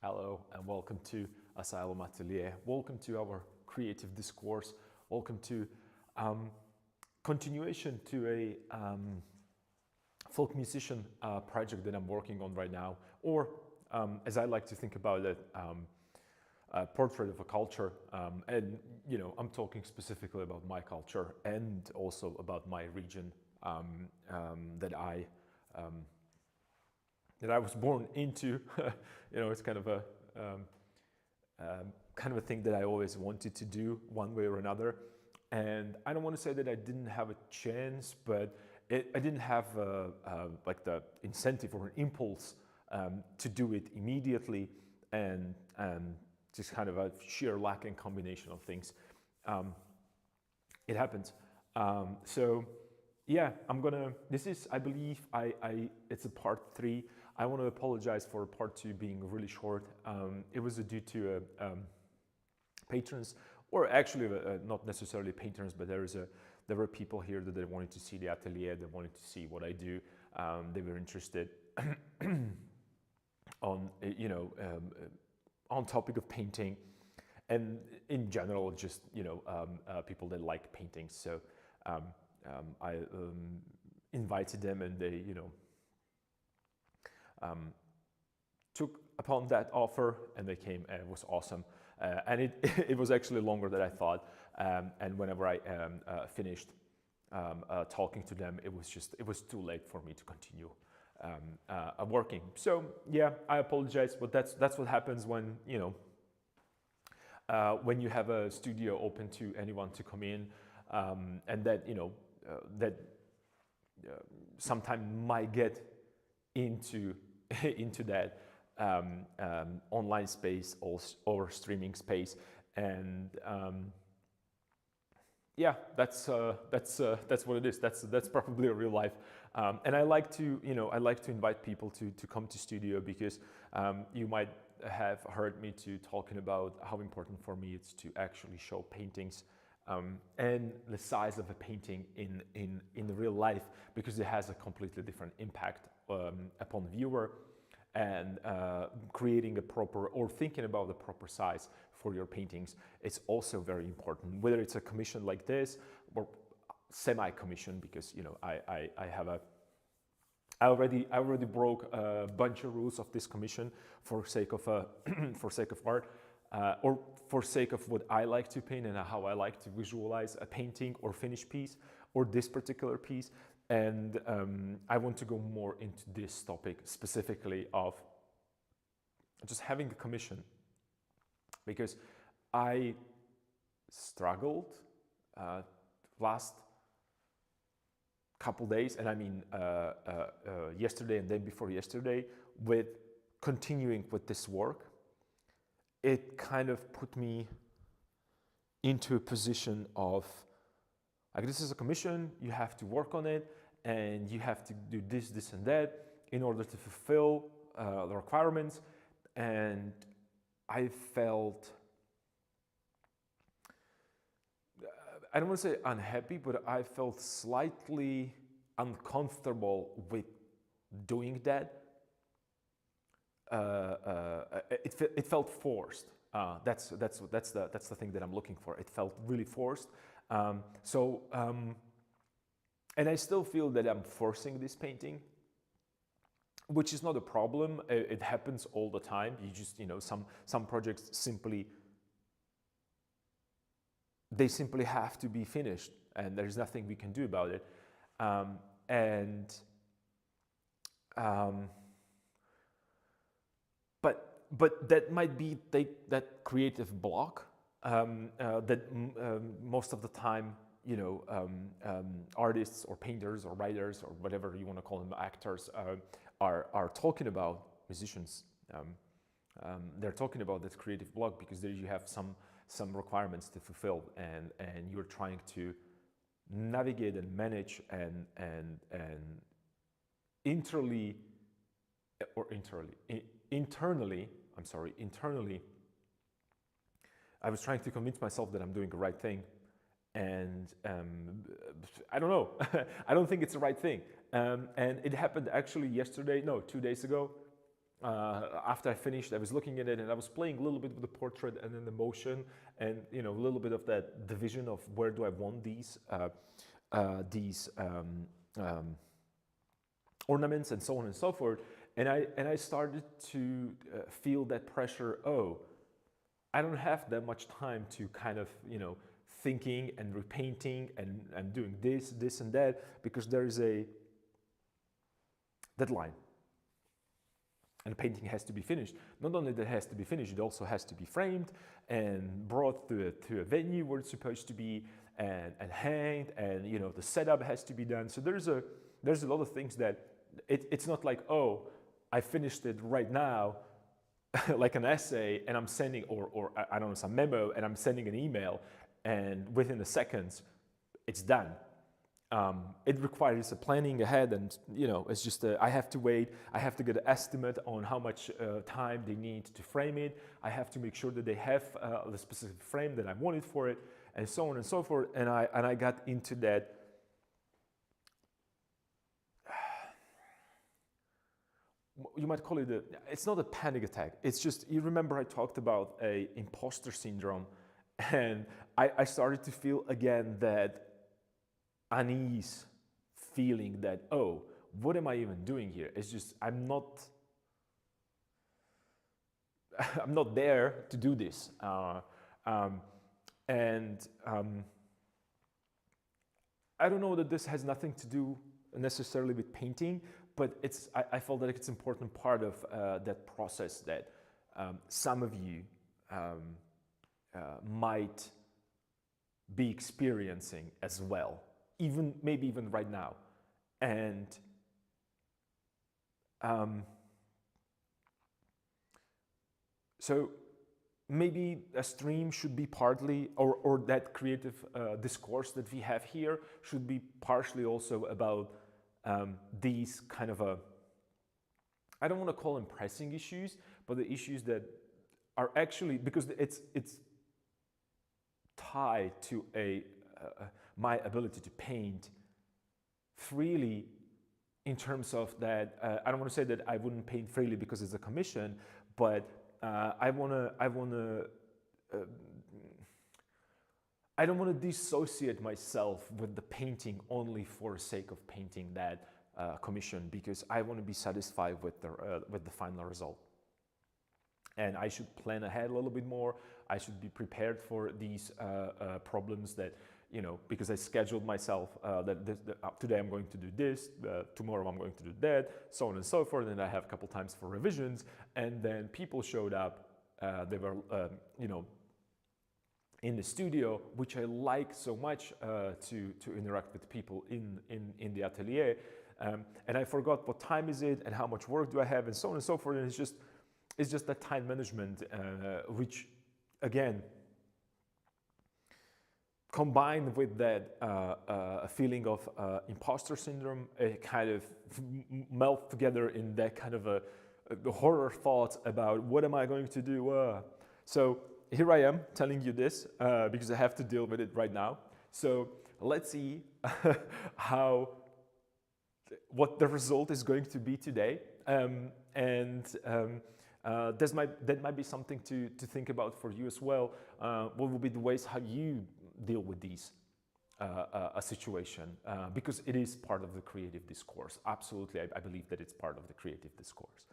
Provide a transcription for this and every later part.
Hello and welcome to Asylum Atelier. Welcome to our creative discourse. Welcome to continuation to a folk musician project that I'm working on right now, or as I like to think about it, a portrait of a culture. And I'm talking specifically about my culture and also about my region that I was born into. It's kind of a thing that I always wanted to do one way or another. And I don't want to say that I didn't have a chance, but I didn't have like the incentive or an impulse to do it immediately, and just kind of a sheer lack and combination of things. It happens. So yeah, this is, I believe, it's a part 3. I want to apologize for part 2 being really short. It was due to patrons, or actually not necessarily patrons, but there were people here that they wanted to see the atelier, they wanted to see what I do. They were interested on, on topic of painting, and in general, just people that like paintings. So I invited them, and they took upon that offer, and they came, and it was awesome. And it was actually longer than I thought. And whenever I finished talking to them, it was too late for me to continue working. So yeah, I apologize, but that's what happens when when you have a studio open to anyone to come in, and that that sometime might get into into that online space or streaming space, and yeah, that's what it is. That's probably a real life, and I like to invite people to come to studio, because you might have heard me talking about how important for me it's to actually show paintings and the size of a painting in real life, because it has a completely different impact upon the viewer, and creating a proper, or thinking about the proper size for your paintings is also very important, whether it's a commission like this or semi-commission, because I already broke a bunch of rules of this commission for sake of for sake of art, or for sake of what I like to paint and how I like to visualize a painting or finished piece, or this particular piece. And I want to go more into this topic specifically of just having a commission, because I struggled last couple days, and I mean yesterday and then before yesterday, with continuing with this work. It kind of put me into a position of, like, this is a commission, you have to work on it, and you have to do this and that in order to fulfill the requirements. And I felt, I don't want to say unhappy, but I felt slightly uncomfortable with doing that. It felt forced. That's the thing that I'm looking for. It felt really forced. And I still feel that I'm forcing this painting, which is not a problem. It happens all the time. You just, some projects simply have to be finished, and there's nothing we can do about it. But that might be that creative block that most of the time, artists or painters or writers or whatever you want to call them, actors, are talking about, musicians. They're talking about this creative block, because there you have some requirements to fulfill, and you're trying to navigate and manage and internally, I was trying to convince myself that I'm doing the right thing, and I don't know. I don't think it's the right thing, and it happened actually yesterday, no, 2 days ago. after I finished, I was looking at it and I was playing a little bit with the portrait and then the motion, and you know, a little bit of that division of where do I want these ornaments and so on and so forth. And I started to feel that pressure. Oh, I don't have that much time to kind of, you know, thinking and repainting and doing this and that, because there is a deadline. And the painting has to be finished. Not only that it has to be finished, it also has to be framed and brought to a venue where it's supposed to be, and hanged, and you know, the setup has to be done. So there's a lot of things that it's not like, oh, I finished it right now, like an essay, and I'm sending, or I don't know, some memo, and I'm sending an email, and within the seconds, it's done. It requires a planning ahead, and you know, it's just I have to wait. I have to get an estimate on how much time they need to frame it. I have to make sure that they have the specific frame that I wanted for it, and so on and so forth. And I got into that. You might call it it's not a panic attack. It's just, you remember I talked about a imposter syndrome, and I started to feel again that unease feeling that, oh, what am I even doing here? It's just, I'm not there to do this. I don't know that this has nothing to do necessarily with painting, but I felt that it's an important part of that process that some of you might be experiencing as well, maybe even right now. And so maybe a stream should be partly, or that creative discourse that we have here should be partially also about these kind of I don't want to call them pressing issues, but the issues that are actually, because it's tied to my ability to paint freely, in terms of that, I don't want to say that I wouldn't paint freely because it's a commission, but I don't want to dissociate myself with the painting only for the sake of painting that commission, because I want to be satisfied with the final result. And I should plan ahead a little bit more. I should be prepared for these problems that, you know, because I scheduled myself that today I'm going to do this, tomorrow I'm going to do that, so on and so forth. And I have a couple times for revisions. And then people showed up. They were, you know, in the studio, which I like so much to interact with people in the atelier. And I forgot what time is it and how much work do I have and so on and so forth. And it's just that time management, which again, combined with that feeling of imposter syndrome, it kind of melt together in that kind of the horror thoughts about what am I going to do? So here I am telling you this because I have to deal with it right now. So let's see what the result is going to be today. That might be something to think about for you as well. What will be the ways how you deal with these a situation, because it is part of the creative discourse. Absolutely, I believe that it's part of the creative discourse.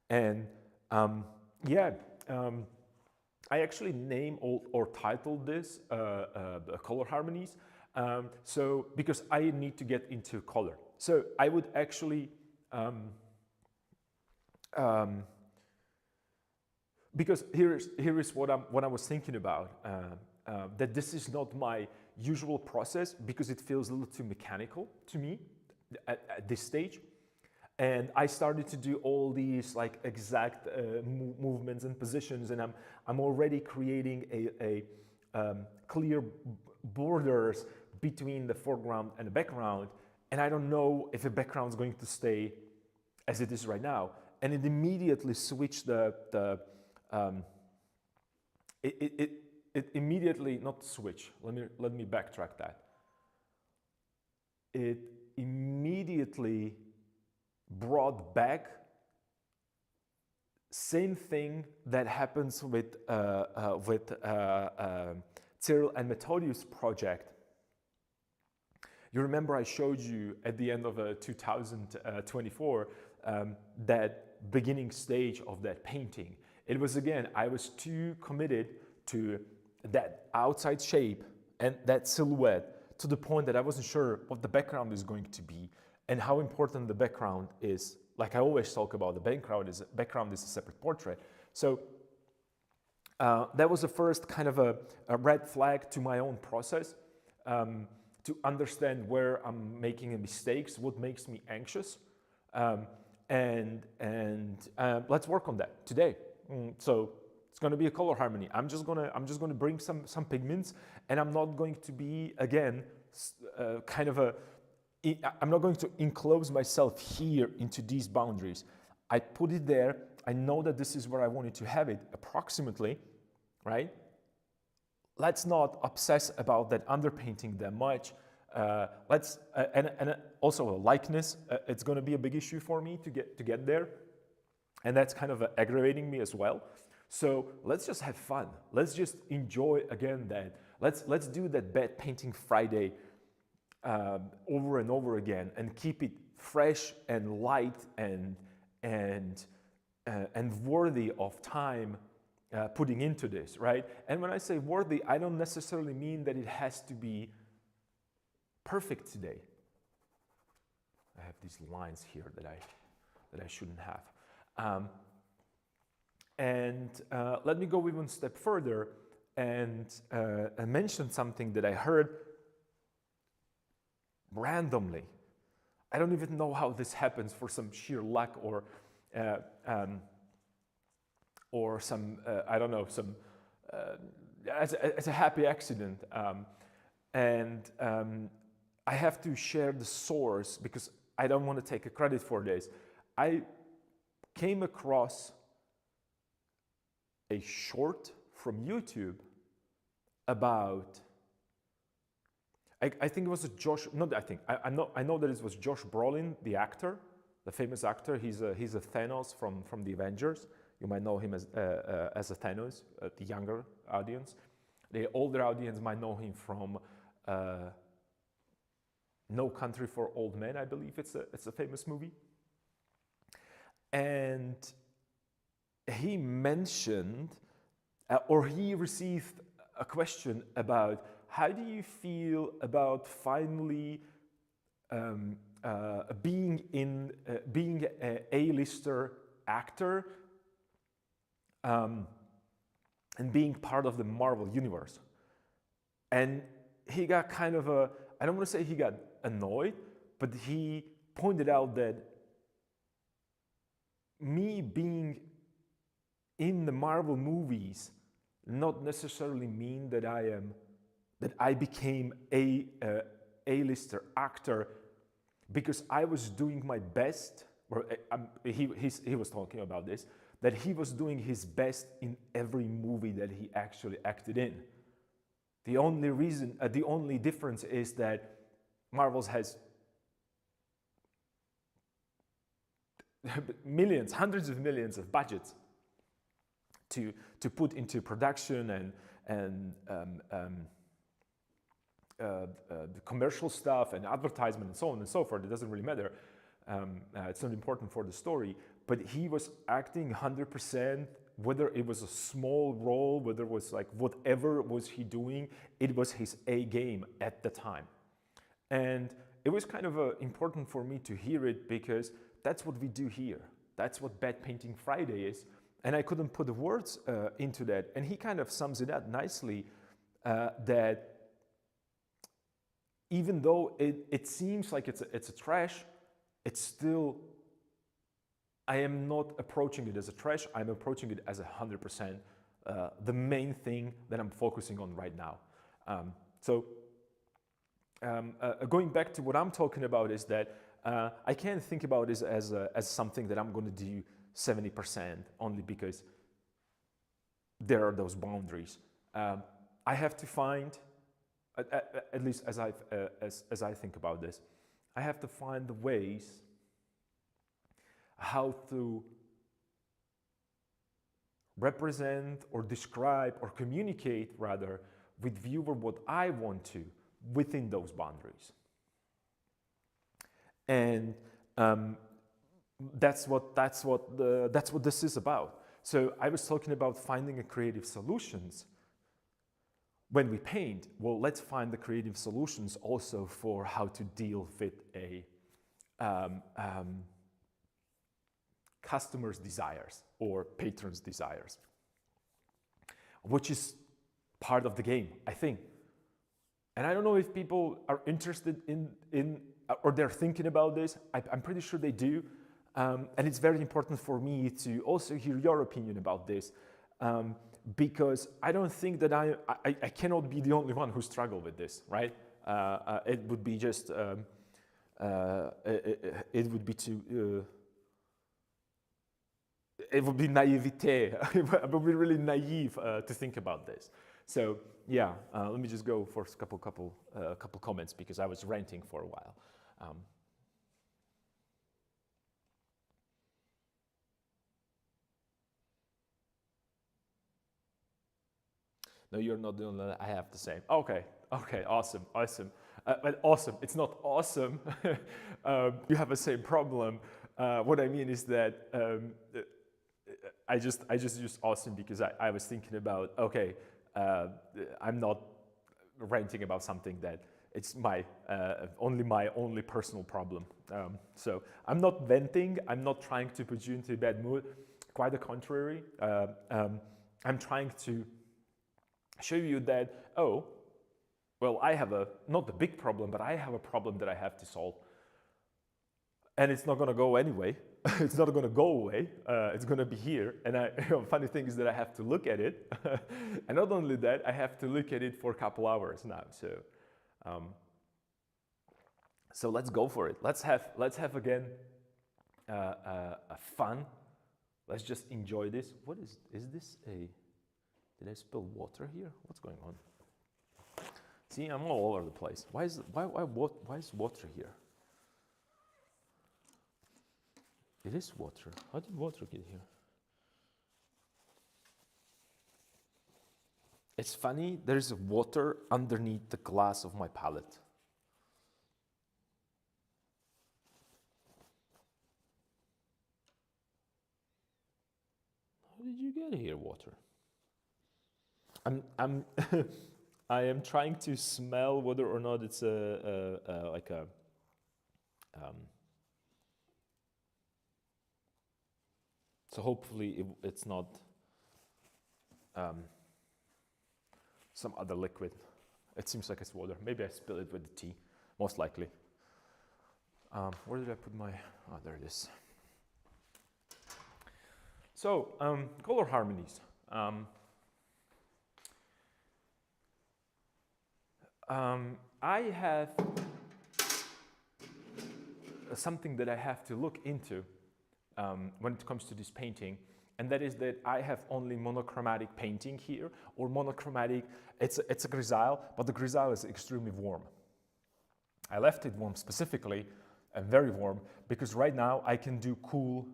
And I actually named or titled this Color Harmonies. So because I need to get into color. So I would actually, because here is what I was thinking about, that this is not my usual process because it feels a little too mechanical to me at this stage. And I started to do all these like exact movements and positions, and I'm already creating a clear borders between the foreground and the background, and I don't know if the background is going to stay as it is right now. And it immediately switched it immediately, not switch. Let me backtrack that. It immediately brought back Same thing that happens with Cyril and Methodius project. You remember I showed you at the end of 2024 that beginning stage of that painting. It was, again, I was too committed to that outside shape and that silhouette to the point that I wasn't sure what the background is going to be and how important the background is. Like I always talk about, the background is a separate portrait. So that was the first kind of a red flag to my own process, to understand where I'm making mistakes, what makes me anxious, and let's work on that today. So it's going to be a color harmony. I'm just gonna bring some pigments, and I'm not going to be, again, I'm not going to enclose myself here into these boundaries. I put it there. I know that this is where I wanted to have it approximately, right? Let's not obsess about that underpainting that much. And also a likeness. It's going to be a big issue for me to get there, and that's kind of aggravating me as well. So let's just have fun. Let's just enjoy again that. Let's do that bad painting Friday over and over again, and keep it fresh and light and worthy of time putting into this, right? And when I say worthy, I don't necessarily mean that it has to be perfect today. I have these lines here that I shouldn't have. Let me go even a step further and mention something that I heard randomly. I don't even know how this happens, for some sheer luck or some I don't know, some as a happy accident. I have to share the source because I don't want to take a credit for this. I came across a short from YouTube about, I think it was I know that it was Josh Brolin, the actor, the famous actor. He's a Thanos from the Avengers. You might know him as a Thanos, the younger audience. The older audience might know him from No Country for Old Men, I believe it's a famous movie. And he mentioned, or he received a question about, how do you feel about finally being an A-lister actor and being part of the Marvel universe? And he got kind of I don't want to say he got annoyed, but he pointed out that me being in the Marvel movies not necessarily mean that I became a A-lister actor, because I was doing my best, or he was talking about this, that he was doing his best in every movie that he actually acted in. The only difference is that Marvel's has millions, hundreds of millions of budgets to put into production and the commercial stuff and advertisement and so on and so forth. It doesn't really matter. It's not important for the story. But he was acting 100%, whether it was a small role, whether it was like whatever was he doing, it was his A game at the time. And it was kind of important for me to hear it, because that's what we do here. That's what Bad Painting Friday is. And I couldn't put the words into that. And he kind of sums it up nicely, that even though it seems like it's a trash, it's still, I am not approaching it as a trash, I'm approaching it as 100%, the main thing that I'm focusing on right now. Going back to what I'm talking about is that I can't think about this as something that I'm going to do 70% only because there are those boundaries. I have to find, at least as I think about this, I have to find the ways how to represent or describe or communicate rather with viewer what I want to within those boundaries. And that's what this is about. So I was talking about finding a creative solutions when we paint. Well, let's find the creative solutions also for how to deal with a customer's desires or patron's desires, which is part of the game, I think. And I don't know if people are interested in or they're thinking about this. I'm pretty sure they do. And it's very important for me to also hear your opinion about this, because I don't think that I cannot be the only one who struggled with this, right? It would be just, it would be too, it would be naivete. It would be really naive to think about this. So yeah, let me just go for a couple comments because I was ranting for a while. No, you're not doing that. I have the same. Okay, awesome. But awesome, it's not awesome. You have the same problem. What I mean is that I just used awesome because I was thinking about, okay, I'm not ranting about something that it's my only personal problem. So I'm not venting. I'm not trying to put you into a bad mood. Quite the contrary. I'm trying to show you that, oh, well, I have not a big problem, but I have a problem that I have to solve. And it's not going to go anyway. It's not going to go away. It's going to be here. And funny thing is that I have to look at it. And not only that, I have to look at it for a couple hours now. So let's go for it. Let's have again a fun. Let's just enjoy this. What is this a? Did I spill water here? What's going on? See, I'm all over the place. Why is water here? It is water. How did water get here? It's funny, there's water underneath the glass of my palette. How did you get here, water? I am trying to smell whether or not it's like a so hopefully it's not some other liquid. It seems like it's water. Maybe I spilled it with the tea, most likely. Where did I put my, oh, there it is. So, color harmonies. I have something that I have to look into when it comes to this painting, and that is that I have only monochromatic painting here, or monochromatic, it's a grisaille, but the grisaille is extremely warm. I left it warm specifically, and very warm, because right now I can do cool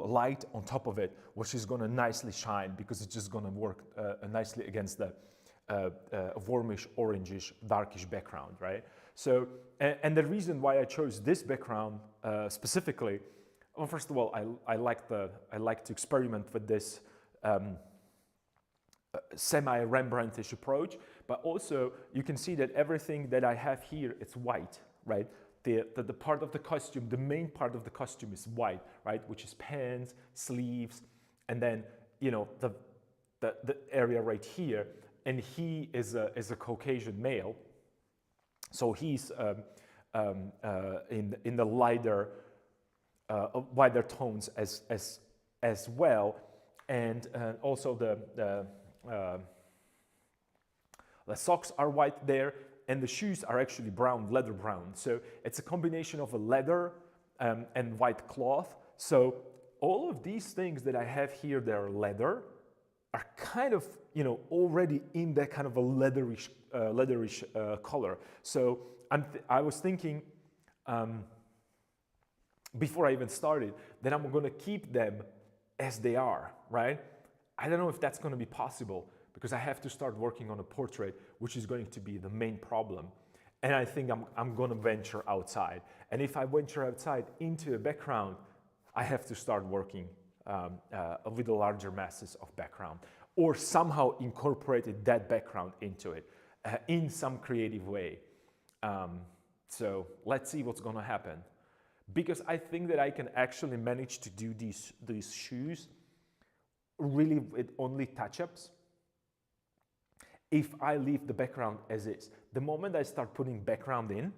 light on top of it, which is gonna nicely shine, because it's just gonna work nicely against the warmish, orangish, darkish background, right? So, and the reason why I chose this background specifically, well, first of all, I like to experiment with this semi-Rembrandtish approach, but also you can see that everything that I have here, it's white, right? The part of the costume, the main part of the costume is white, right? Which is pants, sleeves, and then, you know, the area right here. And he is a Caucasian male, so he's in the lighter tones as well, and also the socks are white there, and the shoes are actually brown, leather brown. So it's a combination of a leather and white cloth. So all of these things that I have here that are leather are kind of, you know, already in that kind of a leatherish color. So I was thinking, before I even started, that I'm going to keep them as they are, right? I don't know if that's going to be possible because I have to start working on a portrait, which is going to be the main problem. And I think I'm going to venture outside. And if I venture outside into a background, I have to start working with the larger masses of background, or somehow incorporated that background into it in some creative way. So let's see what's going to happen. Because I think that I can actually manage to do these shoes really with only touch-ups if I leave the background as is. The moment I start putting background in,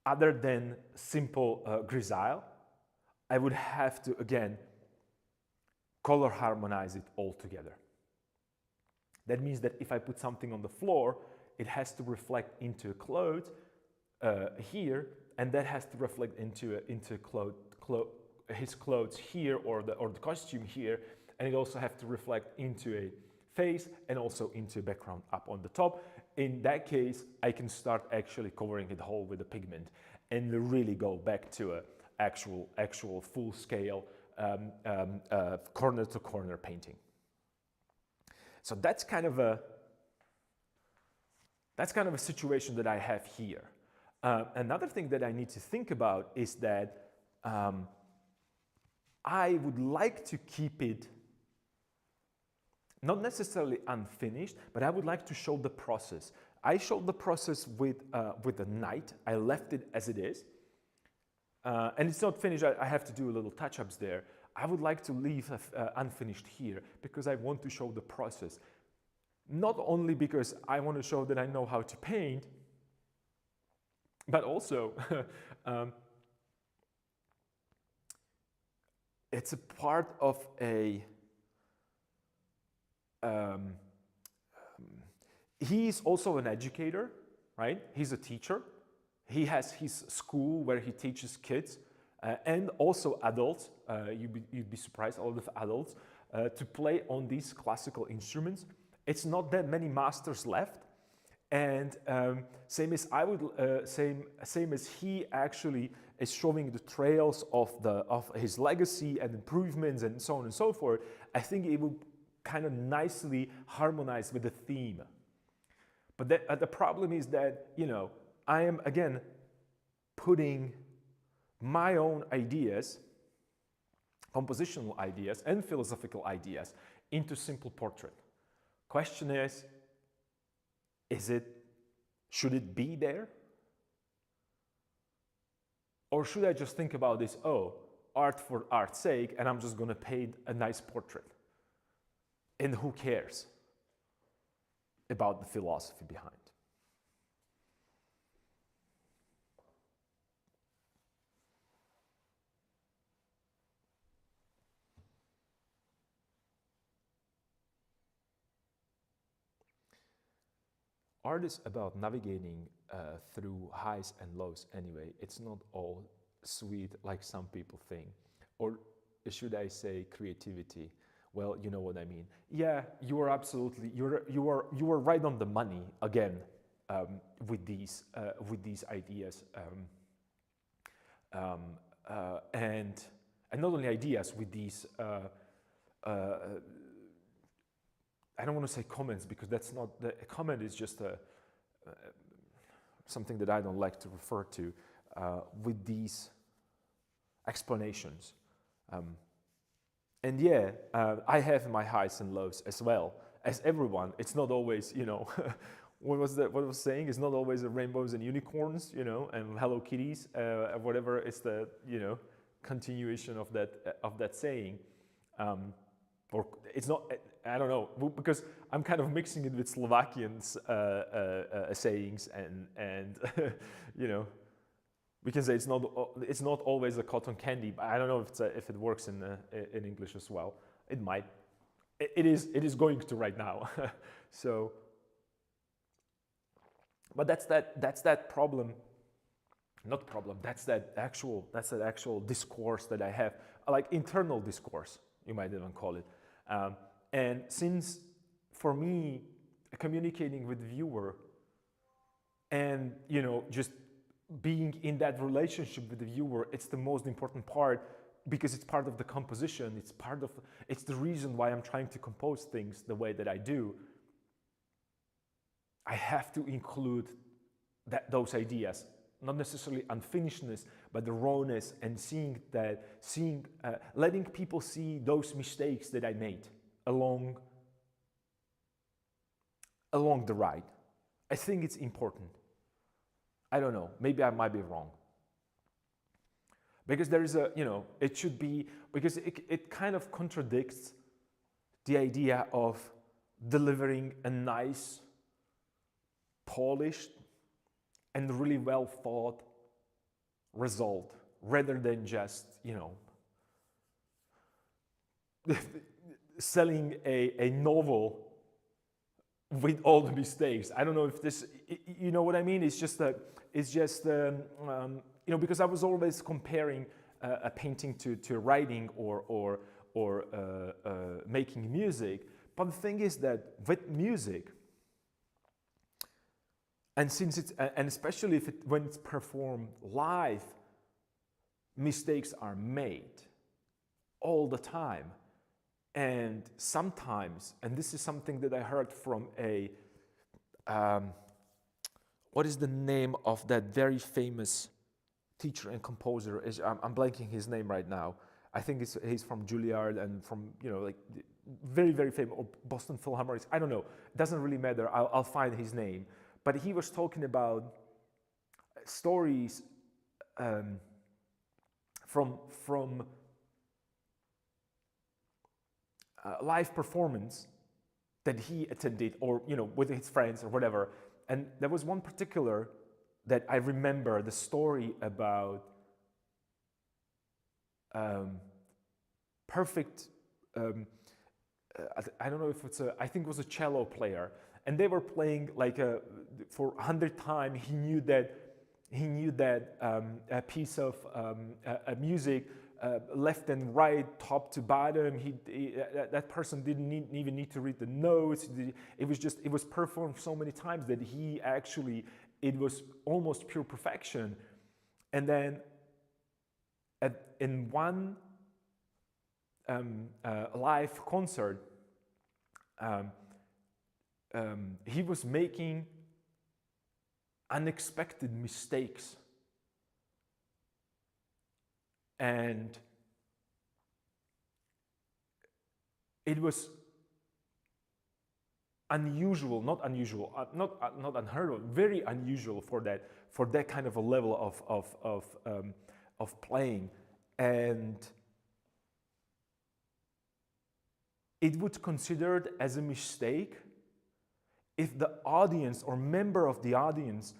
other than simple grisaille, I would have to, again, color harmonize it all together. That means that if I put something on the floor, it has to reflect into clothes here, and that has to reflect into his clothes here, or the costume here, and it also has to reflect into a face and also into a background up on the top. In that case, I can start actually covering it whole with a pigment and really go back to a actual full-scale corner-to-corner painting. So that's kind of a situation that I have here. Another thing that I need to think about is that I would like to keep it not necessarily unfinished, but I would like to show the process. I showed the process with the night. I left it as it is. And it's not finished. I have to do a little touch-ups there. I would like to leave unfinished here because I want to show the process. Not only because I want to show that I know how to paint, but also it's a part of a he is also an educator, right? He's a teacher. He has his school where he teaches kids and also adults. You'd be surprised, a lot of adults, to play on these classical instruments. It's not that many masters left, and same as he actually is showing the trails of his legacy and improvements and so on and so forth. I think it will kind of nicely harmonize with the theme. But the problem is that, you know, I am again putting my own ideas, compositional ideas and philosophical ideas into simple portrait. Question is should it be there? Or should I just think about this, art for art's sake, and I'm just going to paint a nice portrait? And who cares about the philosophy behind? Art is about navigating through highs and lows anyway. It's not all sweet like some people think. Or should I say creativity? Well, you know what I mean. Yeah, you are absolutely, you are right on the money again with these ideas. And not only ideas, with these I don't want to say comments, because that's not, a comment is just something that I don't like to refer to, with these explanations. And yeah, I have my highs and lows as well, as everyone. It's not always, you know, what was saying? It's not always rainbows and unicorns, you know, and Hello Kitties, whatever is the, you know, continuation of that saying. Or it's not, I don't know, because I'm kind of mixing it with Slovakians sayings, and you know, we can say it's not always a cotton candy, but I don't know if it works in English as well. It might. It is going to right now. So, but that's that problem. Not problem. That's that actual discourse that I have, like internal discourse, you might even call it. And since, for me, communicating with the viewer and, you know, just being in that relationship with the viewer, it's the most important part. because it's part of the composition, it's the reason why I'm trying to compose things the way that I do. I have to include those ideas, not necessarily unfinishedness, but the rawness, and letting people see those mistakes that I made along the ride. I think it's important. I don't know, maybe I might be wrong. Because there is it should be, because it kind of contradicts the idea of delivering a nice, polished, and really well thought result, rather than just, selling a novel with all the mistakes. I don't know if this, you know what I mean? It's just because I was always comparing a painting to writing or making music. But the thing is that with music, and especially when it's performed live, mistakes are made all the time. And sometimes, and this is something that I heard from what is the name of that very famous teacher and composer? I'm blanking his name right now. I think he's from Juilliard and from, very, very famous, or Boston Philharmonics. I don't know. It doesn't really matter. I'll find his name. But he was talking about stories from live performance that he attended, or with his friends or whatever. And there was one particular that I remember, the story about perfect. I don't know if I think it was a cello player, and they were playing like for 100th time. He knew that a piece of music. Left and right, top to bottom. That person didn't even need to read the notes. It was performed so many times that it was almost pure perfection. And then in one live concert, he was making unexpected mistakes. And it was unusual, not unheard of, very unusual for that kind of a level of playing. And it would considered as a mistake if the audience or member of the audience,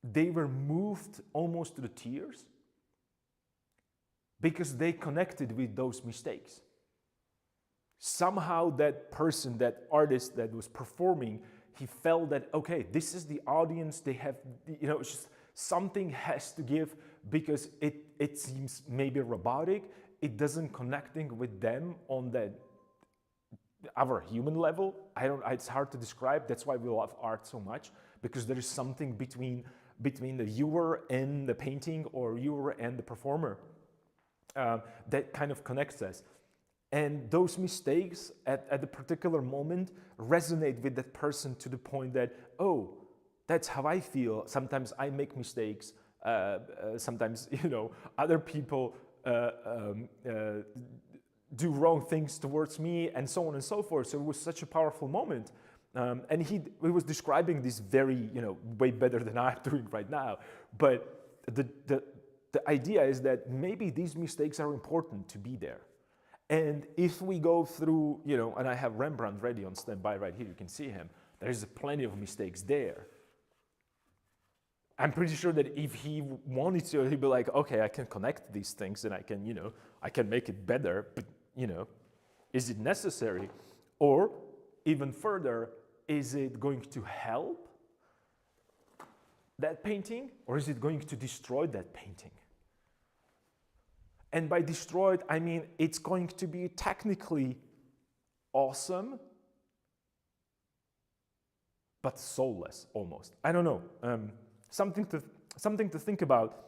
they were moved almost to the tears, because they connected with those mistakes. Somehow that person, that artist that was performing, he felt that, okay, this is the audience, they have, it's just something has to give, because it seems maybe robotic, it doesn't connecting with them on that our human level. It's hard to describe. That's why we love art so much, because there is something between the viewer and the painting, or viewer and the performer. That kind of connects us. And those mistakes at a particular moment resonate with that person to the point that, oh, that's how I feel. Sometimes I make mistakes. Sometimes, other people do wrong things towards me, and so on and so forth. So it was such a powerful moment. And he was describing this very, way better than I'm doing right now. But the idea is that maybe these mistakes are important to be there. And if we go through, and I have Rembrandt ready on standby right here, you can see him, there's plenty of mistakes there. I'm pretty sure that if he wanted to, he'd be like, okay, I can connect these things and I can make it better, but, is it necessary? Or even further, is it going to help that painting, or is it going to destroy that painting? And by destroyed, I mean it's going to be technically awesome, but soulless almost. I don't know. Something to think about.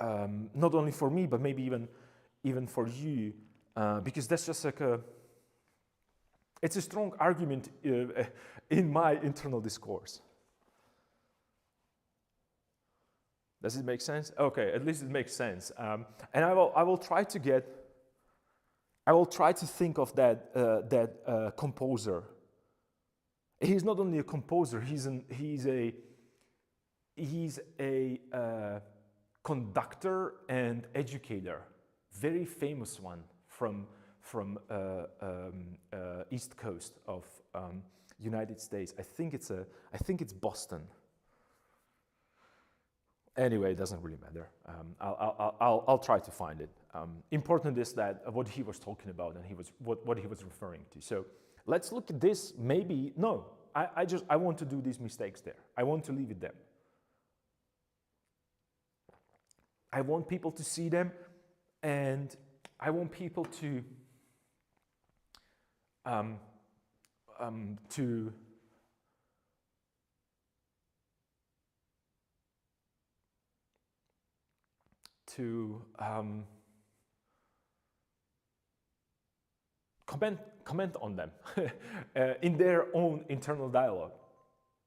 not only for me, but maybe even for you, because that's just like it's a strong argument in my internal discourse. Does it make sense? Okay, at least it makes sense. And I will try to think of that composer. He's not only a composer, he's a conductor and educator, very famous one from East Coast of United States. I think it's Boston. Anyway, it doesn't really matter. I'll try to find it. Important is that what he was talking about and what he was referring to. So let's look at this. Maybe no. I want to do these mistakes there. I want to leave it there. I want people to see them, and I want people to comment on them in their own internal dialogue.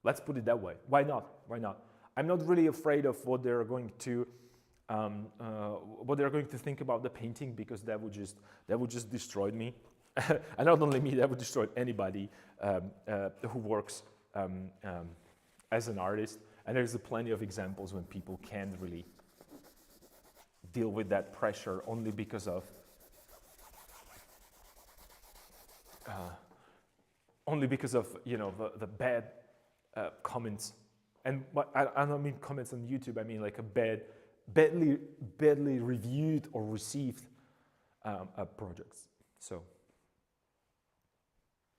Let's put it that way. Why not? Why not? I'm not really afraid of what they're going to think about the painting, because that would just destroy me, and not only me, that would destroy anybody who works as an artist. And there's plenty of examples when people can't really deal with that pressure only because of the bad comments. And I don't mean comments on YouTube. I mean like a badly reviewed or received projects. So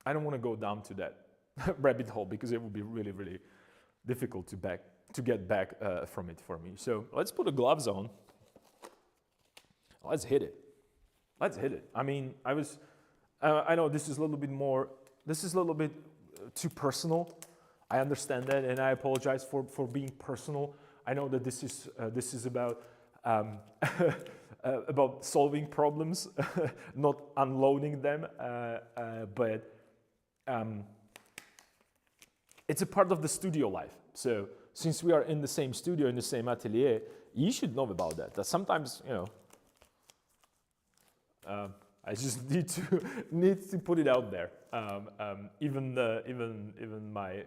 I don't want to go down to that rabbit hole, because it would be really, really difficult to get back from it for me. So let's put the gloves on. Let's hit it. I mean, I know this is a little bit too personal. I understand that, and I apologize for being personal. I know that this is about about solving problems, not unloading them, but it's a part of the studio life. So since we are in the same studio, in the same atelier, you should know about that. That sometimes, I just need to put it out there. Even my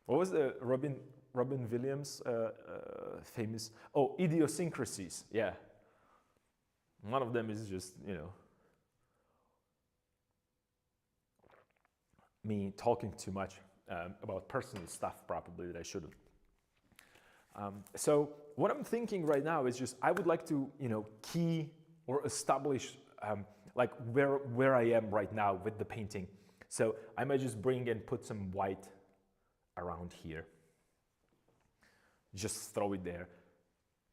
what was the Robin Williams famous idiosyncrasies? Yeah, one of them is just me talking too much about personal stuff, probably, that I shouldn't. So what I'm thinking right now is just I would like to key or establish like where I am right now with the painting. So I might just bring and put some white around here. Just throw it there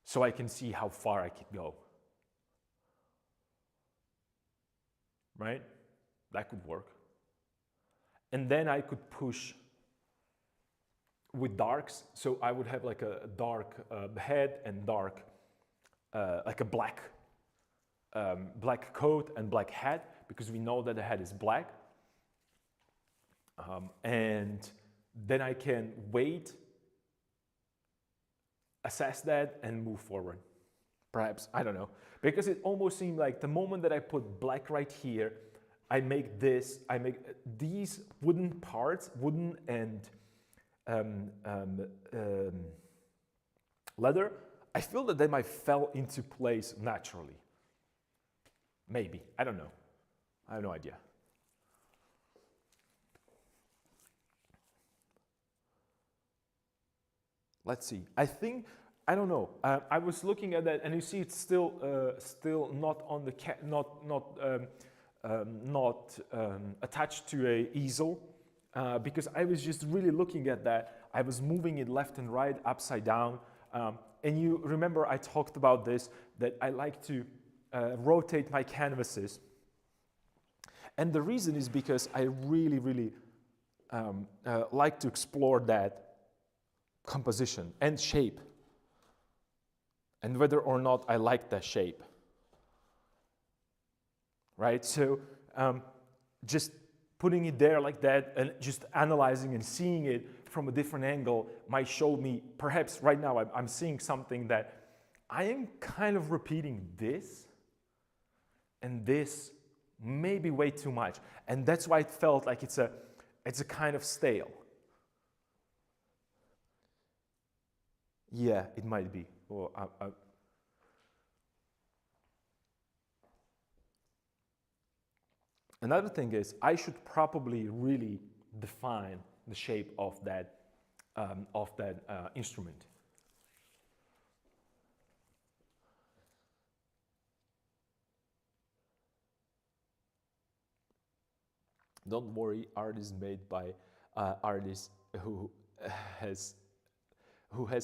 so I can see how far I can go. Right? That could work. And then I could push with darks. So I would have like a dark head and dark, like a black coat and black hat, because we know that the head is black. And then I can wait, assess that, and move forward. Perhaps, I don't know. Because it almost seemed like the moment that I put black right here, I make these wooden parts, wooden and leather, I feel that they might fall into place naturally. Maybe, I don't know. I have no idea. Let's see. I don't know. I was looking at that, and you see, it's still not on the not attached to a easel, because I was just really looking at that. I was moving it left and right, upside down, and you remember I talked about this, that I like to rotate my canvases, and the reason is because I really like to explore that composition and shape. and whether or not I like that shape, right? So just putting it there like that and just analyzing and seeing it from a different angle might show me, perhaps right now I'm seeing something that I am kind of repeating this and this maybe way too much. And that's why it felt like it's a kind of stale. Yeah, it might be. Well, Another thing is I should probably really define the shape of that instrument. Don't worry, art is made by artists who has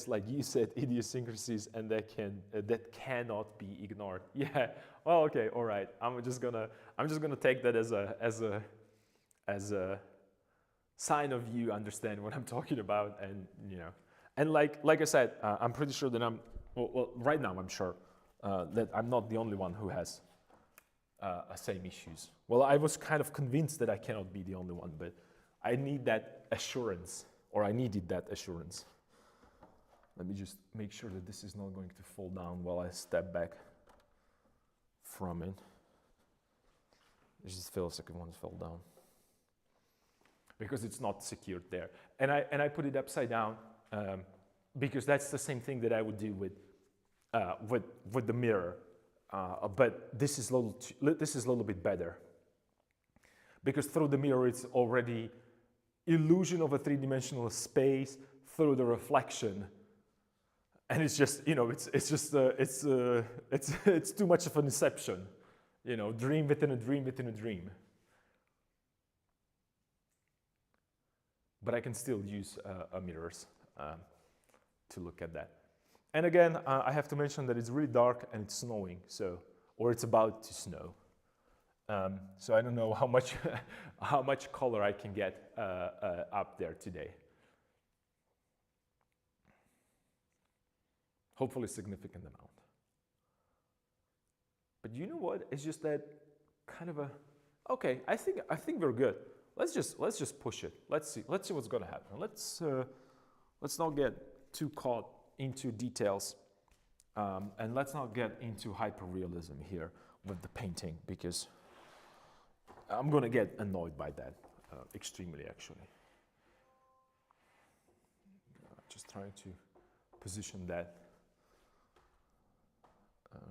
like you said idiosyncrasies and that cannot be ignored. Yeah. Well, okay, all right. I'm just gonna take that as a sign of you understand what I'm talking about, and and like I said, I'm pretty sure that well right now I'm sure that I'm not the only one who has same issues. Well, I was kind of convinced that I cannot be the only one, but I need that assurance, or I needed that assurance. Let me just make sure that this is not going to fall down while I step back from it. It just feels like it once fell down because it's not secured there. And I put it upside down because that's the same thing that I would do with the mirror. But this is a little bit better because through the mirror it's already illusion of a three-dimensional space through the reflection, and it's just it's too much of an inception, dream within a dream within a dream. But I can still use mirrors to look at that. And again, I have to mention that it's really dark and it's snowing, or it's about to snow. So I don't know how much how much color I can get up there today. Hopefully, a significant amount. But you know what? It's just that kind of okay. I think we're good. Let's just push it. Let's see what's gonna happen. Let's not get too caught into details, and let's not get into hyperrealism here with the painting, because I'm gonna get annoyed by that extremely, actually. Just trying to position that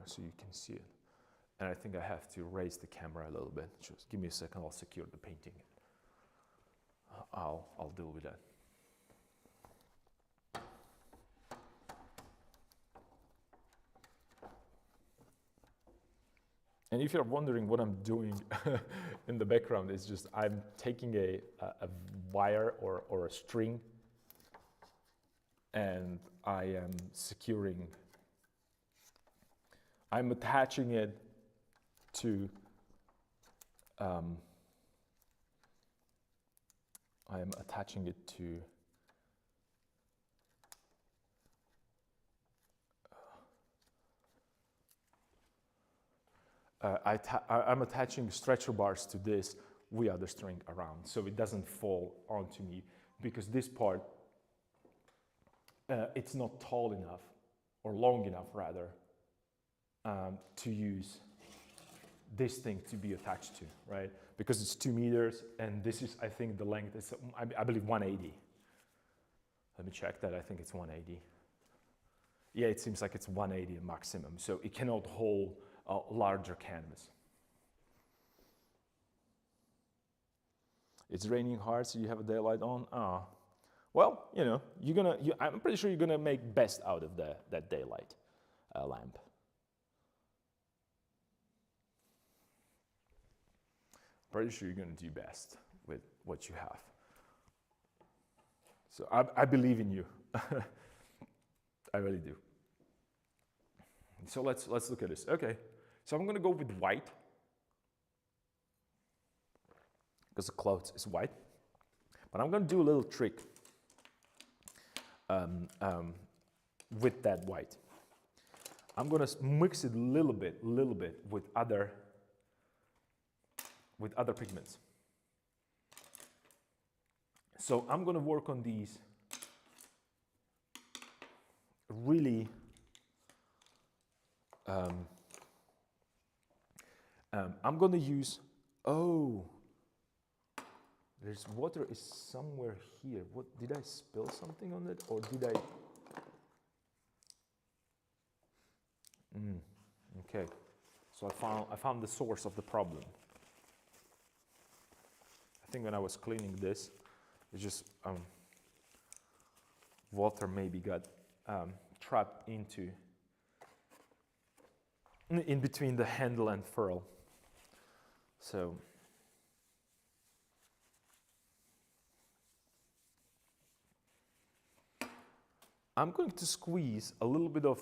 so you can see it. And I think I have to raise the camera a little bit. Just give me a second. I'll secure the painting. I'll deal with that. And if you're wondering what I'm doing in the background, it's just I'm taking a wire or a string, and I'm attaching it to I'm attaching stretcher bars to this with other string around, so it doesn't fall onto me, because this part, it's not tall enough, or long enough rather, to use this thing to be attached to, right? Because it's 2 meters, and this is, I think the length is, I believe 180. Let me check that, I think it's 180. Yeah, it seems like it's 180 maximum, so it cannot hold a larger canvas. It's raining hard, so you have a daylight on. Well, I'm pretty sure you're gonna make best out of that daylight lamp. Pretty sure you're gonna do best with what you have. So I believe in you. I really do. So let's look at this. Okay. So I'm going to go with white, because the clothes is white. But I'm going to do a little trick with that white. I'm gonna mix it a little bit with other pigments. So I'm gonna work on these really I'm gonna use, there's water is somewhere here. What, did I spill something on it, or did I? Okay, so I found the source of the problem. I think when I was cleaning this, it just water maybe got trapped in between the handle and ferrule. So I'm going to squeeze a little bit of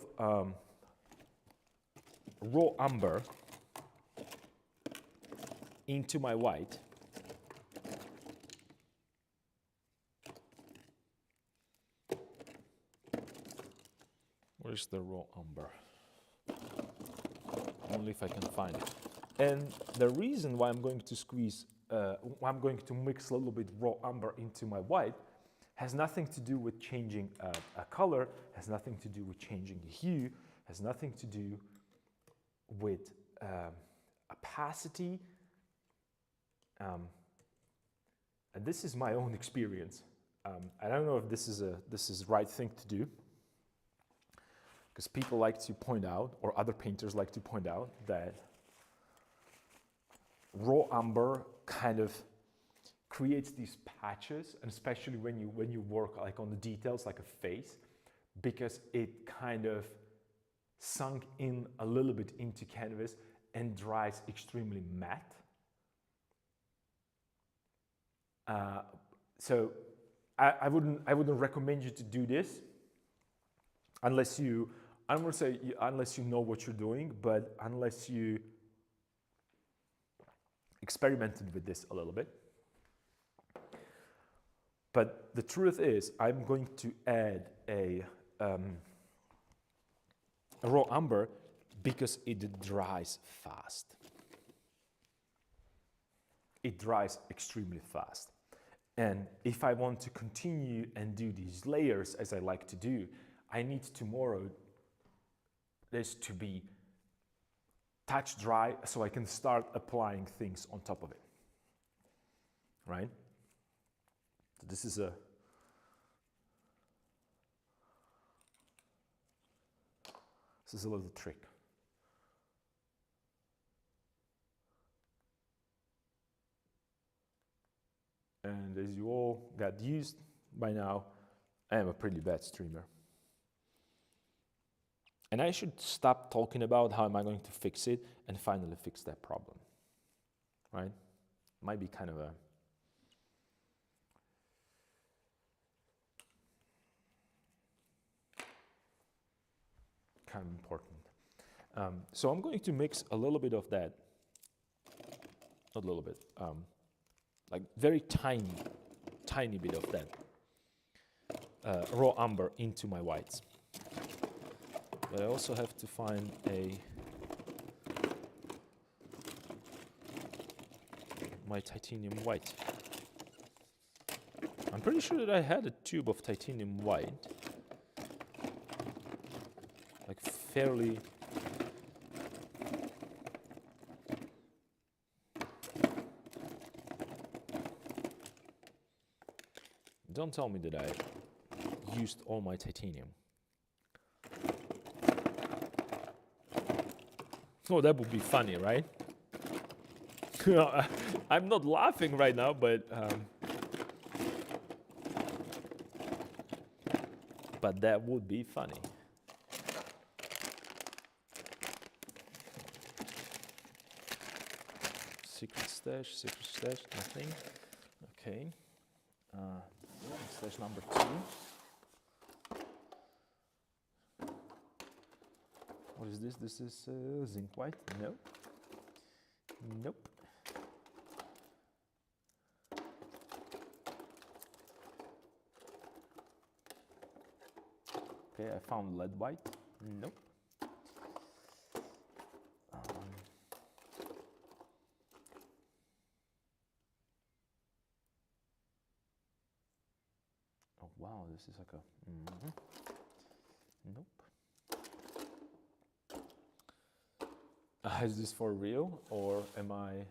raw umber into my white. Where's the raw umber? Only if I can find it. And the reason why I'm going to squeeze, I'm going to mix a little bit raw umber into my white, has nothing to do with changing a color, has nothing to do with changing the hue, has nothing to do with opacity. And this is my own experience. I don't know if this is the right thing to do, because people like to point out, or other painters like to point out, that raw umber kind of creates these patches, and especially when you work like on the details, like a face, because it kind of sunk in a little bit into canvas and dries extremely matte. So I wouldn't recommend you to do this unless you, I don't want to say unless you know what you're doing, but unless you experimented with this a little bit. But the truth is, I'm going to add a raw umber because it dries fast. It dries extremely fast. And if I want to continue and do these layers as I like to do, I need tomorrow this to be touch dry so I can start applying things on top of it, right? So this is a little trick. And as you all got used by now, I am a pretty bad streamer. And I should stop talking about how am I going to fix it and finally fix that problem, right? Might be kind of important. So I'm going to mix a little bit of that, not a little bit, like very tiny bit of that raw umber into my whites. But I also have to find my titanium white. I'm pretty sure that I had a tube of titanium white, like fairly. Don't tell me that I used all my titanium. Oh, that would be funny, right? I'm not laughing right now, but that would be funny. Secret stash, nothing. Okay. Stash number 2. What is this? This is zinc white? No. Nope. Okay, I found lead white. Nope. wow, this is like a, nope. Is this for real, or am I?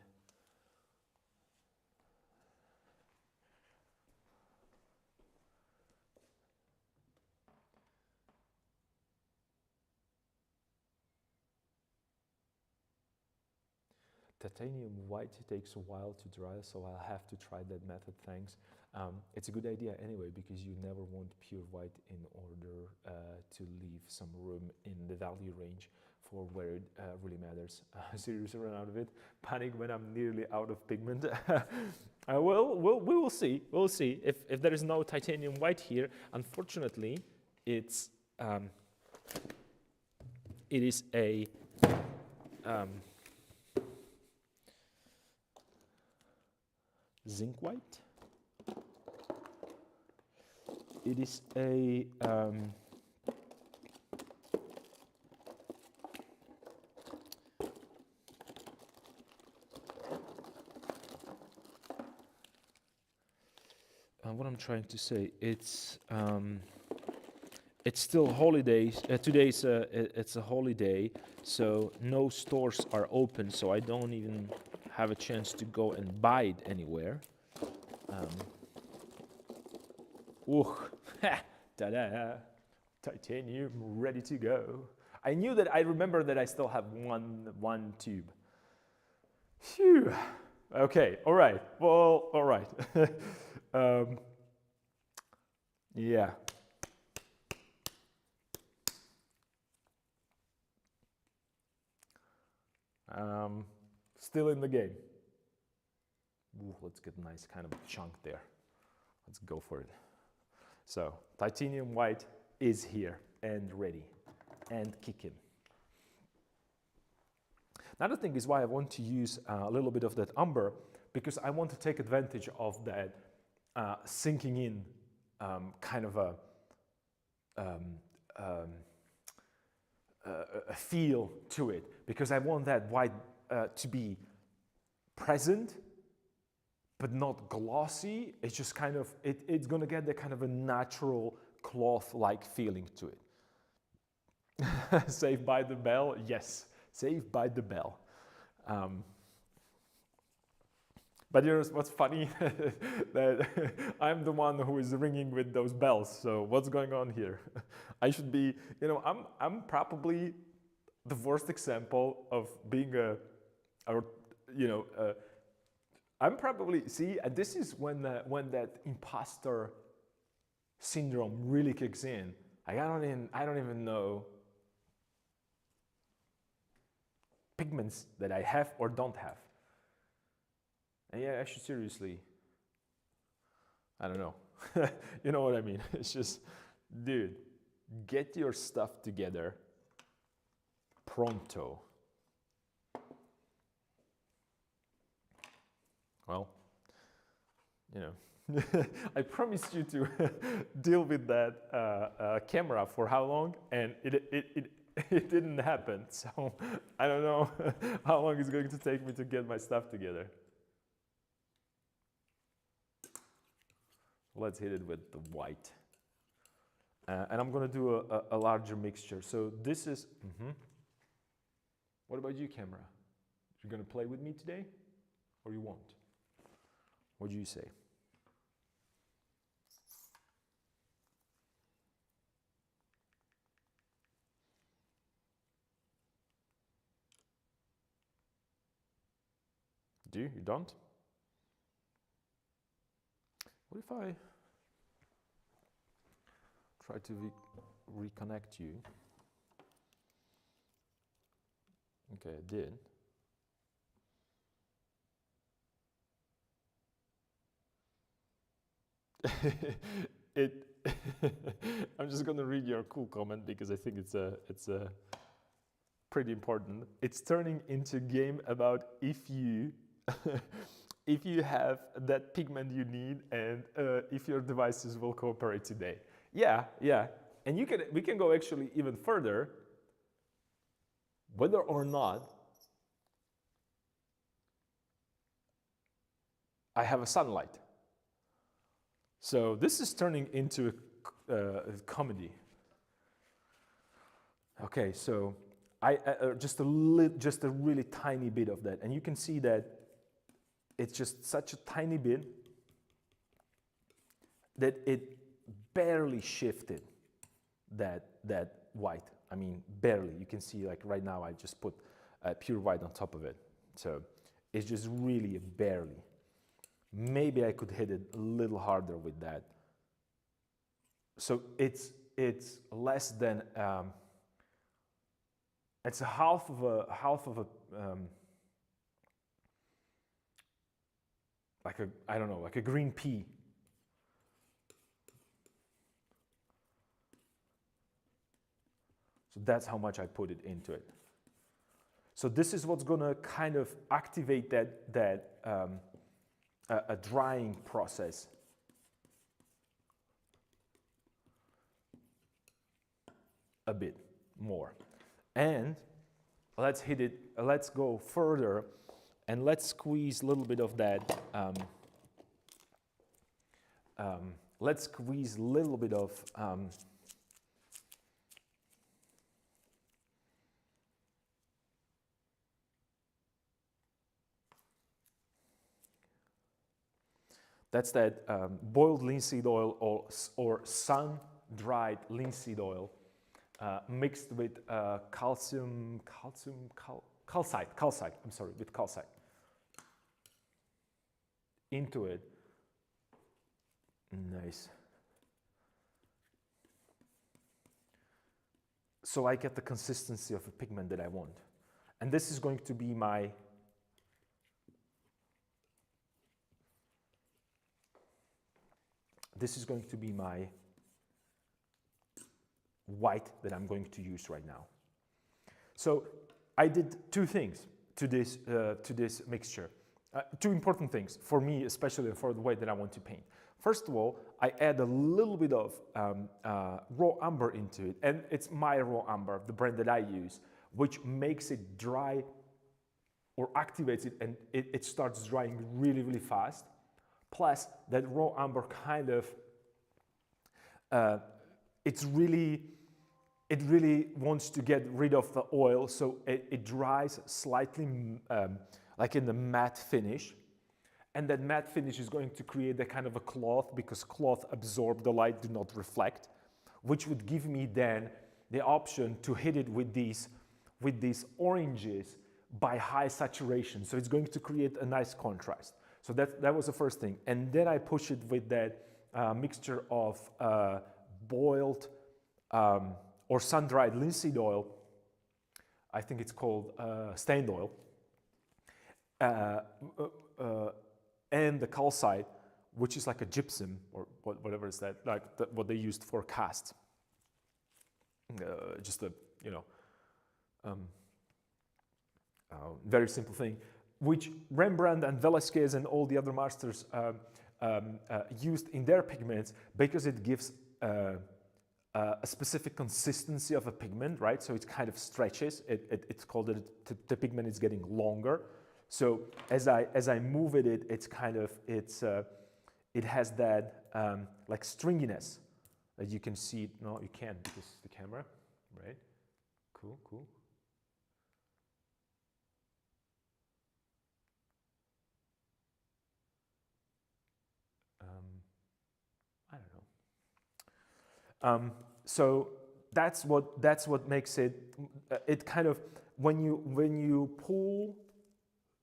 Titanium white takes a while to dry, so I'll have to try that method, thanks. It's a good idea anyway, because you never want pure white in order to leave some room in the value range for where it really matters. Seriously run out of it. Panic when I'm nearly out of pigment. Well, we will see. We'll see. If there is no titanium white here, unfortunately, it is a zinc white. It is a what I'm trying to say, it's still holidays. Today's it's a holiday, so no stores are open, so I don't even have a chance to go and buy it anywhere. Ta-da! Titanium ready to go. I knew that. I remember that I still have one tube. Phew. Okay. All right. Well. All right. Yeah. Still in the game. Ooh, let's get a nice kind of chunk there. Let's go for it. So titanium white is here and ready and kicking. Another thing is why I want to use a little bit of that umber, because I want to take advantage of that sinking in kind of a feel to it, because I want that white to be present but not glossy. It's just kind of, it's gonna get the kind of a natural cloth-like feeling to it. Saved by the bell? Yes, saved by the bell. But you know what's funny? That I'm the one who is ringing with those bells, so what's going on here? I should be, you know, I'm probably the worst example of being I'm probably, see, and this is when that imposter syndrome really kicks in. I don't even know pigments that I have or don't have. And yeah, I should seriously, I don't know. You know what I mean? It's just, dude, get your stuff together pronto. Well, you know, I promised you to deal with that camera for how long, and it didn't happen. So I don't know how long it's going to take me to get my stuff together. Let's hit it with the white. And I'm going to do a larger mixture. So this is, What about you, camera? You're going to play with me today, or you won't? What do you say? Do you? You don't? What if I try to reconnect you? Okay, I did. I'm just gonna read your cool comment because I think it's a pretty important. It's turning into a game about if you if you have that pigment you need and if your devices will cooperate today. Yeah, and we can go actually even further. Whether or not I have a sunlight. So this is turning into a comedy. Okay, so just a really tiny bit of that, and you can see that it's just such a tiny bit that it barely shifted that white. I mean, barely. You can see, like right now, I just put pure white on top of it. So it's just really barely. Maybe I could hit it a little harder with that. So it's less than it's a half of a like a, I don't know, like a green pea. So that's how much I put it into it. So this is what's gonna kind of activate that a drying process. A bit more. And let's hit it, let's go further and let's squeeze a little bit of that. Let's squeeze a little bit of that's that boiled linseed oil or sun-dried linseed oil mixed with calcite, I'm sorry, with calcite into it. Nice. So I get the consistency of a pigment that I want. And this is going to be my white that I'm going to use right now. So I did two things to this mixture. Two important things for me, especially for the way that I want to paint. First of all, I add a little bit of raw umber into it, and it's my raw umber, the brand that I use, which makes it dry or activates it, and it starts drying really, really fast. Plus, that raw umber kind of, it really wants to get rid of the oil, so it dries slightly like in the matte finish. And that matte finish is going to create a kind of a cloth, because cloth absorb the light, do not reflect, which would give me then the option to hit it with these oranges by high saturation. So it's going to create a nice contrast. So that was the first thing. And then I push it with that mixture of boiled or sun-dried linseed oil. I think it's called stained oil. And the calcite, which is like a gypsum or whatever is that, like what they used for cast. Just a, you know, very simple thing, which Rembrandt and Velasquez and all the other masters used in their pigments, because it gives a specific consistency of a pigment, right? So it kind of stretches. It's called that the pigment is getting longer. So as I move it, it's kind of, it has that like stringiness, as you can see. No, you can't because the camera, right? Cool, cool. I don't know. So that's what makes it. It kind of, when you pull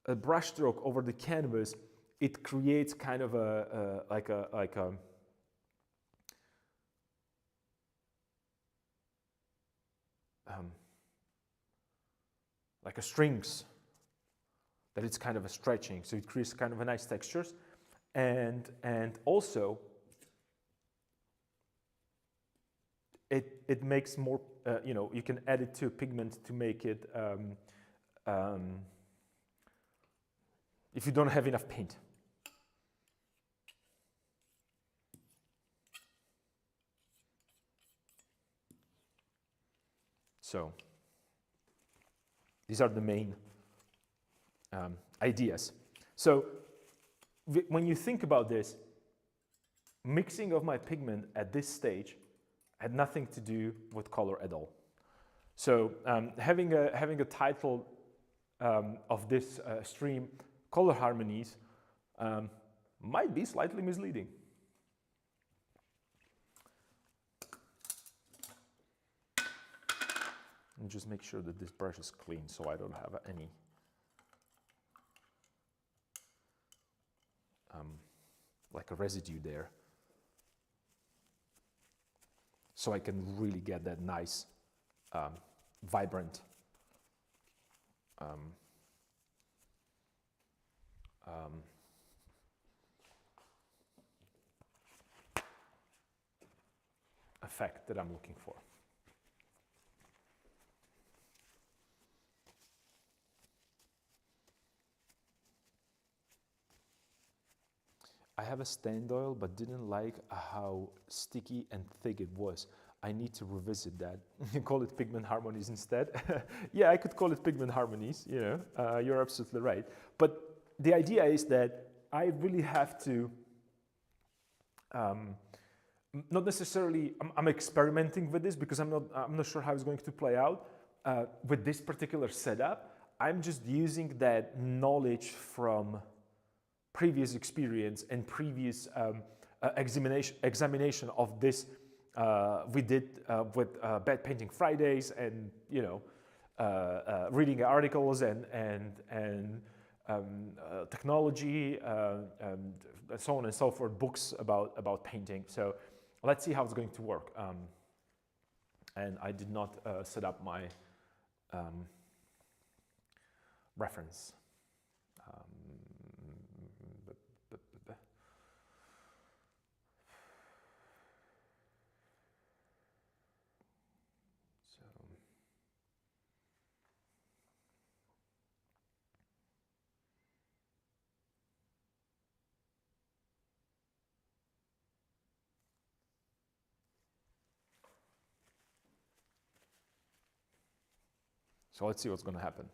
a brush stroke over the canvas, it creates kind of like a strings, that it's kind of a stretching, so it creates kind of a nice textures, and also it makes more, you know, you can add it to a pigment to make it if you don't have enough paint. So these are the main ideas. So when you think about this, mixing of my pigment at this stage had nothing to do with color at all. So having a title of this stream, Color Harmonies, might be slightly misleading. And just make sure that this brush is clean so I don't have any like a residue there. So I can really get that nice, vibrant effect that I'm looking for. I have a stand oil, but didn't like how sticky and thick it was. I need to revisit that. Call it Pigment Harmonies instead. Yeah, I could call it Pigment Harmonies, you know, you're absolutely right. But the idea is that I really have to, not necessarily, I'm experimenting with this because I'm not sure how it's going to play out with this particular setup. I'm just using that knowledge from previous experience and previous examination of this we did with Bad Painting Fridays, and you know, reading articles and technology and so on and so forth, books about painting. So let's see how it's going to work. And I did not set up my reference. So let's see what's going to happen.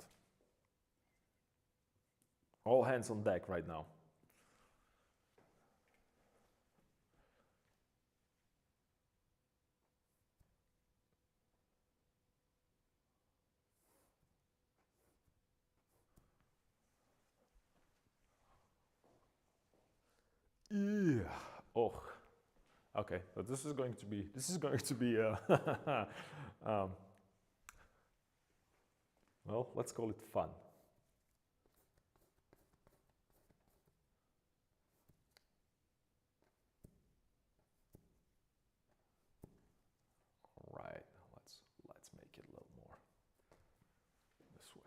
All hands on deck right now. Yeah. Oh. Okay. So this is going to be well, let's call it fun. All right. Let's make it a little more this way.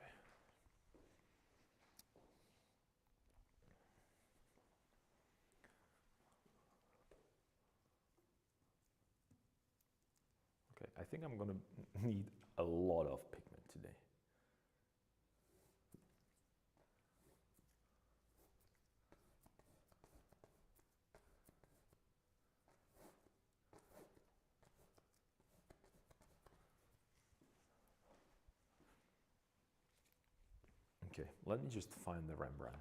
Okay, I think I'm going to need a lot of pigment today. Okay, let me just find the Rembrandt,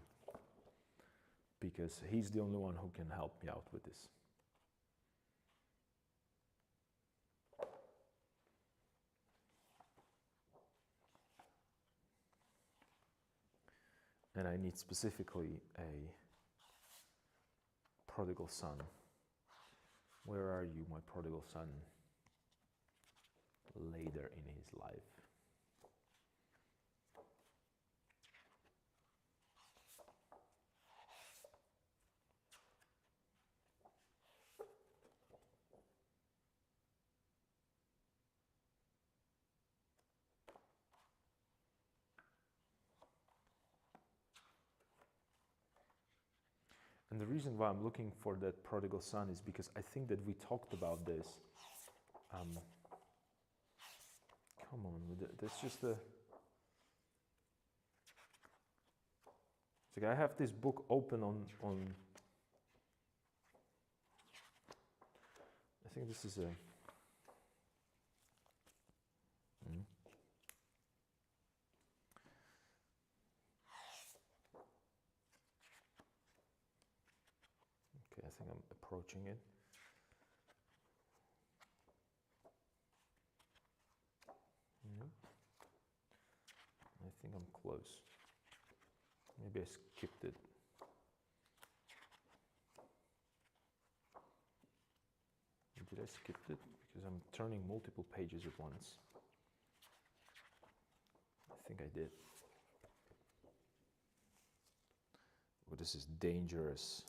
because he's the only one who can help me out with this. And I need specifically a prodigal son. Where are you, my prodigal son? Later in his life. And the reason why I'm looking for that prodigal son is because I think that we talked about this. Come on, that's just a... It's like I have this book open on... I think this is a... Okay, I think I'm approaching it. Nope. I think I'm close. Maybe I skipped it. Did I skip it? Because I'm turning multiple pages at once. I think I did. Oh, this is dangerous.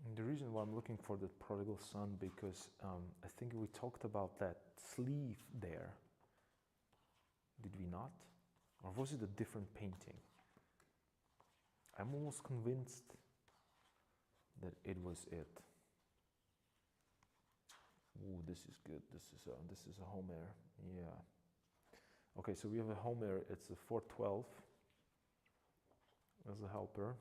And the reason why I'm looking for the prodigal son, because I think we talked about that sleeve there. Did we not? Or was it a different painting? I'm almost convinced that it was it. Ooh, this is good. This is a Homer. Yeah. Okay, so we have a Homer. It's a 412 as a helper.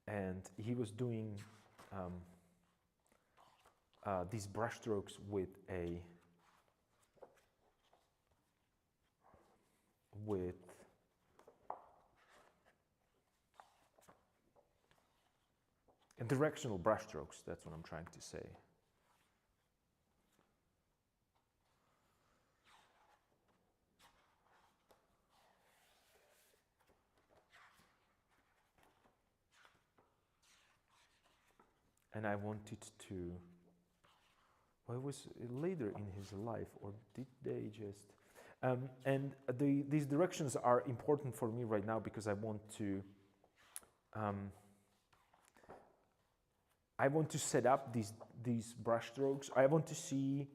And he was doing these brushstrokes with directional brushstrokes. That's what I'm trying to say. And I wanted to, well, it was later in his life, or did they just, and these directions are important for me right now because I want to set up these brush strokes. I want to see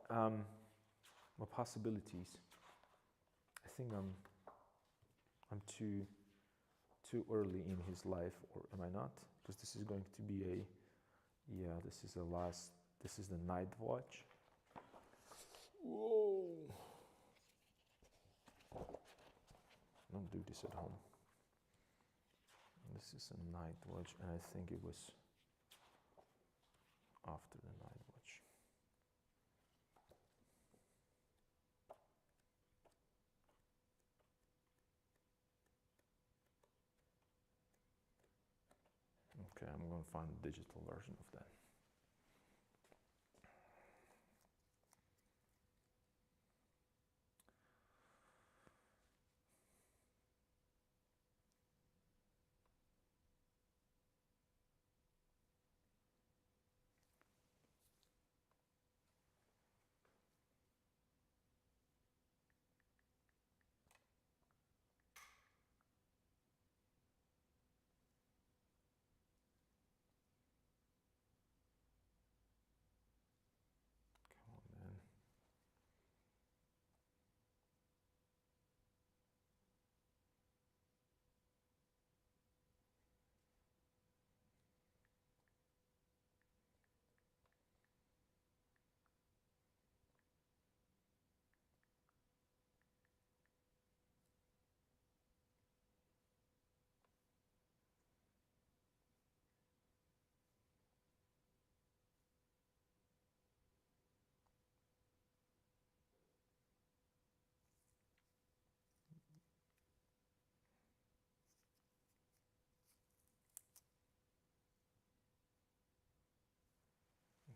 what possibilities. I think I'm too early in his life, or am I not? Because this is going to be this is the night watch. Whoa! Don't do this at home. This is a night watch, and I think it was after the night watch. Okay, I'm going to find a digital version of that.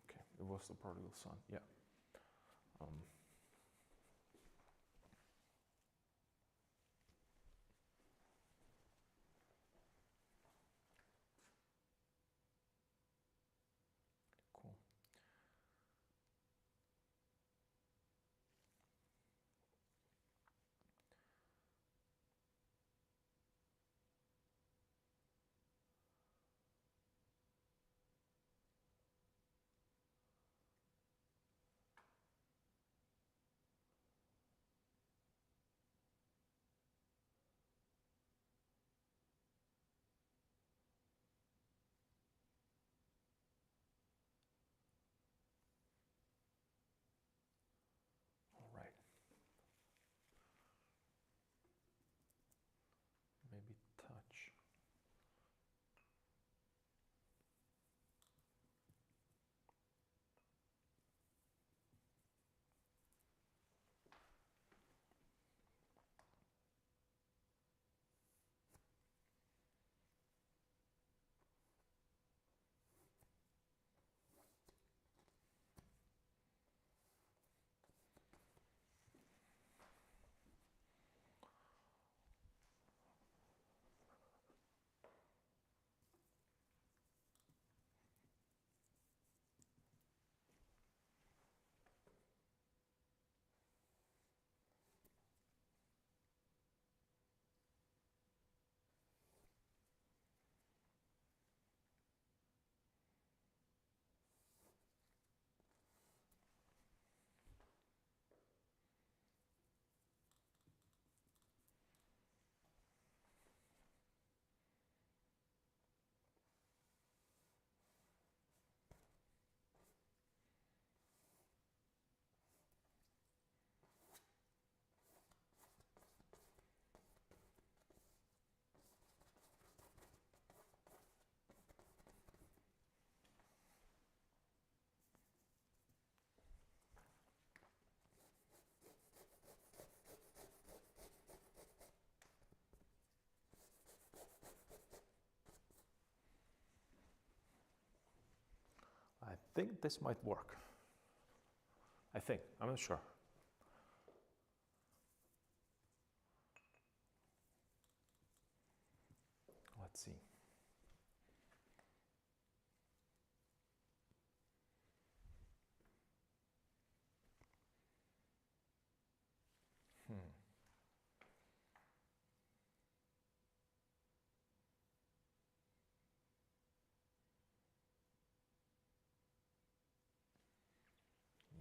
Okay, it was the prodigal son. Yeah. Cool. think this might work. I think, I'm not sure. Let's see.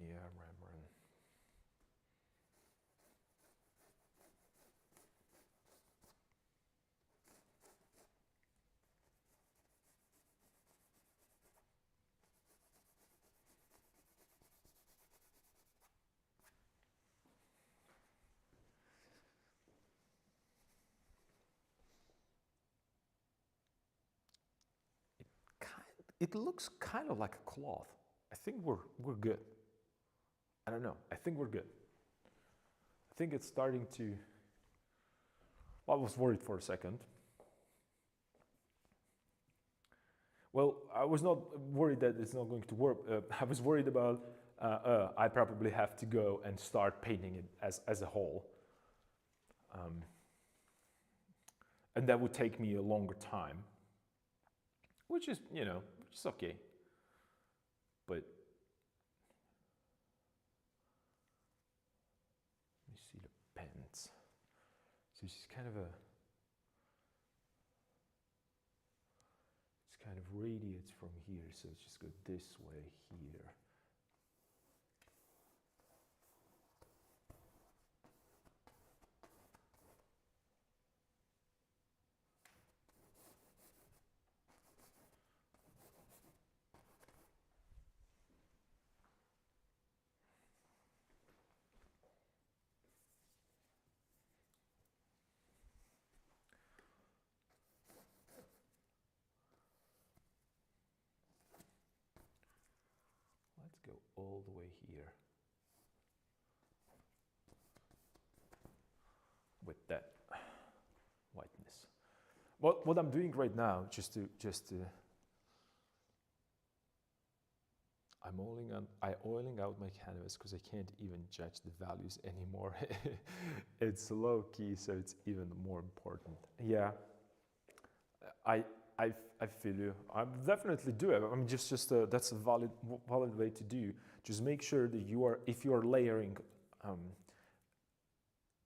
Yeah, Rembrandt. It looks kind of like a cloth. I think we're good. I don't know. I think we're good. I think it's starting to. Well, I was worried for a second. Well, I was not worried that it's not going to work. I was worried about I probably have to go and start painting it as a whole. And that would take me a longer time, which is, which is okay. But let me see the pens. So this is kind of radiates from here, so it's just go this way here. Let's go all the way here with that whiteness. What I'm doing right now, I'm oiling out my canvas because I can't even judge the values anymore. It's low key, so it's even more important. Yeah, I feel you. I definitely do it. I mean, that's a valid way to do. Just make sure that if you are layering,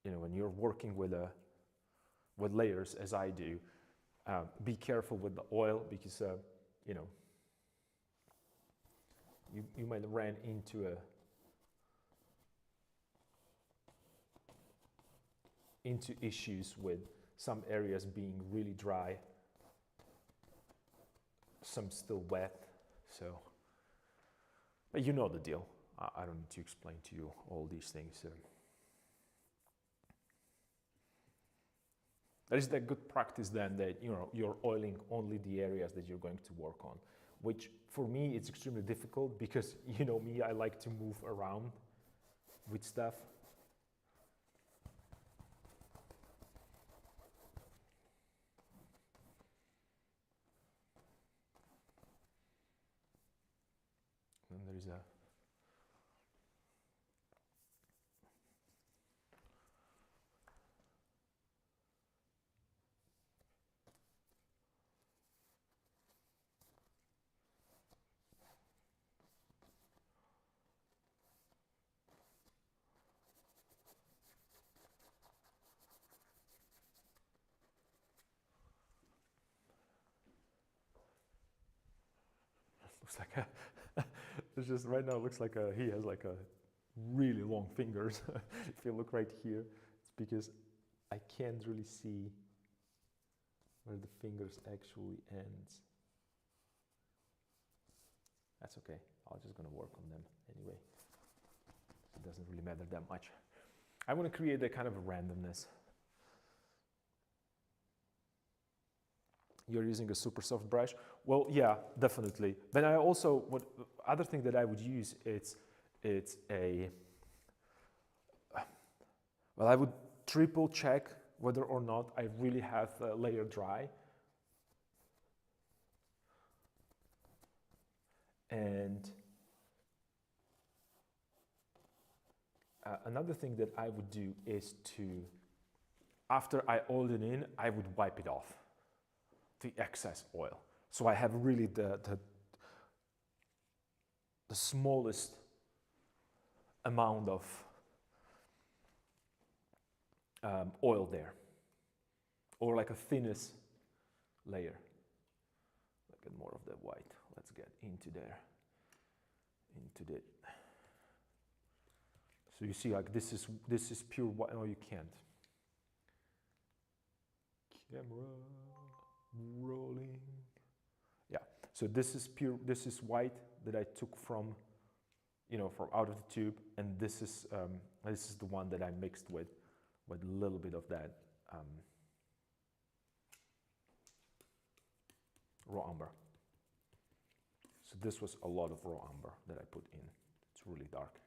when you're working with layers, as I do, be careful with the oil because you might run into issues with some areas being really dry, some still wet. So, but you know the deal. I don't need to explain to you all these things. That is that good practice then that you're oiling only the areas that you're going to work on, which for me it's extremely difficult because me, I like to move around with stuff. And there is looks like it's just right now it looks like he has like a really long fingers. If you look right here, it's because I can't really see where the fingers actually ends. That's okay. I'm just gonna work on them anyway. It doesn't really matter that much. I want to create a kind of a randomness. You're using a super soft brush? Well, yeah, definitely. Then I also, other thing that I would use, I would triple check whether or not I really have a layer dry. And another thing that I would do is to, after I oiled it in, I would wipe it off, the excess oil. So I have really the smallest amount of oil there, or like a thinnest layer. Look at more of the white. Let's get into there, into the. So you see, like this is pure white. No, you can't. Camera rolling. Yeah. So this is pure. This is white that I took from, from out of the tube, and this is the one that I mixed with a little bit of that raw umber. So this was a lot of raw umber that I put in. It's really dark.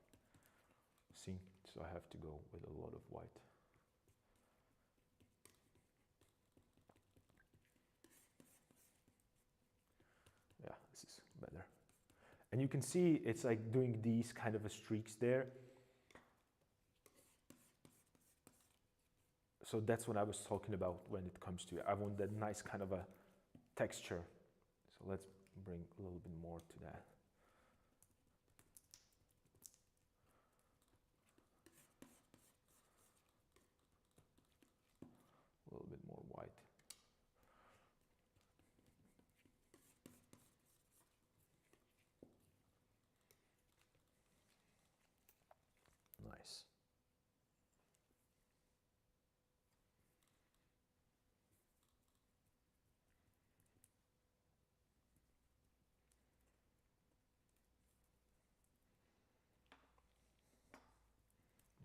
See? So I have to go with a lot of white. Yeah, this is better. And you can see it's like doing these kind of streaks there. So that's what I was talking about when it comes to, I want that nice kind of a texture. So let's bring a little bit more to that. A little bit more white. Nice.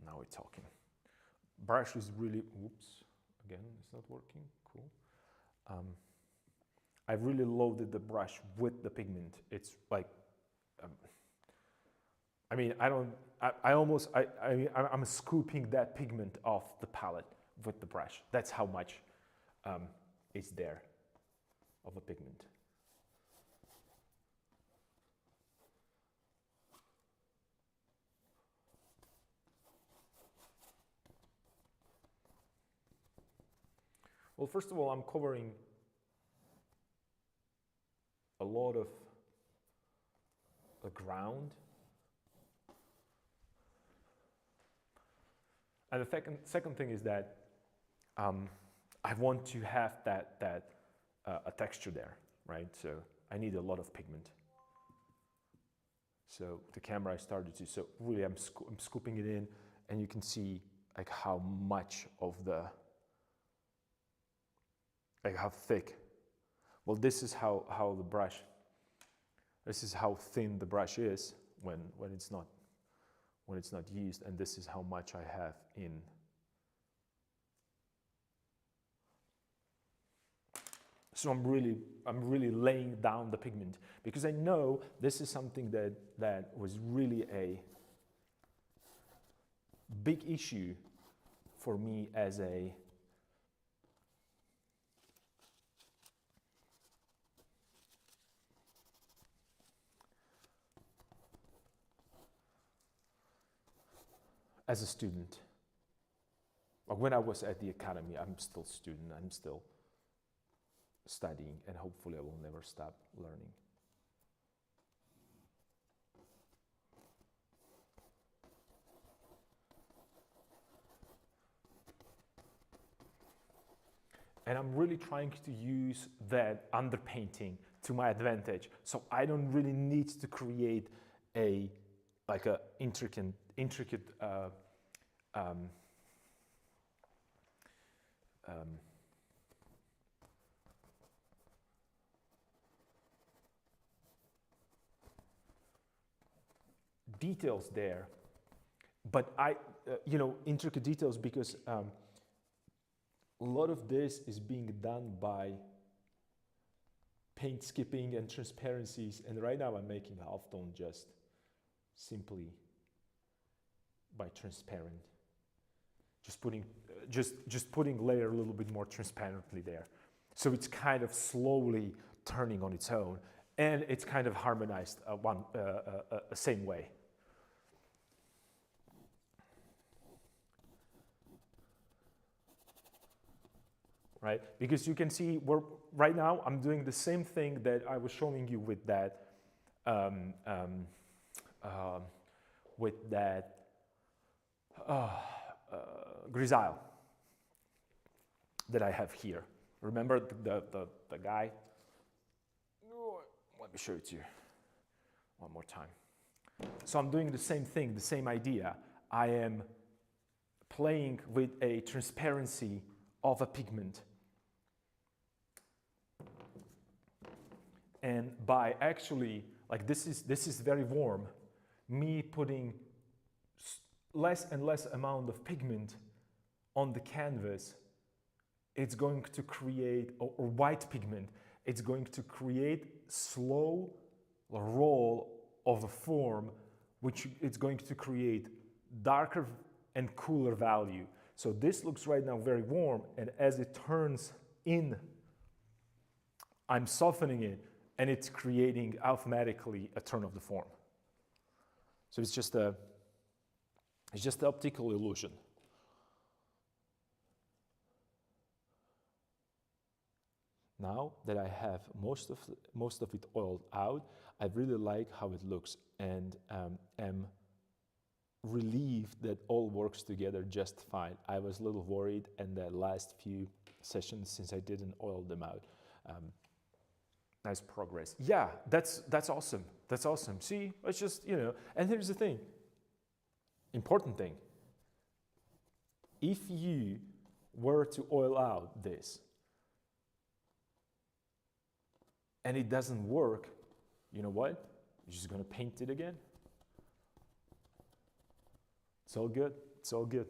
Now we're talking. Brush is really, oops, again, it's not working, cool. I've really loaded the brush with the pigment. It's like, I mean, I'm scooping that pigment off the palette with the brush. That's how much is there of a pigment. Well, first of all, I'm covering a lot of the ground. And the second thing is that I want to have a texture there, right? So I need a lot of pigment. So the camera I started to, so really I'm scooping it in, and you can see like how much of the, like how thick. Well, this is how the brush, this is how thin the brush is when it's not used, and this is how much I have in. So I'm really laying down the pigment, because I know this is something that was really a big issue for me as a student. When I was at the academy, I'm still a student, I'm still studying, and hopefully I will never stop learning. And I'm really trying to use that underpainting to my advantage, so I don't really need to create a intricate details there, but intricate details, because a lot of this is being done by paint skipping and transparencies, and right now I'm making halftone just simply by transparent, just putting layer a little bit more transparently there, so it's kind of slowly turning on its own, and it's kind of harmonized same way. right? Because you can see right now I'm doing the same thing that I was showing you with that um, um, with that grisaille that I have here. Remember the guy? Let me show it to you one more time. So I'm doing the same thing, the same idea. I am playing with a transparency of a pigment. And by actually, like this is very warm, me putting less and less amount of pigment on the canvas, it's going to create, or white pigment, it's going to create slow roll of a form, which it's going to create darker and cooler value. So this looks right now very warm, and as it turns in, I'm softening it, and it's creating automatically a turn of the form. So it's just an optical illusion. Now that I have most of it oiled out, I really like how it looks, and am relieved that all works together just fine. I was a little worried in the last few sessions since I didn't oil them out. Nice progress. Yeah, that's awesome. That's awesome. See, it's just, you know, and here's the thing. Important thing. If you were to oil out this and it doesn't work, you know what? You're just gonna paint it again. It's all good. It's all good.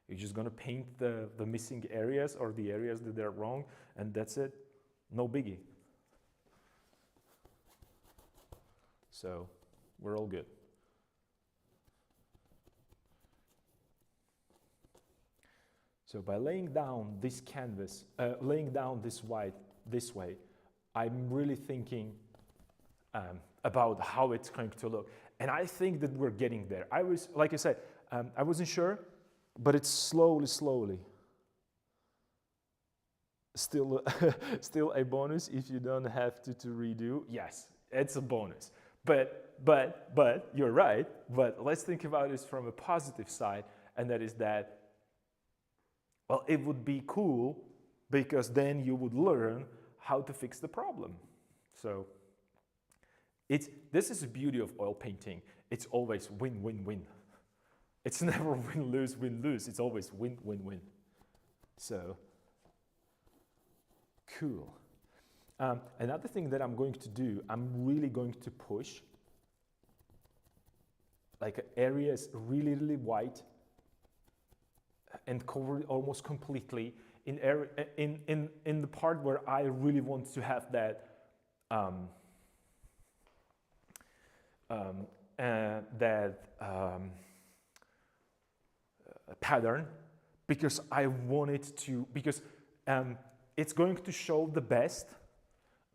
You're just gonna paint the missing areas or the areas that are wrong, and that's it. No biggie. So we're all good. So by laying down this canvas, laying down this white this way, I'm really thinking about how it's going to look. And I think that we're getting there. I was, like I said, I wasn't sure, but it's slowly. Still, still a bonus if you don't have to redo. Yes, it's a bonus. But you're right. But let's think about this from a positive side, and that is that, well, it would be cool because then you would learn how to fix the problem. So this is the beauty of oil painting. It's always win-win-win. It's never win-lose, win-lose. It's always win-win-win. So cool. Another thing that I'm going to do, I'm really going to push like areas really white and cover it almost completely in the part where I really want to have that pattern, because I want it to, because it's going to show the best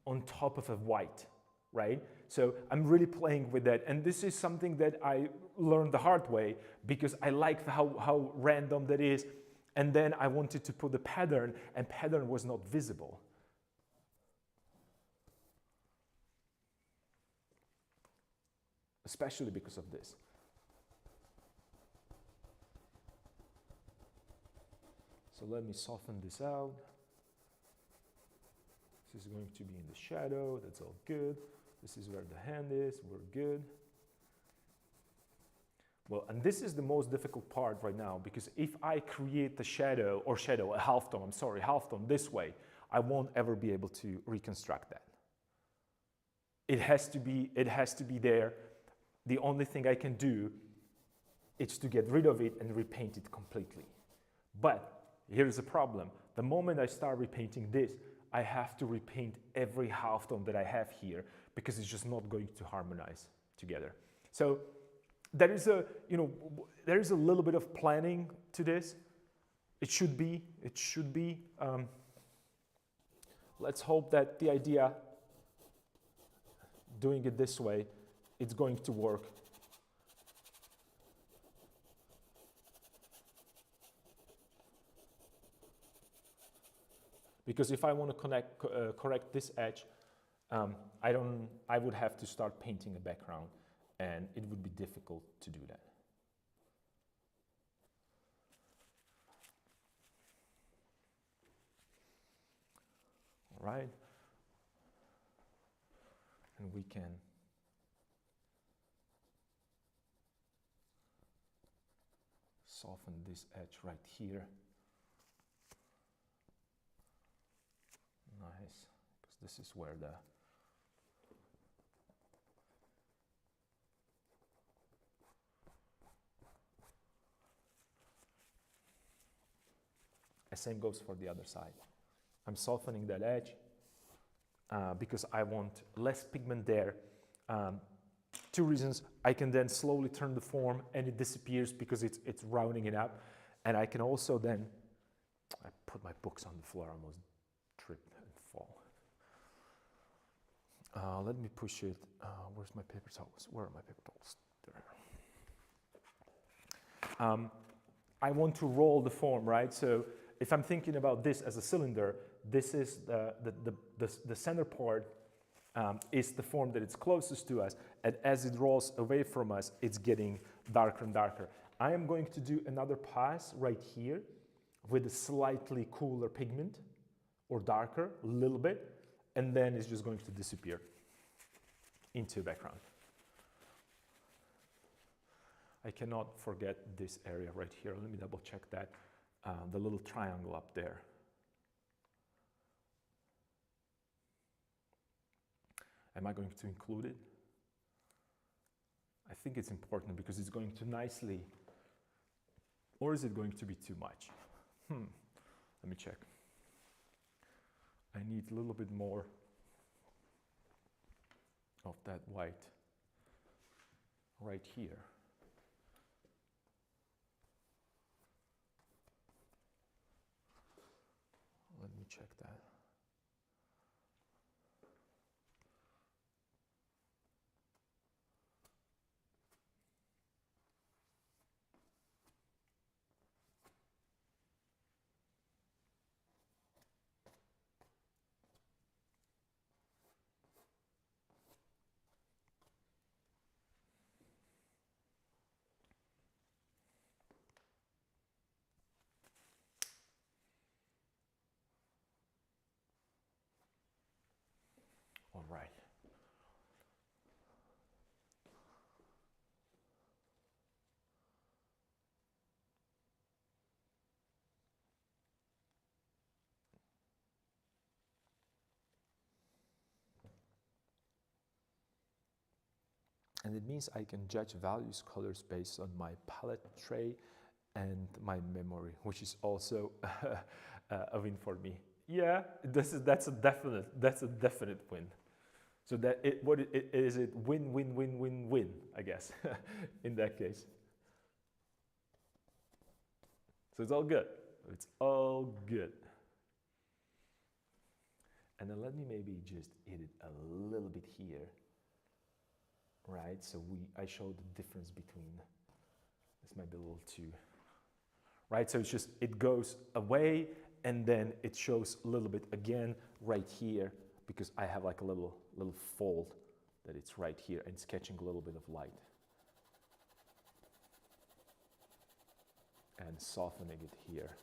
on top of a white, right? So I'm really playing with that, and this is something that I learned the hard way because I liked how random that is, and then I wanted to put the pattern, and pattern was not visible. Especially because of this. So let me soften this out. This is going to be in the shadow, that's all good. This is where the hand is, we're good. Well, and this is the most difficult part right now, because if I create the shadow, a halftone this way, I won't ever be able to reconstruct that. It has to be there. The only thing I can do is to get rid of it and repaint it completely. But here's the problem. The moment I start repainting this, I have to repaint every halftone that I have here, because it's just not going to harmonize together. So there is a little bit of planning to this. It should be. Let's hope that the idea, doing it this way, it's going to work. Because if I want to correct this edge, I would have to start painting a background, and it would be difficult to do that. All right. And we can soften this edge right here. Nice, because this is where the same goes for the other side. I'm softening that edge because I want less pigment there. Two reasons: I can then slowly turn the form and it disappears because it's rounding it up, and I can also then, I put my books on the floor, I almost tripped and fall. Let me push it. Where's my paper towels? Where are my paper towels? There. I want to roll the form, right? So if I'm thinking about this as a cylinder, this is the center part is the form that it's closest to us, and as it rolls away from us, it's getting darker and darker. I am going to do another pass right here with a slightly cooler pigment, or darker, a little bit, and then it's just going to disappear into the background. I cannot forget this area right here. Let me double check that. The little triangle up there. Am I going to include it? I think it's important because it's going to nicely, or is it going to be too much? Let me check. I need a little bit more of that white right here. Let me check that. All right. And it means I can judge values colors based on my palette tray and my memory, which is also a win for me. Yeah, that's a definite win. So that is it win win win win win, I guess, in that case. So it's all good. It's all good. And then let me maybe just hit it a little bit here. Right, so I showed the difference between, this might be a little too, right, so it's just, it goes away and then it shows a little bit again right here because I have like a little fold that it's right here and it's catching a little bit of light. And softening it here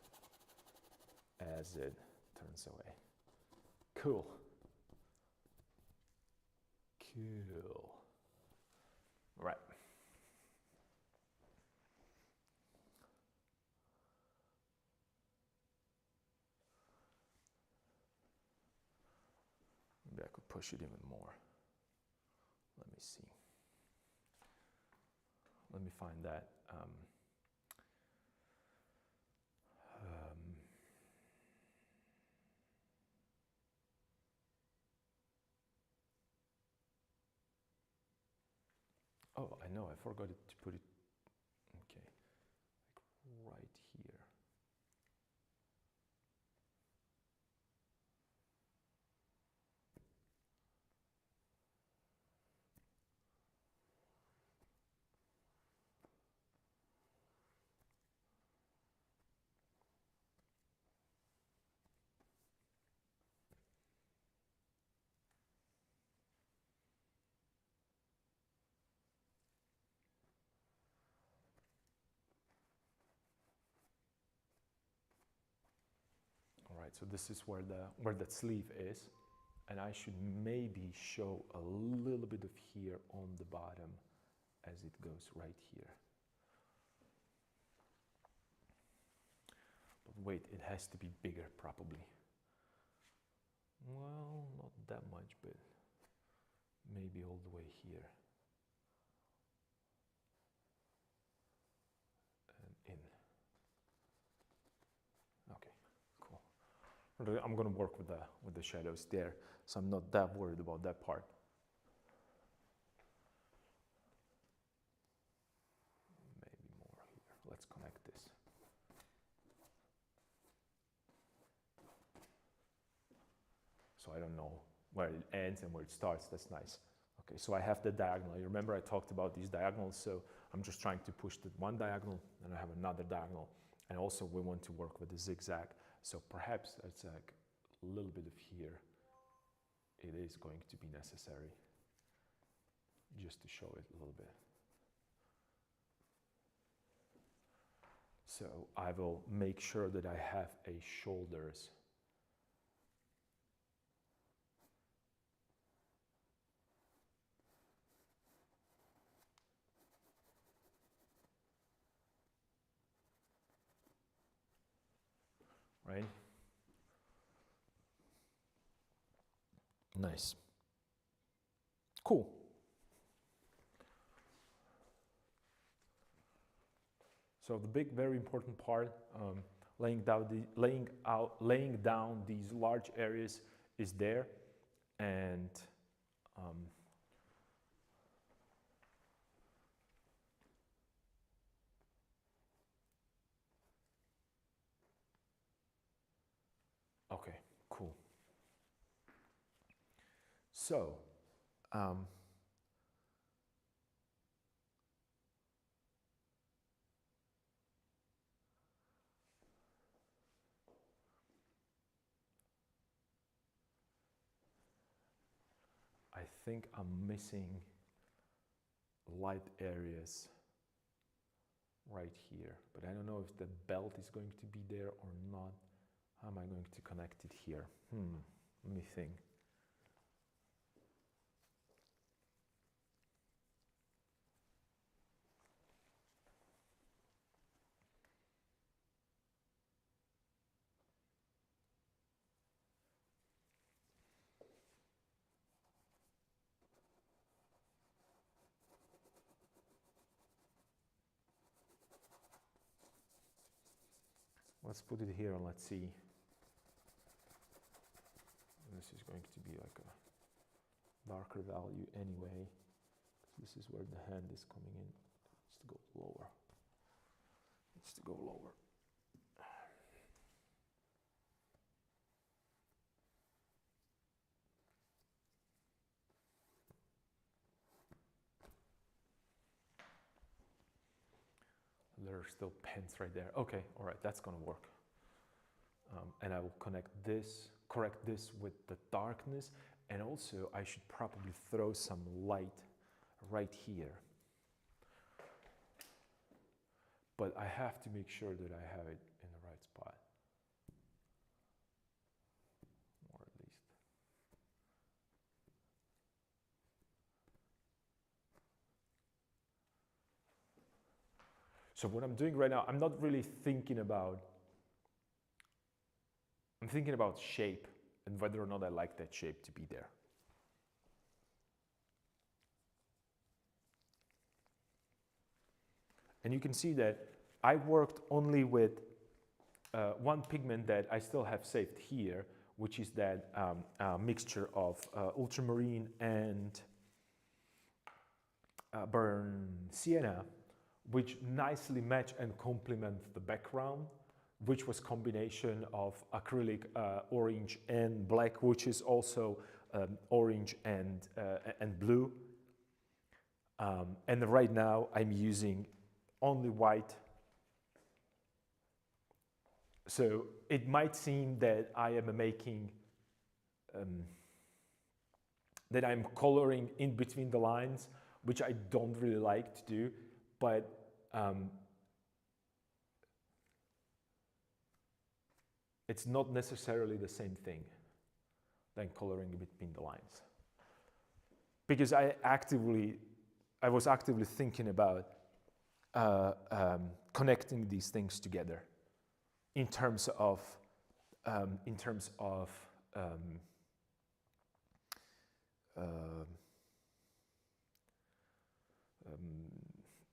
as it turns away. Cool. Cool. Right. Maybe I could push it even more. Let me see. Let me find that. Oh, I know, I forgot to put it, okay, like right here. so this is where that sleeve is, and I should maybe show a little bit of here on the bottom as it goes right here. But wait, it has to be bigger probably. Well, not that much, but maybe all the way here. And in. Okay, cool. I'm gonna work with the shadows there, so I'm not that worried about that part. Maybe more here. Let's connect this. So I don't know where it ends and where it starts. That's nice. Okay, so I have the diagonal. You remember I talked about these diagonals, so I'm just trying to push the one diagonal, and I have another diagonal. And also we want to work with the zigzag, so perhaps it's like a little bit of here. It is going to be necessary, just to show it a little bit. So I will make sure that I have a shoulders. Right? Nice. Cool. So the big, very important part, laying down these large areas is there, and okay, cool. So, I think I'm missing light areas right here, but I don't know if the belt is going to be there or not. How am I going to connect it here? Let me think. Let's put it here and let's see. This is going to be like a darker value anyway. This is where the hand is coming in. It needs to go lower. It needs to go lower. There are still pens right there. Okay, all right, that's gonna work. And I will correct this with the darkness, and also I should probably throw some light right here. But I have to make sure that I have it in the right spot, or at least. So what I'm doing right now, I'm not really thinking about, I'm thinking about shape and whether or not I like that shape to be there. And you can see that I worked only with one pigment that I still have saved here, which is that mixture of ultramarine and burnt sienna, which nicely match and complement the background, which was combination of acrylic orange and black, which is also orange and blue. And right now I'm using only white. So it might seem that I am making, that I'm coloring in between the lines, which I don't really like to do, but it's not necessarily the same thing than coloring between the lines. Because I was actively thinking about connecting these things together in terms of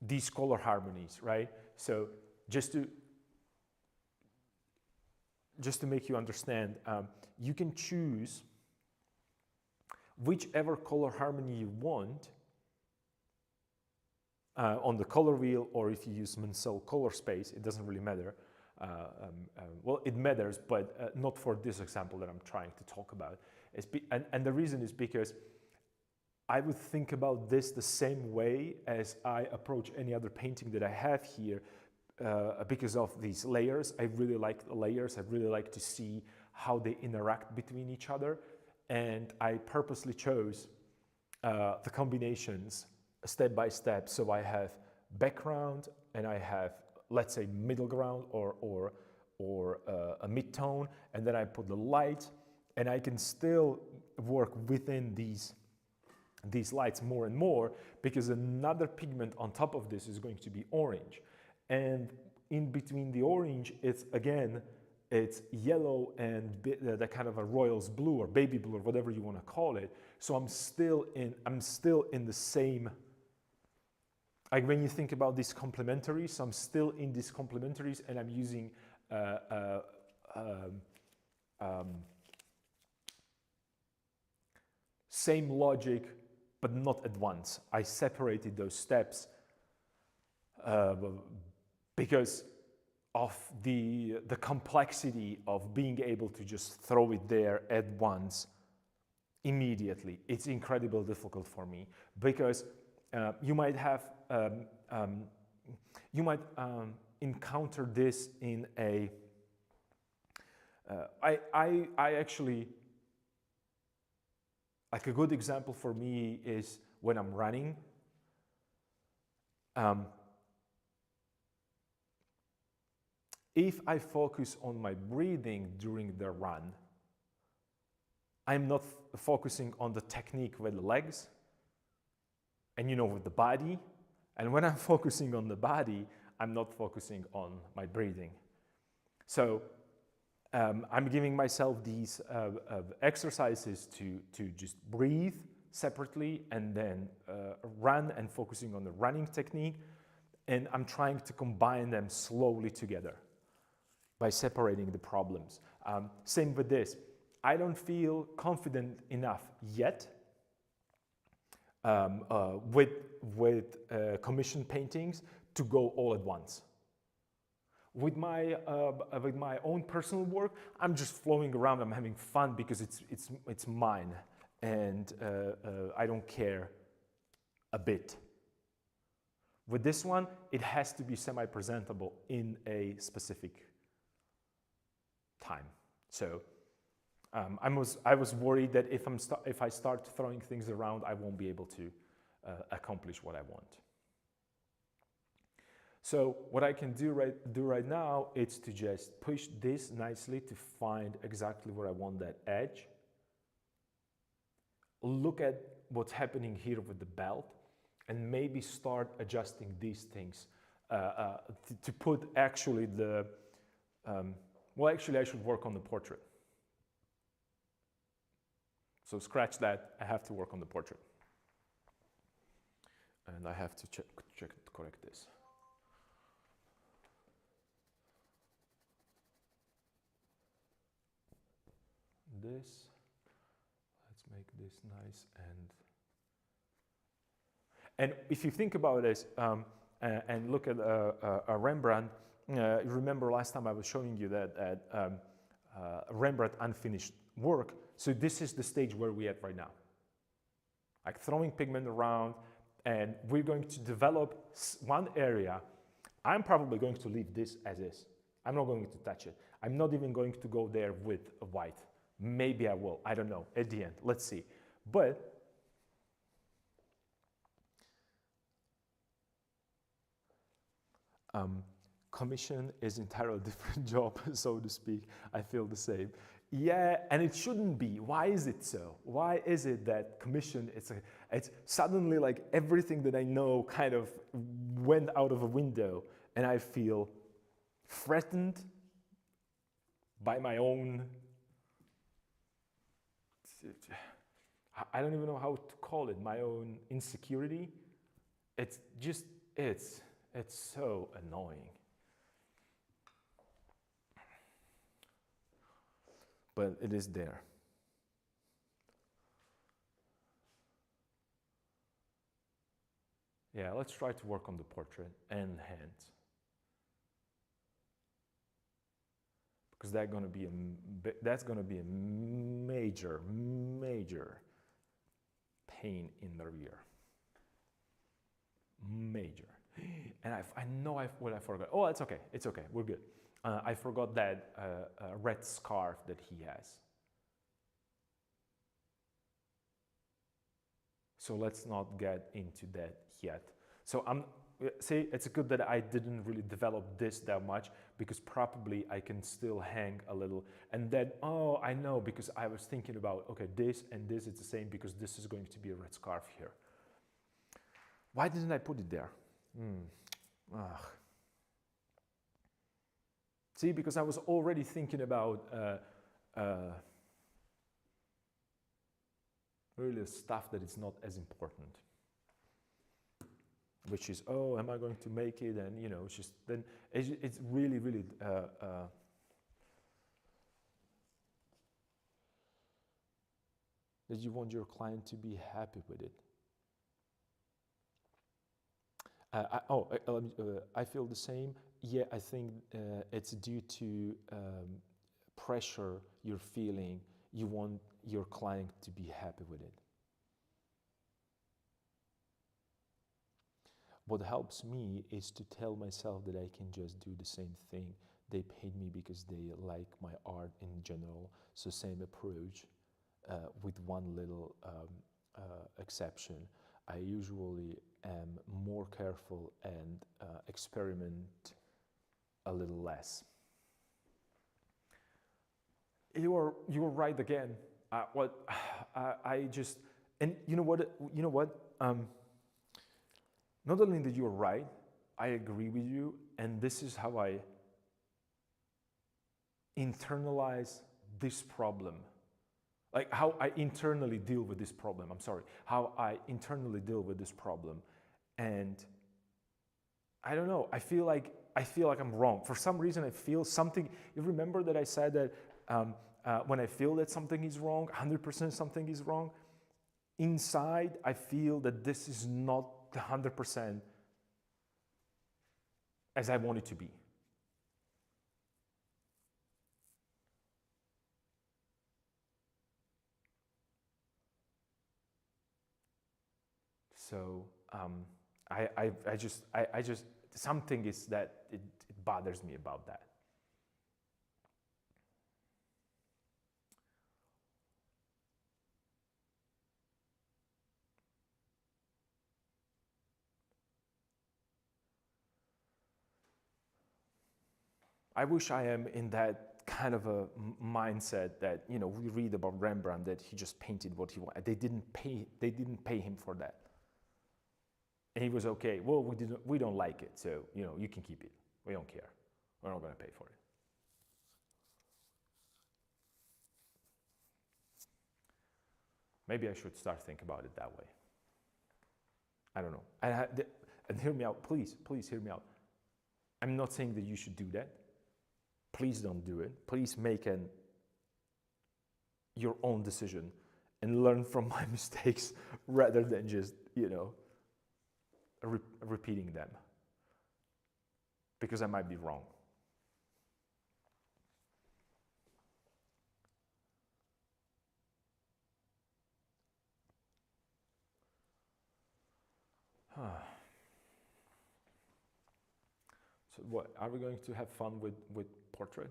these color harmonies, right? So just to make you understand, you can choose whichever color harmony you want on the color wheel, or if you use Mansell color space, it doesn't really matter. Well, it matters, but not for this example that I'm trying to talk about. And the reason is because I would think about this the same way as I approach any other painting that I have here, because of these layers. I really like the layers. I really like to see how they interact between each other. And I purposely chose the combinations step by step. So I have background and I have, let's say, middle ground or a mid-tone, and then I put the light, and I can still work within these lights more and more, because another pigment on top of this is going to be orange. And in between the orange, it's yellow and the kind of a royal's blue or baby blue or whatever you want to call it. So I'm still in the same, like when you think about these complementaries, I'm still in these complementaries, and I'm using same logic, but not at once. I separated those steps because of the complexity of being able to just throw it there at once immediately. It's incredibly difficult for me, because you might encounter this in a I actually, like, a good example for me is when I'm running. If I focus on my breathing during the run, I'm not focusing on the technique with the legs and, with the body. And when I'm focusing on the body, I'm not focusing on my breathing. So I'm giving myself these exercises to just breathe separately, and then run, and focusing on the running technique. And I'm trying to combine them slowly together by separating the problems. Same with this. I don't feel confident enough yet with commission paintings to go all at once. With my own personal work, I'm just flowing around. I'm having fun because it's mine, and I don't care a bit. With this one, it has to be semi-presentable in a specific time. So I was worried that if I start throwing things around, I won't be able to accomplish what I want. So what I can do right now is to just push this nicely to find exactly where I want that edge. Look at what's happening here with the belt, and maybe start adjusting these things to put actually the, well, actually I should work on the portrait. So scratch that, I have to work on the portrait. And I have to check to correct this. This, let's make this nice. And if you think about this and look at a Rembrandt, you remember last time I was showing you that Rembrandt unfinished work. So this is the stage where we're at right now. Like throwing pigment around, and we're going to develop one area. I'm probably going to leave this as is. I'm not going to touch it. I'm not even going to go there with a white. Maybe I will, I don't know, at the end, let's see. But commission is entirely different job, so to speak. I feel the same. Yeah, and it shouldn't be. Why is it so? Why is it that commission, it's suddenly like everything that I know kind of went out of a window, and I feel threatened by my own, I don't even know how to call it, my own insecurity. It's just, it's so annoying. But it is there. Yeah, let's try to work on the portrait and hands. Because that's going to be a major, major pain in the rear. Major. And I know what I forgot. Oh, it's okay. It's okay. We're good. I forgot that red scarf that he has. So let's not get into that yet. So see, it's good that I didn't really develop this that much, because probably I can still hang a little. And then, oh, I know, because I was thinking about, okay, this and this is the same, because this is going to be a red scarf here. Why didn't I put it there? See, because I was already thinking about really stuff that is not as important, which is, oh, am I going to make it? And you know, it's just then it's really, really that you want your client to be happy with it. I feel the same. Yeah, I think it's due to pressure you're feeling. You want your client to be happy with it. What helps me is to tell myself that I can just do the same thing. They paid me because they like my art in general. So same approach, with one little exception. I usually am more careful and experiment a little less. You're right again. I just, and you know what? Not only that you're right, I agree with you, and this is how I internalize this problem. Like how I internally deal with this problem. I'm sorry, how I internally deal with this problem. And I don't know, I feel like I'm wrong. For some reason I feel something. You remember that I said that when I feel that something is wrong, 100% something is wrong, inside I feel that this is not 100% as I want it to be. So I just something is that it bothers me about that. I wish I am in that kind of a mindset that, you know, we read about Rembrandt that he just painted what he wanted. They didn't pay him for that. And he was okay. Well, we don't like it, so you know, you can keep it. We don't care. We're not going to pay for it. Maybe I should start thinking about it that way. I don't know. And hear me out, please hear me out. I'm not saying that you should do that. Please don't do it. Please make your own decision and learn from my mistakes rather than just, you know, repeating them, because I might be wrong. So what, are we going to have fun with portrait?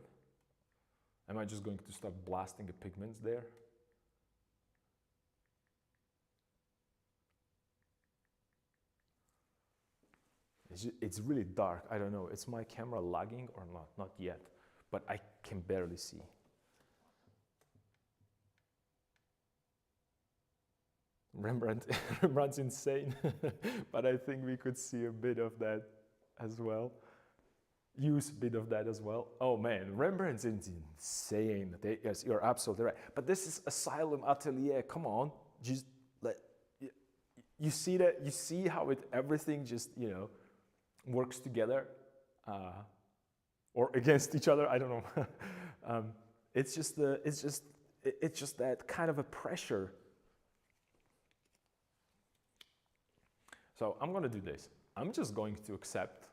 Am I just going to start blasting the pigments there? It's really dark. I don't know. Is my camera lagging or not? Not yet, but I can barely see. Rembrandt's insane, but I think we could see a bit of that as well. Use a bit of that as well. Oh man, Rembrandt's insane. Yes, you're absolutely right. But this is Asylum Atelier. Come on, just let you see that. You see how everything just works together, or against each other. I don't know. It's just that kind of a pressure. So I'm going to do this. I'm just going to accept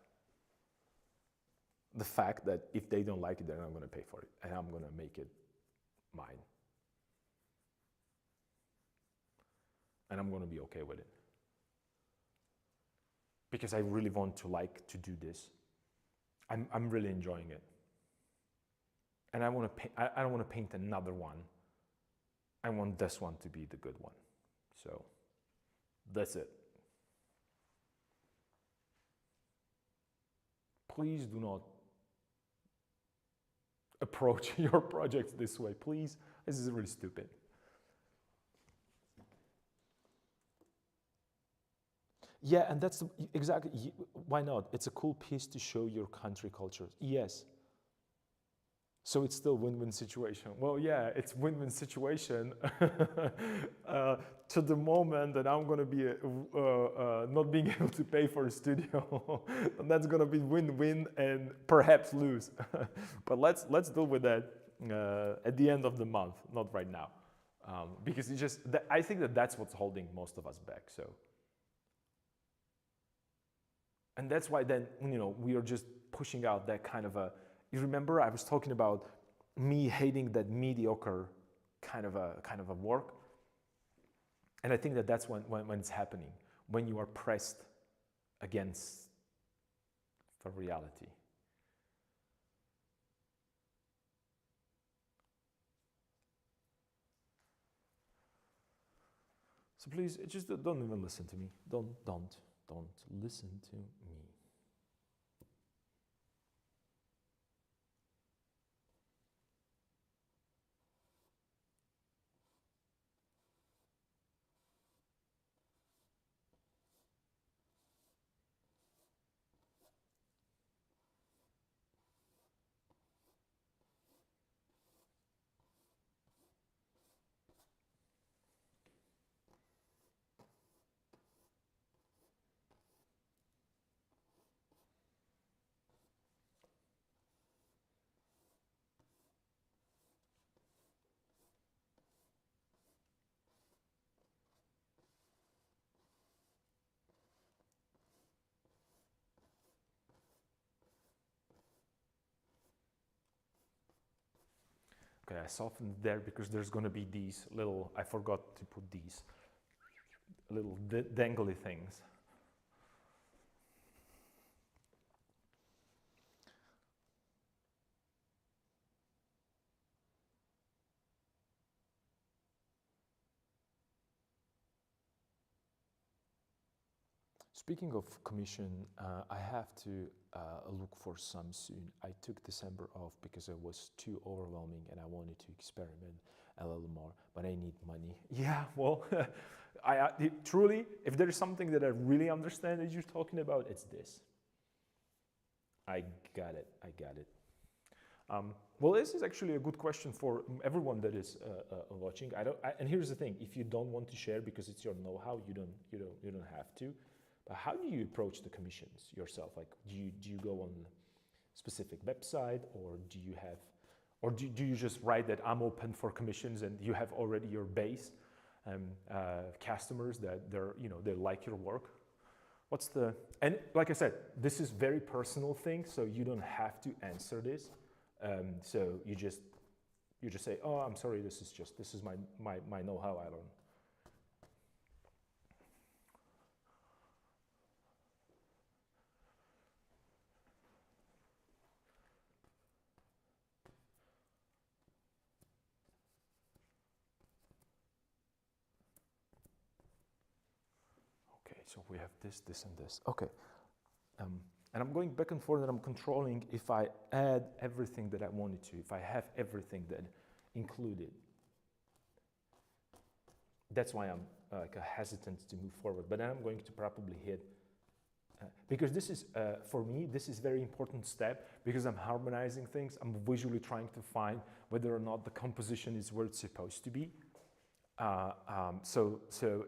the fact that if they don't like it, then I'm going to pay for it. And I'm going to make it mine. And I'm going to be okay with it. Because I really want to do this. I'm really enjoying it. And I want to I don't want to paint another one. I want this one to be the good one. So that's it. Please do not approach your projects this way. Please, this is really stupid. Yeah, and that's exactly, why not? It's a cool piece to show your country culture. Yes. So it's still win-win situation. Well, yeah, it's win-win situation to the moment that I'm going to be not being able to pay for a studio. And that's going to be win-win and perhaps lose. But let's deal with that at the end of the month, not right now, because it's just I think that's what's holding most of us back. So, and that's why then we are just pushing out that kind of a. You remember I was talking about me hating that mediocre kind of a work, and I think that's when it's happening, when you are pressed against the reality. So please, just don't even listen to me. Don't listen to me. Okay, I softened there because there's going to be these little, I forgot to put these little dangly things. Speaking of commission, I have to look for some soon. I took December off because it was too overwhelming and I wanted to experiment a little more, but I need money. Yeah, well, truly, if there is something that I really understand that you're talking about, it's this. I got it. Well, this is actually a good question for everyone that is watching. And here's the thing: if you don't want to share because it's your know-how, you don't have to. But how do you approach the commissions yourself? Like, do you go on a specific website, or do you just write that I'm open for commissions, and you have already your base customers that they like your work? And like I said, this is very personal thing, so you don't have to answer this. So you just say, oh, I'm sorry, this is my know-how. I don't. Okay, so we have this, and this. Okay. And I'm going back and forth and I'm controlling if I add everything that I wanted to, if I have everything that included. That's why I'm hesitant to move forward. But then I'm going to probably hit, because this is, for me, this is a very important step because I'm harmonizing things. I'm visually trying to find whether or not the composition is where it's supposed to be. So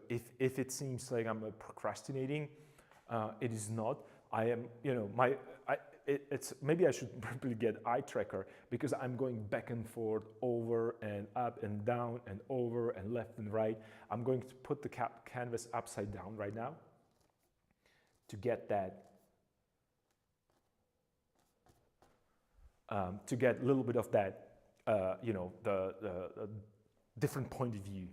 if it seems like I'm procrastinating, it is not. I am, it's maybe I should probably get eye tracker because I'm going back and forth, over and up and down and over and left and right. I'm going to put the canvas upside down right now to get that, to get a little bit of that, the different point of view.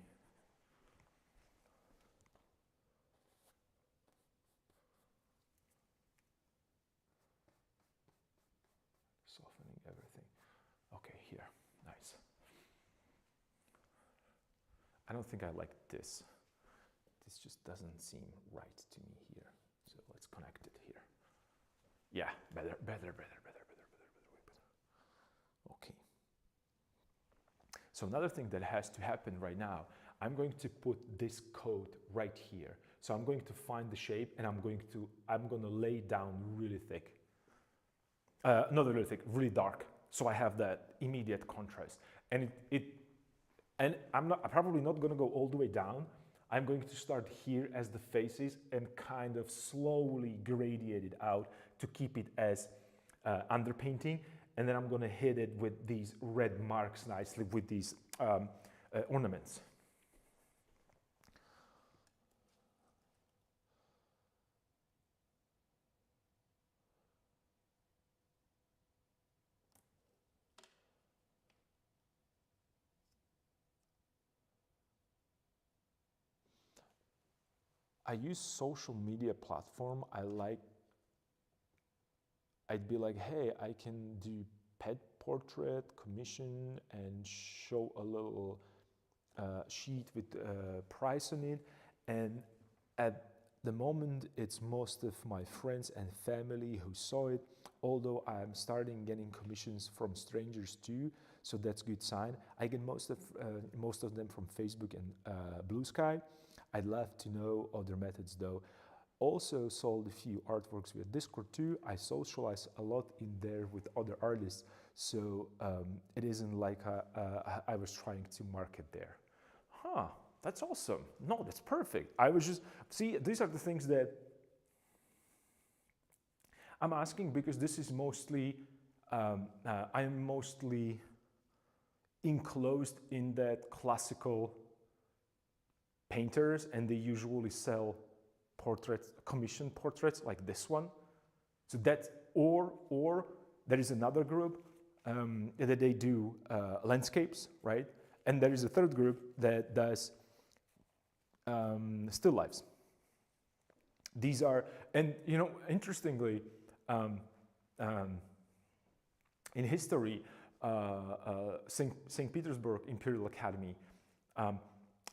Softening everything. Okay, here, nice. I don't think I like this. This just doesn't seem right to me here. So let's connect it here. Yeah, better. Okay. So another thing that has to happen right now, I'm going to put this coat right here. So I'm going to find the shape and I'm going to lay down really thick. Not really thick, really dark. So I have that immediate contrast. And I'm probably not going to go all the way down. I'm going to start here as the faces and kind of slowly gradiate it out to keep it as underpainting. And then I'm going to hit it with these red marks nicely with these ornaments. I use social media platform. I'd be like, hey, I can do pet portrait, commission, and show a little sheet with price on it. And at the moment, it's most of my friends and family who saw it, although I'm starting getting commissions from strangers too, so that's a good sign. I get most of them from Facebook and Blue Sky. I'd love to know other methods though. Also sold a few artworks via Discord too. I socialize a lot in there with other artists, so it isn't like I was trying to market there. Huh, that's awesome. No, that's perfect. I was just, see, these are the things that I'm asking because this is mostly, I'm mostly enclosed in that classical painters, and they usually sell portraits, commission portraits like this one. So that's, or there is another group that they do landscapes, right? And there is a third group that does still lifes. These are, and interestingly, in history, St. Petersburg Imperial Academy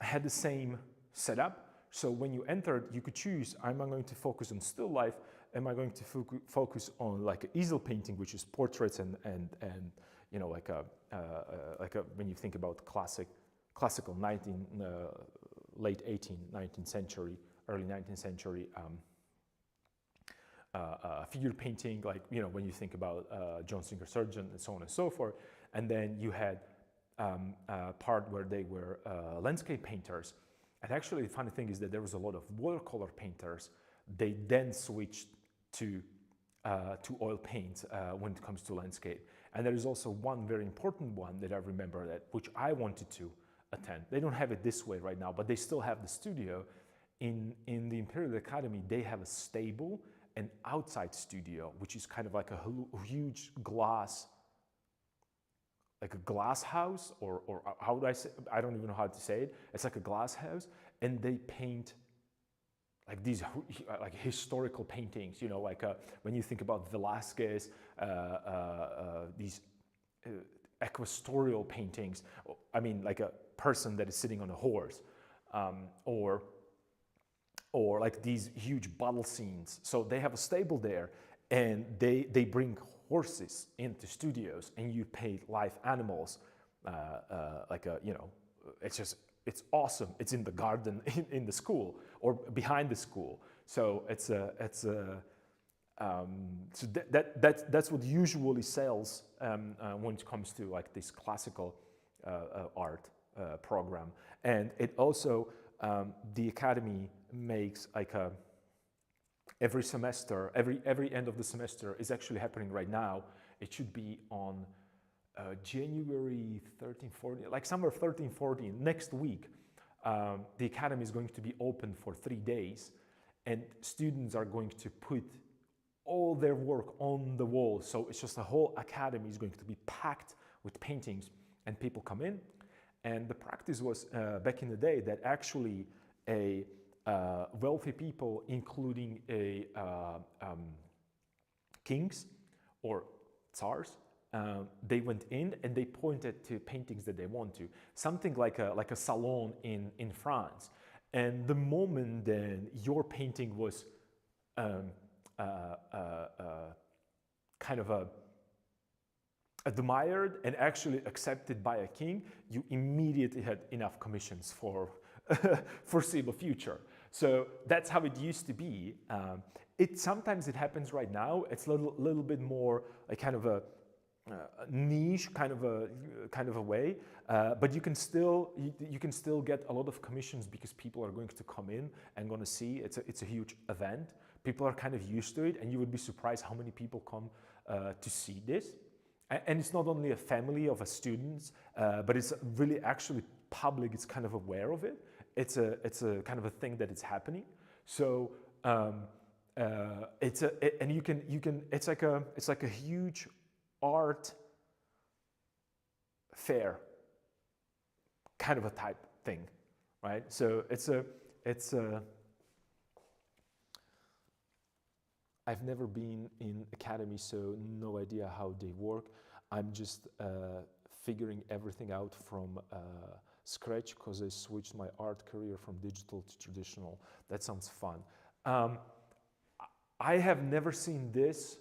had the same setup. So when you entered, you could choose, am I going to focus on still life? Am I going to focus on like easel painting, which is portraits and like a when you think about classical late 18th, 19th century, early 19th century figure painting, like when you think about John Singer Sargent and so on and so forth. And then you had part where they were landscape painters. And actually the funny thing is that there was a lot of watercolor painters. They then switched to oil paints when it comes to landscape. And there is also one very important one that I remember which I wanted to attend. They don't have it this way right now, but they still have the studio. In the Imperial Academy, they have a stable and outside studio, which is kind of like a huge glass, like a glass house, or how would I say, I don't even know how to say it. It's like a glass house, and they paint like these like historical paintings, like when you think about Velázquez, these equestrial paintings, I mean like a person that is sitting on a horse, or or like these huge battle scenes. So they have a stable there, and they bring horses into studios, and you paint live animals, like a, you know, it's awesome. It's in the garden in the school or behind the school. So so that's what usually sells when it comes to like this classical art program. And it also, the Academy makes like a, every semester, every end of the semester is actually happening right now. It should be on January 13, 14, like somewhere 13, 14, next week. The Academy is going to be open for 3 days, and students are going to put all their work on the wall. So it's just the whole Academy is going to be packed with paintings, and people come in. And the practice was back in the day that actually wealthy people, including kings or tsars, they went in and they pointed to paintings that they want to. Something like a salon in France. And the moment then your painting was kind of admired and actually accepted by a king, you immediately had enough commissions for foreseeable future. So that's how it used to be. Sometimes it happens right now. It's a little bit more like kind of a niche kind of a way, but you can still get a lot of commissions because people are going to come in and going to see. It's a huge event. People are kind of used to it, and you would be surprised how many people come to see this. And it's not only a family of students, but it's really actually public. It's kind of aware of it. It's a kind of a thing that is happening. So it's like a huge art fair kind of a type thing, right? So I've never been in Academy, so no idea how they work. I'm just figuring everything out from scratch because I switched my art career from digital to traditional. That sounds fun. I have never seen this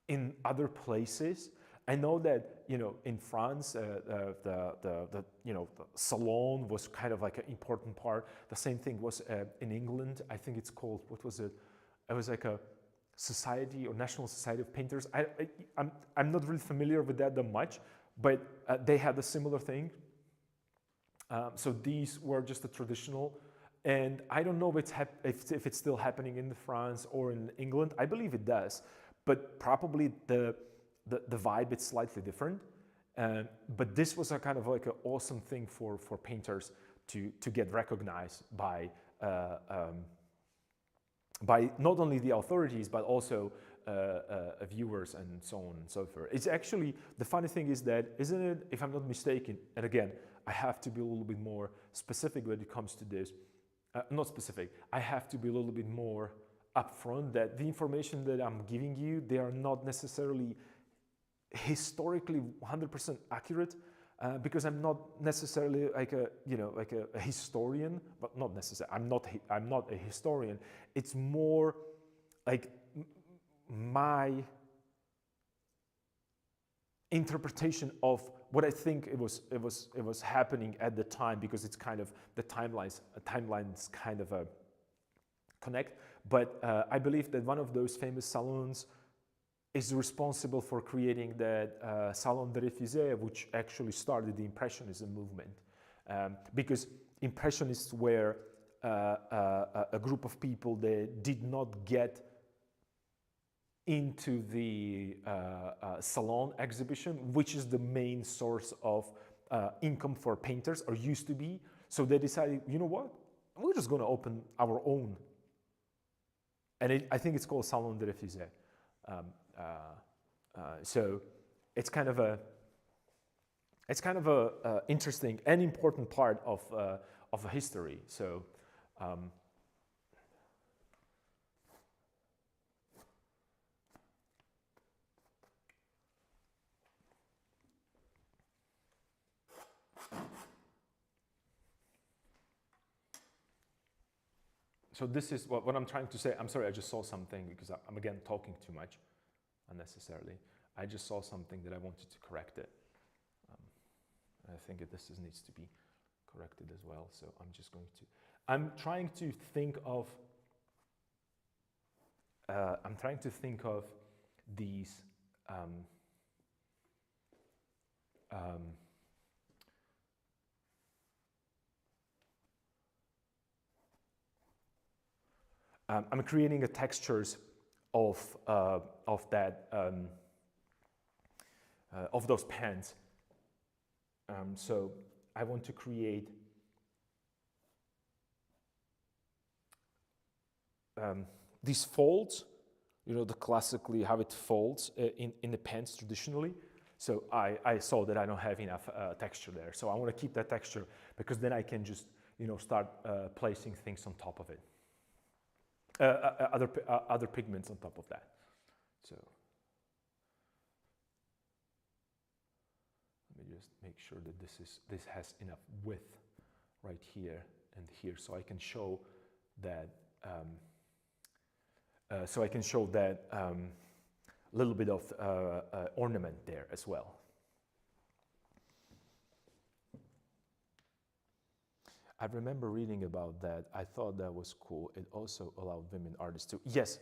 in other places. I know that, you know, in France, the salon was kind of like an important part. The same thing was in England. I think it's called, what was it? It was like a society or National Society of Painters. I'm not really familiar with that much, but they had a similar thing. So these were just a traditional, and I don't know if it's still happening in France or in England. I believe it does, but probably the vibe is slightly different. But this was a kind of like an awesome thing for painters to get recognized by not only the authorities, but also viewers and so on and so forth. It's actually, the funny thing is that, isn't it, if I'm not mistaken, and again, I have to be a little bit more specific when it comes to this, not specific, I have to be a little bit more upfront that the information that I'm giving you, they are not necessarily historically 100% accurate, because I'm not necessarily like a historian, but not necessarily. I'm not a historian. It's more like my interpretation of what I think it was happening at the time, because it's kind of the timelines kind of a connect. But I believe that one of those famous salons is responsible for creating that Salon de Refusé, which actually started the Impressionism movement. Because Impressionists were a group of people that did not get into the salon exhibition, which is the main source of income for painters, or used to be. So they decided, you know what, we're just going to open our own. And I think it's called Salon de Refusé. So it's kind of a interesting and important part of a history. So so this is what I'm trying to say. I'm sorry, I just saw something because I'm again talking too much unnecessarily. I just saw something that I wanted to correct it. I think that this needs to be corrected as well. So I'm trying to think of these I'm creating a textures of that of those pens. So I want to create these folds, you know, the classically how it folds in the pens traditionally. So I saw that I don't have enough texture there. So I want to keep that texture because then I can just, you know, start placing things on top of it. Other pigments on top of that. So let me just make sure that this has enough width right here and here, so I can show that. Little bit of ornament there as well. I remember reading about that. I thought that was cool. It also allowed women artists to. Yes.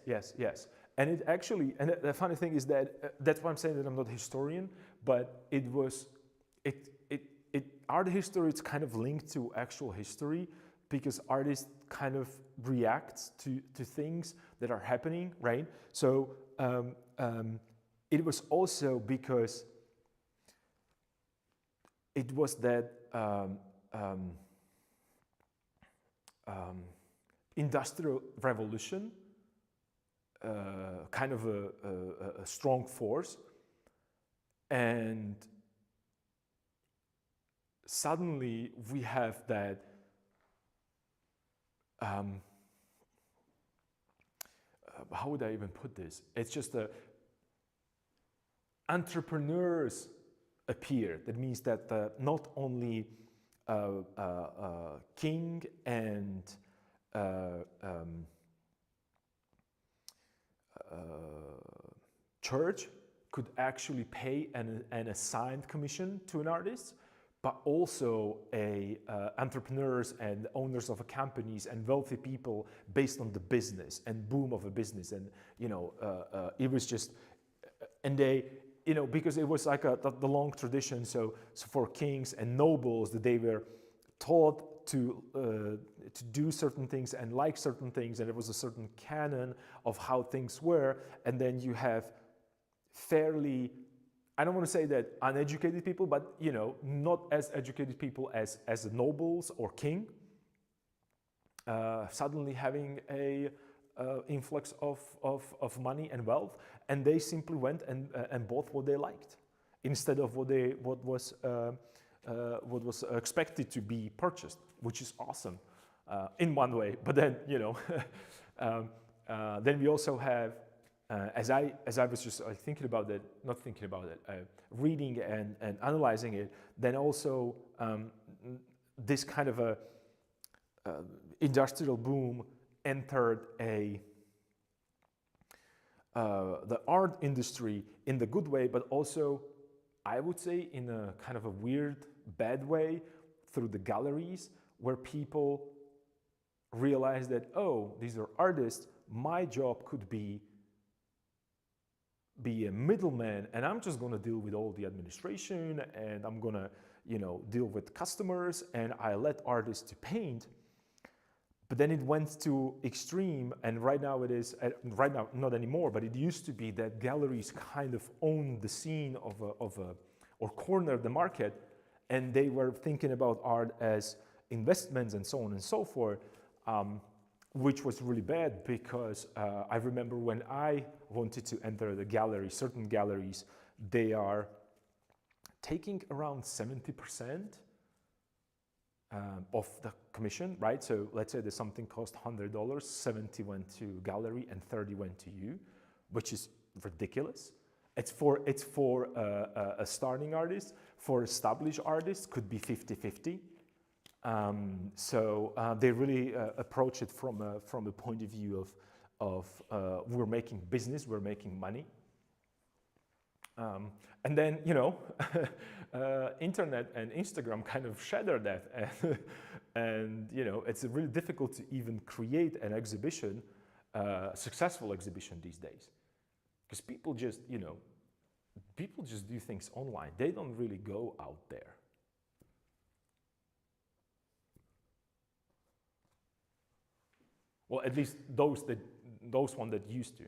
And it actually, and the funny thing is that that's why I'm saying that I'm not a historian, but art history, it's kind of linked to actual history because artists kind of react to things that are happening, right? So it was also because it was that industrial revolution, kind of a strong force, and suddenly we have that how would I even put this? It's just entrepreneurs appear. That means that not only king and church could actually pay an assigned commission to an artist, but also entrepreneurs and owners of companies and wealthy people based on the business and boom of a business. And, you know, it was just, and they, you know, because it was like the long tradition. So for kings and nobles, that they were taught to do certain things and like certain things, and there was a certain canon of how things were. And then you have fairly, I don't want to say that uneducated people, but, you know, not as educated people as the nobles or king, suddenly having a influx of money and wealth, and they simply went and bought what they liked instead of what was expected to be purchased, which is awesome in one way. But then, you know, then we also have. As I was just thinking about that, not thinking about it, reading and analyzing it, then also this kind of a industrial boom entered the art industry in the good way, but also I would say in a kind of a weird, bad way through the galleries, where people realize that, oh, these are artists, my job could be a middleman, and I'm just going to deal with all the administration, and I'm going to, you know, deal with customers, and I let artists to paint. But then it went to extreme, and right now it is, right now not anymore, but it used to be that galleries kind of owned the scene or cornered the market, and they were thinking about art as investments and so on and so forth. Which was really bad, because I remember when I wanted to enter the gallery, certain galleries, they are taking around 70% of the commission, right? So let's say that something cost $100, 70 went to gallery and 30 went to you, which is ridiculous. It's for a starting artist. For established artists, could be 50-50. They really approach it from a point of view of we're making business, we're making money. And then, internet and Instagram kind of shatter that. And it's really difficult to even create an exhibition, successful exhibition these days. Because people just do things online. They don't really go out there. Well, at least those one that used to.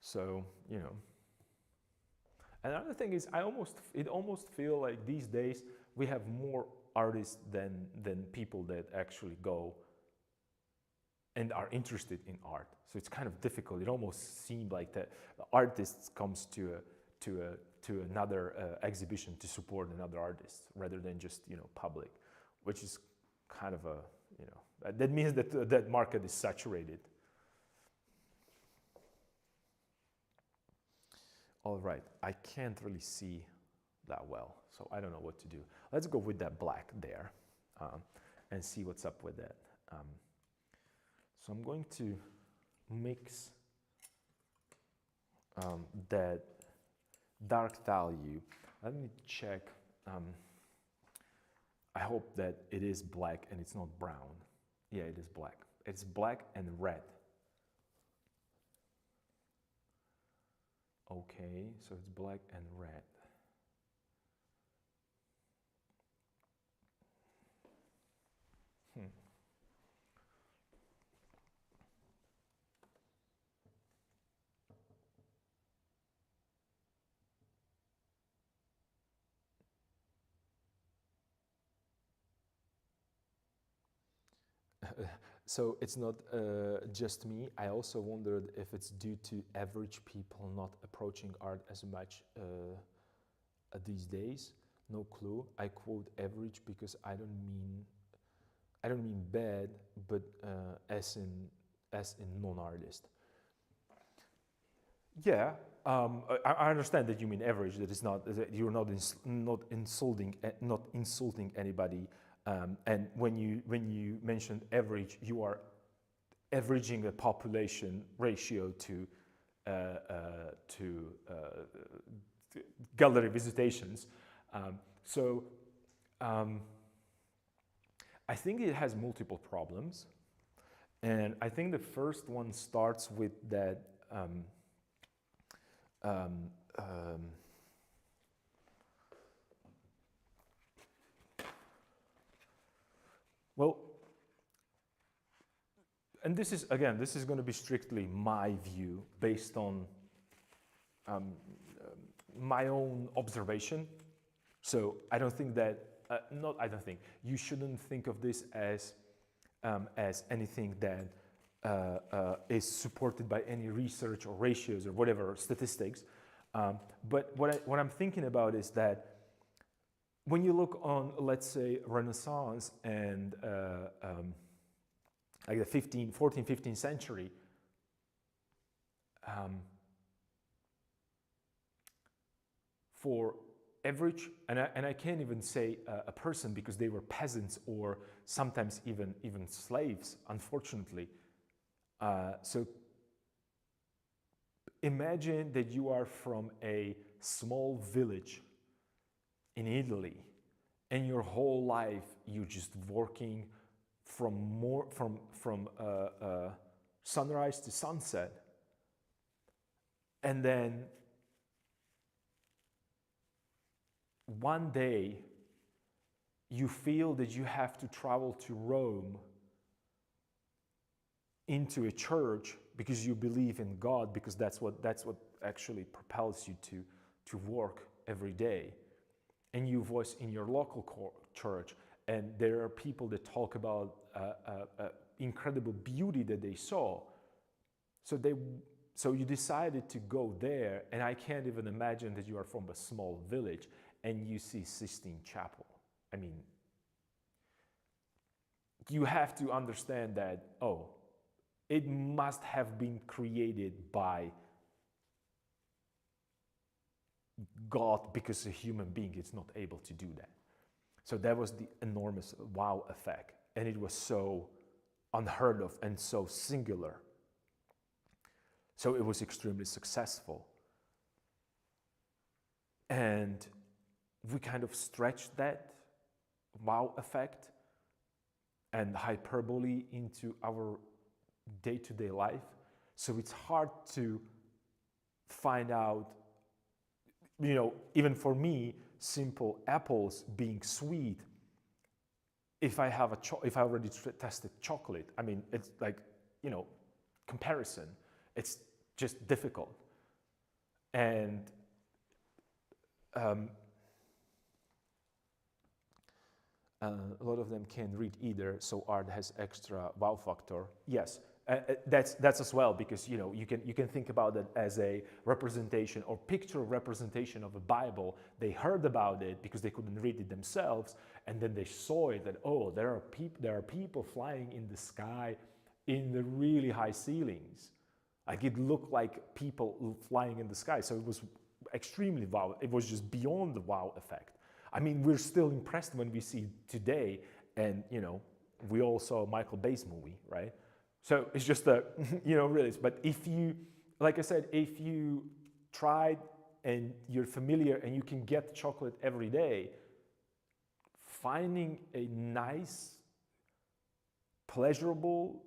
So, Another thing is, it almost feel like these days we have more artists than people that actually go and are interested in art. So it's kind of difficult. It almost seemed like the artist comes to another exhibition to support another artist rather than just public, which is kind of that means that that market is saturated. All right, I can't really see that well, so I don't know what to do. Let's go with that black there and see what's up with that. So I'm going to mix that dark value. Let me check. I hope that it is black and it's not brown. Yeah, it is black. It's black and red. Okay, so it's black and red. So it's not just me. I also wondered if it's due to average people not approaching art as much these days. No clue. I quote average because I don't mean bad, but as in non-artist. Yeah, I understand that you mean average. That is not that you're not insulting anybody. And when you mention average, you are averaging a population ratio to gallery visitations. I think it has multiple problems, and I think the first one starts with that. Well, and this is going to be strictly my view based on my own observation. So I don't think that, you shouldn't think of this as anything that is supported by any research or ratios or whatever statistics. But what I'm thinking about is that when you look on, let's say, Renaissance and like the 14th, 15th century, for average, and I can't even say a person because they were peasants or sometimes even slaves, unfortunately. So imagine that you are from a small village in Italy, and your whole life you're just working from sunrise to sunset, and then one day you feel that you have to travel to Rome into a church because you believe in God, because that's what actually propels you to work every day. And you voice in your local church, and there are people that talk about incredible beauty that they saw. So you decided to go there, and I can't even imagine that you are from a small village and you see Sistine Chapel. I mean, you have to understand that, it must have been created by God, because a human being is not able to do that. So that was the enormous wow effect. And it was so unheard of and so singular. So it was extremely successful. And we kind of stretched that wow effect and hyperbole into our day-to-day life. So it's hard to find out, even for me, simple apples being sweet. If I have if I already tested chocolate, I mean, it's like, comparison. It's just difficult. And a lot of them can't read either, so art has extra wow factor. Yes, that's as well, because you can think about it as a representation or picture representation of a Bible. They heard about it because they couldn't read it themselves, and then they saw it that, oh, there are people flying in the sky in the really high ceilings. Like, it looked like people flying in the sky. So it was extremely wow. It was just beyond the wow effect. I mean, we're still impressed when we see today, and we all saw a Michael Bay's movie, right? So it's just a, really. But if you, like I said, if you tried and you're familiar and you can get chocolate every day, finding a nice, pleasurable,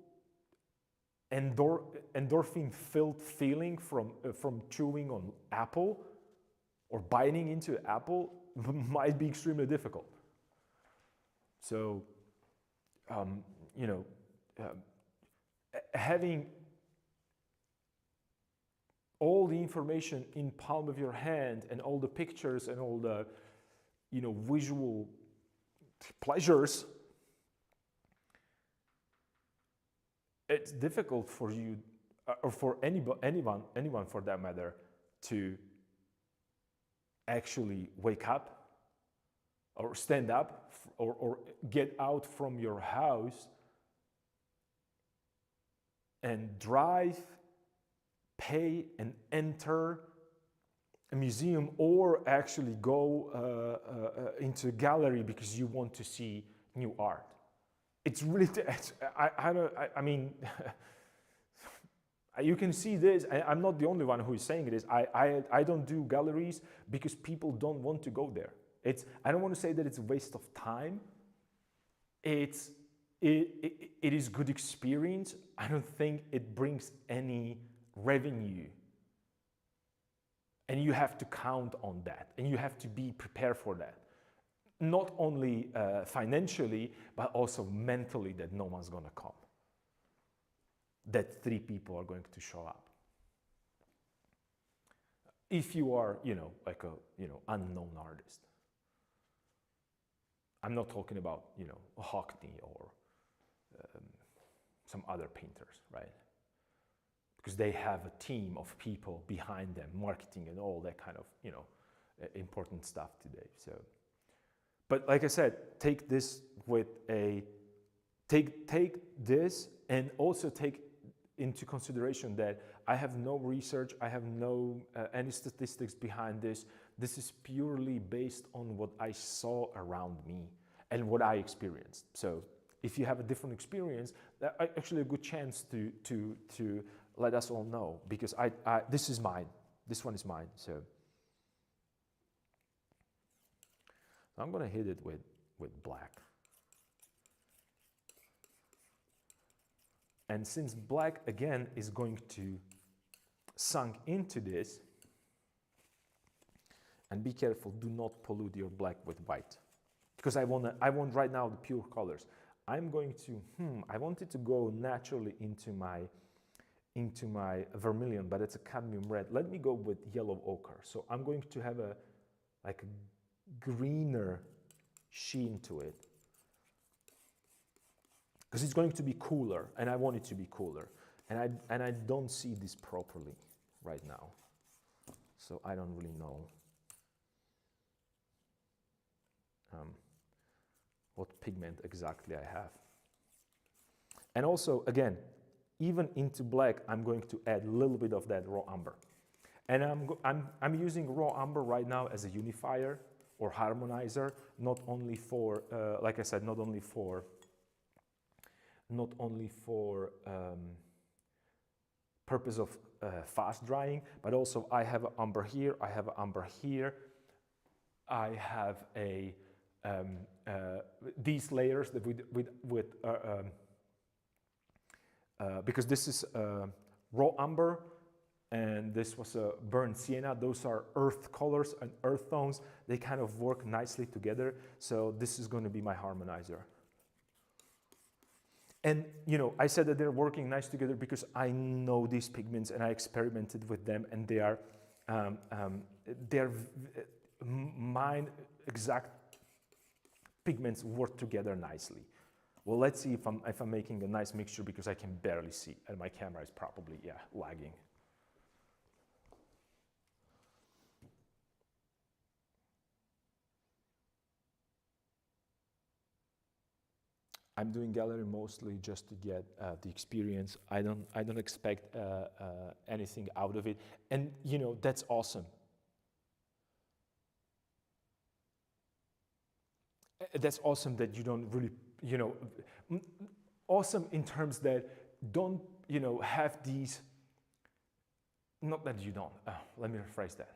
endorphin-filled feeling from chewing on apple or biting into apple might be extremely difficult. So, having all the information in palm of your hand and all the pictures and all the, visual pleasures, it's difficult for you, or for anyone for that matter, to actually wake up or stand up or get out from your house and drive, pay, and enter a museum, or actually go into a gallery because you want to see new art. It's really, I mean, you can see this. I'm not the only one who is saying this. I don't do galleries because people don't want to go there. I don't want to say that it's a waste of time. It is good experience. I don't think it brings any revenue. And you have to count on that, and you have to be prepared for that. Not only financially, but also mentally, that no one's gonna come. That 3 people are going to show up. If you are, like a, unknown artist. I'm not talking about, Hockney or some other painters, right? Because they have a team of people behind them, marketing and all that kind of, important stuff today. So, but like I said, take this with take this, and also take into consideration that I have no research, I have no any statistics behind this. This is purely based on what I saw around me and what I experienced. So if you have a different experience, that's actually a good chance to let us all know, because this is mine. This one is mine. So I'm gonna hit it with black. And since black again is going to sunk into this, and be careful, do not pollute your black with white, because I want right now the pure colors. I'm going to, I want it to go naturally into my vermilion, but it's a cadmium red. Let me go with yellow ochre. So I'm going to have a greener sheen to it, because it's going to be cooler, and I want it to be cooler, and I don't see this properly right now, so I don't really know what pigment exactly I have. And also, again, even into black, I'm going to add a little bit of that raw umber. And I'm using raw umber right now as a unifier or harmonizer, not only for, like I said, not only for purpose of fast drying, but also I have an umber here, I have an umber here, I have a these layers that because this is raw umber and this was a burnt sienna. Those are earth colors and earth tones. They kind of work nicely together. So this is going to be my harmonizer. And you know, I said that they're working nice together because I know these pigments and I experimented with them, and they are mine exact pigments work together nicely. Well, let's see if I'm making a nice mixture, because I can barely see and my camera is probably lagging. I'm doing gallery mostly just to get the experience. I don't expect anything out of it, and you know, that's awesome. That's awesome that you don't really, you know, awesome in terms that don't, you know, have these. Not that you don't. Let me rephrase that.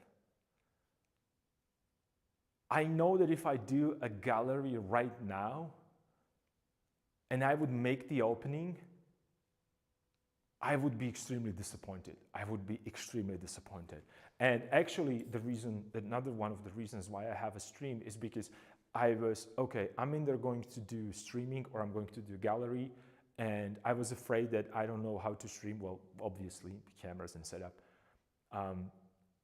I know that if I do a gallery right now, and I would make the opening, I would be extremely disappointed. I would be extremely disappointed. And actually, another one of the reasons why I have a stream is because I was, okay, I'm either going to do streaming or I'm going to do gallery. And I was afraid that I don't know how to stream. Well, obviously, cameras and setup.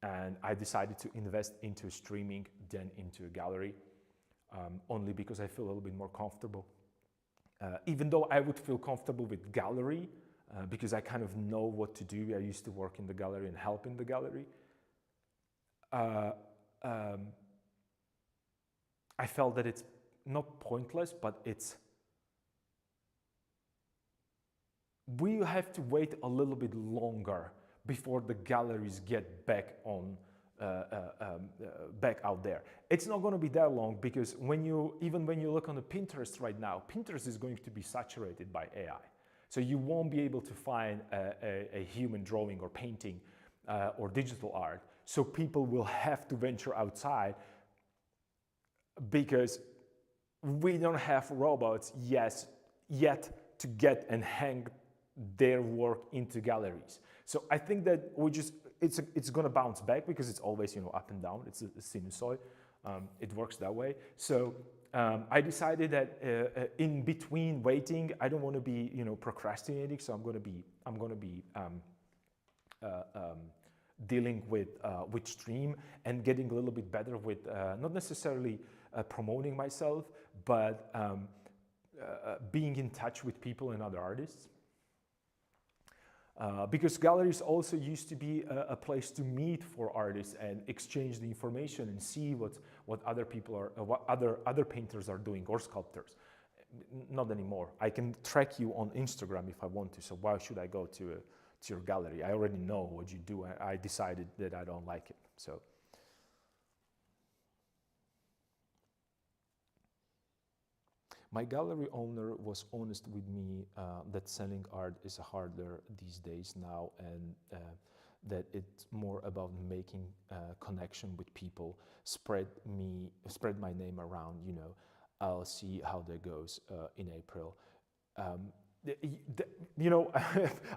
And I decided to invest into streaming than into a gallery, only because I feel a little bit more comfortable. Even though I would feel comfortable with gallery, because I kind of know what to do. I used to work in the gallery and help in the gallery. I felt that it's not pointless, but we have to wait a little bit longer before the galleries get back on, back out there. It's not going to be that long, because even when you look on the Pinterest right now, Pinterest is going to be saturated by AI. So you won't be able to find a human drawing or painting or digital art. So people will have to venture outside, because we don't have robots yet to get and hang their work into galleries. So I think that it's going to bounce back, because it's always, you know, up and down. It's a sinusoid. It works that way. So I decided that in between waiting, I don't want to be, you know, procrastinating. So I'm going to be dealing with stream and getting a little bit better with not necessarily promoting myself, but being in touch with people and other artists. Because galleries also used to be a place to meet for artists and exchange the information and see what other people are, what other painters are doing, or sculptors. Not anymore. I can track you on Instagram if I want to. So why should I go to your gallery? I already know what you do. I decided that I don't like it. So. My gallery owner was honest with me that selling art is harder these days now, and that it's more about making connection with people, spread my name around, you know. I'll see how that goes in April. You know,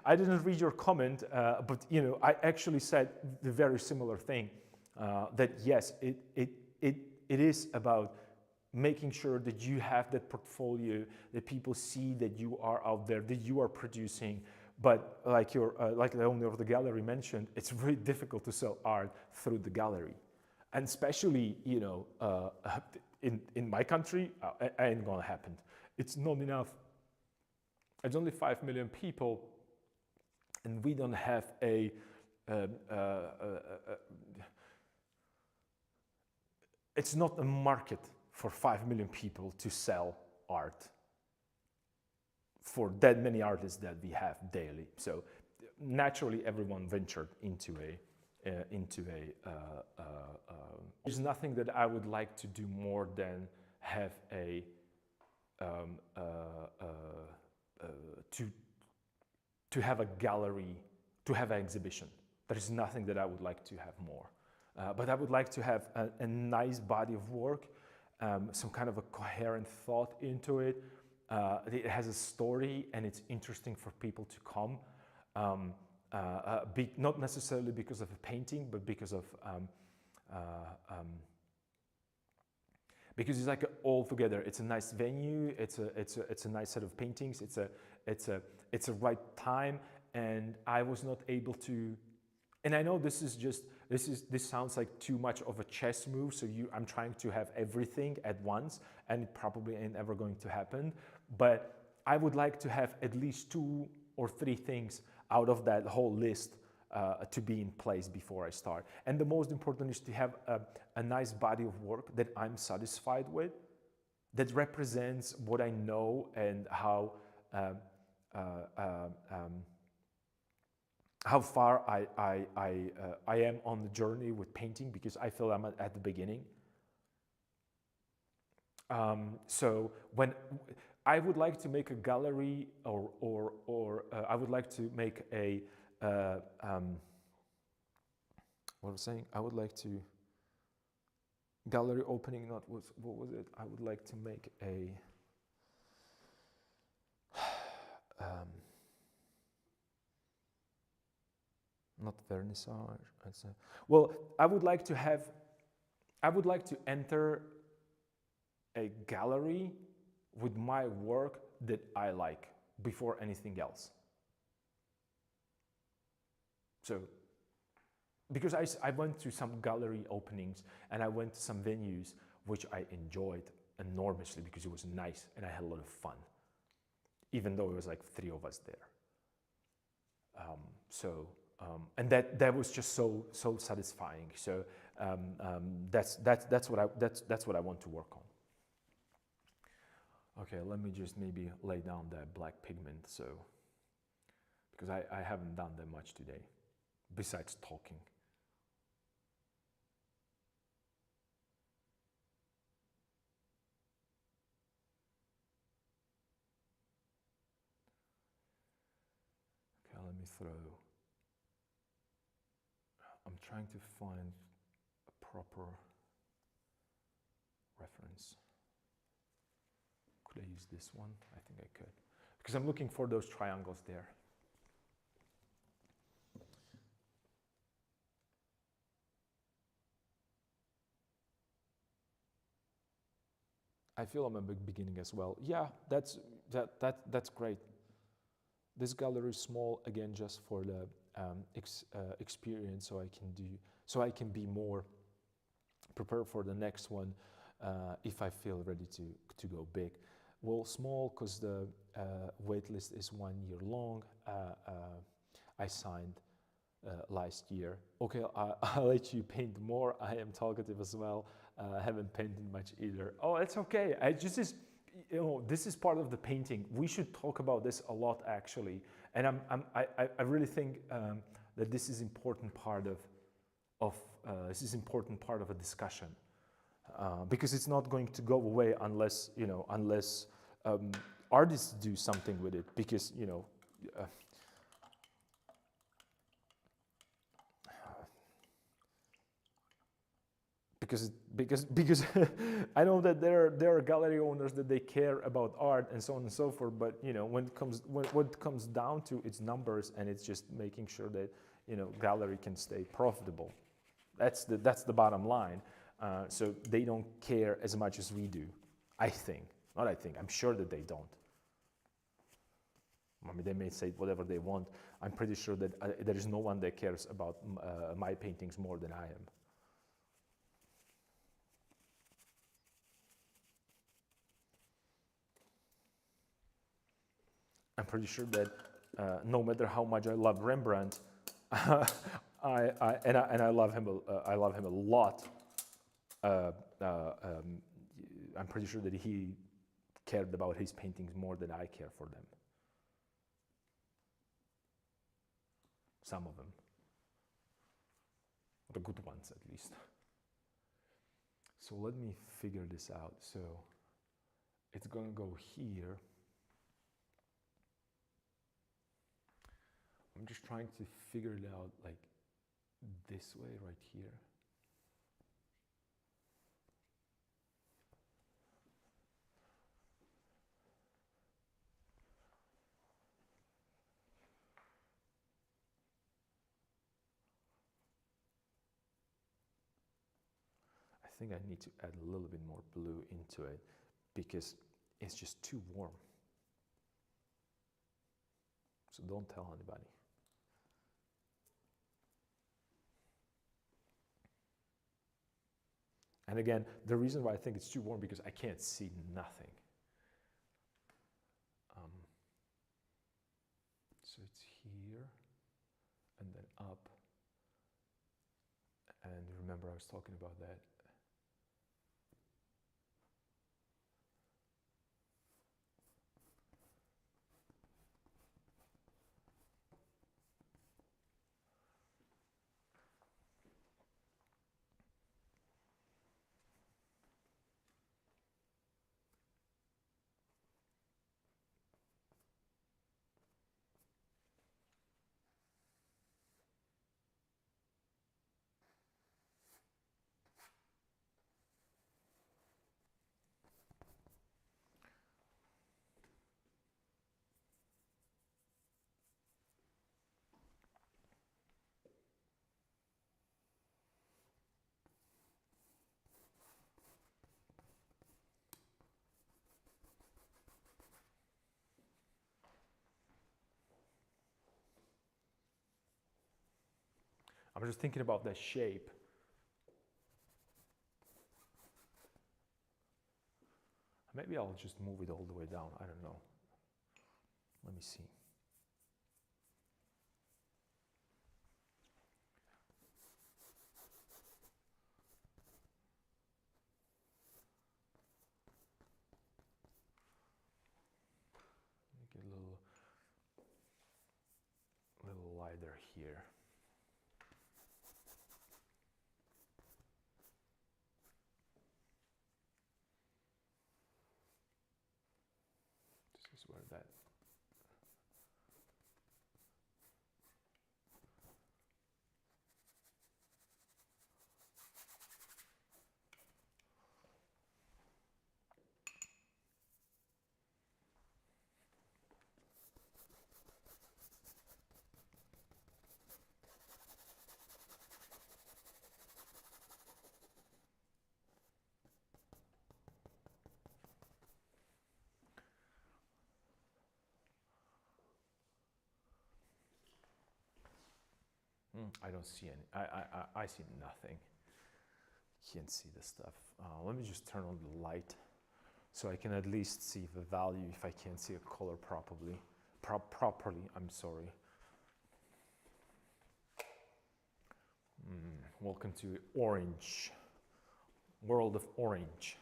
I didn't read your comment, but you know, I actually said the very similar thing, that yes, it is about making sure that you have that portfolio, that people see that you are out there, that you are producing. But like the owner of the gallery mentioned, it's very difficult to sell art through the gallery, and especially, you know, in my country, it ain't gonna happen. It's not enough. It's only 5 million people, and we don't have it's not a market for 5 million people to sell art for that many artists that we have daily. So naturally, everyone ventured into into a. There's nothing that I would like to do more than have a to have a gallery, to have an exhibition. There is nothing that I would like to have more. But I would like to have a nice body of work, some kind of a coherent thought into it. It has a story and it's interesting for people to come. Not necessarily because of a painting, but because of because it's like all together. It's a nice venue. It's a nice set of paintings. It's a right time. And I was not able to. And I know this sounds like too much of a chess move. So I'm trying to have everything at once, and it probably ain't ever going to happen. But I would like to have at least 2 or 3 things out of that whole list to be in place before I start. And the most important is to have a nice body of work that I'm satisfied with, that represents what I know and how far I am on the journey with painting, because I feel I'm at the beginning. So when I would like to make a gallery, or I would like to make a what was I saying? I would like to gallery opening. Not what was it? I would like to make a not vernissage. Well, I would like to enter a gallery with my work that I like before anything else. So, because I went to some gallery openings and I went to some venues which I enjoyed enormously because it was nice and I had a lot of fun, even though it was like 3 of us there. And that was just so satisfying. So that's what I want to work on. Okay, let me just maybe lay down that black pigment, so because I haven't done that much today, besides talking. Okay, let me throw. I'm trying to find a proper reference. Could I use this one? I think I could, because I'm looking for those triangles there. I feel I'm a big beginning as well. Yeah, that's great. This gallery is small, again, just for the experience, so I can be more prepared for the next one if I feel ready to go big. Well, small because the wait list is 1 year long. I signed last year. Okay, I'll let you paint more. I am talkative as well. I haven't painted much either. Oh, it's okay. This is part of the painting. We should talk about this a lot, actually. And I really think that this is important part of a discussion, because it's not going to go away unless artists do something with it. Because because I know that there are gallery owners that they care about art and so on and so forth, but when it comes down to its numbers, and it's just making sure that gallery can stay profitable. That's the bottom line. So they don't care as much as we do. I'm sure that they don't. I mean, they may say whatever they want. I'm pretty sure that there is no one that cares about my paintings more than I am. I'm pretty sure that no matter how much I love Rembrandt, I love him a lot. I'm pretty sure that he cared about his paintings more than I care for them. Some of them. the good ones at least. So let me figure this out. So it's gonna go here. I'm just trying to figure it out like this way right here. I think I need to add a little bit more blue into it because it's just too warm. So don't tell anybody. And again, the reason why I think it's too warm because I can't see nothing. So it's here and then up. And remember I was talking about that. I'm just thinking about that shape. Maybe I'll just move it all the way down. I don't know. Let me see. Make it a little lighter here. This is where that. I don't see any. I see nothing. Can't see the stuff. Let me just turn on the light so I can at least see the value if I can't see a color properly. I'm sorry. Welcome to Orange. World of Orange.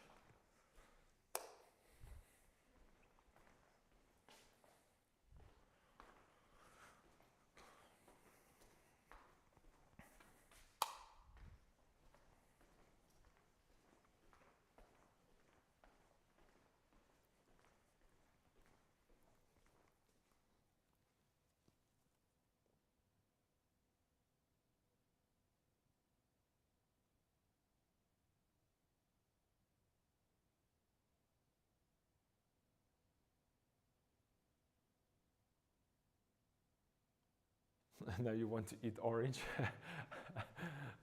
Now you want to eat orange?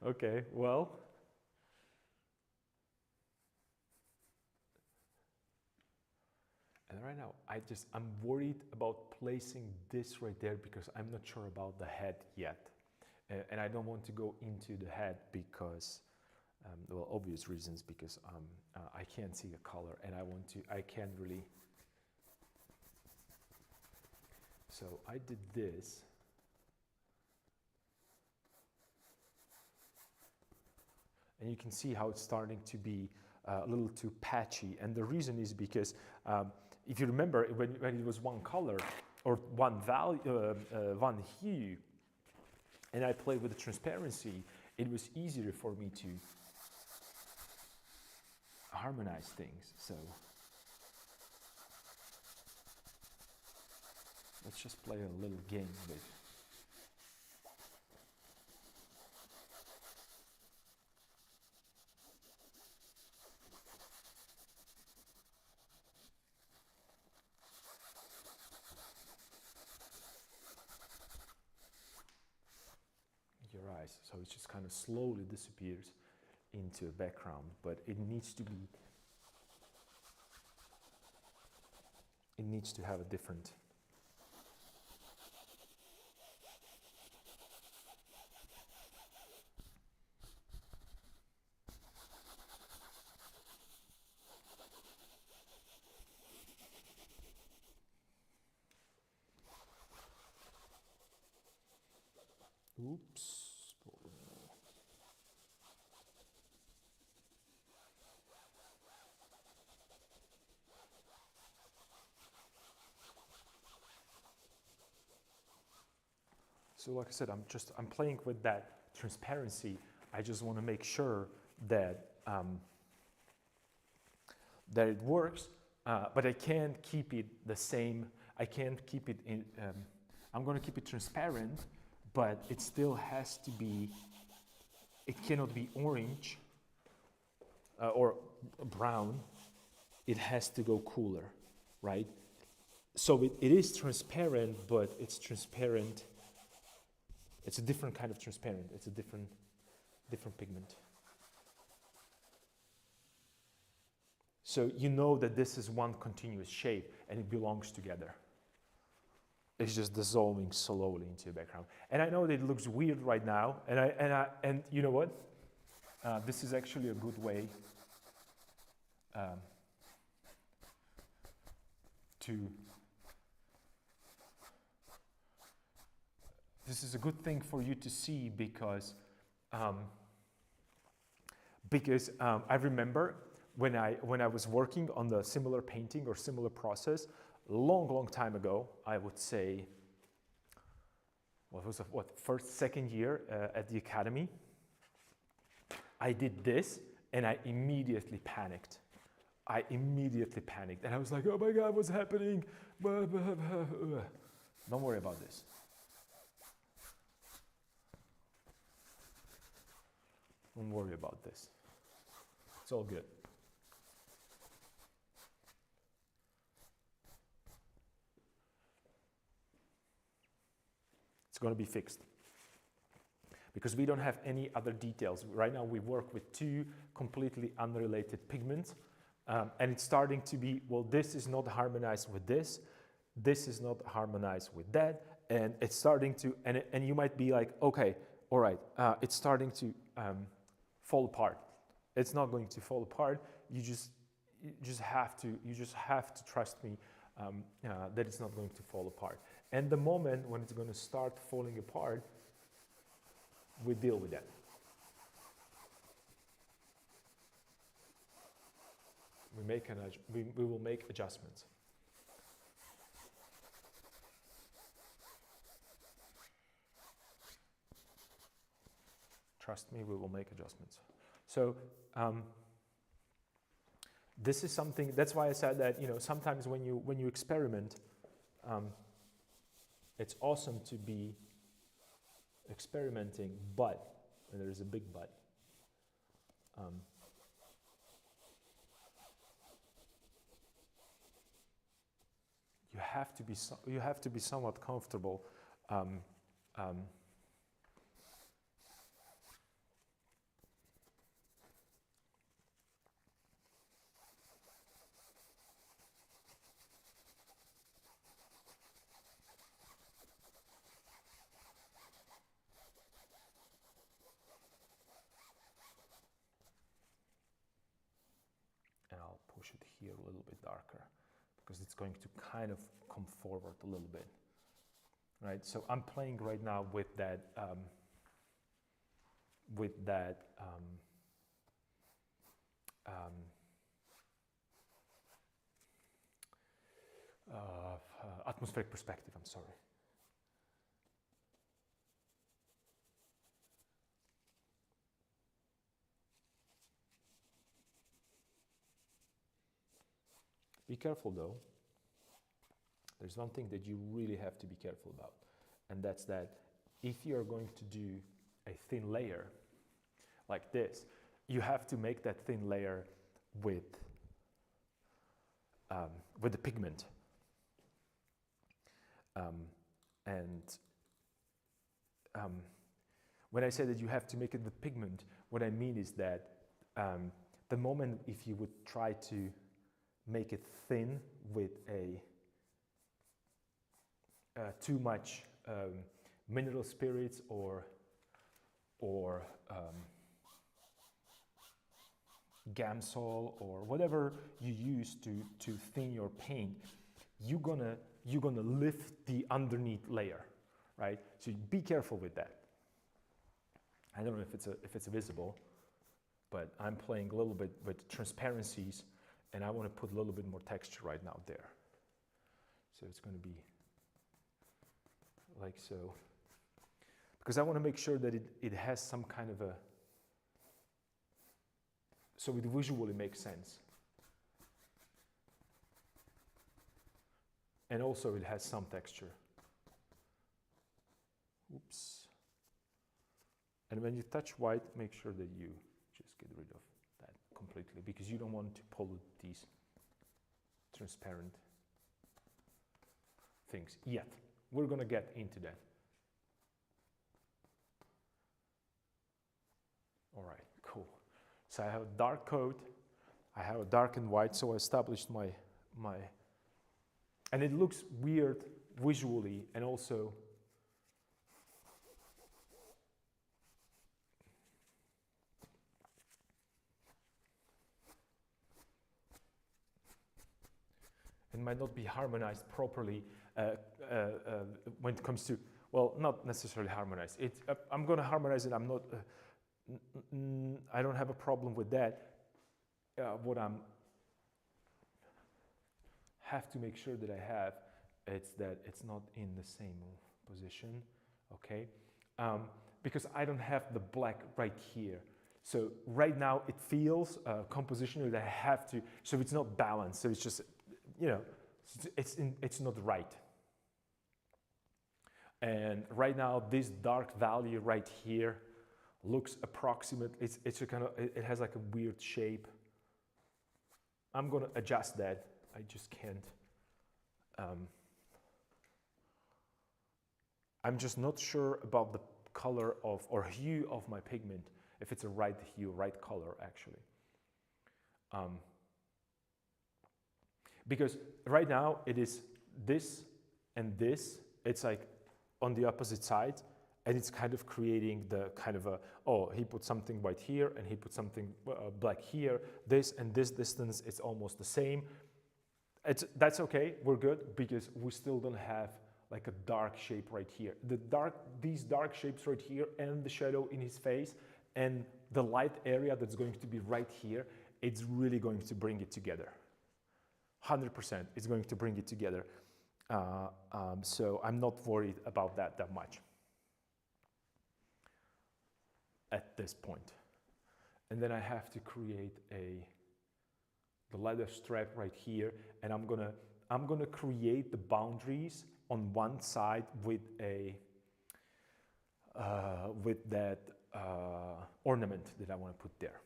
Okay, well. And right now, I'm worried about placing this right there because I'm not sure about the head yet. And I don't want to go into the head because, well, obvious reasons, because I can't see the color and I can't really. So I did this. And you can see how it's starting to be a little too patchy. And the reason is because if you remember when it was one color or one value, one hue, and I played with the transparency, it was easier for me to harmonize things. So let's just play a little game with. Your eyes, so it just kind of slowly disappears into a background, but it needs to have a different. Oops. So like I said, I'm playing with that transparency. I just want to make sure that that it works, but I can't keep it the same. I can't keep it in. I'm going to keep it transparent, but it still has to be. It cannot be orange or brown. It has to go cooler, right? So it is transparent, but it's transparent. It's a different kind of transparent. It's a different pigment. So you know that this is one continuous shape and it belongs together. It's just dissolving slowly into the background. And I know that it looks weird right now. And you know what? This is actually a good way This is a good thing for you to see because I remember when I was working on the similar painting or similar process long time ago. I would say second year at the academy. I did this and I immediately panicked. And I was like, oh my God, what's happening? Don't worry about this. Don't worry about this. It's all good. It's going to be fixed. Because we don't have any other details. Right now we work with two completely unrelated pigments. And it's starting to be, well, this is not harmonized with this. This is not harmonized with that. And it's starting to, and you might be like, okay, all right, it's starting to fall apart. It's not going to fall apart. You just have to trust me that it's not going to fall apart. And the moment when it's going to start falling apart, we deal with that. We will make adjustments. Trust me, we will make adjustments. So this is something. That's why I said that sometimes when you experiment, it's awesome to be experimenting, but and there is a big but. You have to be somewhat comfortable. And I'll push it here a little bit darker, because it's going to kind of come forward a little bit, right? So I'm playing right now with that, atmospheric perspective, I'm sorry. Be careful though. There's one thing that you really have to be careful about, and that's that if you're going to do a thin layer like this, you have to make that thin layer with the pigment. When I say that you have to make it with pigment, what I mean is that the moment if you would try to make it thin with too much mineral spirits or Gamsol or whatever you use to thin your paint, you're gonna lift the underneath layer, right? So be careful with that. I don't know if it's visible, but I'm playing a little bit with transparencies, and I want to put a little bit more texture right now there. So it's going to be like so, because I want to make sure that it has some kind of a, so it visually makes sense. And also it has some texture. Oops. And when you touch white, make sure that you just get rid of that completely, because you don't want to pollute these transparent things yet. We're going to get into that. All right, cool. So I have a dark coat, I have a dark and white, so I established my, and it looks weird visually, and also it might not be harmonized properly when it comes to, well, not necessarily harmonized. I'm going to harmonize it. I'm not. I don't have a problem with that. What I'm have to make sure that I have, it's that it's not in the same position, okay? Because I don't have the black right here. So right now it feels compositionally that I have to, so it's not balanced. So it's just, you know, it's not right. And right now this dark value right here looks approximate. It's a kind of, it has like a weird shape. I'm going to adjust that. I just can't. I'm just not sure about the color of, or hue of my pigment, if it's a right hue, right color actually. Because right now it is this and this, it's like on the opposite side, and it's kind of creating the kind of a, oh, he put something white here and he put something black here, this and this distance, it's almost the same. That's okay, we're good, because we still don't have like a dark shape right here. These dark shapes right here and the shadow in his face and the light area that's going to be right here, it's really going to bring it together. 100%, it's going to bring it together. So I'm not worried about that much at this point. And then I have to create the leather strap right here, and I'm gonna create the boundaries on one side with that ornament that I want to put there.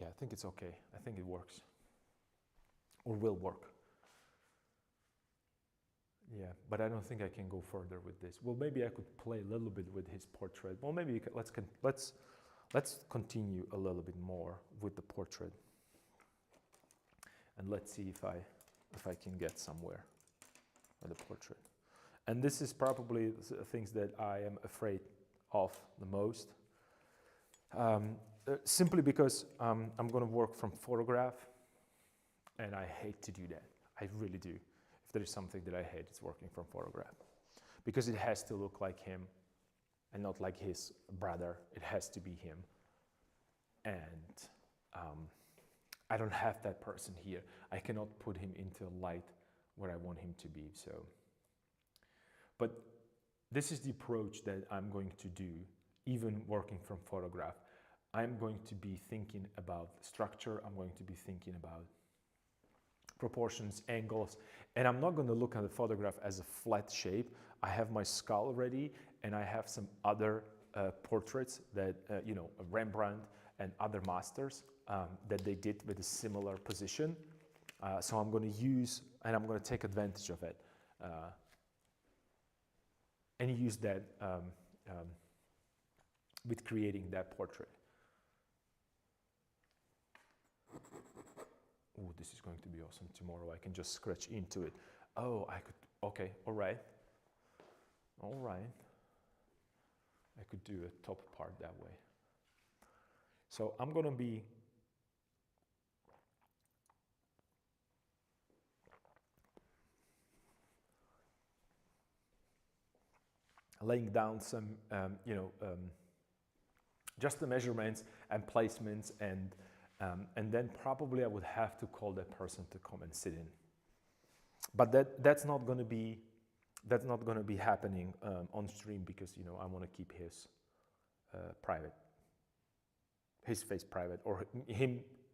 Yeah, I think it's okay. I think it works. Or will work. Yeah, but I don't think I can go further with this. Well, maybe I could play a little bit with his portrait. Well, maybe let's continue a little bit more with the portrait, and let's see if I can get somewhere with the portrait. And this is probably the things that I am afraid of the most. Simply because I'm going to work from photograph, and I hate to do that. I really do. If there is something that I hate, it's working from photograph, because it has to look like him and not like his brother. It has to be him, and I don't have that person here. I cannot put him into light where I want him to be. So, but this is the approach that I'm going to do, even working from photograph. I'm going to be thinking about structure. I'm going to be thinking about proportions, angles, and I'm not going to look at the photograph as a flat shape. I have my skull ready, and I have some other portraits that, you know, Rembrandt and other masters that they did with a similar position. So I'm going to use, and I'm going to take advantage of it and use that with creating that portrait. Oh, this is going to be awesome. Tomorrow I can just scratch into it. Oh, I could, okay, all right. All right. I could do a top part that way. So I'm going to be laying down some, just the measurements and placements, and then probably I would have to call that person to come and sit in. But that's not going to be happening on stream, because, you know, I want to keep his private, his face private, or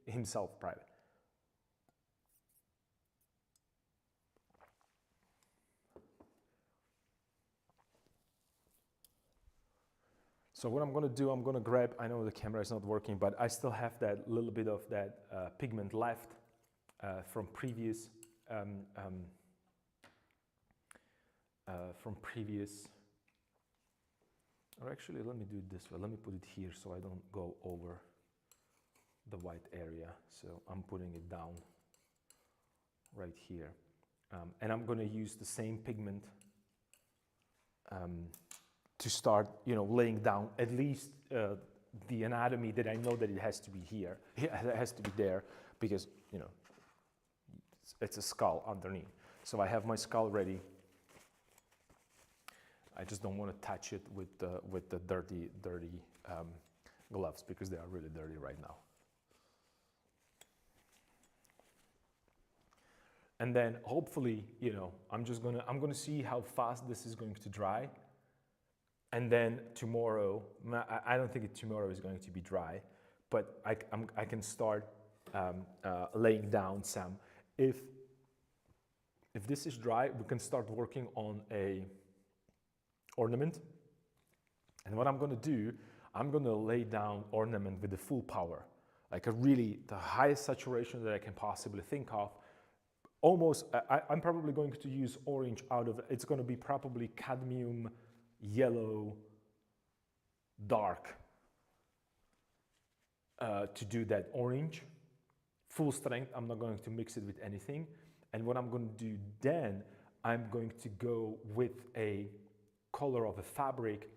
himself private. So what I'm going to do, I'm going to grab, I know the camera is not working, but I still have that little bit of that pigment left from previous, or actually, let me do it this way. Let me put it here so I don't go over the white area. So I'm putting it down right here. And I'm going to use the same pigment to start, you know, laying down at least the anatomy that I know that it has to be here. It has to be there, because, you know, it's a skull underneath. So I have my skull ready. I just don't want to touch it with the dirty gloves, because they are really dirty right now. And then hopefully, you know, I'm gonna see how fast this is going to dry. And then tomorrow, I don't think tomorrow is going to be dry, but I can start laying down some. If this is dry, we can start working on a ornament. And what I'm going to do, I'm going to lay down ornament with the full power, like the highest saturation that I can possibly think of. Almost, I'm probably going to use orange out of it. It's going to be probably cadmium yellow dark to do that orange. Full strength, I'm not going to mix it with anything. And what I'm going to do then, I'm going to go with a color of a fabric,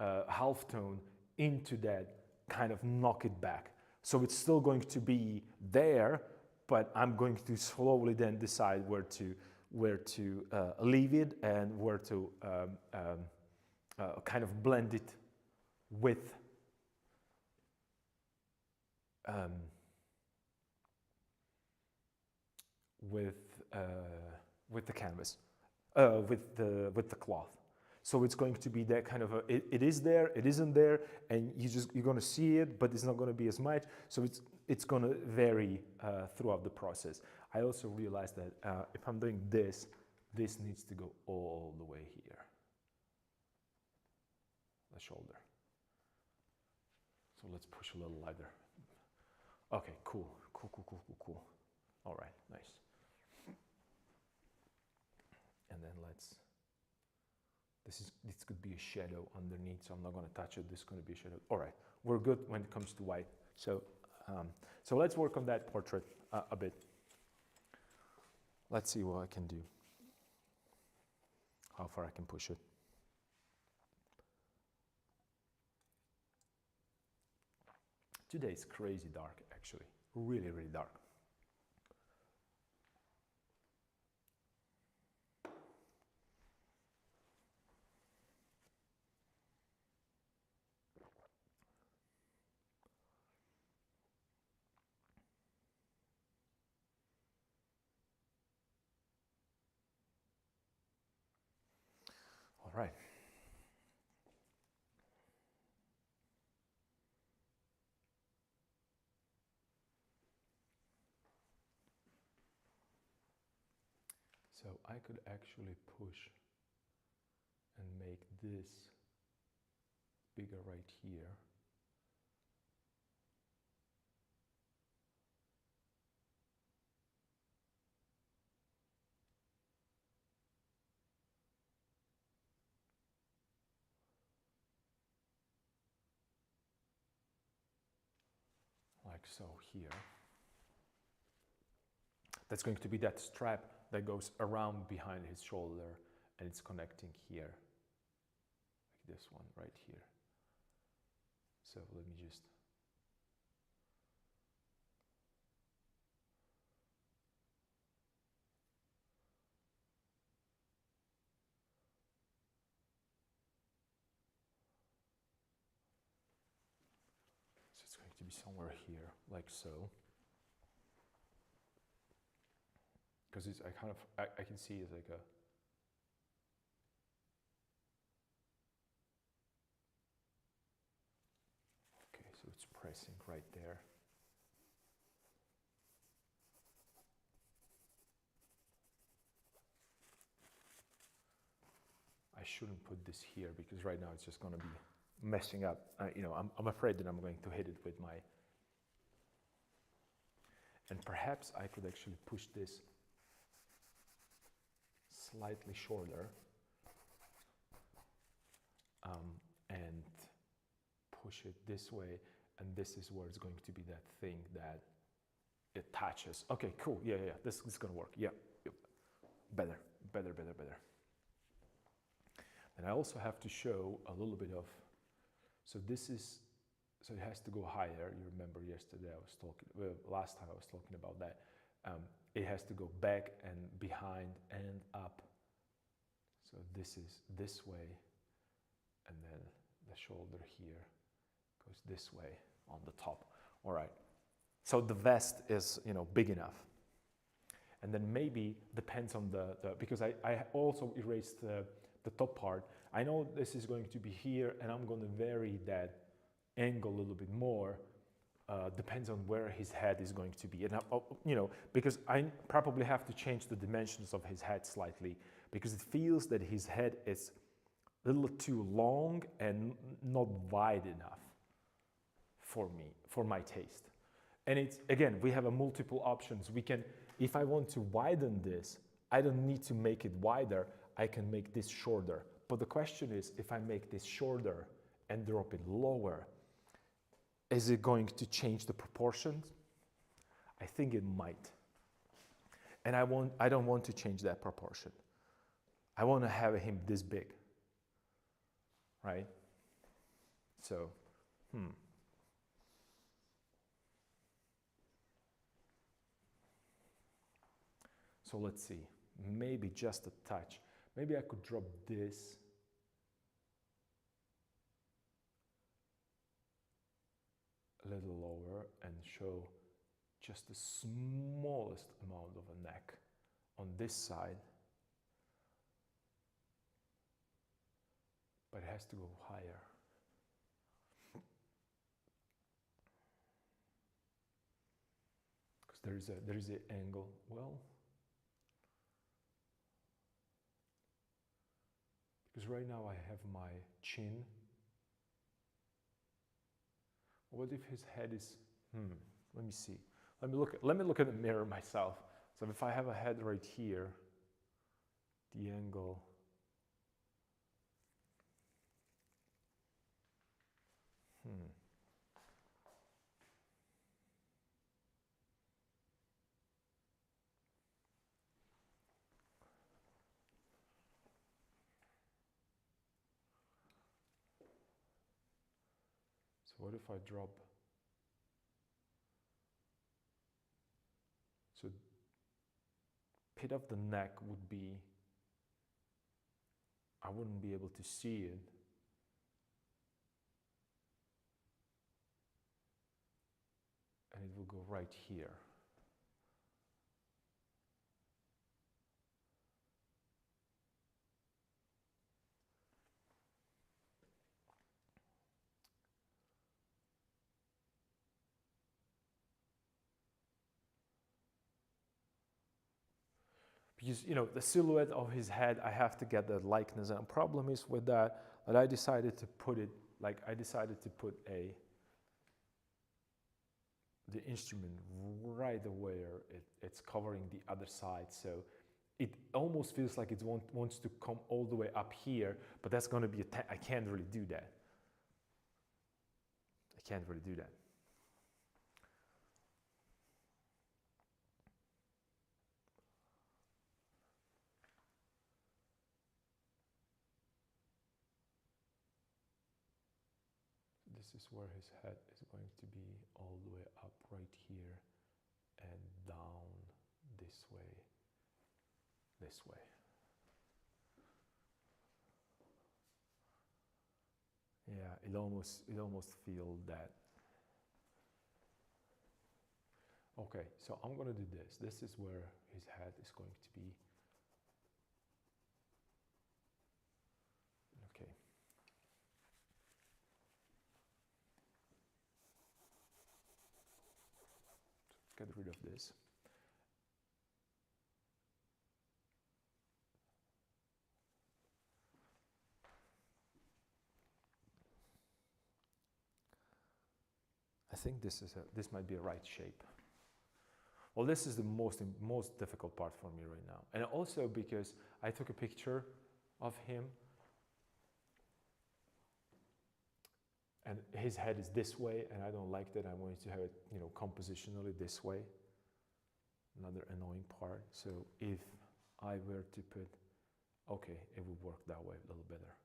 halftone, into that, kind of knock it back. So it's still going to be there, but I'm going to slowly then decide where to leave it and where to kind of blend it with the canvas, with the cloth. So it's going to be that kind of it is there, it isn't there, and you're going to see it, but it's not going to be as much. So it's going to vary throughout the process. I also realized that if I'm doing this needs to go all the way here, the shoulder. So let's push a little lighter. Okay, cool. All right, nice. And then this could be a shadow underneath, so I'm not going to touch it. This is going to be a shadow. All right, we're good when it comes to white. So let's work on that portrait a bit. Let's see what I can do, how far I can push it. Today it's crazy dark, actually, really, really dark. So I could actually push and make this bigger right here. Like so here. That's going to be that strap that goes around behind his shoulder and it's connecting here. Like this one right here. So let me just... So it's going to be somewhere here, like so. Because it's, I can see it's like a... Okay, so it's pressing right there. I shouldn't put this here because right now it's just going to be messing up. You know, I'm afraid that I'm going to hit it with my... And perhaps I could actually push this slightly shorter and push it this way, and this is where it's going to be that thing that it attaches. Okay, cool. Yeah, this is gonna work. Yeah, yep. Better. And I also have to show a little bit of, so this is, so it has to go higher. You remember yesterday I was talking, well, last time I was talking about that. It has to go back and behind and up. So this is this way, and then the shoulder here goes this way on the top. All right. So the vest is, you know, big enough. And then maybe depends on the because I also erased the top part. I know this is going to be here, and I'm going to vary that angle a little bit more. Depends on where his head is going to be. And, you know, because I probably have to change the dimensions of his head slightly because it feels that his head is a little too long and not wide enough for me, for my taste. And it's, again, we have a multiple options. We can, if I want to widen this, I don't need to make it wider. I can make this shorter. But the question is, if I make this shorter and drop it lower, is it going to change the proportions? I think it might. And I don't want to change that proportion. I want to have him this big, right? So, So let's see, maybe just a touch. Maybe I could drop this a little lower and show just the smallest amount of a neck on this side. But it has to go higher. Because there is an angle. Well, because right now I have my chin. What if his head is, let me see. Let me look at the mirror myself. So if I have a head right here, the angle, So what if I drop, so pit of the neck would be, I wouldn't be able to see it. And it will go right here. you know, the silhouette of his head, I have to get that likeness. And the problem is with that I decided to put it, like I decided to put the instrument right where it's covering the other side. So it almost feels like it wants to come all the way up here, but that's going to be I can't really do that. I can't really do that. This is where his head is going to be, all the way up right here and down this way. This way. Yeah, it almost feels that. Okay, so I'm gonna do this. This is where his head is going to be. Okay. Get rid of this. I think this might be a right shape. Well, this is the most difficult part for me right now, and also because I took a picture of him, and his head is this way, and I don't like that. I want to have it, you know, compositionally this way. Another annoying part. So if I were to put, okay, it would work that way a little better.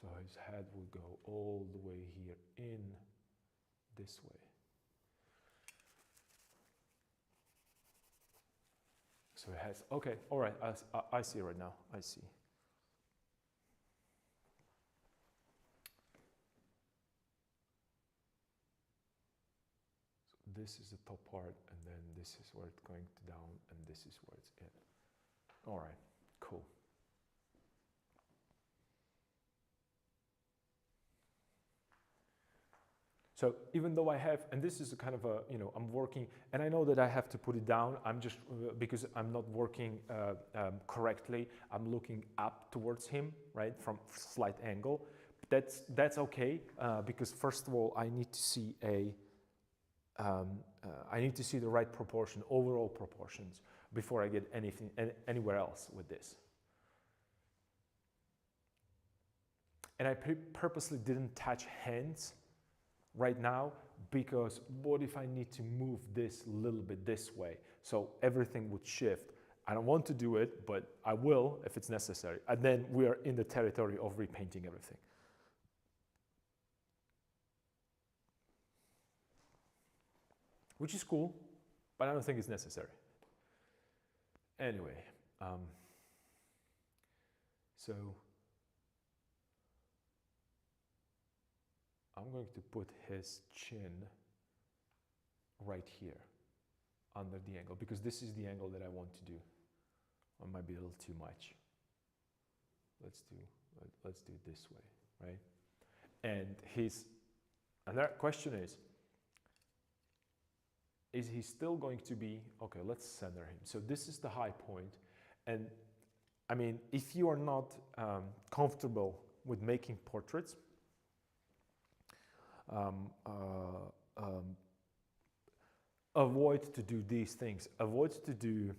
So his head would go all the way here in this way. So it has, okay, all right, I see right now, I see. So this is the top part, and then this is where it's going down, and this is where it's in. All right, cool. So even though I have, and this is a kind of a, you know, I'm working, and I know that I have to put it down, I'm just, because I'm not working correctly, I'm looking up towards him, right, from slight angle. That's okay, because first of all, I need to see I need to see the right proportion, overall proportions, before I get anything, anywhere else with this. And I purposely didn't touch hands right now, because what if I need to move this a little bit this way? So everything would shift. I don't want to do it, but I will if it's necessary. And then we are in the territory of repainting everything. Which is cool, but I don't think it's necessary. Anyway, so I'm going to put his chin right here under the angle, because this is the angle that I want to do. It might be a little too much. Let's do it this way, right? And another question is he still going to be, okay, let's center him. So this is the high point. And I mean, if you are not comfortable with making portraits, avoid to do these things. Avoid to do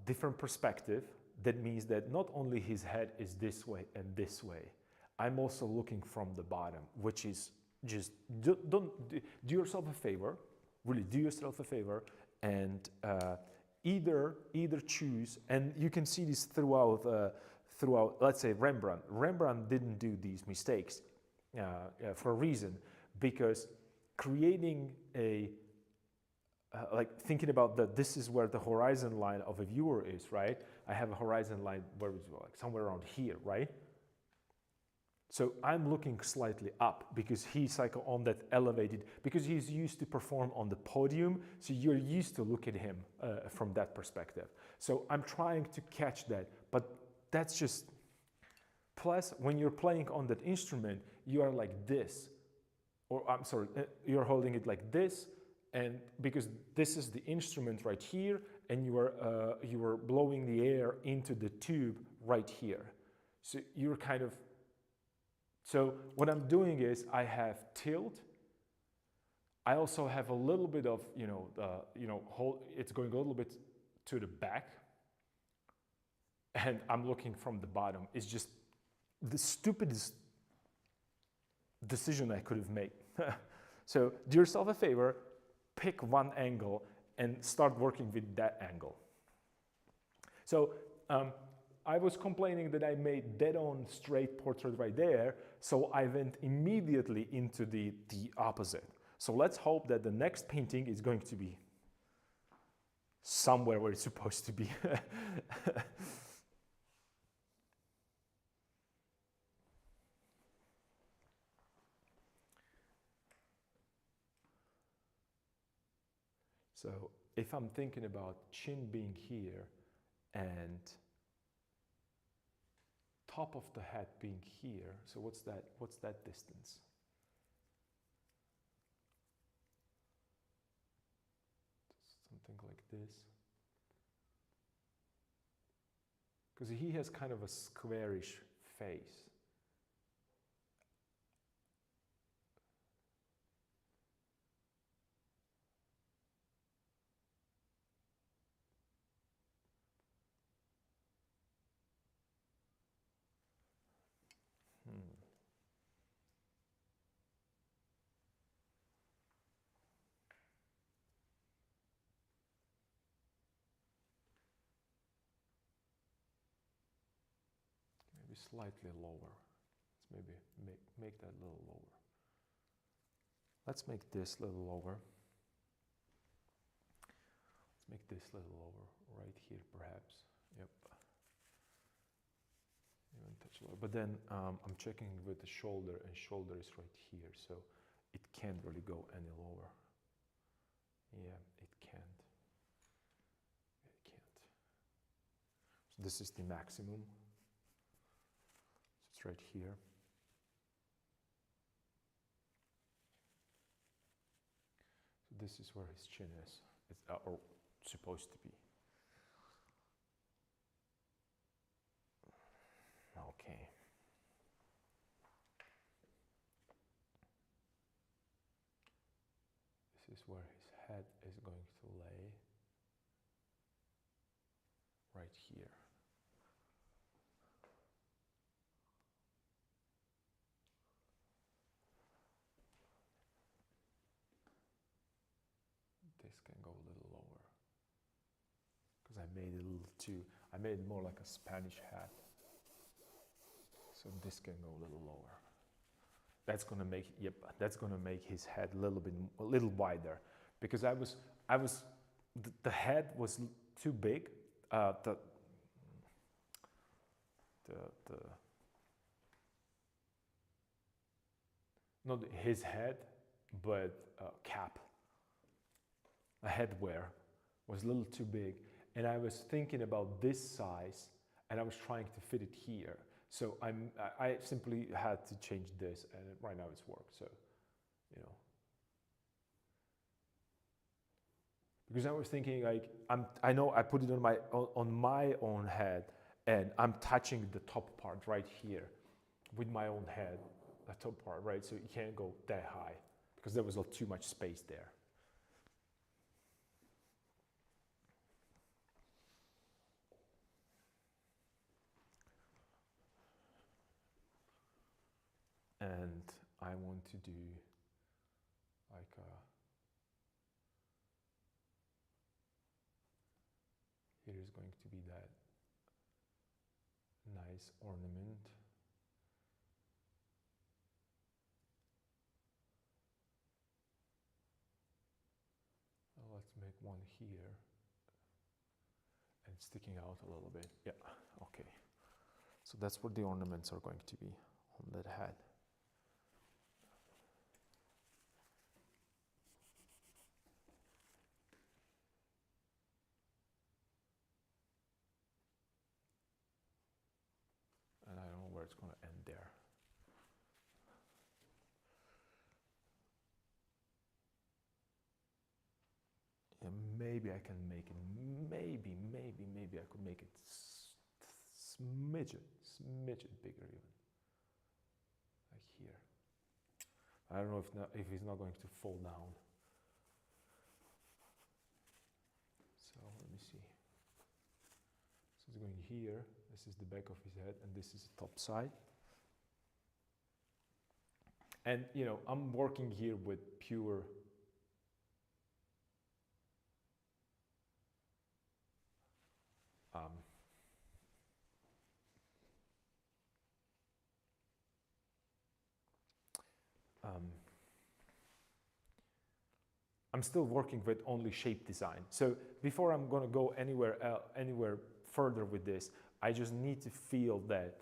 different perspective. That means that not only his head is this way and this way, I'm also looking from the bottom, which is just do yourself a favor, really do yourself a favor, and either choose, and you can see this throughout, let's say Rembrandt. Rembrandt didn't do these mistakes for a reason, because creating like thinking about that, this is where the horizon line of a viewer is, right? I have a horizon line where it's like somewhere around here, right? So I'm looking slightly up because he's like on that elevated, because he's used to perform on the podium. So you're used to look at him from that perspective. So I'm trying to catch that, but that's just, plus when you're playing on that instrument, you are like this, or I'm sorry, you're holding it like this, and because this is the instrument right here, and you are blowing the air into the tube right here. So you're kind of, so what I'm doing is I have tilt. I also have a little bit of, it's going a little bit to the back, and I'm looking from the bottom. It's just the stupidest decision I could have made. So do yourself a favor, pick one angle and start working with that angle. So I was complaining that I made dead-on straight portrait right there, so I went immediately into the opposite. So let's hope that the next painting is going to be somewhere where it's supposed to be. So if I'm thinking about chin being here and top of the head being here, so what's that distance? Something like this. Because he has kind of a squarish face. Maybe slightly lower. Let's maybe make that a little lower. Let's make this a little lower. Let's make this a little lower, right here perhaps. Yep. Even touch lower. But then I'm checking with the shoulder, and shoulder is right here, so it can't really go any lower. Yeah, it can't. It can't. So this is the maximum. So it's right here. So this is where his chin is. It's or supposed to be. Okay. This is where his head is going to lay. Right here. This can go a little lower. Because I made it a little too, I made it more like a Spanish hat. So this can go a little lower. That's gonna make, yep, that's gonna make his head a little wider. Because the head was too big. Not his head, but cap. A headwear was a little too big, and I was thinking about this size, and I was trying to fit it here. So I simply had to change this, and right now it's worked. So, because I was thinking like I know I put it on my own head, and I'm touching the top part right here with my own head, the top part, right? So you can't go that high because there was too much space there. And I want to do like here is going to be that nice ornament. Let's make one here and sticking out a little bit. Yeah, okay. So that's what the ornaments are going to be on that head. And I don't know where it's going to end there. Yeah, maybe I can make it, maybe I could make it smidget bigger even, like here. I don't know if he's not going to fall down. So let me see. So it's going here, this is the back of his head, and this is the top side. And I'm working here with pure I'm still working with only shape design. So before I'm going to go anywhere further with this, I just need to feel that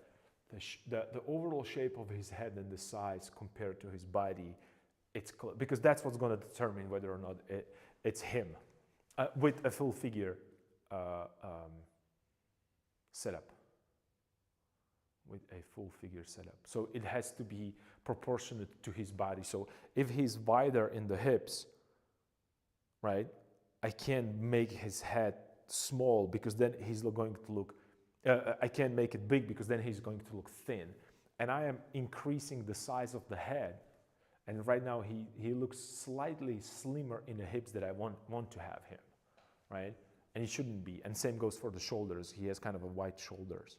the overall shape of his head and the size compared to his body, because that's what's going to determine whether or not it's him with a full figure setup. With a full figure setup. So it has to be proportionate to his body. So if he's wider in the hips, right, I can't make his head small because then he's going to look, I can't make it big because then he's going to look thin. And I am increasing the size of the head. And right now he looks slightly slimmer in the hips that I want to have him, right? And he shouldn't be. And same goes for the shoulders. He has kind of a wide shoulders.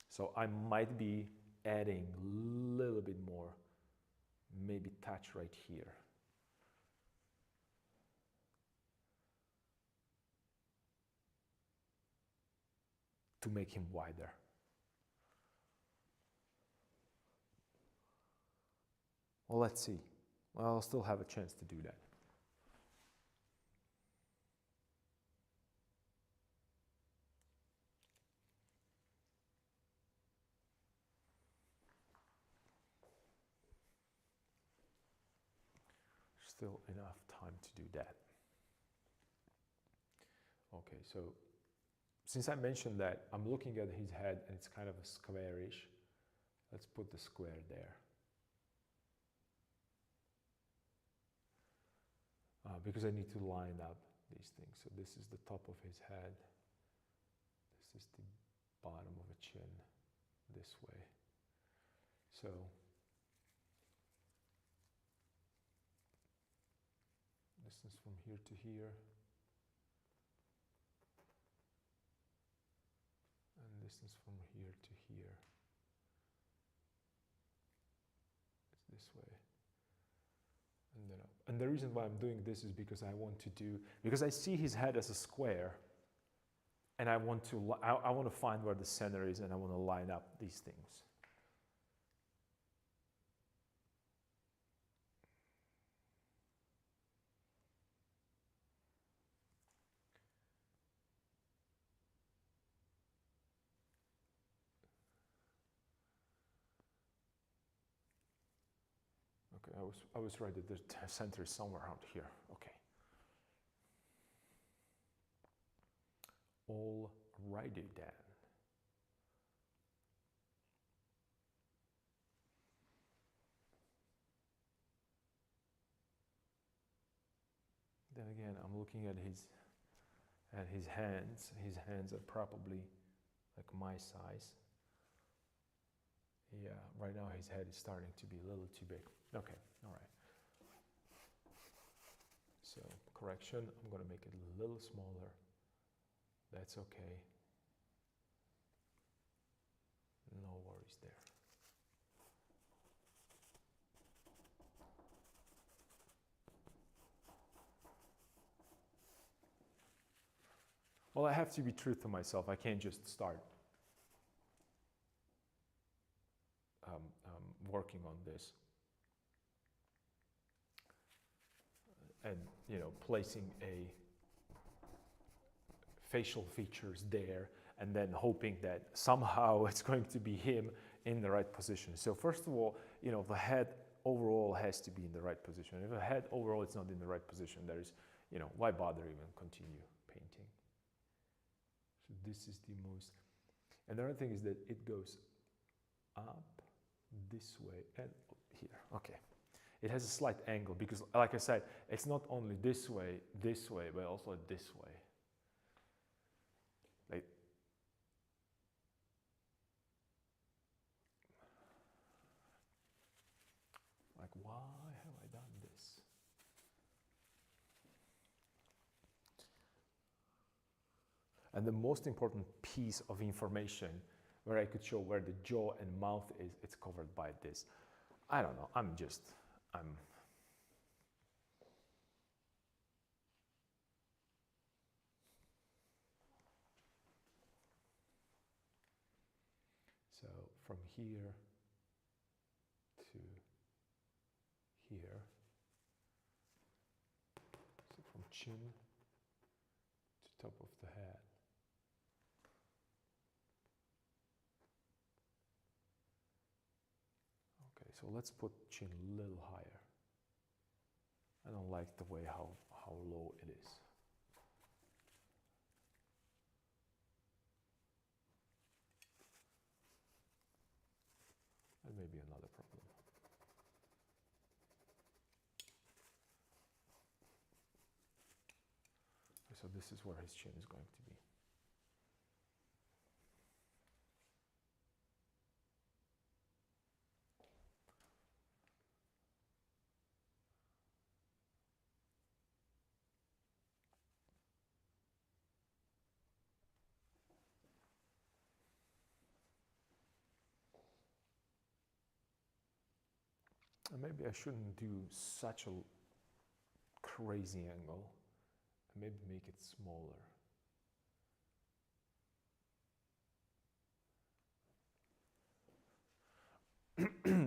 So I might be adding a little bit more, maybe touch right here. To make him wider. Well, let's see. Well, I'll still have a chance to do that. Still enough time to do that. Okay, so since I mentioned that I'm looking at his head and it's kind of a squarish, let's put the square there. Because I need to line up these things. So this is the top of his head. This is the bottom of a chin this way. So distance from here to here. And distance from here to here. It's this way. And then up. And the reason why I'm doing this is because because I see his head as a square, and I want to find where the center is, and I want to line up these things. Okay, I was right that the center is somewhere around here. Okay. Alrighty then. Then again, I'm looking at his hands. His hands are probably like my size. Yeah, right now his head is starting to be a little too big. Okay, all right. So correction, I'm going to make it a little smaller. That's okay. No worries there. Well, I have to be true to myself. I can't just start working on this and placing a facial features there and then hoping that somehow it's going to be him in the right position. So first of all, the head overall has to be in the right position. If the head overall is not in the right position, there is, why bother even continue painting? So this is the most, and the other thing is that it goes up this way and here. Okay, It has a slight angle because, like I said, it's not only this way, but also this way. Like, why have I done this? And the most important piece of information where I could show where the jaw and mouth is, it's covered by this. I don't know, I'm so from here to here, so from chin to top of the head. Okay, so let's put chin a little higher. I don't like the way how low it is. That may be another problem. So this is where his chin is going to be. And maybe I shouldn't do such a crazy angle. Maybe make it smaller.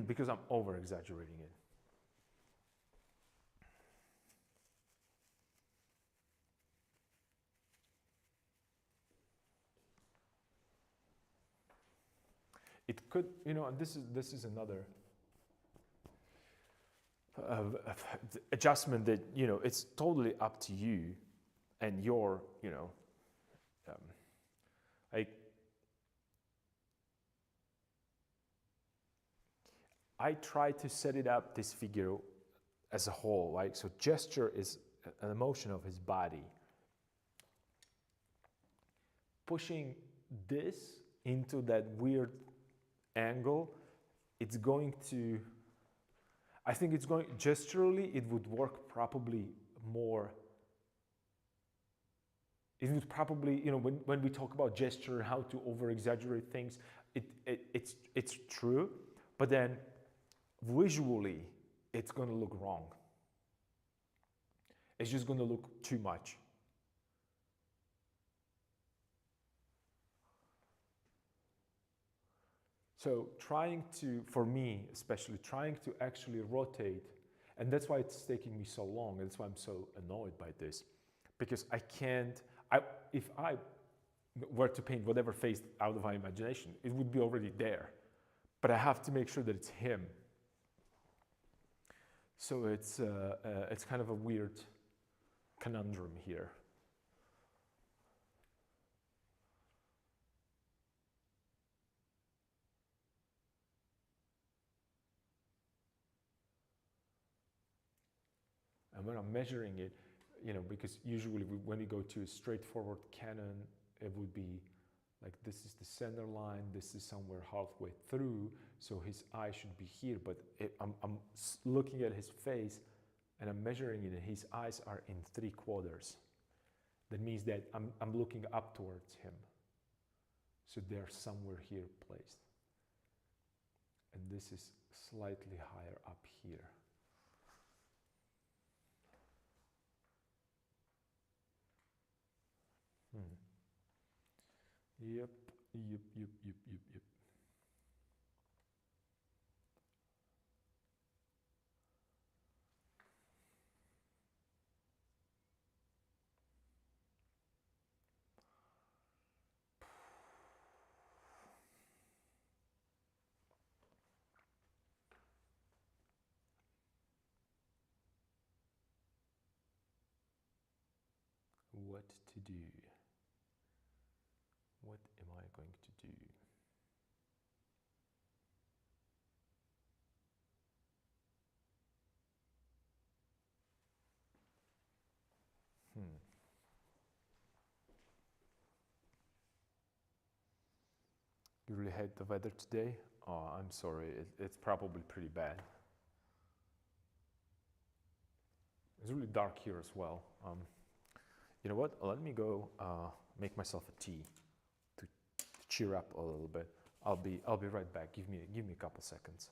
Because I'm over exaggerating it. It could, you know, and this is another adjustment that, you know, it's totally up to you and your, you know, like I try to set it up, this figure as a whole, right? So gesture is an emotion of his body. Pushing this into that weird angle, it's going to, I think it's going, gesturally, it would work probably more. It would probably, you know, when we talk about gesture and how to over-exaggerate things, it's true, but then visually, it's going to look wrong. It's just going to look too much. So trying to, for me especially, trying to actually rotate, and that's why it's taking me so long, and that's why I'm so annoyed by this, because I can't, if I were to paint whatever face out of my imagination, it would be already there, but I have to make sure that it's him. So it's kind of a weird conundrum here. And when I'm measuring it, you know, because usually when you go to a straightforward Canon, it would be like this is the center line, this is somewhere halfway through, so his eye should be here, but I'm looking at his face and I'm measuring it and his eyes are in 3/4. That means that I'm looking up towards him. So they're somewhere here placed. And this is slightly higher up here. Yep. What to do? What am I going to do? You really hate the weather today? Oh, I'm sorry. It's probably pretty bad. It's really dark here as well. You know what? Let me go make myself a tea to cheer up a little bit. I'll be right back. Give me a couple seconds.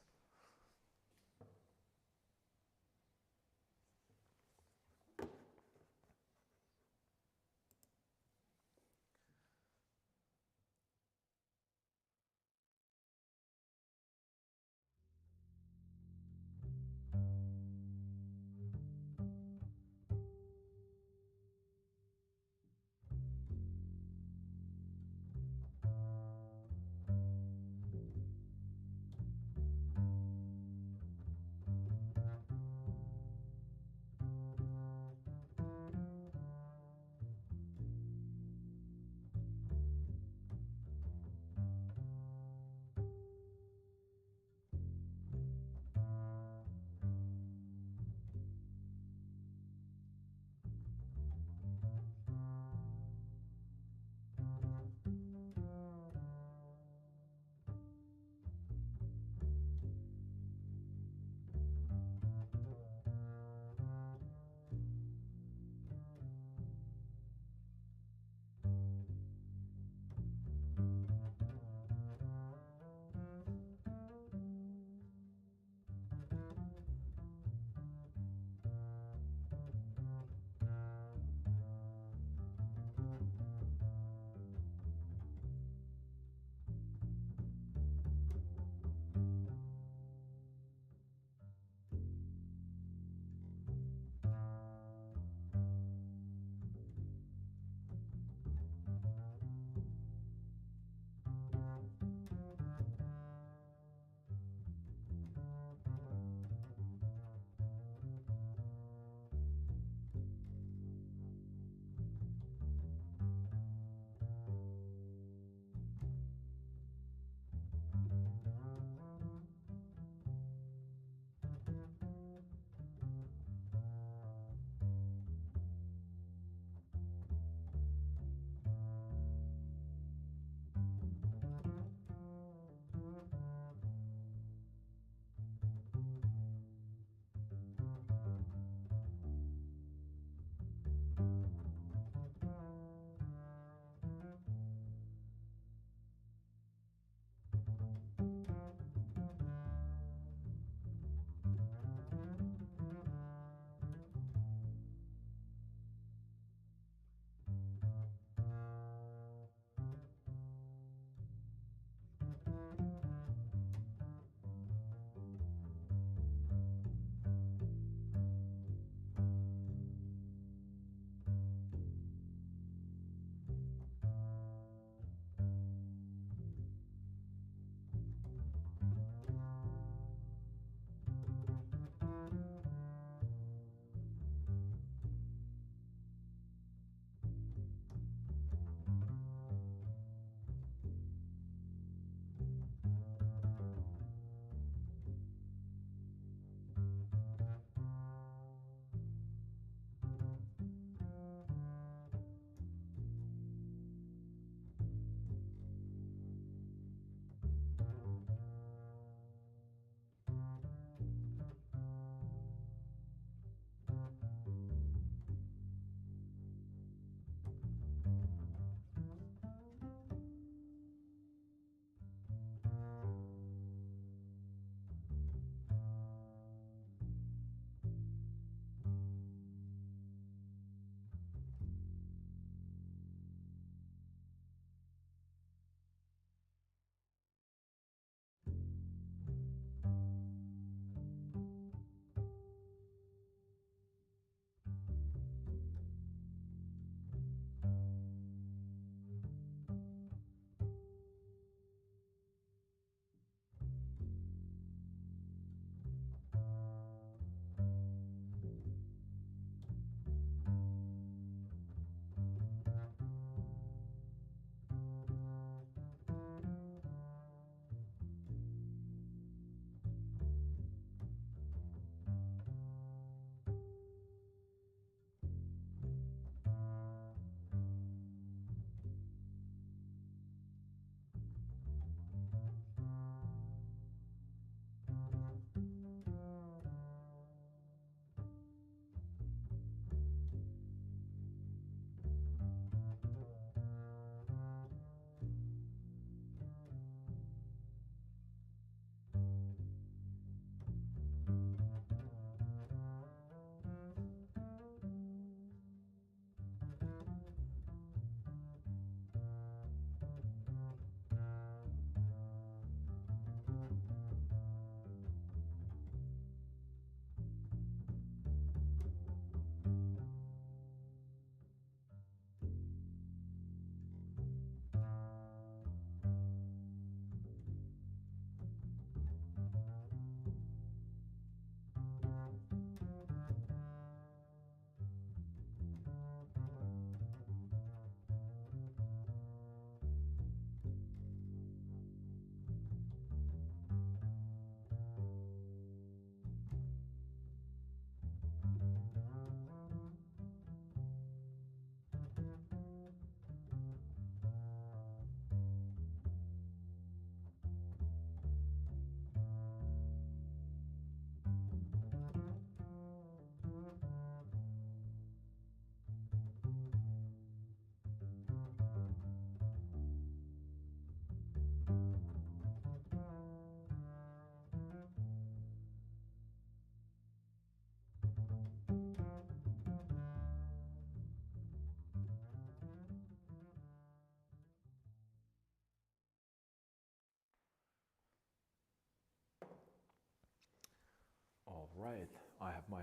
Right, I have my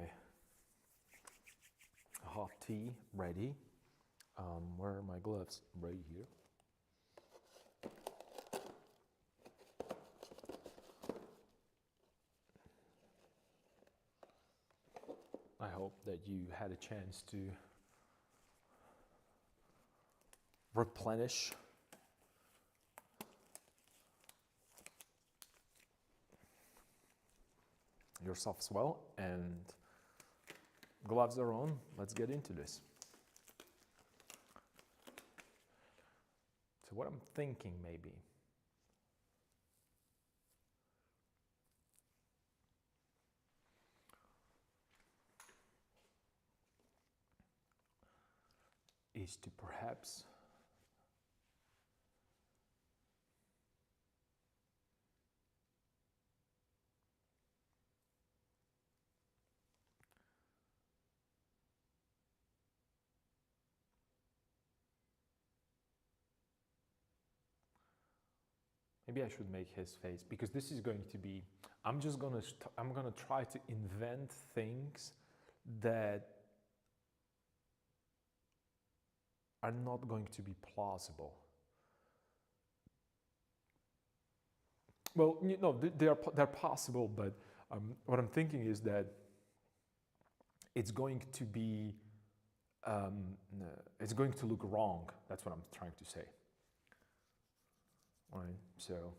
hot tea ready. Where are my gloves? Right here. I hope that you had a chance to replenish yourself as well, and gloves are on. Let's get into this. So what I'm thinking maybe is to perhaps maybe I should make his face, because this is going to be, I'm gonna try to invent things that are not going to be plausible. Well, you know, they're possible, but what I'm thinking is that it's going to be, it's going to look wrong. That's what I'm trying to say. All right, so,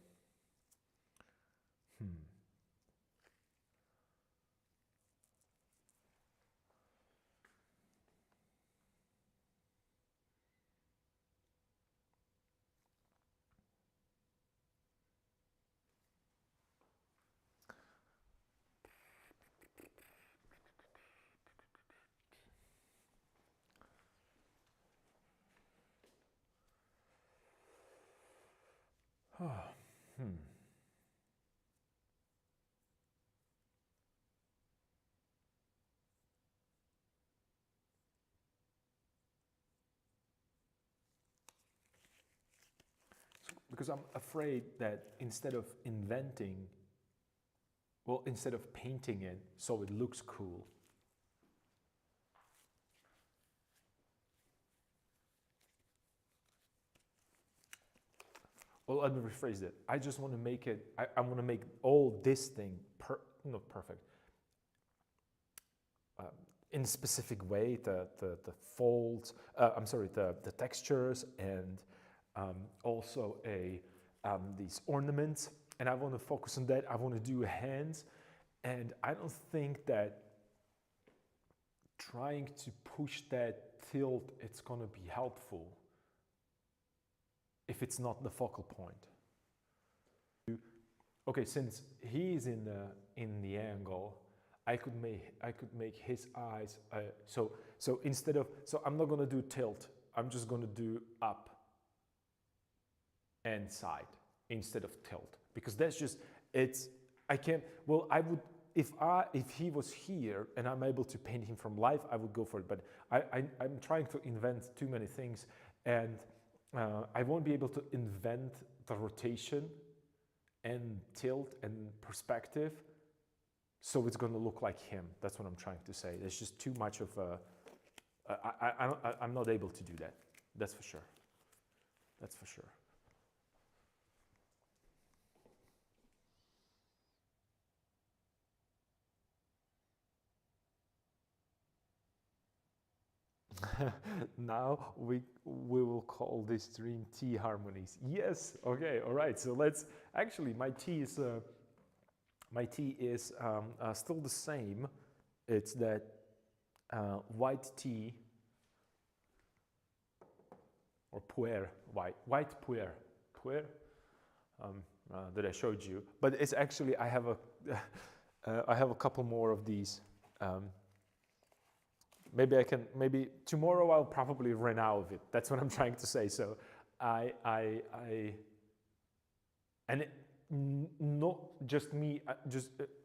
because I'm afraid that instead of inventing, well, instead of painting it so it looks cool, well, let me rephrase it. I just want to make it, I want to make all this thing, not perfect, in a specific way, the folds, the textures, and also these ornaments, and I want to focus on that. I want to do hands, and I don't think that trying to push that tilt, it's going to be helpful if it's not the focal point. Okay, since he is in the angle, I could make his eyes. So instead of, so I'm not going to do tilt. I'm just going to do up and side instead of tilt, because that's just, it's, I can't, well, I would, if he was here and I'm able to paint him from life, I would go for it, but I'm trying to invent too many things, and I won't be able to invent the rotation and tilt and perspective, so it's going to look like him. That's what I'm trying to say. There's just too much of a, I'm not able to do that. That's for sure. That's for sure. Now we will call this dream tea harmonies. Yes. Okay. All right. So let's, actually my tea is still the same. It's that white tea, or puer, white puer that I showed you. But it's actually, I have a couple more of these. Maybe tomorrow I'll probably run out of it. That's what I'm trying to say. So not just me,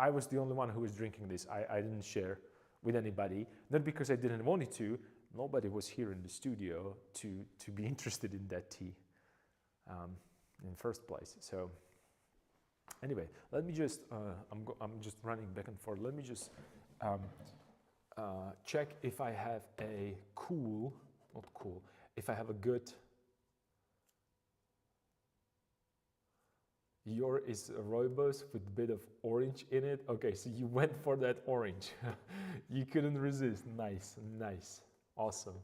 I was the only one who was drinking this. I didn't share with anybody, not because I didn't want it to. Nobody was here in the studio to be interested in that tea in the first place. So Anyway, let me just, I'm just running back and forth. Let me just um, check if I have a not cool, if I have a good, your is a rooibos with a bit of orange in it. Okay, so you went for that orange. You couldn't resist. Nice, nice, awesome,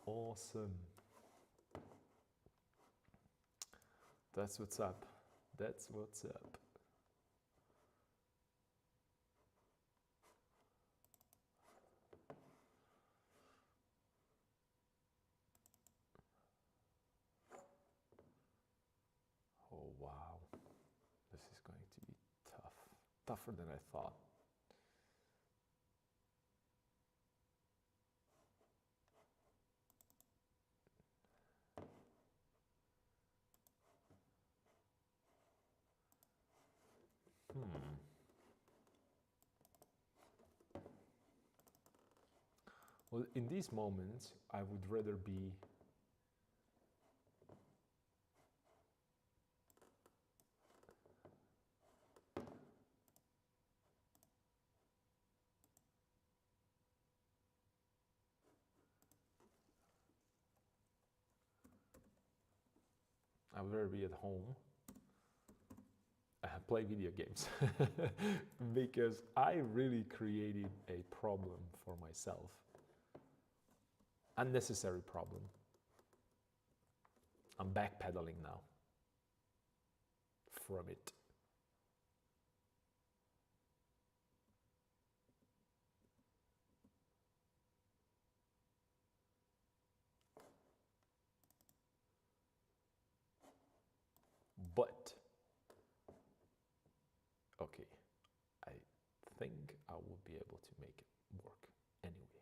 awesome. That's what's up. That's what's up. Oh, wow. This is going to be tough. Tougher than I thought. Well, in these moments, I would rather be at home, play video games, because I really created a problem for myself. Unnecessary problem. I'm backpedaling now from it. But, okay, I think I will be able to make it work anyway.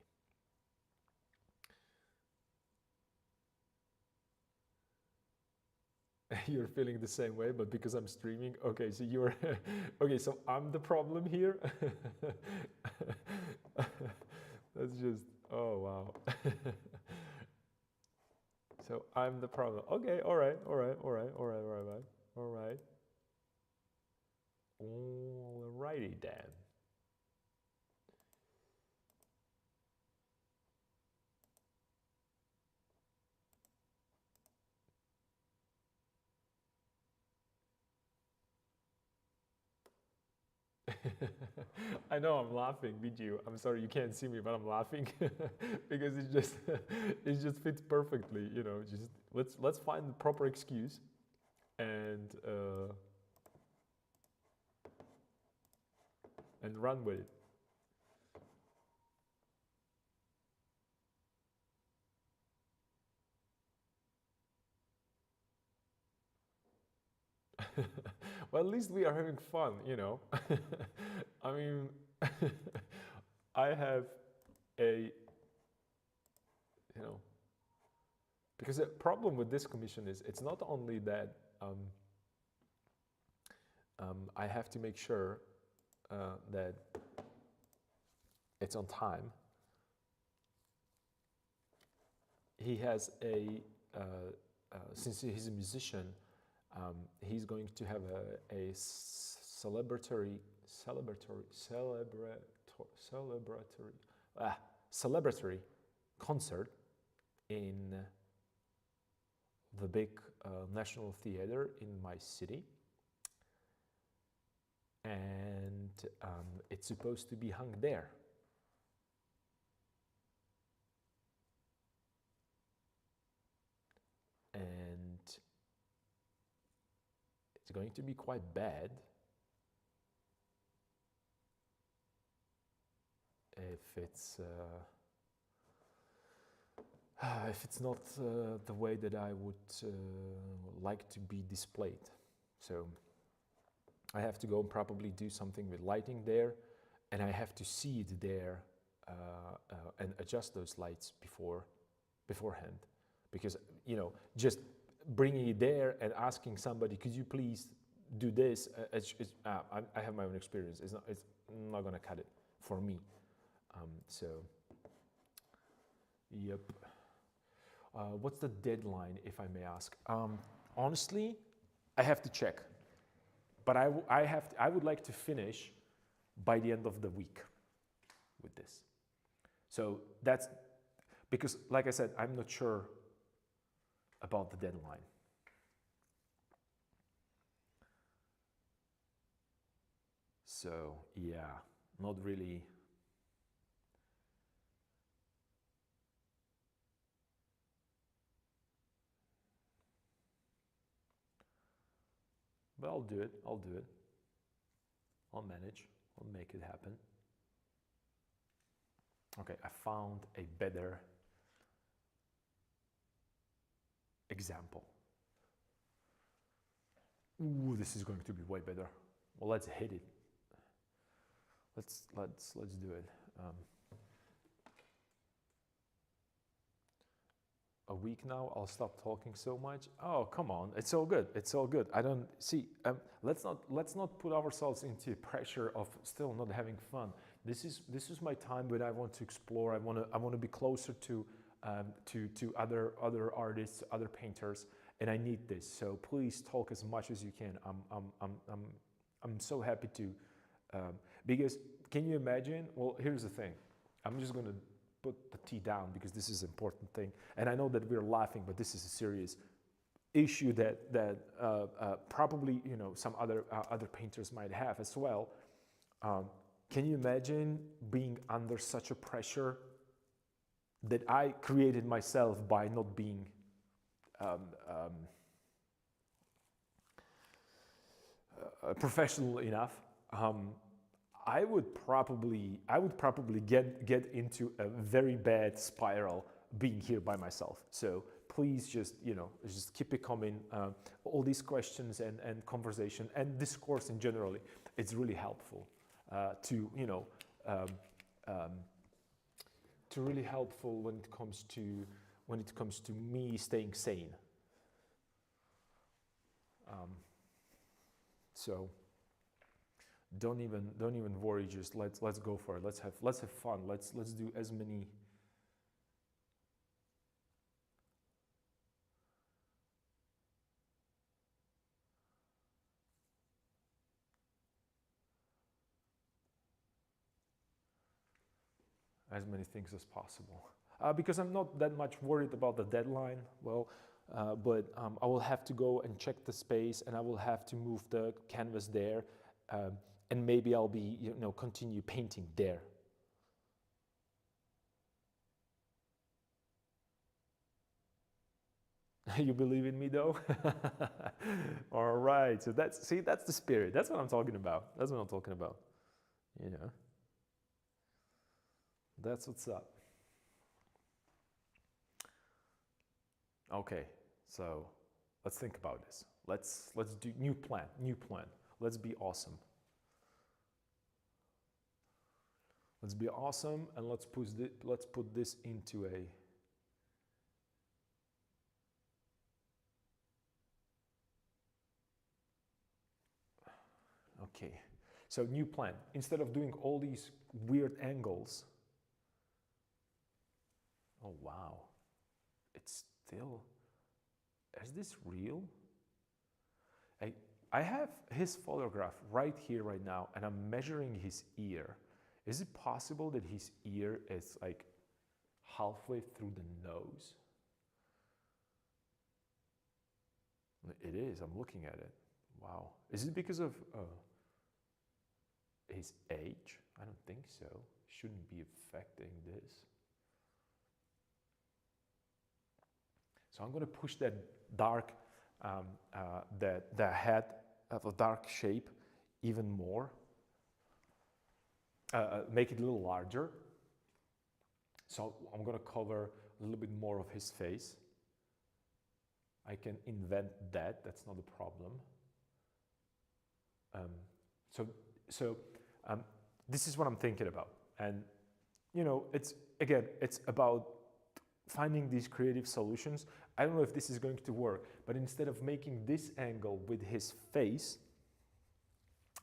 You're feeling the same way, but because I'm streaming, okay, so you're, okay, so I'm the problem here. That's just, oh, wow. So I'm the problem. Okay, all right. Alrighty then. I know I'm laughing with you. I'm sorry you can't see me, but I'm laughing because it just fits perfectly. You know, just let's find the proper excuse and run with it. Well, at least we are having fun, you know. I mean, I have a, you know, because the problem with this commission is it's not only that I have to make sure that it's on time. He has a, since he's a musician, he's going to have a celebratory concert in the big National Theater in my city. And it's supposed to be hung there. And it's going to be quite bad if it's not the way that I would like to be displayed. So I have to go and probably do something with lighting there, and I have to see it there and adjust those lights beforehand, because, you know, just bringing it there and asking somebody, could you please do this? I have my own experience. It's not going to cut it for me. So, yep. What's the deadline, if I may ask? Honestly, I have to check. but I would like to finish by the end of the week with this. So that's because, like I said, I'm not sure about the deadline. So yeah, not really. But I'll do it. I'll do it. I'll manage. I'll make it happen. Okay, I found a better example. Ooh, this is going to be way better. Well, let's hit it. Let's do it. A week now, I'll stop talking so much. Oh, come on, it's all good. It's all good. I don't see. Let's not put ourselves into pressure of still not having fun. This is my time when I want to explore. I want to be closer to other artists, other painters, and I need this. So please talk as much as you can. I'm so happy to, because can you imagine? Well, here's the thing. I'm just gonna put the tea down because this is an important thing, and I know that we're laughing, but this is a serious issue that probably some other painters might have as well. Can you imagine being under such a pressure that I created myself by not being professional enough? I would probably get into a very bad spiral being here by myself. So please just keep it coming. All these questions and conversation and discourse in generally, it's really helpful to really helpful when it comes to me staying sane. So don't even worry. Just let's go for it. Let's have fun. Let's do as many. As many things as possible, because I'm not that much worried about the deadline. Well, but I will have to go and check the space, and I will have to move the canvas there, and maybe I'll be continue painting there. You believe in me though? All right. So that's the spirit. That's what I'm talking about. That's what I'm talking about. That's what's up. Okay, so let's think about this. Let's do new plan. Let's be awesome. Let's be awesome, and let's put this into a okay. So new plan. Instead of doing all these weird angles. Oh wow. It's still, is this real? I have his photograph right here, right now, and I'm measuring his ear. Is it possible that his ear is like halfway through the nose? It is, I'm looking at it. Wow. Is it because of his age? I don't think so. Shouldn't be affecting this. So I'm going to push that dark, the head of a dark shape even more. Make it a little larger. So I'm going to cover a little bit more of his face. I can invent that. That's not a problem. So this is what I'm thinking about. And, it's about finding these creative solutions. I don't know if this is going to work, but instead of making this angle with his face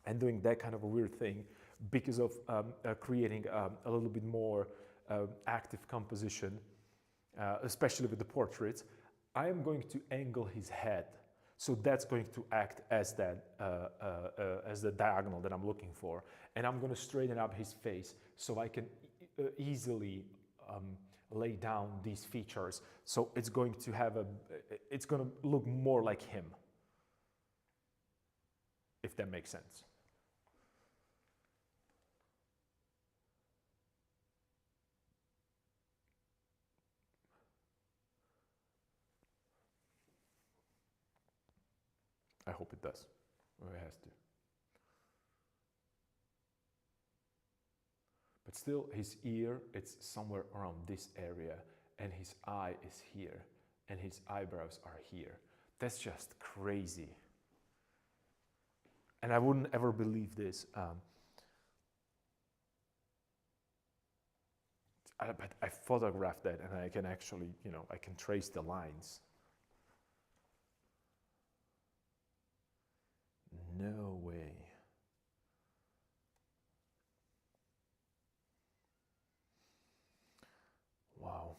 and doing that kind of a weird thing, because of creating a little bit more active composition, especially with the portraits, I am going to angle his head. So that's going to act as that as the diagonal that I'm looking for, and I'm going to straighten up his face so I can easily lay down these features. So it's going to have it's going to look more like him, if that makes sense. I hope it does, or it has to. But still, his ear, it's somewhere around this area, and his eye is here, and his eyebrows are here. That's just crazy. And I wouldn't ever believe this. But I photographed that, and I can actually, I can trace the lines. No way. Wow.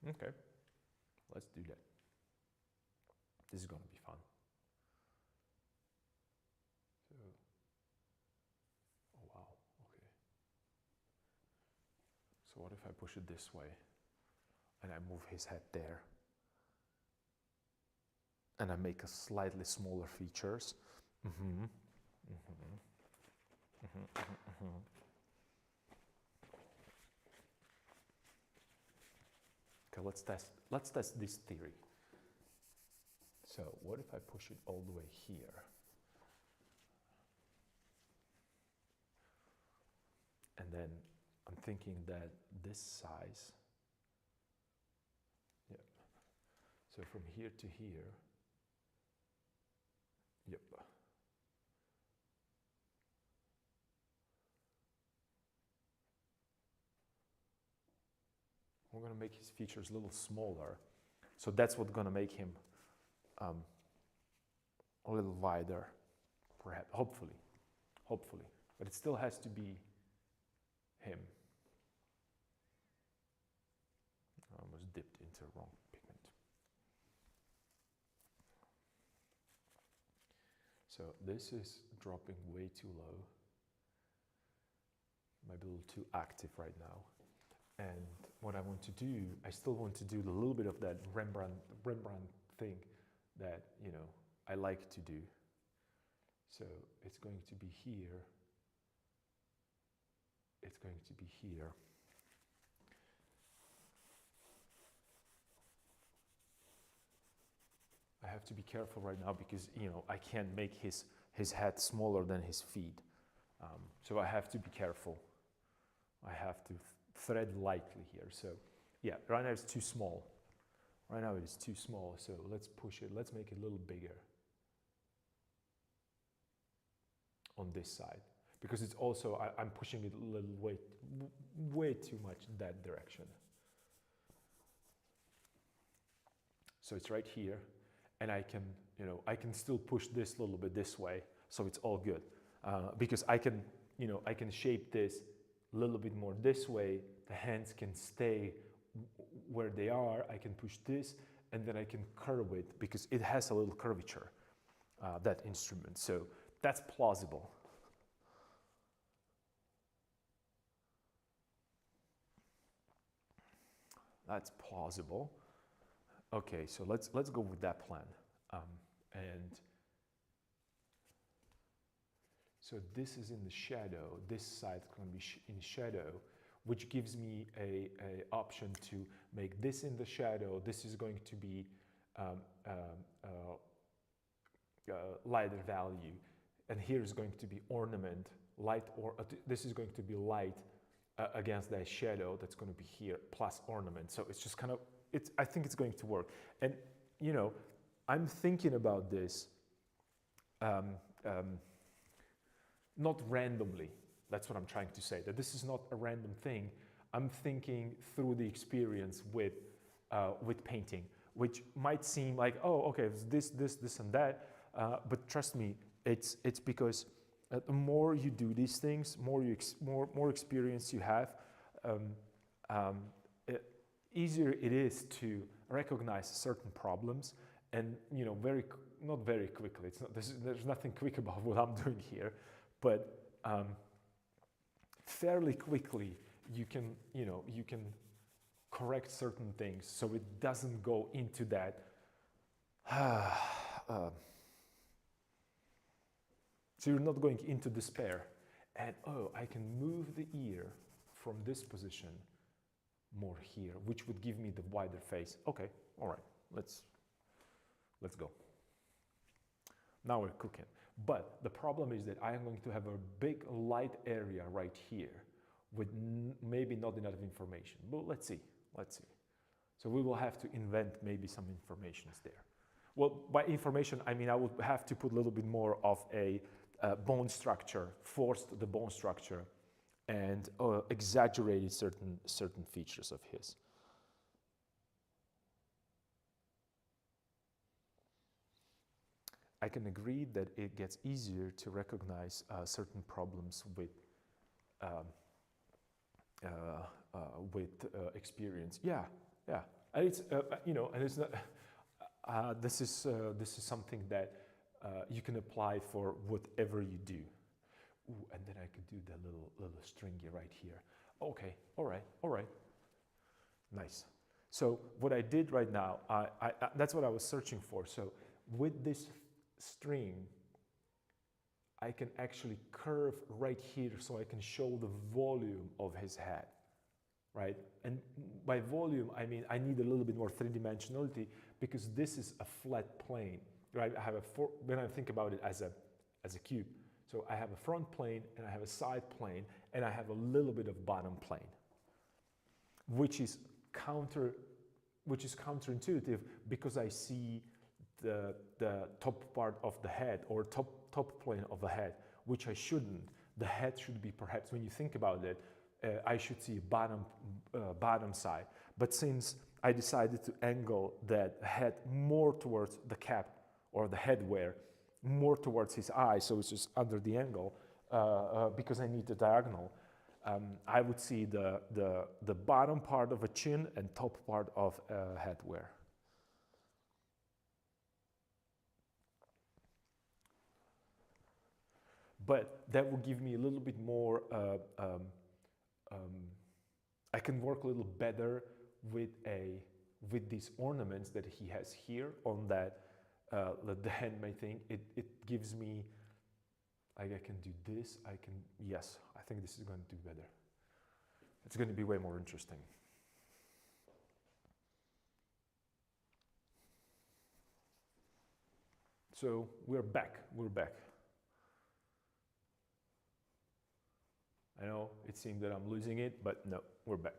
Okay, let's do that. This is going to be fun. So, oh wow, okay. So what if I push it this way and I move his head there and I make a slightly smaller features? Okay, let's test this theory. So what if I push it all the way here? And then I'm thinking that this size, yep. So from here to here, yep. We're going to make his features a little smaller. So that's what's going to make him a little wider, perhaps, hopefully. But it still has to be him. I almost dipped into the wrong pigment. So this is dropping way too low. Maybe a little too active right now. And what I want to do, I still want to do a little bit of that Rembrandt thing that, I like to do. So it's going to be here. It's going to be here. I have to be careful right now because, I can't make his head smaller than his feet. So I have to be careful. I have to thread lightly here. So yeah, right now it's too small. Right now it is too small. So let's push it. Let's make it a little bigger on this side, because it's also, I'm pushing it a little way too much in that direction. So it's right here, and I can, I can still push this a little bit this way, so it's all good, because I can, I can shape this a little bit more this way. The hands can stay where they are. I can push this, and then I can curve it because it has a little curvature, that instrument. So that's plausible. That's plausible. Okay, so let's go with that plan. And so this is in the shadow. This side is going to be in shadow, which gives me a option to make this in the shadow. This is going to be lighter value, and here is going to be ornament, light, or this is going to be light against that shadow that's going to be here, plus ornament. So it's just kind of, I think it's going to work. And I'm thinking about this not randomly. That's what I'm trying to say, that this is not a random thing. I'm thinking through the experience with painting, which might seem like, oh, okay, it's this, and that. But trust me, it's because the more you do these things, more experience you have, um, easier it is to recognize certain problems, and not very quickly. There's nothing quick about what I'm doing here, but fairly quickly you can correct certain things so it doesn't go into that. So you're not going into despair, and oh, I can move the ear from this position more here, which would give me the wider face. Okay, all right, let's go. Now we're cooking. But the problem is that I am going to have a big light area right here with maybe not enough information. But let's see. So we will have to invent maybe some informations there. Well, by information, I mean I would have to put a little bit more of a bone structure, forced the bone structure, and exaggerated certain features of his. I can agree that it gets easier to recognize certain problems with experience. Yeah. And it's and it's not. This is something that you can apply for whatever you do. Ooh, and then I could do the little stringy right here. Okay, all right. Nice. So what I did right now, that's what I was searching for. So with this string, I can actually curve right here so I can show the volume of his head, right? And by volume, I mean I need a little bit more three-dimensionality because this is a flat plane, right? I have when I think about it as a cube, so I have a front plane and I have a side plane and I have a little bit of bottom plane, which is counterintuitive because I see the top part of the head or top plane of the head, which I shouldn't. The head should be, perhaps when you think about it, I should see bottom side. But since I decided to angle that head more towards the cap or the headwear, more towards his eye, so it's just under the angle, because I need the diagonal, I would see the bottom part of a chin and top part of headwear. But that will give me a little bit more, I can work a little better with these ornaments that he has here on that, the handmade thing. It gives me, like I can do this, yes, I think this is going to do better. It's going to be way more interesting. So we're back. I know it seemed that I'm losing it, but no, we're back.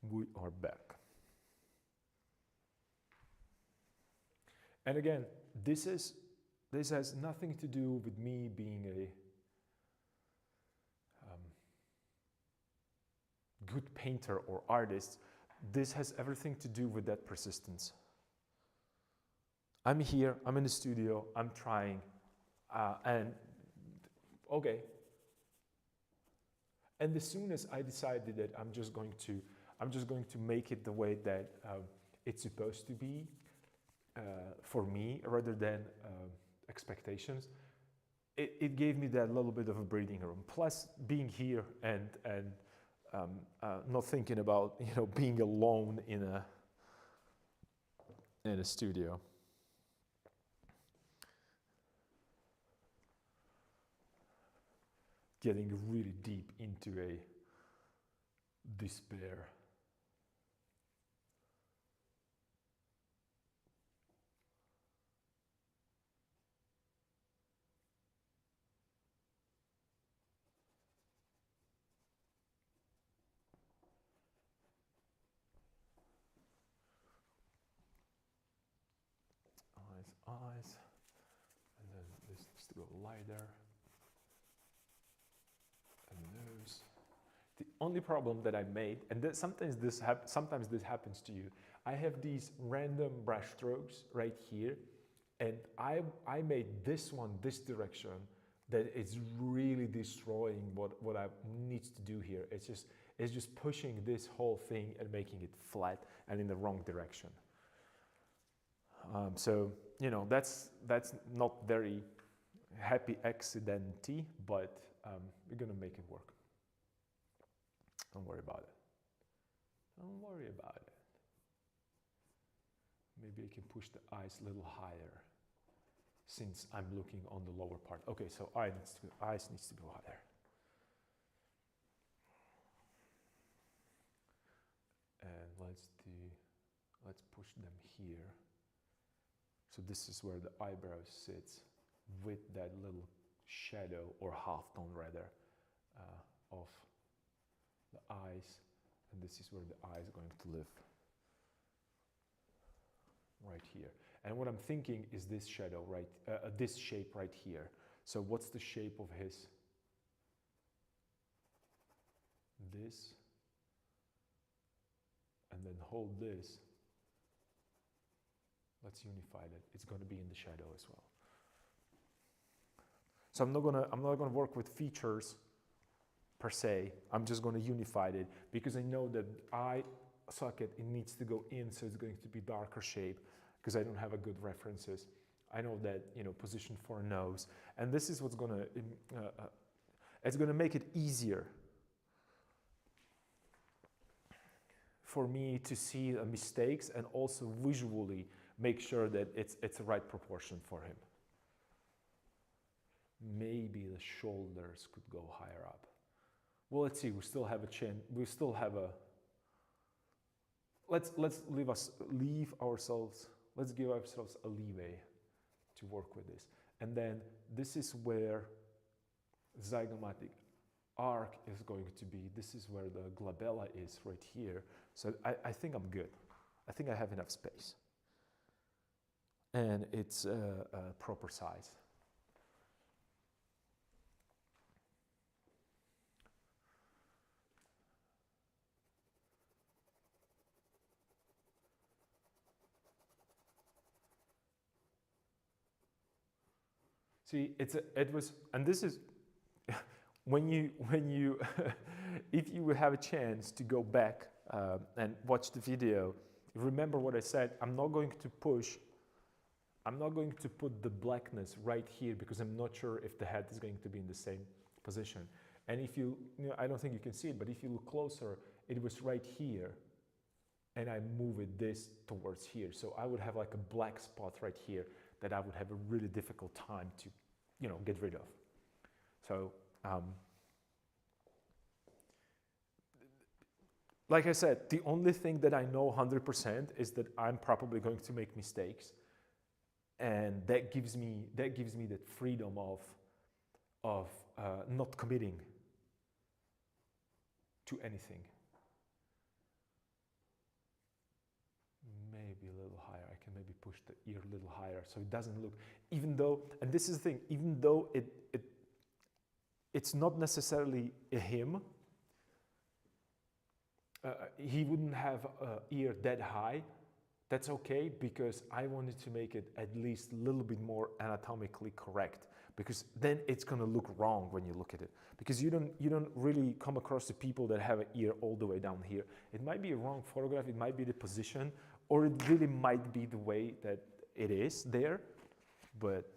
We are back. And again, this has nothing to do with me being a good painter or artist. This has everything to do with that persistence. I'm here, I'm in the studio, I'm trying, and okay. And as soon as I decided that I'm just going to make it the way that it's supposed to be for me, rather than expectations, it gave me that little bit of a breathing room. Plus, being here and not thinking about being alone in a studio. Getting really deep into a despair. Eyes, and then this needs to go lighter. And nose. The only problem that I made, and sometimes this happens to you. I have these random brush strokes right here, and I made this one this direction that is really destroying what I need to do here. It's just pushing this whole thing and making it flat and in the wrong direction. So you know that's not very happy accidenty, but we're gonna make it work. Don't worry about it. Don't worry about it. Maybe I can push the eyes a little higher since I'm looking on the lower part. Okay, so eyes needs to go higher. And let's push them here. So this is where the eyebrow sits with that little shadow or half tone rather of the eyes, and this is where the eye is going to live, right here. And what I'm thinking is this shadow, right, this shape right here. So what's the shape of his? This, and then hold this. Let's unify that. It's going to be in the shadow as well. So I'm not gonna work with features per se. I'm just going to unify it because I know that eye socket, it needs to go in, so it's going to be darker shape because I don't have a good references. I know that, you know, position for a nose, and this is what's going to it's going to make it easier for me to see the mistakes and also visually make sure that it's the right proportion for him. Maybe the shoulders could go higher up. Well, let's see. We still have a chin. We still have a. Let's give ourselves a leeway to work with this. And then this is where zygomatic arc is going to be. This is where the glabella is right here. So I think I'm good. I think I have enough space. And it's a proper size. See, it was, and this is, when you if you have a chance to go back and watch the video, remember what I said. I'm not going to put the blackness right here because I'm not sure if the head is going to be in the same position. And if you know, I don't think you can see it, but if you look closer, it was right here, and I move it this towards here. So I would have like a black spot right here that I would have a really difficult time to, you know, get rid of. So, like I said, the only thing that I know 100% is that I'm probably going to make mistakes, and that gives me that freedom of not committing to anything. Maybe a little higher. I can maybe push the ear a little higher so it doesn't look, even though, and this is the thing, even though it's not necessarily a him, he wouldn't have an ear that high. That's okay, because I wanted to make it at least a little bit more anatomically correct, because then it's going to look wrong when you look at it, because you don't really come across the people that have an ear all the way down here. It might be a wrong photograph, it might be the position, or it really might be the way that it is there, but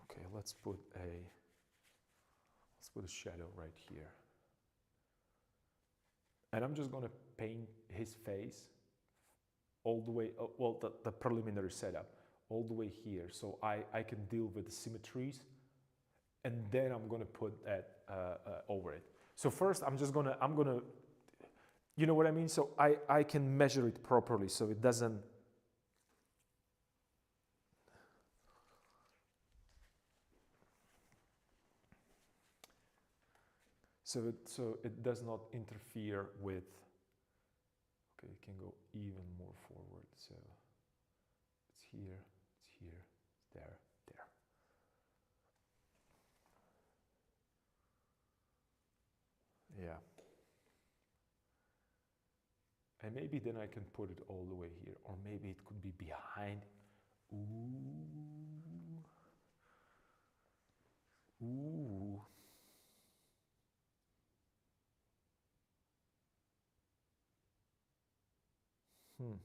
okay, let's put a shadow right here. And I'm just going to paint his face all the way, well, the preliminary setup, all the way here. So I can deal with the symmetries, and then I'm going to put that over it. So first I'm going to, you know what I mean? So I can measure it properly so it doesn't, so it does not interfere with Okay, it can go even more forward. So it's here, it's there, there. Yeah. And maybe then I can put it all the way here, or maybe it could be behind. Ooh. Ooh.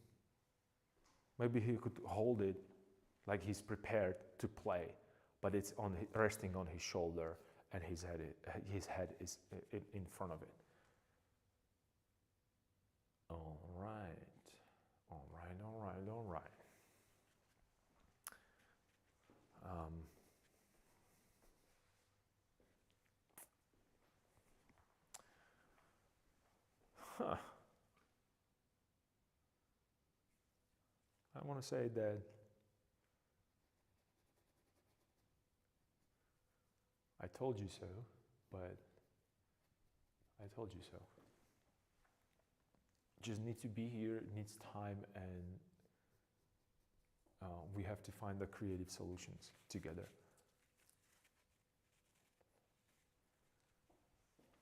Maybe he could hold it like he's prepared to play, but it's on resting on his shoulder, and his head is in front of it. All right, all right, all right, all right. Huh. I want to say that I told you so, but I told you so. Just need to be here, it needs time, and we have to find the creative solutions together.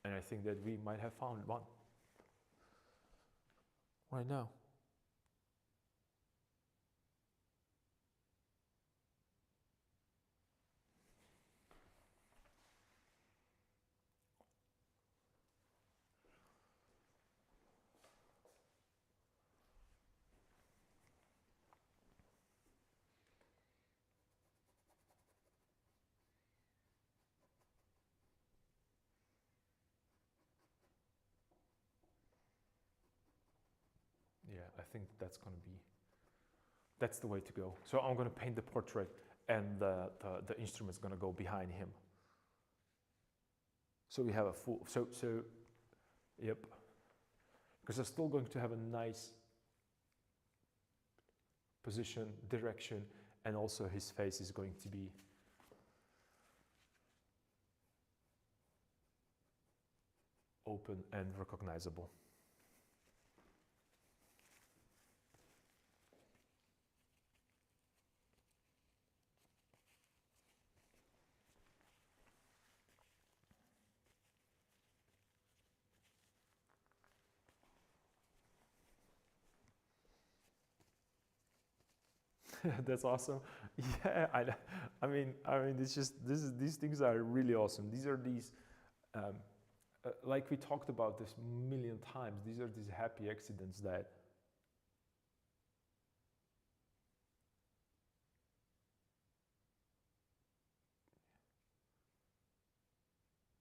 And I think that we might have found one right now. Yeah, I think that's that's the way to go. So I'm going to paint the portrait, and the instrument's going to go behind him. So we have a full, yep. Because I'm still going to have a nice position, direction, and also his face is going to be open and recognizable. That's awesome. Yeah, I mean, it's just these things are really awesome. These are like we talked about this million times. These are these happy accidents that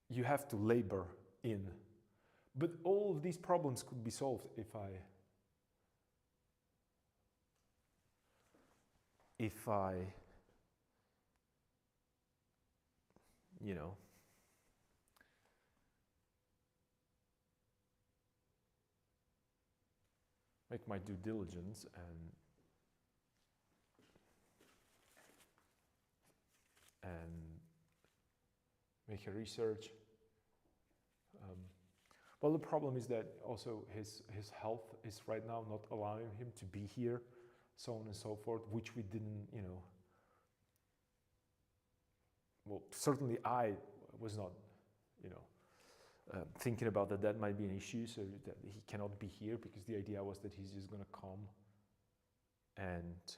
you have to labor in. But all of these problems could be solved if I, you know, make my due diligence and make a research. Well, the problem is that also his health is right now not allowing him to be here, so on and so forth, which we didn't, well, certainly I was not, thinking about that might be an issue, so that he cannot be here, because the idea was that he's just going to come and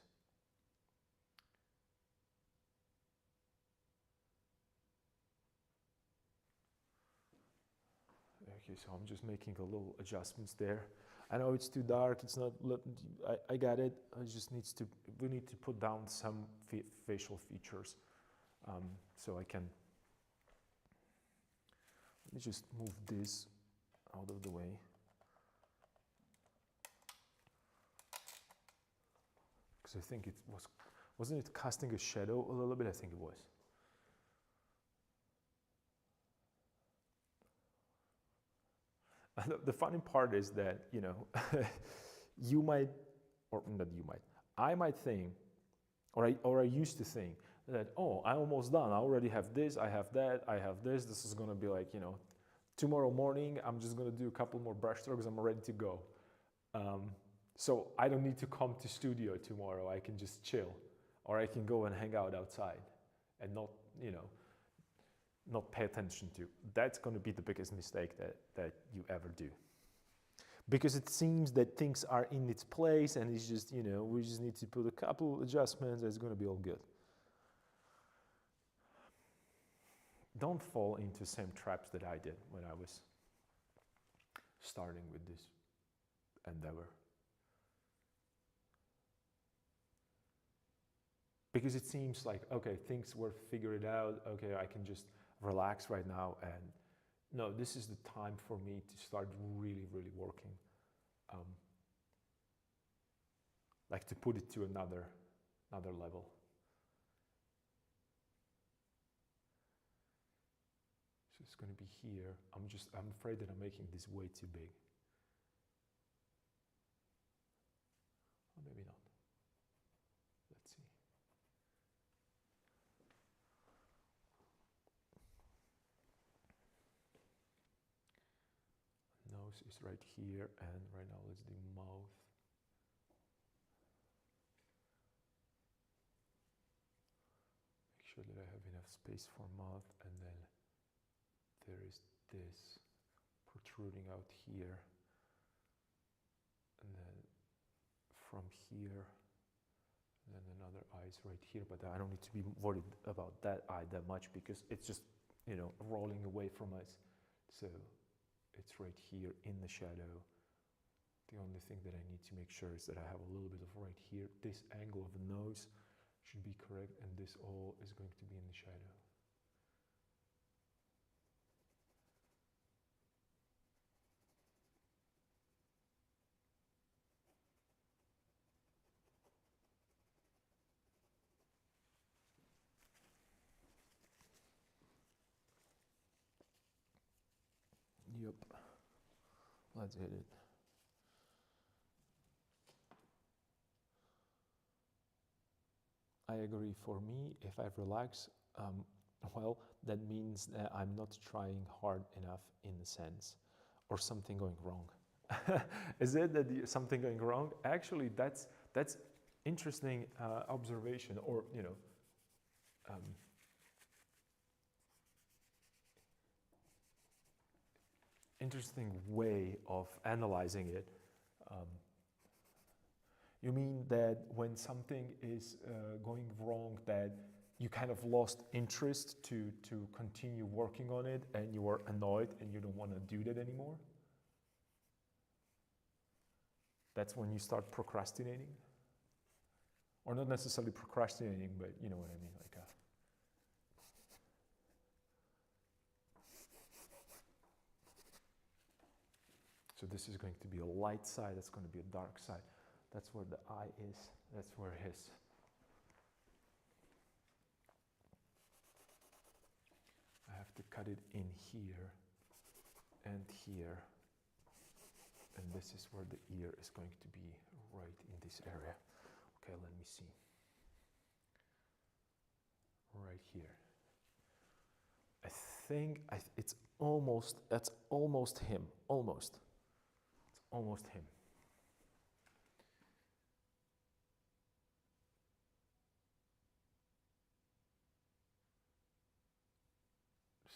okay, so I'm just making a little adjustments there. I know it's too dark, it's not, I got it. We need to put down some facial features. So I can, let me just move this out of the way. Because I think it wasn't it casting a shadow a little bit? I think it was. The funny part is that, you might, or not you might, I might think, or I used to think that, oh, I'm almost done. I already have this, I have that, I have this. This is going to be like, tomorrow morning, I'm just going to do a couple more brush strokes, I'm ready to go. So I don't need to come to studio tomorrow. I can just chill, or I can go and hang out outside and not, you know, not pay attention to. That's going to be the biggest mistake that you ever do. Because it seems that things are in its place and it's just, you know, we just need to put a couple adjustments and it's going to be all good. Don't fall into the same traps that I did when I was starting with this endeavor. Because it seems like, okay, things were figured out, okay, I can just relax right now, and no, this is the time for me to start really, really working. Like to put it to another level. So it's going to be here. I'm afraid that I'm making this way too big. Or maybe not. Let's see. Nose is right here, and right now let's do mouth. Make sure that I have enough space for mouth, and then there is this protruding out here, and then from here, and then another eye is right here, but I don't need to be worried about that eye that much because it's just, you know, rolling away from us. So it's right here in the shadow. The only thing that I need to make sure is that I have a little bit of right here. This angle of the nose should be correct, and this all is going to be in the shadow. Yep. Let's hit it. I agree. For me, if I relax, well, that means that I'm not trying hard enough in a sense, or something going wrong. Is it that something going wrong? Actually, that's interesting observation, or you know, interesting way of analyzing it. You mean that when something is going wrong, that you kind of lost interest to continue working on it, and you are annoyed and you don't want to do that anymore? That's when you start procrastinating? Or not necessarily procrastinating, but you know what I mean, like a... So this is going to be a light side, that's going to be a dark side. That's where the eye is, that's where his. I have to cut it in here and here. And this is where the ear is going to be, right in this area. Okay, let me see. Right here. I think it's almost, that's almost him, almost. It's almost him.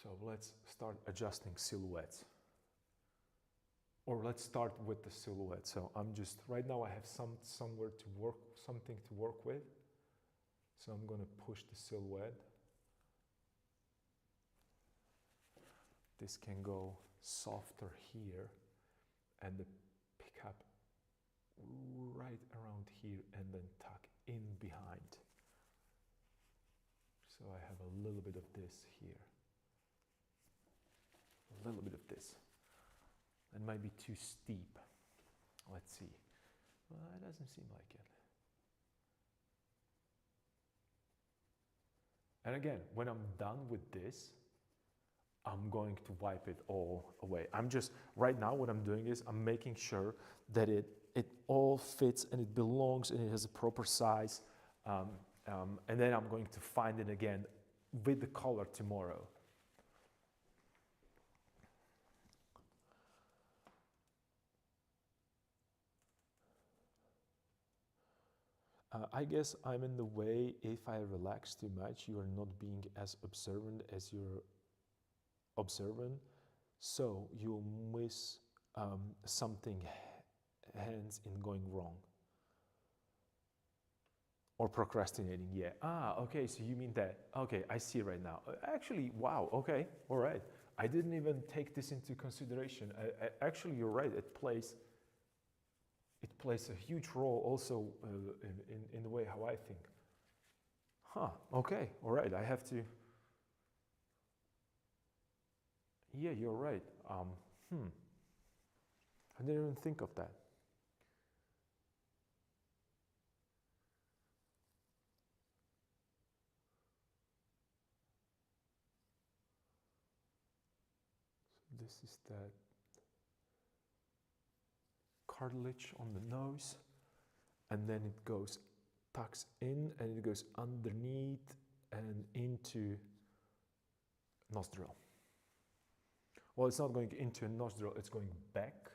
So let's start adjusting silhouettes. Or let's start with the silhouette. So I'm just, right now I have somewhere to work, something to work with. So I'm going to push the silhouette. This can go softer here, and the pickup right around here, and then tuck in behind. So I have a little bit of this here. A little bit of this. It might be too steep. Let's see. Well, it doesn't seem like it. And again, when I'm done with this, I'm going to wipe it all away. I'm just, right now what I'm doing is I'm making sure that it all fits and it belongs and it has a proper size. And then I'm going to find it again with the color tomorrow. I guess I'm in the way. If I relax too much, you are not being as observant as you're observant, so you'll miss something hence in going wrong or procrastinating. Yeah. Okay. So you mean that? Okay, I see right now. Actually, wow. Okay. All right. I didn't even take this into consideration. Actually, you're right. It plays a huge role also in the way how I think. Okay, all right, I have to. Yeah, you're right. I didn't even think of that. So this is that cartilage on the nose, and then it goes, tucks in, and it goes underneath and into nostril. Well, it's not going into a nostril, it's going back.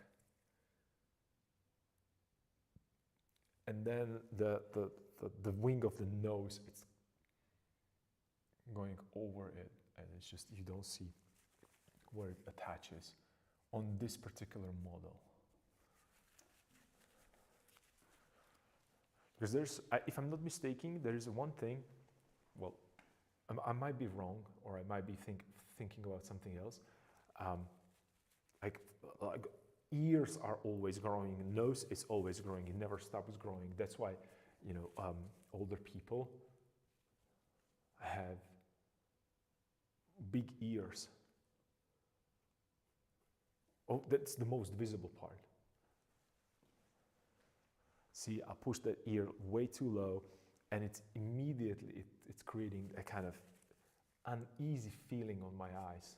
And then the wing of the nose, it's going over it, and it's just, you don't see where it attaches on this particular model. Because there's, if I'm not mistaken, there is one thing, well, I might be wrong, or I might be thinking about something else. Like ears are always growing, nose is always growing, it never stops growing. That's why, you know, older people have big ears. Oh, that's the most visible part. See, I push that ear way too low, and it's immediately, it's creating a kind of uneasy feeling on my eyes.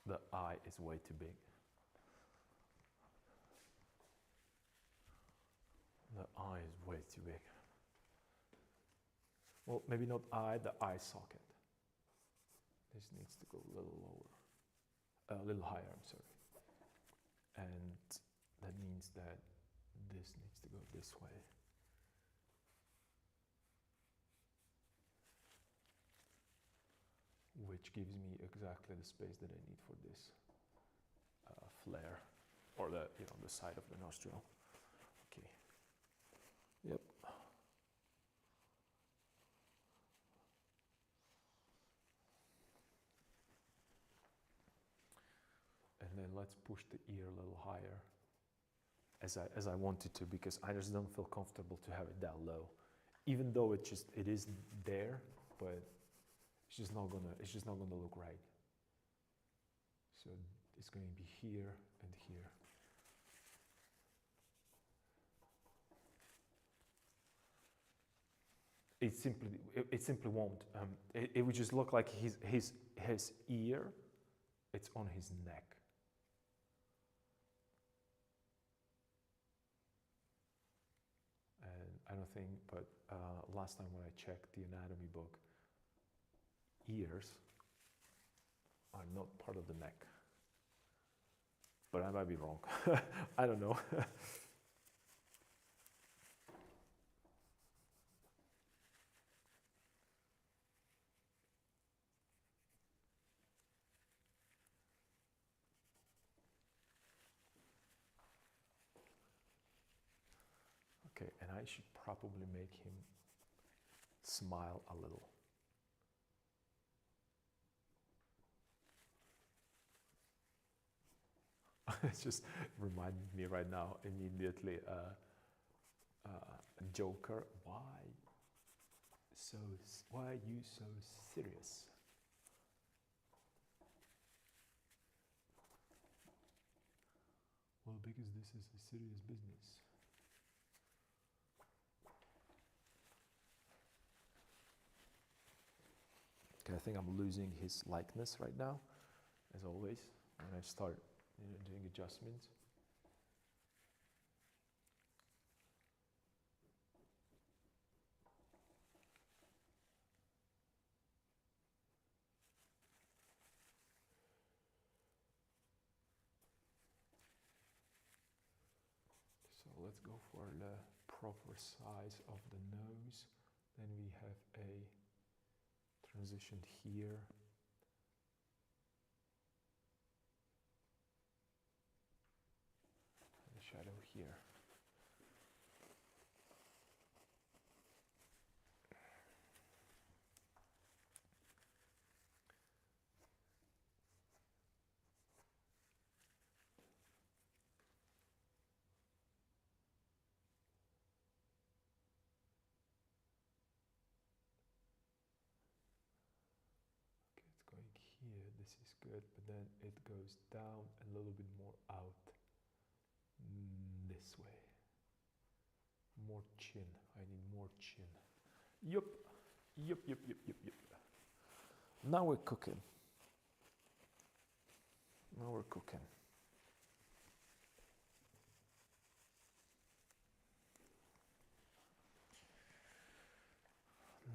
The eye is way too big. The eye is way too big. Well, maybe not eye, the eye socket. This needs to go a little lower, a little higher, I'm sorry. And that means that this needs to go this way. Which gives me exactly the space that I need for this flare, or the, you know, the side of the nostril. Okay. Yep. And then let's push the ear a little higher, as I wanted to, because I just don't feel comfortable to have it that low, even though it is there, but it's just not gonna look right. So it's going to be here and here. It simply won't. It would just look like his ear, it's on his neck. And I don't think, but last time when I checked the anatomy book, ears are not part of the neck. But I might be wrong. I don't know. Okay, and I should probably make him smile a little. It just reminded me right now immediately, Joker. Why are you so serious? Well, because this is a serious business. Okay, I think I'm losing his likeness right now, as always, when I start doing adjustments. So let's go for the proper size of the nose. Then we have a transition here. And a shadow here. Going here, this is good, but then it goes down a little bit more out this way. More chin. I need more chin. Yup. Yup. Now we're cooking. Now we're cooking.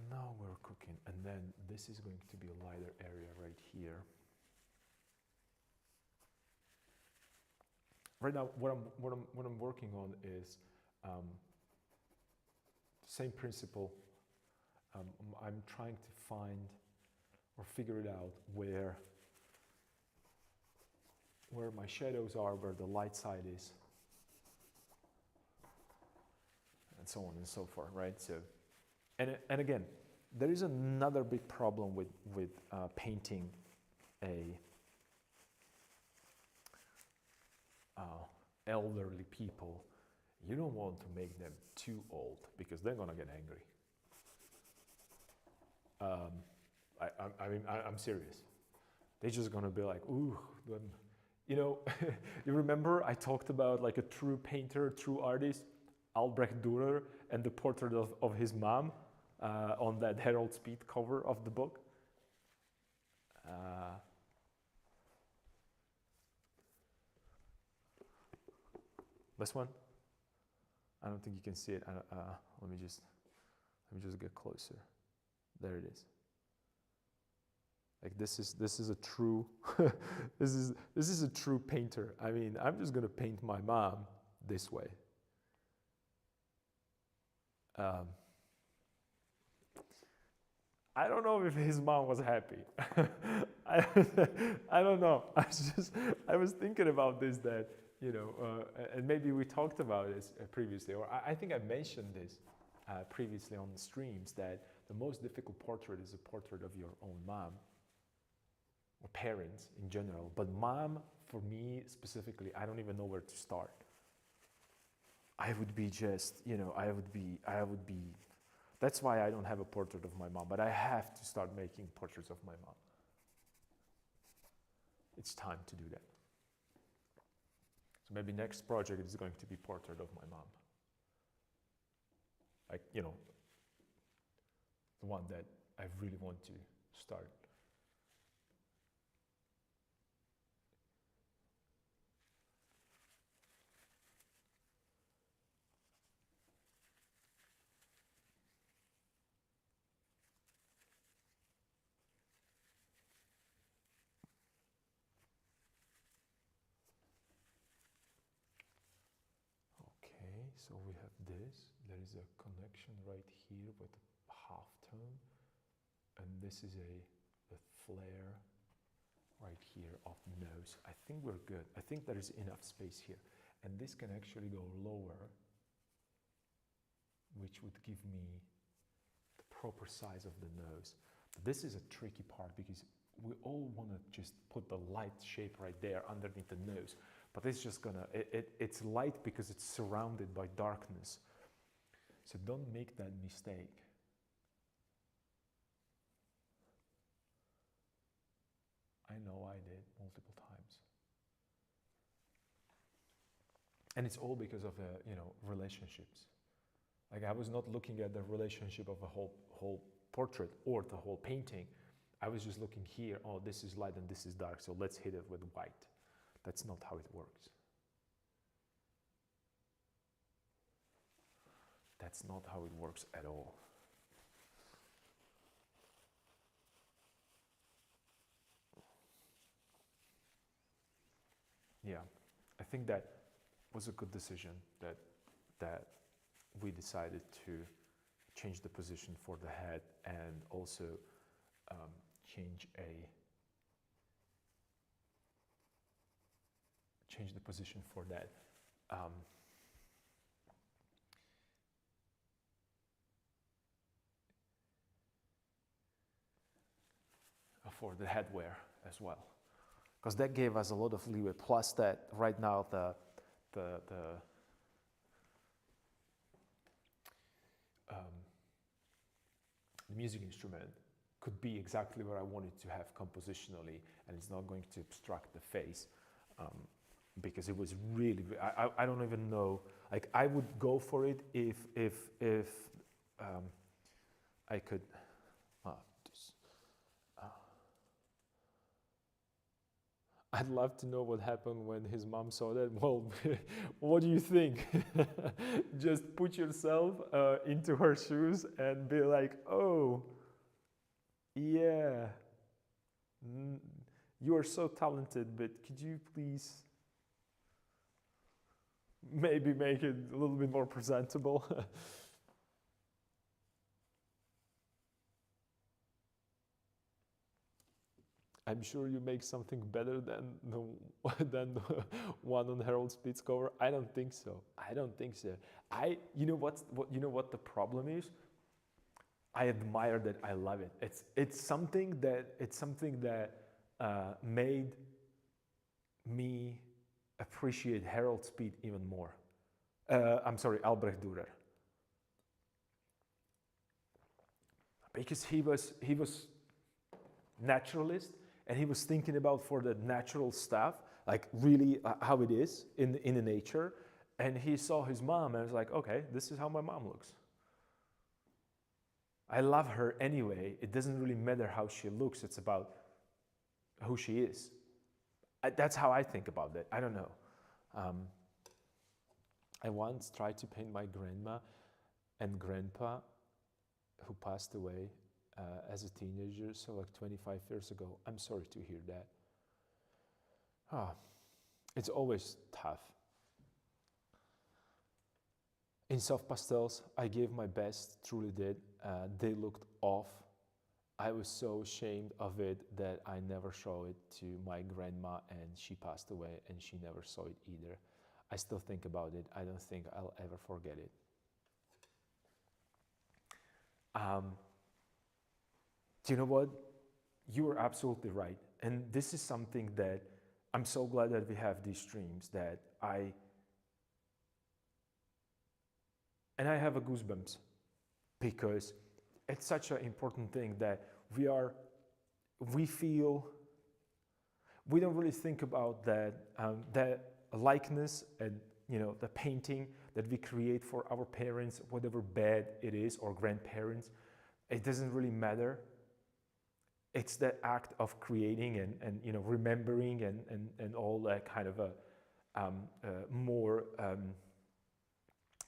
Now we're cooking, and then this is going to be a lighter area right here. Right now, what I'm working on is same principle. I'm trying to find or figure it out where my shadows are, where the light side is, and so on and so forth, right? So. And again, there is another big problem with painting elderly people. You don't want to make them too old because they're gonna get angry. I'm serious. They're just gonna be like, ooh, you know. You remember I talked about like a true painter, true artist, Albrecht Dürer, and the portrait of his mom. On that Harold Speed cover of the book. This one, I don't think you can see it. Let me just get closer. There it is. Like this is a true this is a true painter. I mean, I'm just gonna paint my mom this way. I don't know if his mom was happy. I don't know. I was thinking about this, that, you know, and maybe we talked about this previously, or I think I mentioned this previously on the streams, that the most difficult portrait is a portrait of your own mom, or parents in general. But mom, for me specifically, I don't even know where to start. I would be just, you know, I would be. That's why I don't have a portrait of my mom, but I have to start making portraits of my mom. It's time to do that. So maybe next project is going to be portrait of my mom. Like, you know, the one that I really want to start. So we have this, there is a connection right here with a half tone, and this is a flare right here of nose. I think we're good. I think there is enough space here, and this can actually go lower, which would give me the proper size of the nose. But this is a tricky part because we all want to just put the light shape right there underneath the nose. But it's just gonna, it's light because it's surrounded by darkness. So don't make that mistake. I know I did multiple times. And it's all because of you know, relationships. Like, I was not looking at the relationship of a whole portrait or the whole painting. I was just looking here, oh, this is light and this is dark, so let's hit it with white. That's not how it works. That's not how it works at all. Yeah, I think that was a good decision that we decided to change the position for the head and also change the position for that. For the headwear as well, because that gave us a lot of leeway. Plus, that right now the music instrument could be exactly where I wanted to have compositionally, and it's not going to obstruct the face, because it was really, I don't even know, like I would go for it if I could. I'd love to know what happened when his mom saw that. Well, what do you think? Just put yourself into her shoes and be like, oh, yeah, you are so talented, but could you please maybe make it a little bit more presentable? I'm sure you make something better than than the one on Harold Speed's cover. I don't think so. I don't think so. You know what the problem is? I admire that. I love it. It's something that made me appreciate Harold Speed even more. I'm sorry, Albrecht Dürer, because he was naturalist, and he was thinking about for the natural stuff, like really how it is in the nature. And he saw his mom and was like, okay, this is how my mom looks. I love her anyway. It doesn't really matter how she looks. It's about who she is. That's how I think about it. I don't know. I once tried to paint my grandma and grandpa, who passed away as a teenager, so like 25 years ago. I'm sorry to hear that. It's always tough. In soft pastels, I gave my best, truly did. They looked off. I was so ashamed of it that I never showed it to my grandma, and she passed away and she never saw it either. I still think about it. I don't think I'll ever forget it. Do you know what? You are absolutely right. And this is something that I'm so glad that we have these streams, that I have a goosebumps, because it's such an important thing that we feel, we don't really think about that, that likeness and, you know, the painting that we create for our parents, whatever bad it is, or grandparents, it doesn't really matter. It's that act of creating and you know, remembering and all that kind of a more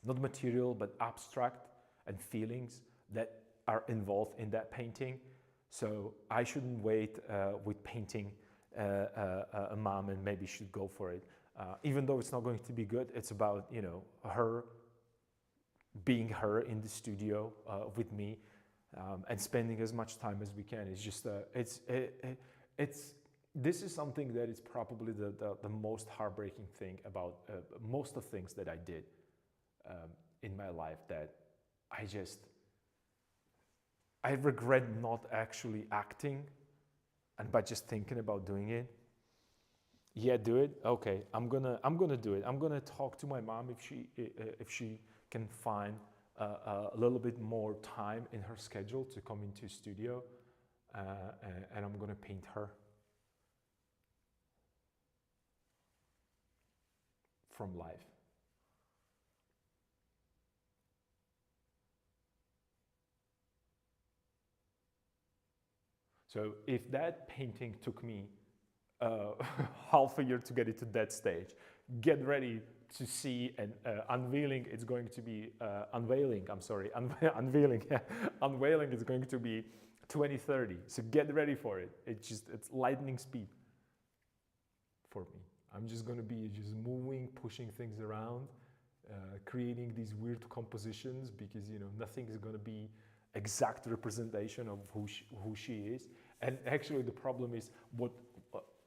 not material but abstract and feelings that are involved in that painting. So I shouldn't wait with painting a mom, and maybe should go for it, even though it's not going to be good. It's about, you know, her being her in the studio with me. And spending as much time as we can. It's just this is something that is probably the most heartbreaking thing about most of things that I did in my life, that I regret not actually acting, and by just thinking about doing it. Yeah, do it. Okay, I'm gonna do it. I'm gonna talk to my mom if she can find a little bit more time in her schedule to come into studio, and I'm gonna paint her from life. So if that painting took me uh, half a year to get it to that stage. Get ready to see an unveiling. It's going to be unveiling. I'm sorry, unveiling. Unveiling is going to be 2030. So get ready for it. It's lightning speed for me. I'm just going to be just moving, pushing things around, creating these weird compositions, because nothing is going to be exact representation of who she is. And actually the problem is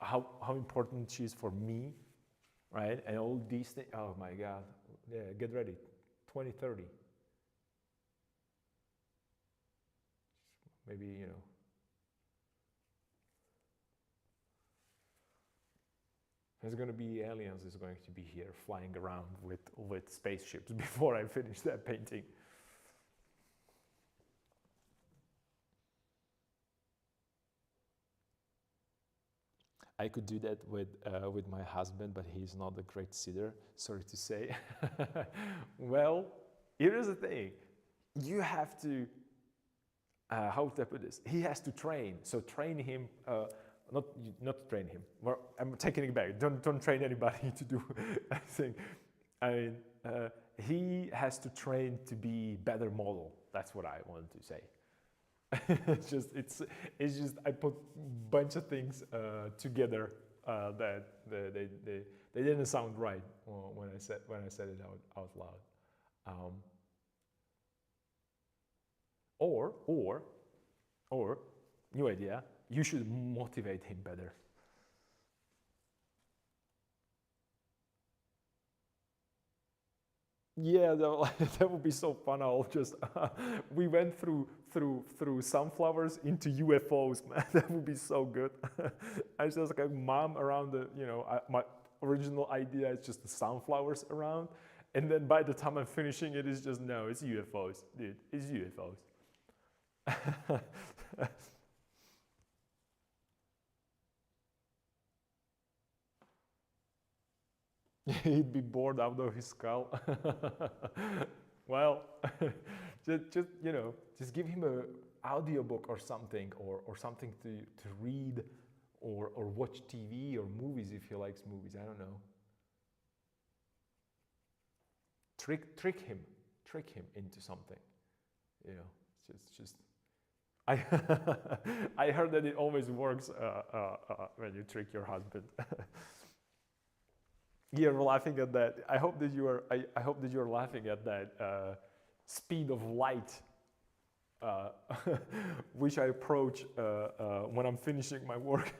how important she is for me, right? And all these things. Oh my God. Yeah, get ready. 2030. Maybe, there's going to be aliens is going to be here flying around with spaceships before I finish that painting. I could do that with my husband, but he's not a great sitter, sorry to say. Well, here's the thing. You have to, how to put this? He has to train. So train him, not train him. Well, I'm taking it back. Don't train anybody to do anything. I mean, he has to train to be better model. That's what I want to say. it's just I put a bunch of things together that they didn't sound right when I said it out loud. Or new idea. You should motivate him better. Yeah, that would be so fun. I'll just we went through sunflowers into UFOs, man. That would be so good. I just like mom around the my original idea is just the sunflowers around, and then by the time I'm finishing it, it's just no, it's UFOs, dude. It's UFOs. He'd be bored out of his skull. Well, just give him a audiobook or something, or something to read, or watch TV or movies if he likes movies. I don't know. Trick him into something. Just I I heard that it always works when you trick your husband. You're laughing at that. I hope that you are. I hope that you're laughing at that speed of light, which I approach when I'm finishing my work.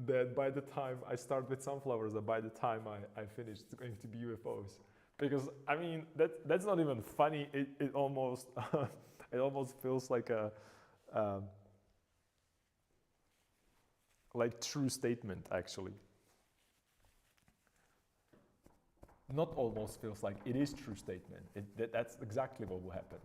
That by the time I start with sunflowers, that by the time I finish, it's going to be UFOs. Because I mean, that's not even funny. It almost it almost feels like a like true statement, actually. Not almost feels like it is true statement. That's exactly what will happen.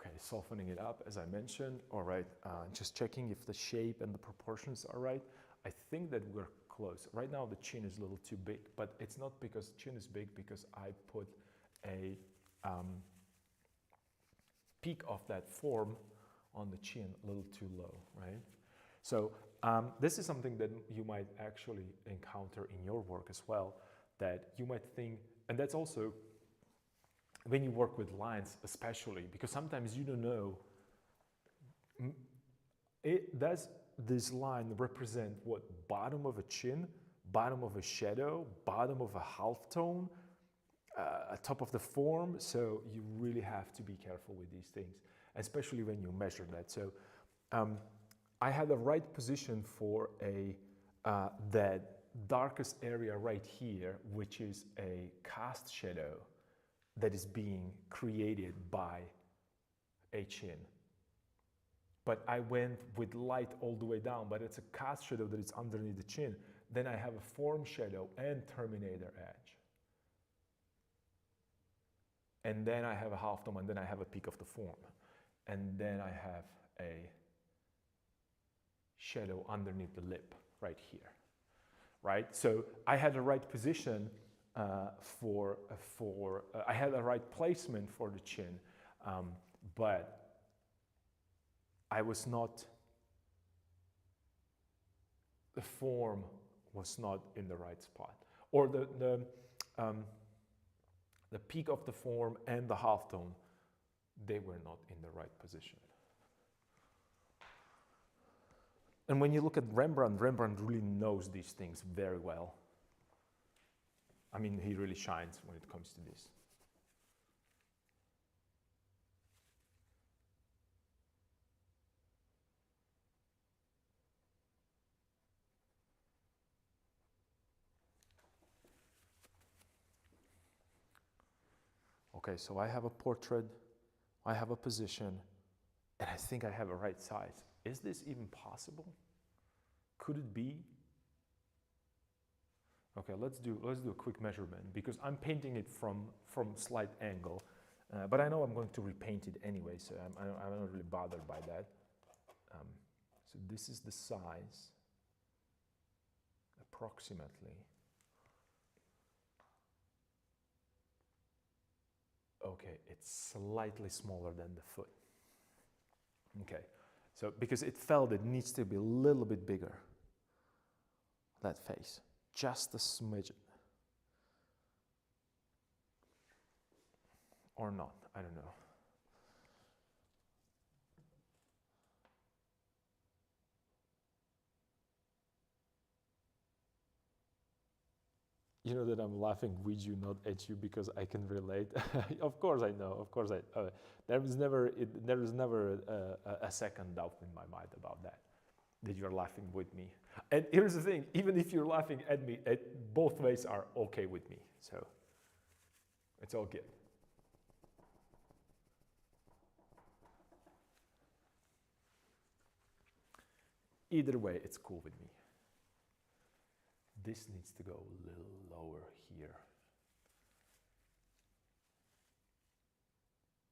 Okay, softening it up as I mentioned. All right, just checking if the shape and the proportions are right. I think that we're close. Right now the chin is a little too big, but it's not because chin is big, because I put a peak of that form on the chin a little too low, right? So this is something that you might actually encounter in your work as well, that you might think, and that's also when you work with lines especially, because sometimes you don't know, does this line represent what? Bottom of a chin, bottom of a shadow, bottom of a half tone, top of the form. So you really have to be careful with these things, especially when you measure that. So I had the right position for that darkest area right here, which is a cast shadow that is being created by a chin. But I went with light all the way down, but it's a cast shadow that is underneath the chin. Then I have a form shadow and terminator edge. And then I have a half tone, and then I have a peak of the form. and then I have a shadow underneath the lip right here, right? So I had the right position I had the right placement for the chin, but I was not, the form was not in the right spot, or the peak of the form and the halftone, they were not in the right position. And when you look at Rembrandt, Rembrandt really knows these things very well. I mean, he really shines when it comes to this. Okay, so I have a portrait, I have a position, and I think I have a right size. Is this even possible? Could it be? Okay, let's do a quick measurement, because I'm painting it from slight angle, but I know I'm going to repaint it anyway, so I'm not really bothered by that. So this is the size, approximately. Okay, it's slightly smaller than the foot. Okay, so because it felt it needs to be a little bit bigger, that face, just a smidgen. Or not, I don't know. You know that I'm laughing with you, not at you, because I can relate. Of course I know. Of course there is never a second doubt in my mind about that you're laughing with me. And here's the thing: even if you're laughing at me, both ways are okay with me. So it's all good. Either way, it's cool with me. This needs to go a little lower here.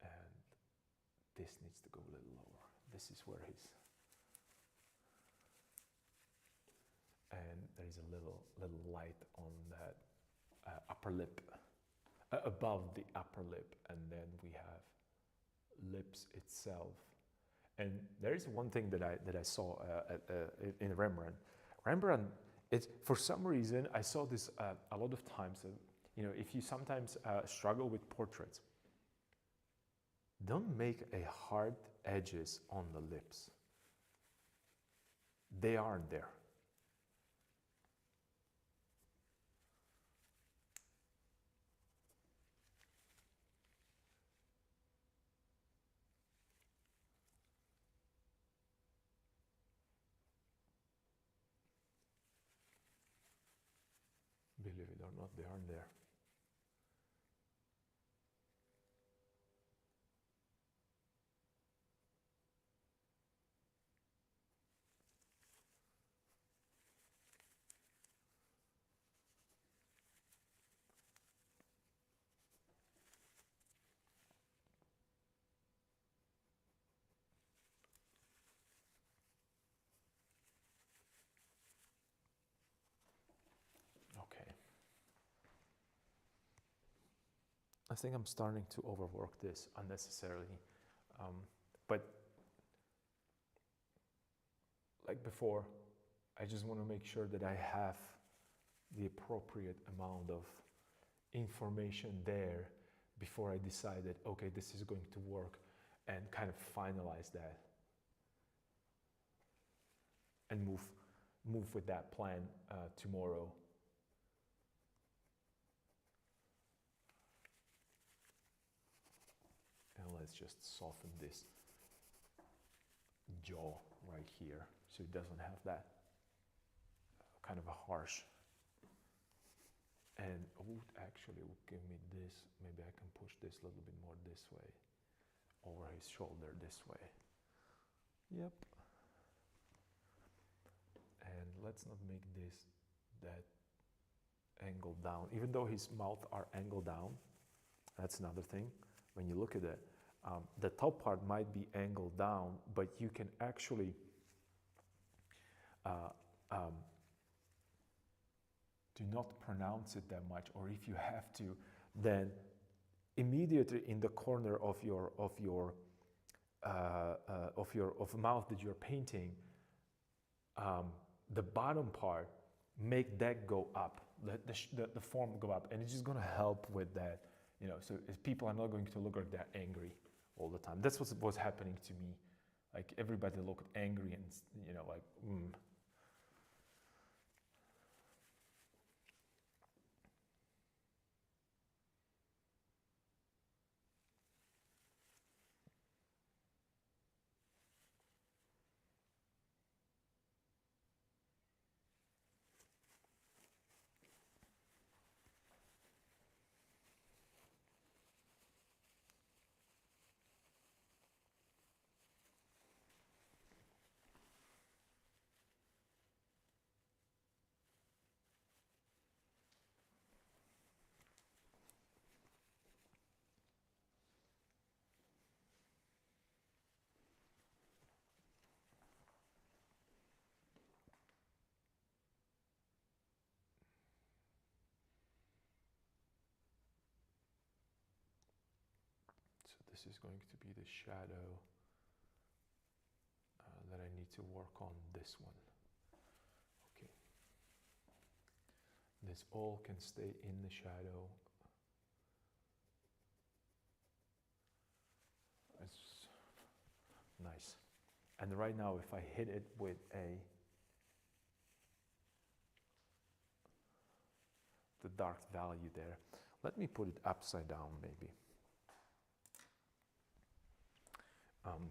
And this needs to go a little lower. This is where he's... And there is a little light on that upper lip, above the upper lip. And then we have lips itself. And there is one thing that I saw in Rembrandt. Rembrandt, for some reason, I saw this a lot of times. You know, if you sometimes struggle with portraits, don't make a hard edges on the lips. They aren't there. Believe it or not, they aren't there. Okay. I think I'm starting to overwork this unnecessarily. But like before, I just want to make sure that I have the appropriate amount of information there before I decide that, okay, this is going to work, and kind of finalize that and move with that plan tomorrow. And let's just soften this jaw right here so it doesn't have that kind of a harsh. And actually would give me this. Maybe I can push this a little bit more this way, over his shoulder this way. Yep. And let's not make this that angle down, even though his mouth are angled down. That's another thing. When you look at it, The top part might be angled down, but you can actually do not pronounce it that much, or if you have to, then immediately in the corner of mouth that you're painting, the bottom part, make that go up, the form go up, and it's just going to help with that, you know. So people are not going to look like they're angry all the time. That's what was happening to me. Like everybody looked angry and, you know, like this is going to be the shadow that I need to work on this one. Okay. This all can stay in the shadow. It's nice. And right now, if I hit it with the dark value there, let me put it upside down maybe.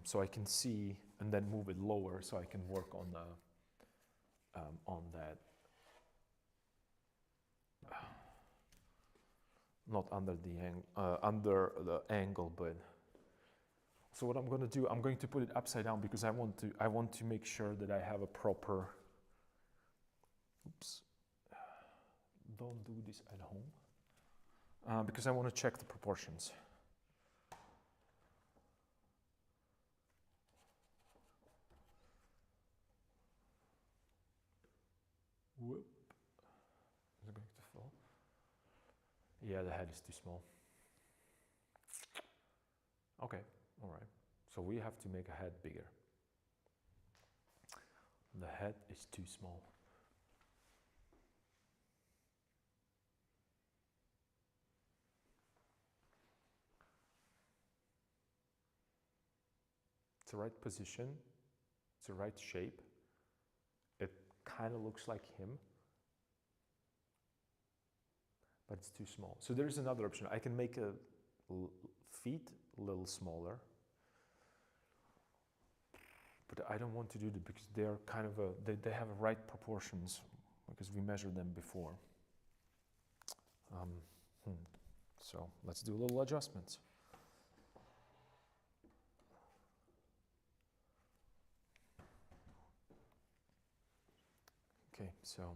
So I can see, and then move it lower so I can work on that. Not under the angle, but so what I'm going to do, I'm going to put it upside down because I want to make sure that I have a proper. Oops. Don't do this at home because I want to check the proportions. Whoop. Is it going to fall? Yeah, the head is too small. Okay, all right. So we have to make a head bigger. The head is too small. It's the right position. It's the right shape. It kind of looks like him, but it's too small. So there's another option. I can make a feet a little smaller, but I don't want to do that because they're kind of they have right proportions because we measured them before. So let's do a little adjustments. Okay, so,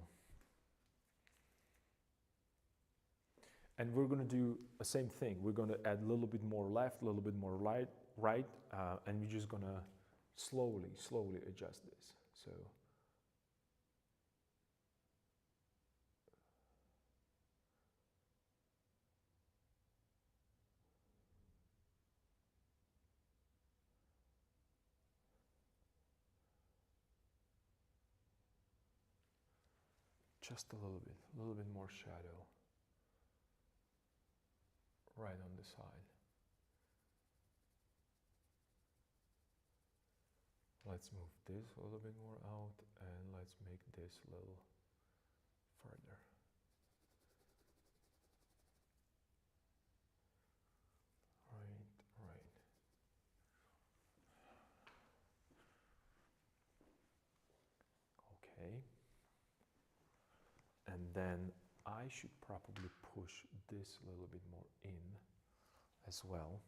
and we're going to do the same thing. We're going to add a little bit more left, a little bit more right, and we're just going to slowly adjust this. So, just a little bit more shadow right on the side. Let's move this a little bit more out and let's make this a little further. Right. Okay. And then I should probably push this a little bit more in as well.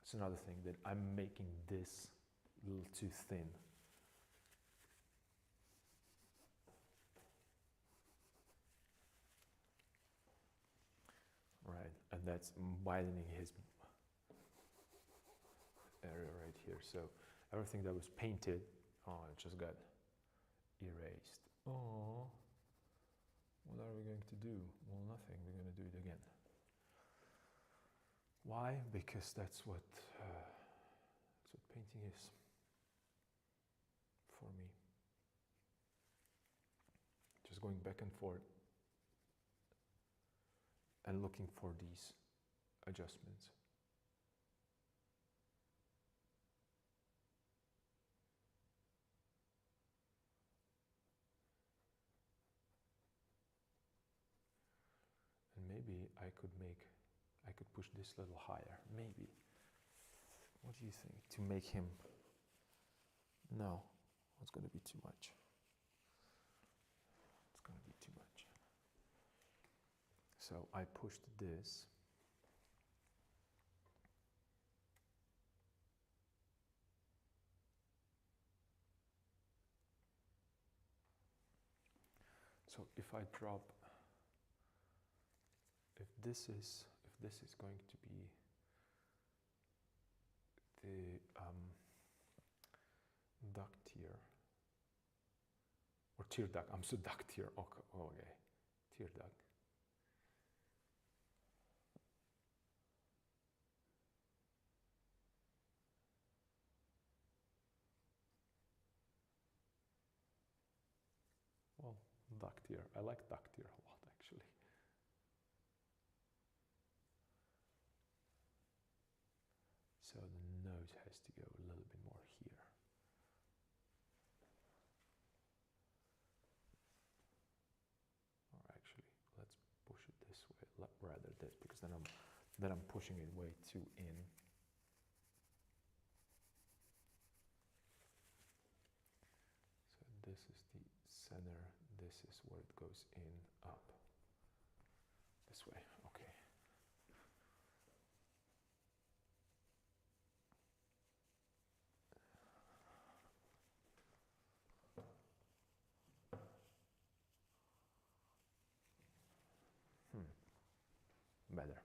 That's another thing, that I'm making this a little too thin. Right, and that's widening his. area right here. So everything that was painted, oh, it just got erased. Oh, what are we going to do? Well, nothing. We're going to do it again. Why? Because that's what painting is for me. Just going back and forth and looking for these adjustments. And maybe I could push this a little higher, maybe. What do you think? To make him, no, it's going to be too much. It's going to be too much. So I pushed this. So if I drop, if this is going to be the duct tier, or tear duct, I'm so duct tier, okay, tear duct. Well, duct tier, I like duct tier a lot actually. So the nose has to go a little bit more here. Or actually, let's push it this way rather this, because then I'm pushing it way too in. So this is the center. This is where it goes in, up. This way. Okay. Better.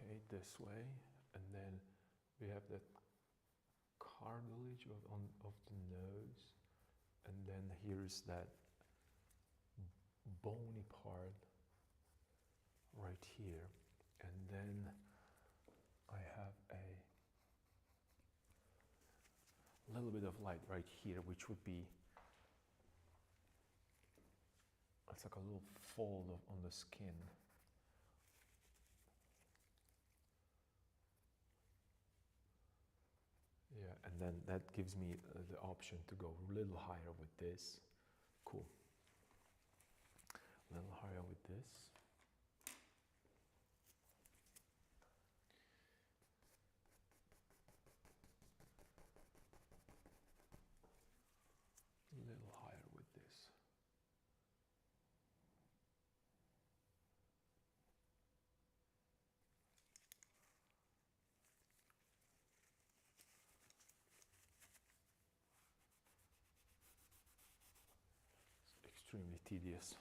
Okay, this way, and then we have that cartilage of the nose, and then here's that bony part right here, and then I have a little bit of light right here, which would be, it's like a little fold on the skin. Yeah, and then that gives me the option to go a little higher with this. Cool. A little higher with this. A little higher with this. Extremely tedious.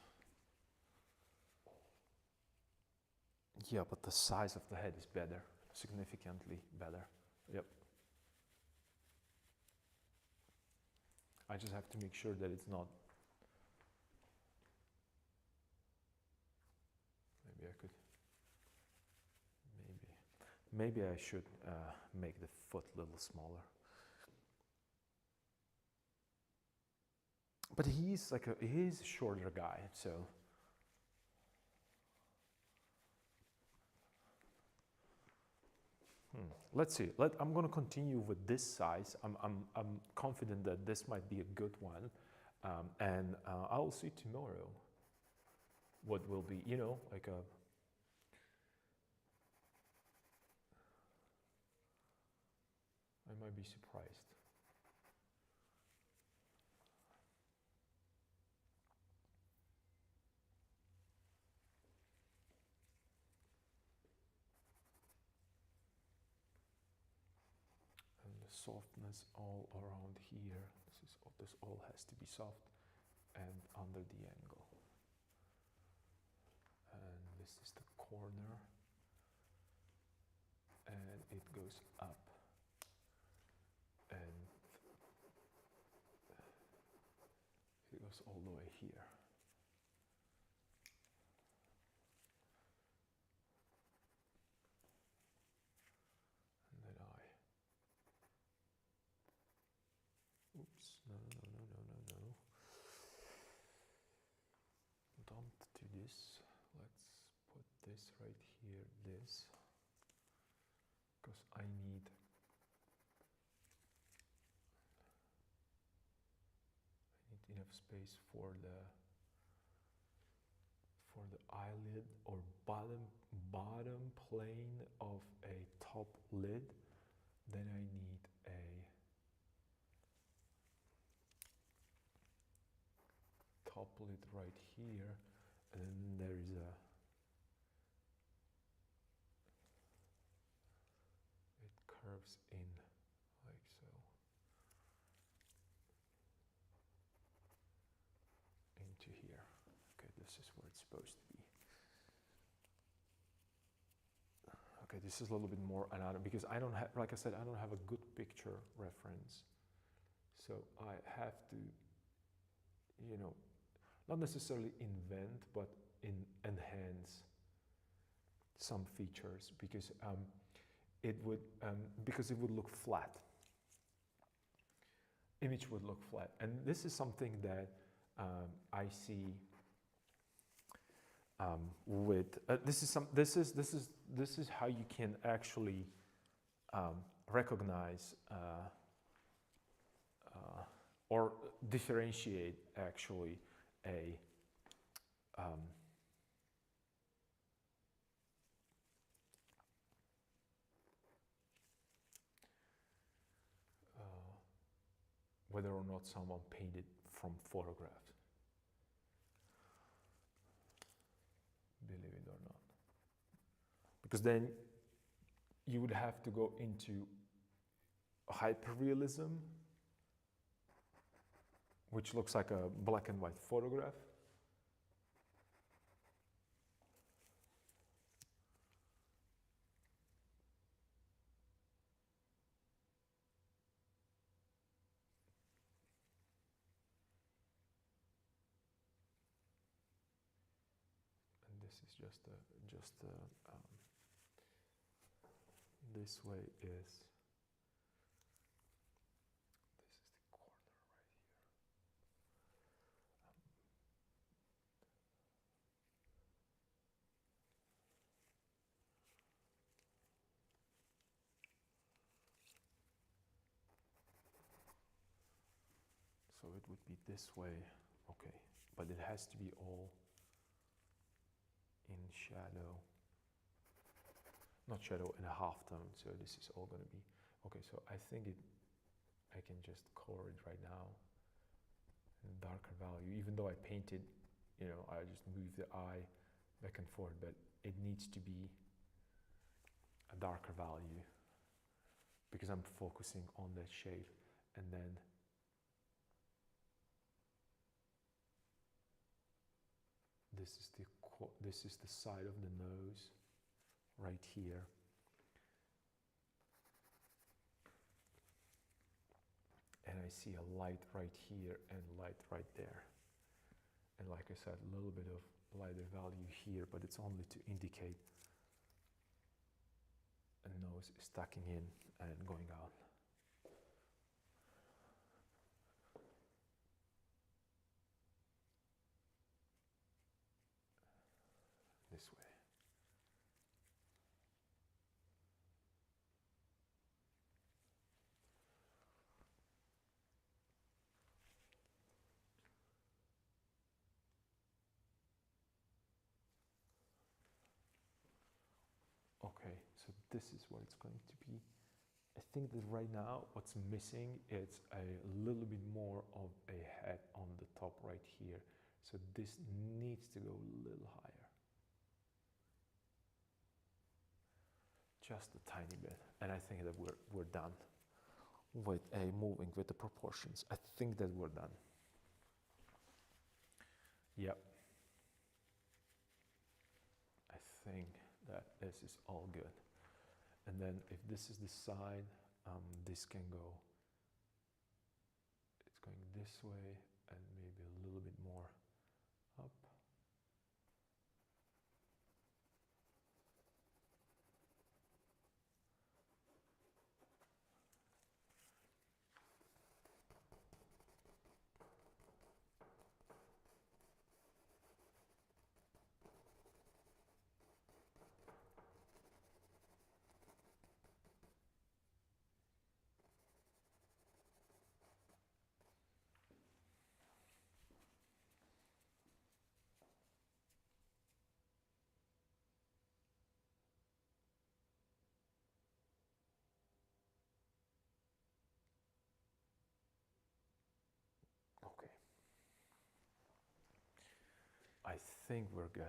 Yeah, but the size of the head is better, significantly better. Yep. I just have to make sure that it's not. Maybe I could. Maybe I should make the foot a little smaller. But he's a shorter guy, so. Let's see. I'm going to continue with this size. I'm confident that this might be a good one, and I'll see tomorrow what will be, like a. I might be surprised. Softness all around here. This all has to be soft and under the angle. And this is the corner, and it goes up, and it goes all the way here. No. Don't do this. Let's put this right here, this. Because I need enough space for the eyelid or bottom plane of a top lid. Then I need a top lid right here, and then there is it curves in like so into here. Okay, this is where it's supposed to be. Okay, this is a little bit more anatomy because I don't have, like I said, I don't have a good picture reference, so I have to, not necessarily invent, but enhance some features because it would look flat. Image would look flat, and this is something that I see with this is how you can actually recognize or differentiate actually a whether or not someone painted from photographs, believe it or not, because then you would have to go into hyperrealism, which looks like a black and white photograph. And this is this way is. So it would be this way, okay, but it has to be all in shadow, not shadow, in a half tone, so this is all going to be, okay, so I think I can just color it right now in a darker value, even though I painted, I just moved the eye back and forth, but it needs to be a darker value because I'm focusing on that shape, and then this is the side of the nose right here. And I see a light right here and light right there. And like I said, a little bit of lighter value here, but it's only to indicate a nose is tucking in and going out. This way. Okay, so this is what it's going to be. I think that right now what's missing is a little bit more of a head on the top right here. So this needs to go a little higher. Just a tiny bit. And I think that we're done with moving with the proportions. I think that we're done. Yep. I think that this is all good. And then if this is the side, this can go, it's going this way and maybe a little bit more up. Okay. I think we're good.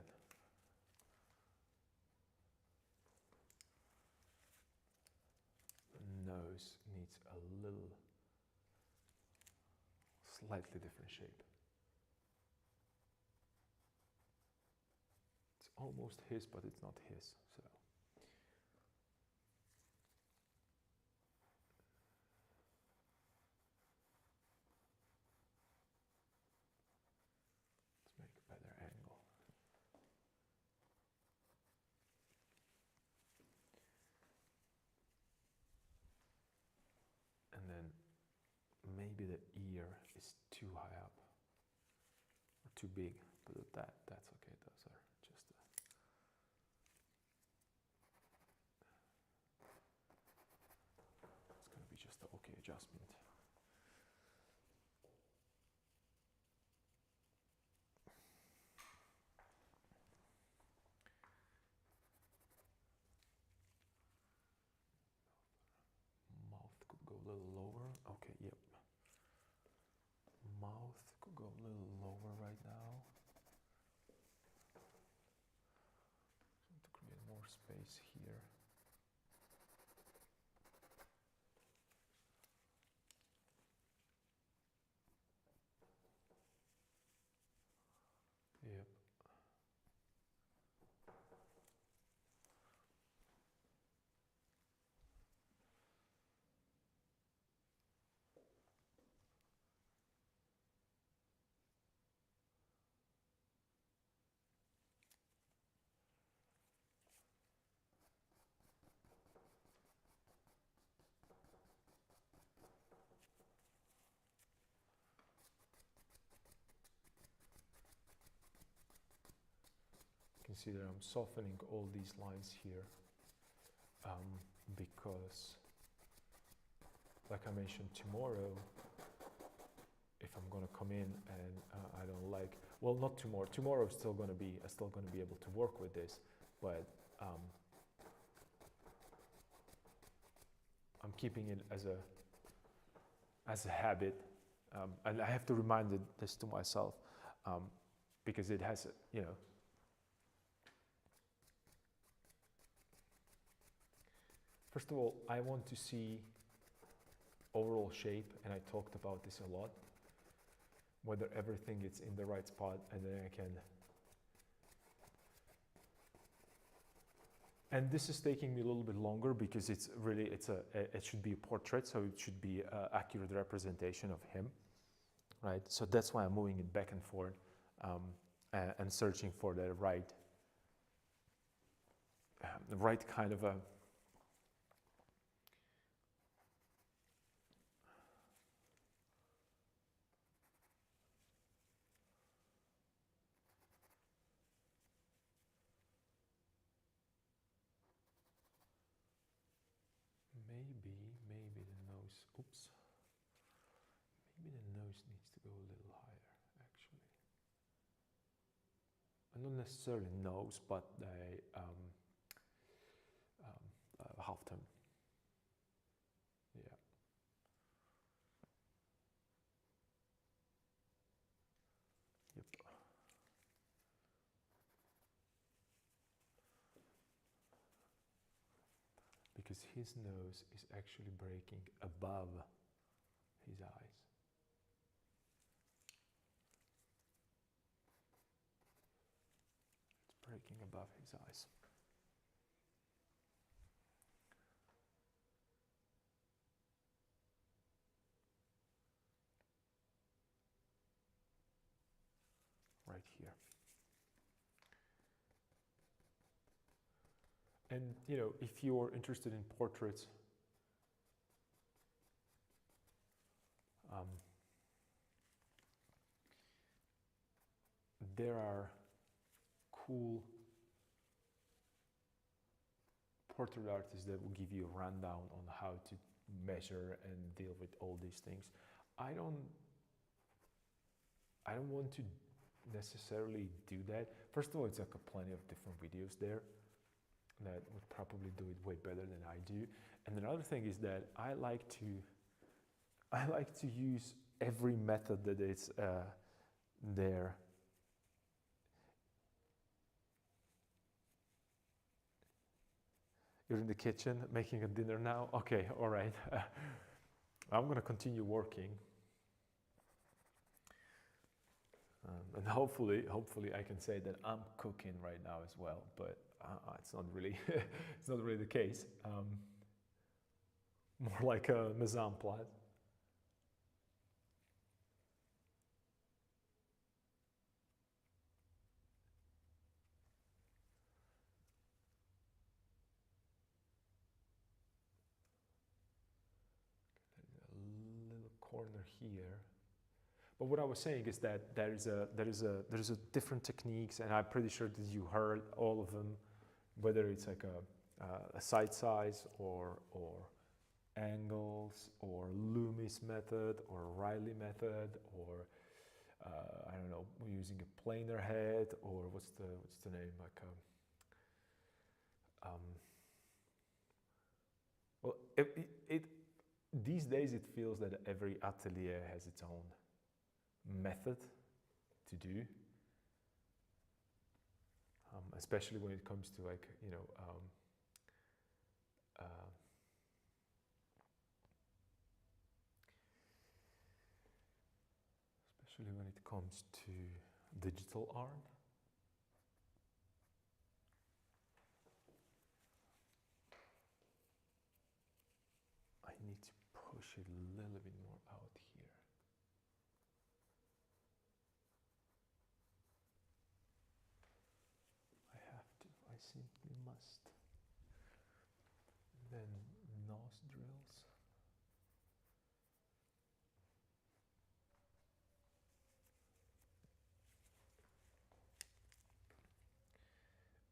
Nose needs a little, slightly different shape. It's almost his, but it's not his, so. Let's make a better angle. And then maybe the ear is too high up or too big, but that's okay. Those are just it's going to be just an okay adjustment. Go a little lower. Okay, yep. Mouth could go a little lower right now. To create more space here. Yep. You can see that I'm softening all these lines here because, like I mentioned, tomorrow, if I'm gonna come in and I don't like, well, not tomorrow. Tomorrow is still gonna be able to work with this, but I'm keeping it as a habit, and I have to remind this to myself because it has, you know. First of all, I want to see overall shape, and I talked about this a lot, whether everything is in the right spot, and then I can And this is taking me a little bit longer because it should be a portrait, so it should be an accurate representation of him, right? So that's why I'm moving it back and forth and searching for the right kind of a maybe the nose, oops, maybe the nose needs to go a little higher, actually. Not necessarily nose, but the half tone. Yeah. Yep. Because his nose is actually breaking above his eyes. It's breaking above his eyes. Right here. And you know, if you're interested in portraits, there are cool portrait artists that will give you a rundown on how to measure and deal with all these things. I don't want to necessarily do that. First of all, it's like plenty of different videos there that would probably do it way better than I do. And another thing is that I like to use every method that is there. You're in the kitchen making a dinner now? Okay, all right. I'm gonna continue working. And hopefully I can say that I'm cooking right now as well, but it's not really, it's not really the case. More like a mise en place. There's a little corner here. But what I was saying is that there is a different techniques, and I'm pretty sure that you heard all of them, whether it's like a side size or angles or Loomis method or Riley method or I don't know, we're using a planar head or what's the name, like well these days it feels that every atelier has its own method to do, especially when it comes to like, you know, especially when it comes to digital art. I need to push it a little bit more out here. I simply must. Then nostrils.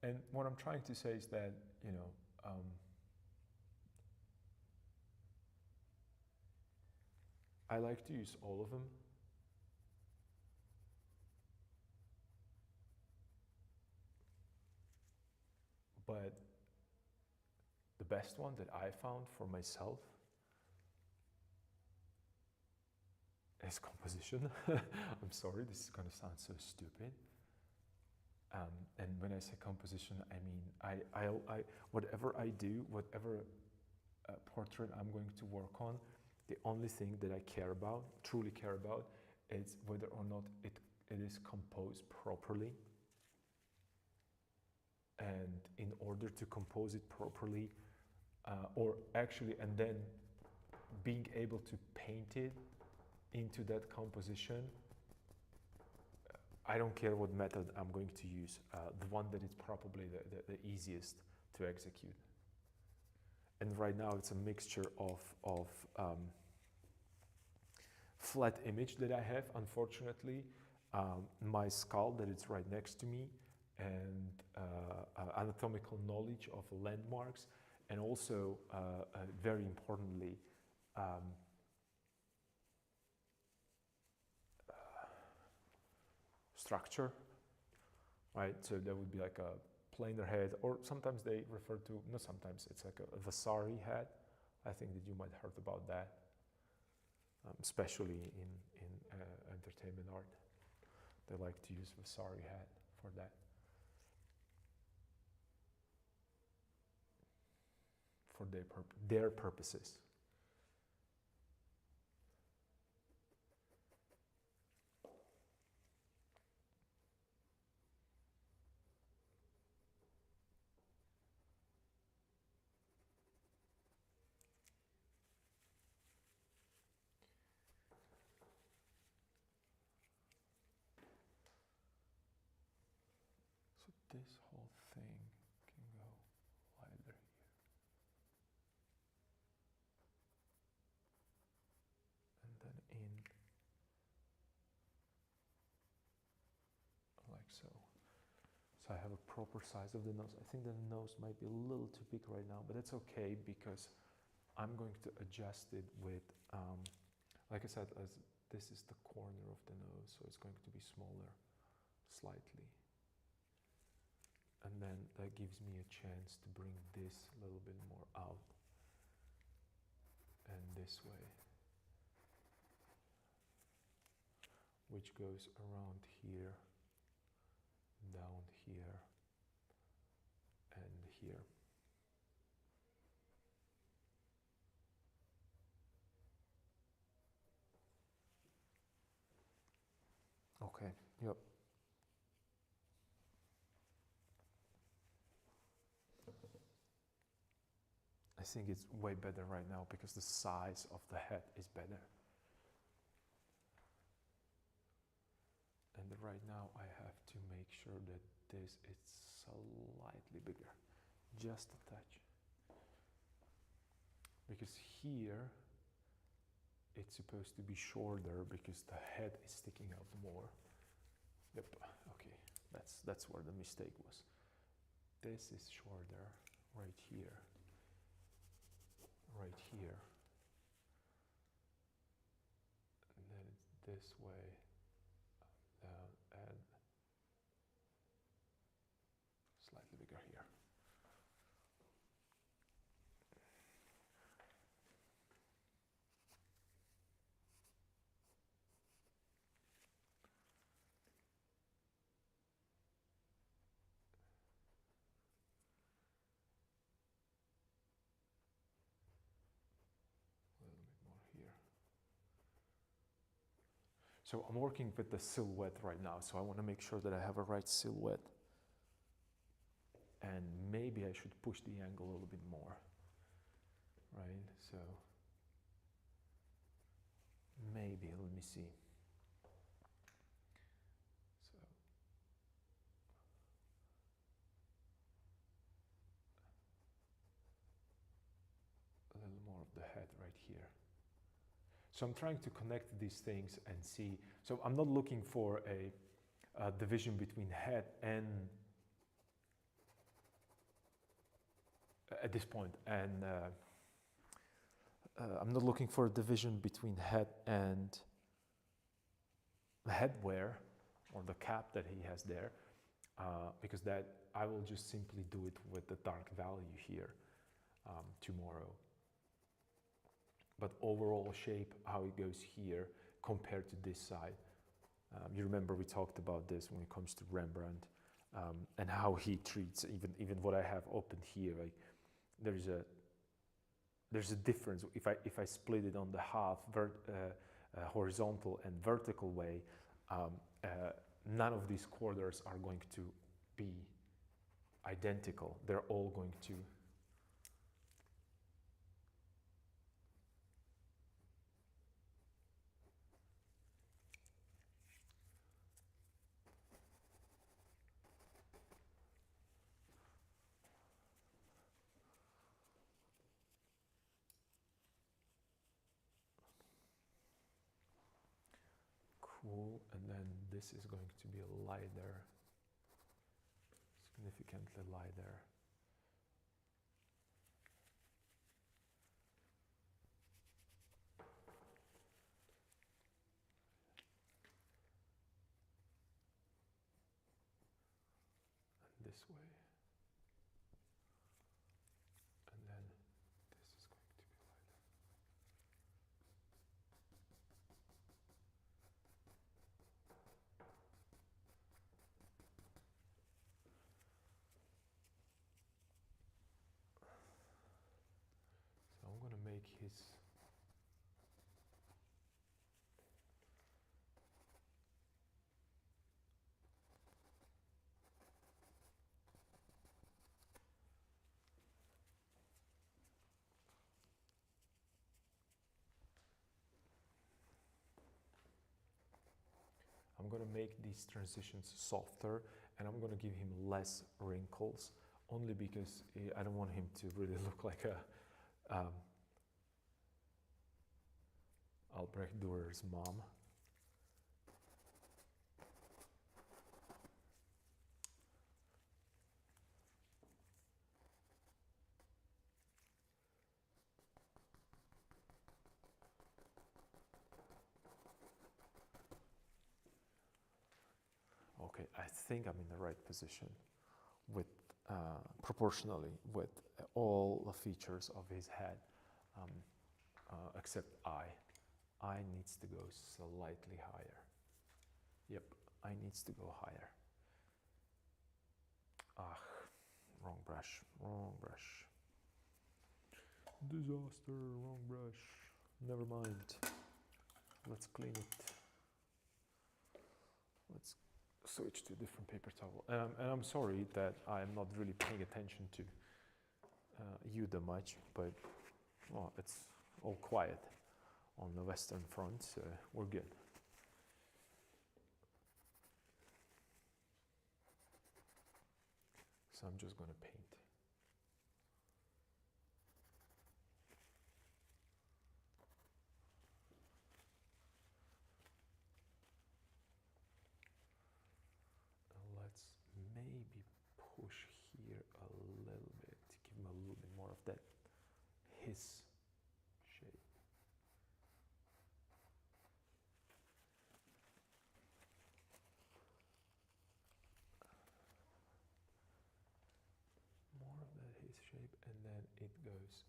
And what I'm trying to say is that, you know, I like to use all of them. But the best one that I found for myself is composition. I'm sorry, this is going to sound so stupid. And when I say composition, I mean, I whatever I do, whatever portrait I'm going to work on, the only thing that I care about, truly care about, is whether or not it is composed properly. And in order to compose it properly, or actually, and then being able to paint it into that composition, I don't care what method I'm going to use, the one that is probably the easiest to execute. And right now it's a mixture of flat image that I have, unfortunately, my skull that is right next to me, and anatomical knowledge of landmarks, and also, very importantly, structure, right? So that would be like a planar head, or sometimes they refer to, no, sometimes it's like a Vasari head. I think that you might have heard about that, especially in entertainment art. They like to use Vasari head for that. For their purposes. So this whole thing can go wider here. And then in like so. So I have a proper size of the nose. I think the nose might be a little too big right now, but it's okay because I'm going to adjust it with, like I said, as this is the corner of the nose, so it's going to be smaller slightly. And then that gives me a chance to bring this a little bit more out and this way, which goes around here, down here, and here. Okay, yep. I think it's way better right now because the size of the head is better. And right now I have to make sure that this is slightly bigger, just a touch. Because here it's supposed to be shorter because the head is sticking out more. Yep, okay, that's where the mistake was. This is shorter right here, right here. And then it's this way, and slightly bigger here. So I'm working with the silhouette right now, so I want to make sure that I have a right silhouette. And maybe I should push the angle a little bit more, right? So maybe, let me see. So a little more of the head right here. So I'm trying to connect these things and see. So I'm not looking for a division between head and, at this point, and I'm not looking for a division between head and headwear, or the cap that he has there, because that I will just simply do it with the dark value here tomorrow. But overall shape, how it goes here compared to this side. You remember we talked about this when it comes to Rembrandt, and how he treats even what I have opened here. Like there's a difference. If I split it on the half horizontal and vertical way, none of these corners are going to be identical. They're all going to cool, and then this is going to be lighter, significantly lighter. And this way. And then this is going to be lighter. So I'm going to make his I'm going to make these transitions softer, and I'm going to give him less wrinkles, only because I don't want him to really look like a Albrecht Dürer's mom. Okay, I think I'm in the right position with proportionally with all the features of his head, except eye. Eye needs to go slightly higher. Yep, eye needs to go higher. Ah, wrong brush, wrong brush. Disaster, wrong brush. Never mind. Let's clean it. Let's switch to a different paper towel. And I'm sorry that I'm not really paying attention to you that much, but well, it's all quiet on the Western Front, so we're good. So I'm just going to paint. Let's maybe push here a little bit to give him a little bit more of that his shape. More of that his shape, and then it goes.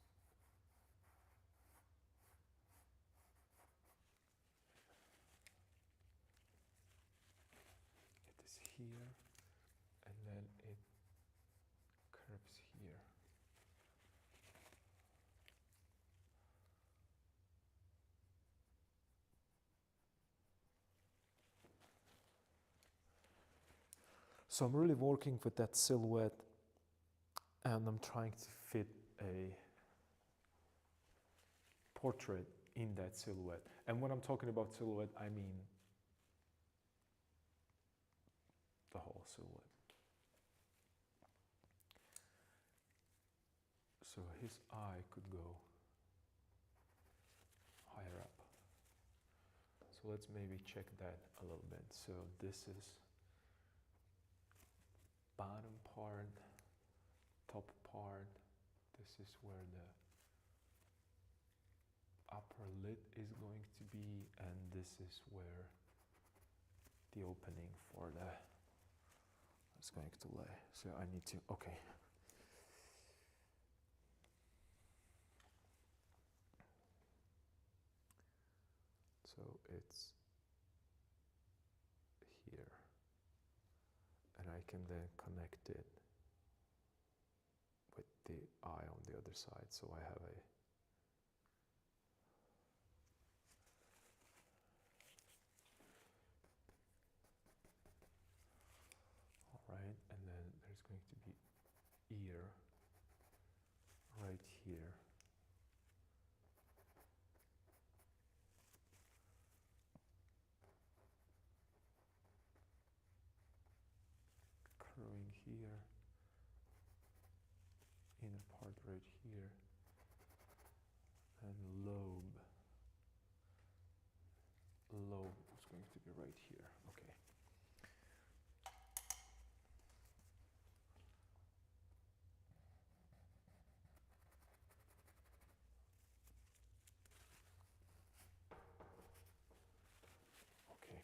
It is here, and then it curves here. So I'm really working with that silhouette, and I'm trying to fit a portrait in that silhouette. And when I'm talking about silhouette, I mean the whole silhouette. So his eye could go higher up. So let's maybe check that a little bit. So this is bottom part, top part. This is where the upper lid is going to be, and this is where the opening for the is going to lay. So I need to, okay. So it's here, and I can then connect it with the eye on the other side. So I have a all right, and then there's going to be here, inner part right here, and lobe is going to be right here. Okay. Okay.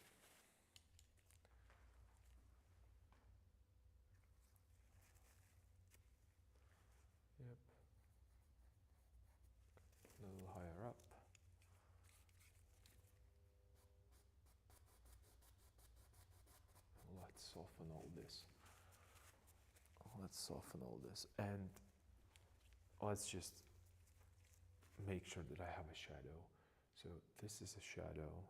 Yep. A little higher up. Let's soften all this. Let's soften all this, and let's just make sure that I have a shadow. So this is a shadow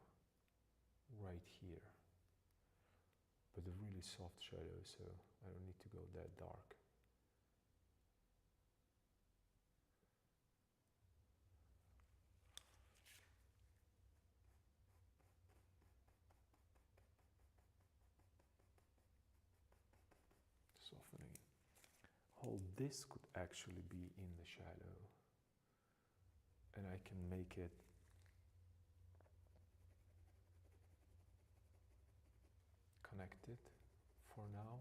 right here, but a really soft shadow, so I don't need to go that dark. Softening. All this could actually be in the shadow, and I can make it connected for now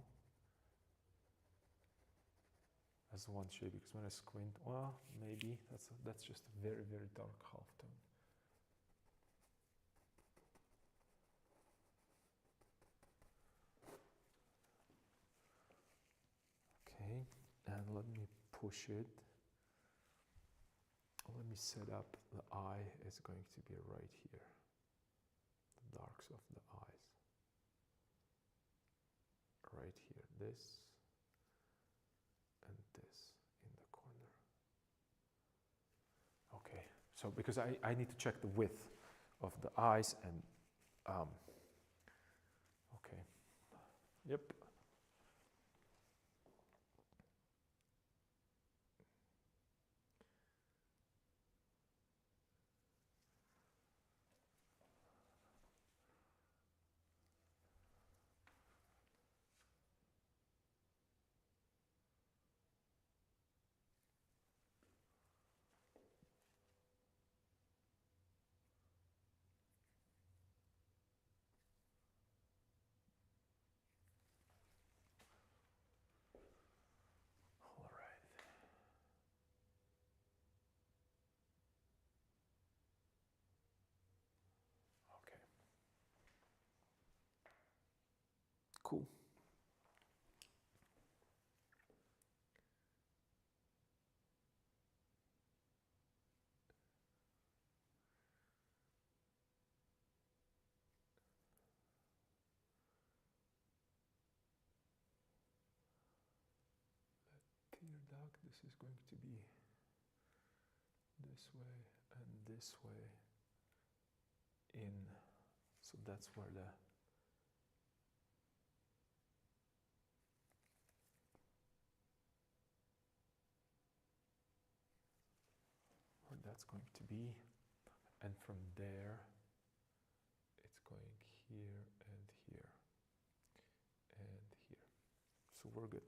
as one shade, because when I squint, well, maybe that's just a very, very dark halftone. Okay, and let me push it. Let me set up the eye is going to be right here. The darks of the eyes. Right here, this and this in the corner. Okay, so because I need to check the width of the eyes and okay, yep. All right. Okay. Cool. Tear duct, this is going to be this way and this way in, so that's where that's going to be, and from there it's going here and here and here, so we're good.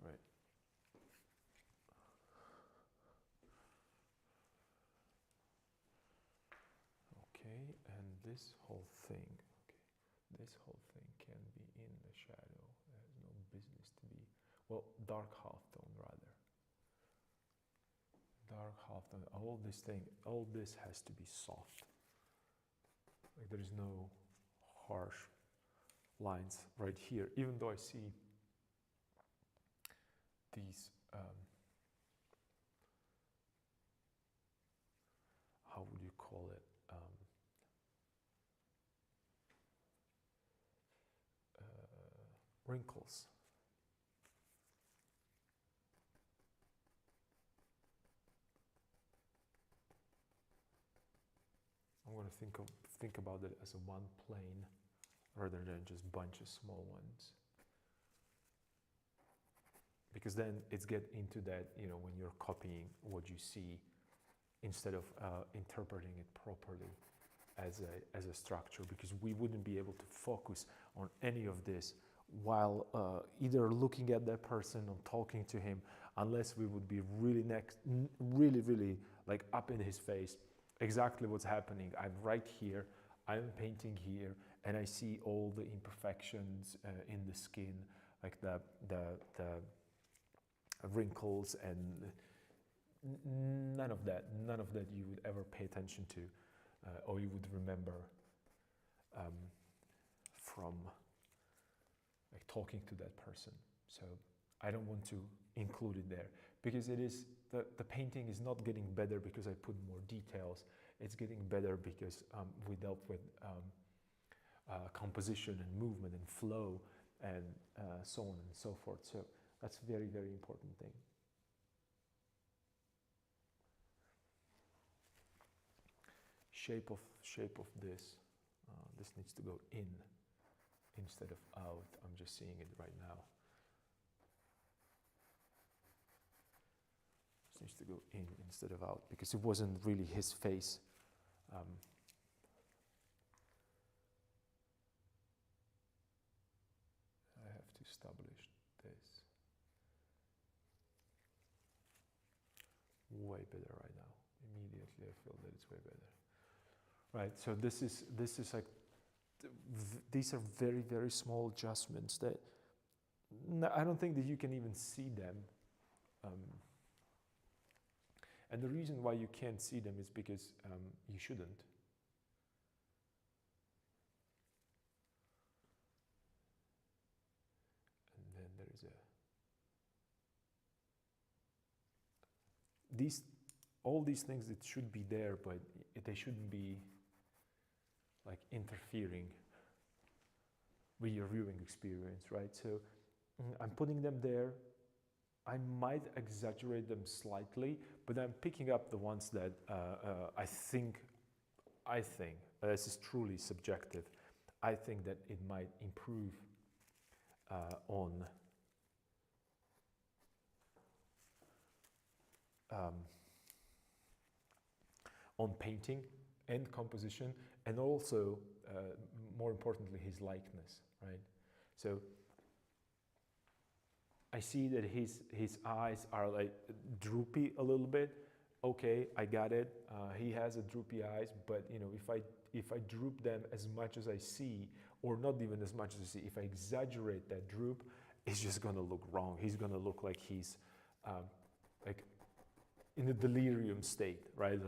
Right. Okay, and this whole thing, okay, this whole thing can be in the shadow. It has no business to be, well, dark halftone rather. Dark halftone, all this has to be soft. Like there is no harsh lines right here, even though I see these, how would you call it? Wrinkles. I'm going to think about it as a one plane rather than just bunch of small ones. because then it's get into that, you know, when you're copying what you see instead of interpreting it properly as a structure, because we wouldn't be able to focus on any of this while either looking at that person or talking to him, unless we would be really like up in his face, exactly what's happening. I'm right here, I'm painting here, and I see all the imperfections in the skin, like the wrinkles, and none of that you would ever pay attention to, or you would remember from like talking to that person. So I don't want to include it there, because it is the painting is not getting better because I put more details. It's getting better because we dealt with composition and movement and flow and so on and so forth. So that's a very, very important thing. Shape of this. This needs to go in instead of out. I'm just seeing it right now. This needs to go in instead of out, because it wasn't really his face. I have to establish this. Way better right now. Immediately I feel that it's way better. Right, so this is like, these are very, very small adjustments that I don't think that you can even see them. And the reason why you can't see them is because you shouldn't. And then there is all these things that should be there, but they shouldn't be like interfering with your viewing experience, right? So I'm putting them there. I might exaggerate them slightly, but I'm picking up the ones that I think, this is truly subjective, I think that it might improve on painting and composition, and also, more importantly, his likeness, right? So I see that his eyes are like droopy a little bit. Okay, I got it. He has a droopy eyes, but you know, if I droop them as much as I see, or not even as much as I see, if I exaggerate that droop, it's just gonna look wrong. He's gonna look like he's like in a delirium state, right?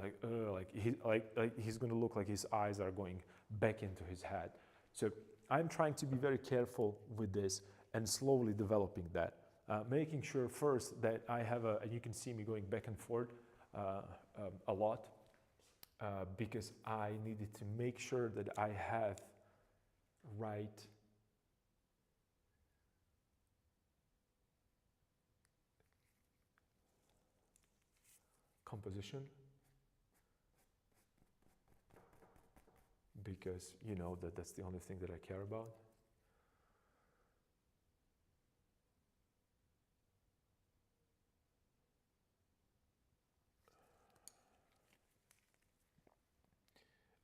Like he's going to look like his eyes are going back into his head. So I'm trying to be very careful with this and slowly developing that, making sure first that I have and you can see me going back and forth a lot, because I needed to make sure that I have right composition, because you know that's the only thing that I care about.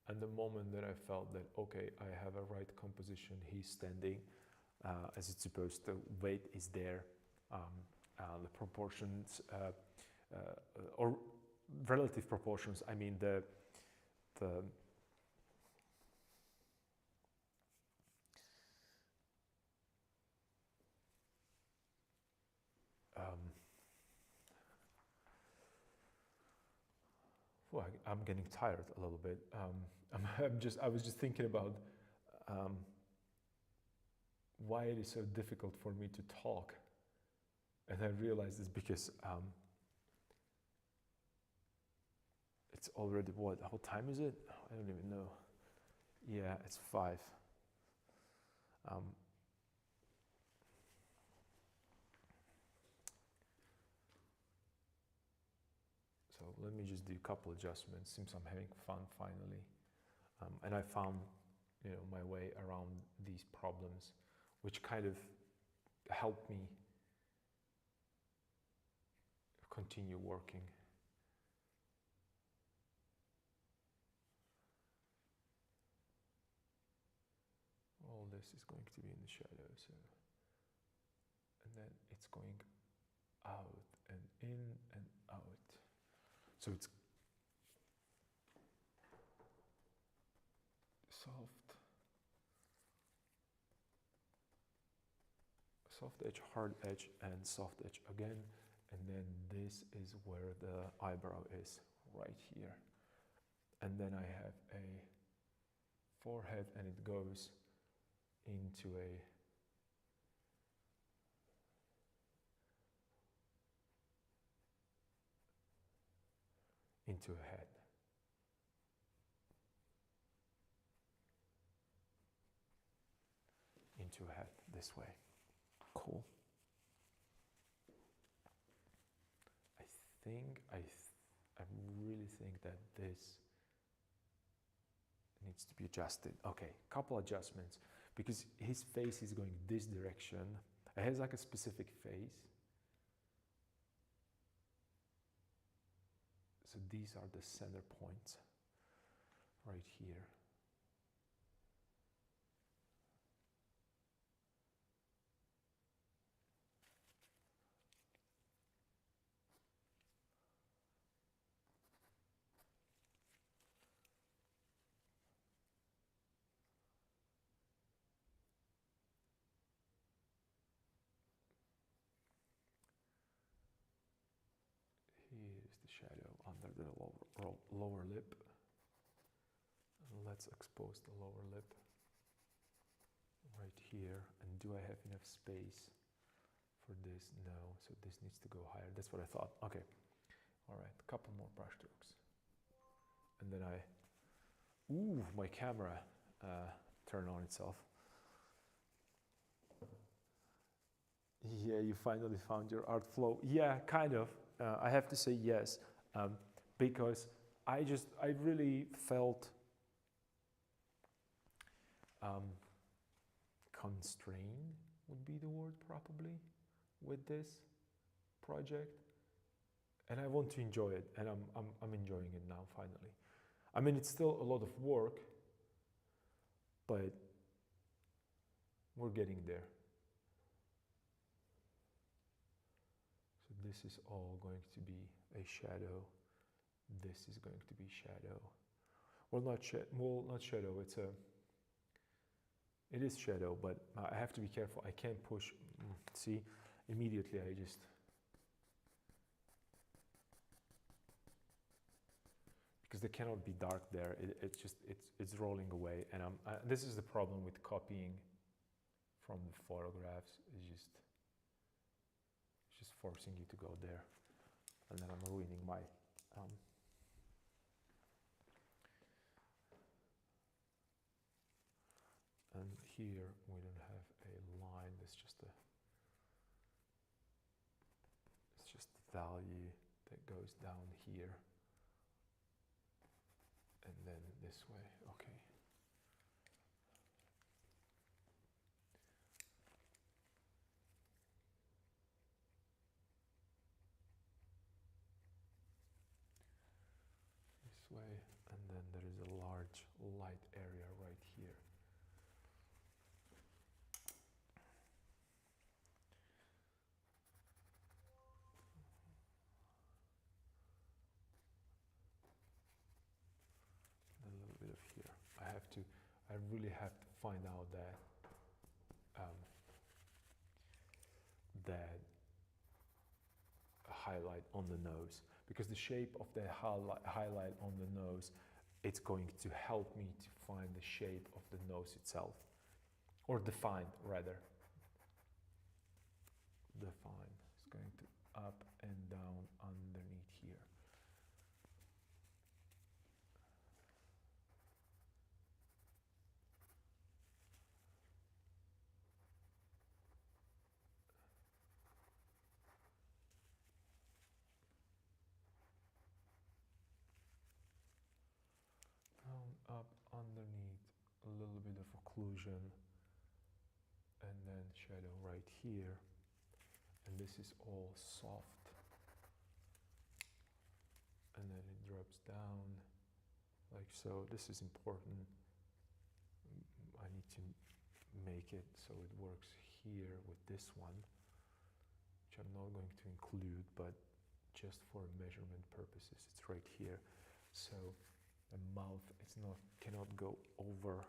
And the moment that I felt that, okay, I have a right composition, he's standing as it's supposed to, weight is there, the proportions, or relative proportions, I mean the well, I'm getting tired a little bit. I was just thinking about why it is so difficult for me to talk, and I realized it's because it's already what time is it? I don't even know. Yeah, it's 5. So let me just do a couple adjustments. Seems I'm having fun finally, and I found, you know, my way around these problems, which kind of helped me continue working. All this is going to be in the shadow, so, and then it's going out and in and out. So it's soft edge, hard edge, and soft edge again. And then this is where the eyebrow is, right here. And then I have a forehead, and it goes into a head. Into a head this way. Cool. I really think that this needs to be adjusted. Okay, couple adjustments, because his face is going this direction. It has like a specific face. So these are the center points right here. Here's the shadow under the lower lip. And let's expose the lower lip right here. And do I have enough space for this? No, so this needs to go higher. That's what I thought. Okay, all right, a couple more brush strokes. And then my camera turned on itself. Yeah, you finally found your art flow. Yeah, kind of. I have to say yes, because I really felt constrained would be the word probably with this project, and I want to enjoy it, and I'm enjoying it now finally. I mean, it's still a lot of work, but we're getting there. So this is all going to be a shadow. This is going to be shadow. Well, not shadow. It is shadow, but I have to be careful. I can't push. See, immediately I just. Because there cannot be dark there. It's rolling away, and this is the problem with copying from the photographs. It's just forcing you to go there, and then I'm ruining my. And here we don't have a line. It's just the value that goes down here. And then this way, okay. This way, and then there is a large light area right here. I really have to find out that highlight on the nose, because the shape of the highlight on the nose, it's going to help me to find the shape of the nose itself, or define rather. Define. It's going to up and down underneath here. Up underneath, a little bit of occlusion, and then shadow right here, and this is all soft. and then it drops down like so. This is important. I need to make it so it works here with this one, which I'm not going to include, but just for measurement purposes, it's right here. So the mouth cannot go over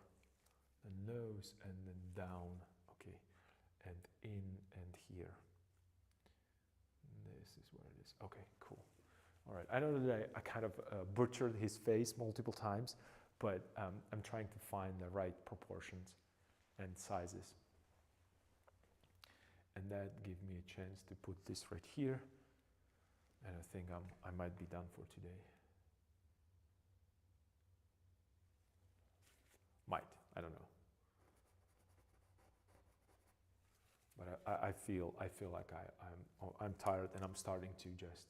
the nose and then down, okay, and in and here. This is where it is. Okay, cool. All right, I know that I kind of butchered his face multiple times, but I'm trying to find the right proportions and sizes. And that gave me a chance to put this right here. And I think I might be done for today. Might, I don't know. But I feel like I'm tired, and I'm starting to just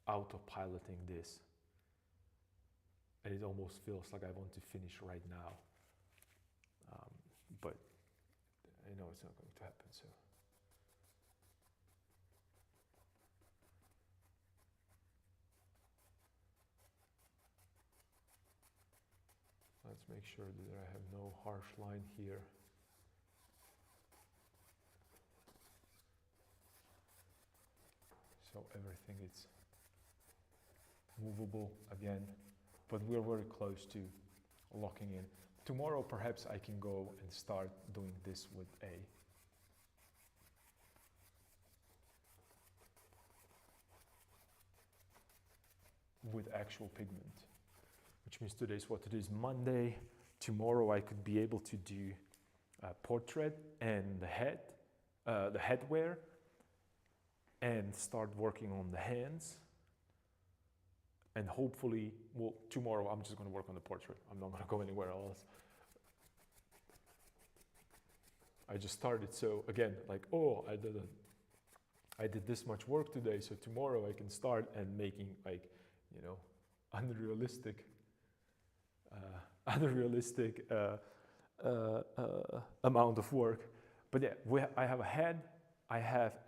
autopiloting this, and it almost feels like I want to finish right now, but I know it's not going to happen. So let's make sure that I have no harsh line here. So everything is movable again, but we're very close to locking in. Tomorrow perhaps I can go and start doing this with actual pigment, which means today's what? It is Monday. Tomorrow I could be able to do portrait and the headwear, and start working on the hands. And hopefully, well, tomorrow I'm just going to work on the portrait. I'm not going to go anywhere else. I just started, so again, like, oh, I did this much work today, so tomorrow I can start and making, like, you know, unrealistic amount of work. But yeah, I have a head, I have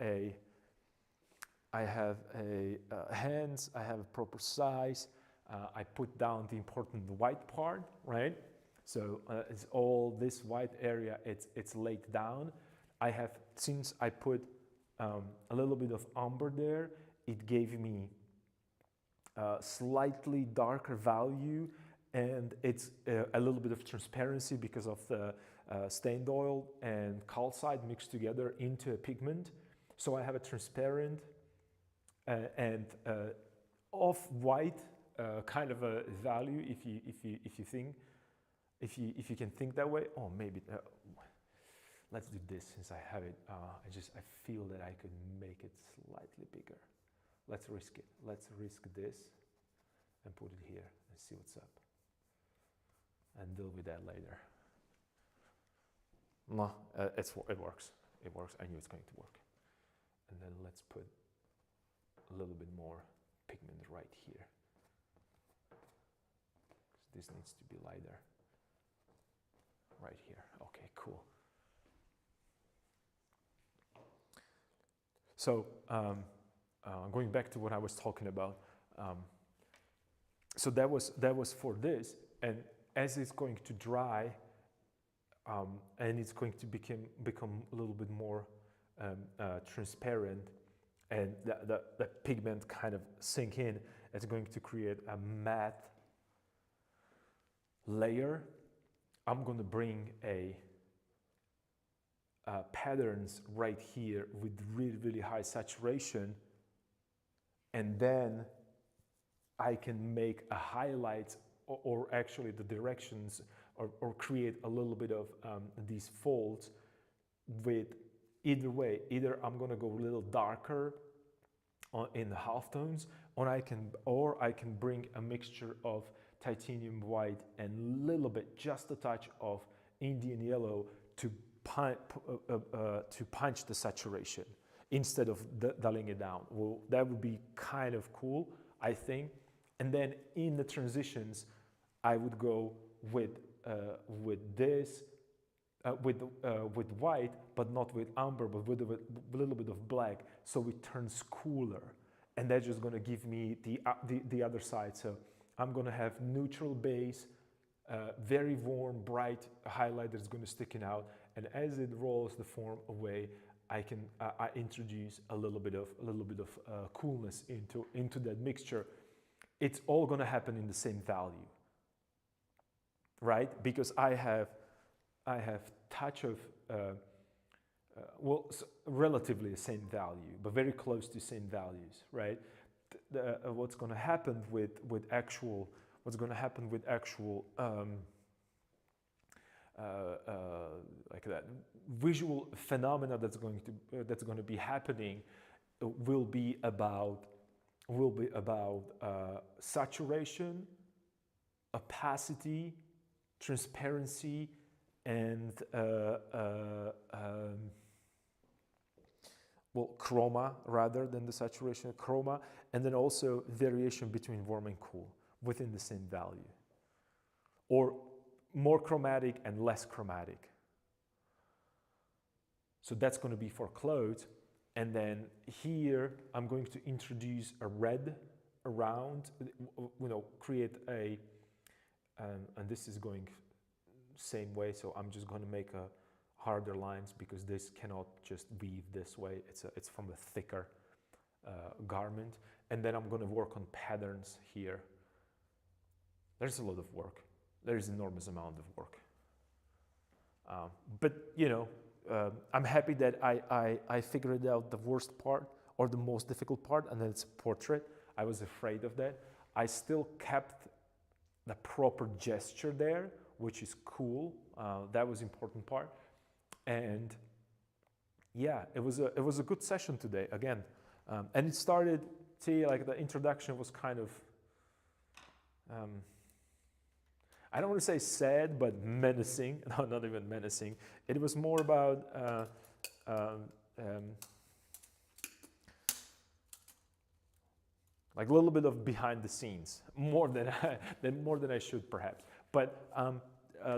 hands, I have a proper size. I put down the important white part, right? So it's all this white area, it's laid down. I have, since I put a little bit of umber there, it gave me slightly darker value, and it's a little bit of transparency because of the stained oil and calcite mixed together into a pigment. So I have a transparent and off-white kind of a value, if you can think that way. Oh, maybe let's do this since I have it. I feel that I could make it slightly bigger. Let's risk it. Let's risk this and put it here and see what's up, and deal with that later. No, it works. It works. I knew it's going to work. And then let's put a little bit more pigment right here. This needs to be lighter. Right here. Okay, cool. So going back to what I was talking about, so that was for this, and as it's going to dry, and it's going to become a little bit more transparent, and the pigment kind of sink in, it's going to create a matte layer. I'm going to bring patterns right here with really, really high saturation, and then I can make a highlight, or actually the directions, or create a little bit of these folds with either way. Either I'm going to go a little darker in the halftones, or I can bring a mixture of titanium white and a little bit, just a touch of Indian yellow to punch the saturation instead of dulling it down. Well, that would be kind of cool, I think. And then in the transitions, I would go with this, with white, but not with umber, but with a little bit of black, so it turns cooler. and that's just going to give me the other side. So I'm going to have neutral base, very warm, bright highlight that's going to sticking out, and as it rolls the form away, I introduce a little bit of coolness into that mixture. It's all going to happen in the same value, right? Because I have touch of relatively the same value, but very close to same values, right? What's going to happen with actual like that visual phenomena that's going to be happening will be about saturation, opacity, transparency, and chroma rather than the saturation, chroma, and then also variation between warm and cool within the same value, or more chromatic and less chromatic. So that's going to be for clothes. And then here I'm going to introduce a red around, create a, and this is going same way. So I'm just going to make a harder lines because this cannot just weave this way. It's from a thicker garment. And then I'm going to work on patterns here. There's a lot of work. There's an enormous amount of work. But I'm happy that I figured out the worst part or the most difficult part, and then it's portrait. I was afraid of that. I still kept the proper gesture there, which is cool. That was important part. And yeah, it was a good session today again. And it started, like the introduction was kind of, I don't want to say sad, but menacing. No, not even menacing. It was more about like a little bit of behind the scenes, more than I should perhaps. But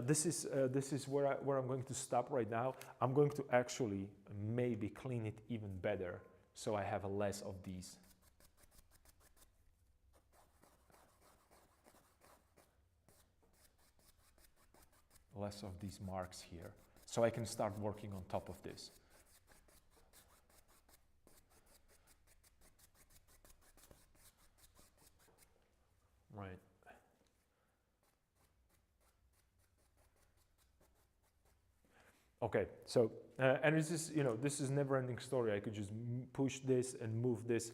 this is where I'm going to stop right now. I'm going to actually maybe clean it even better, so I have less of these. Less of these marks here, so I can start working on top of this. Right. Okay, so and this is this is never-ending story. I could just push this and move this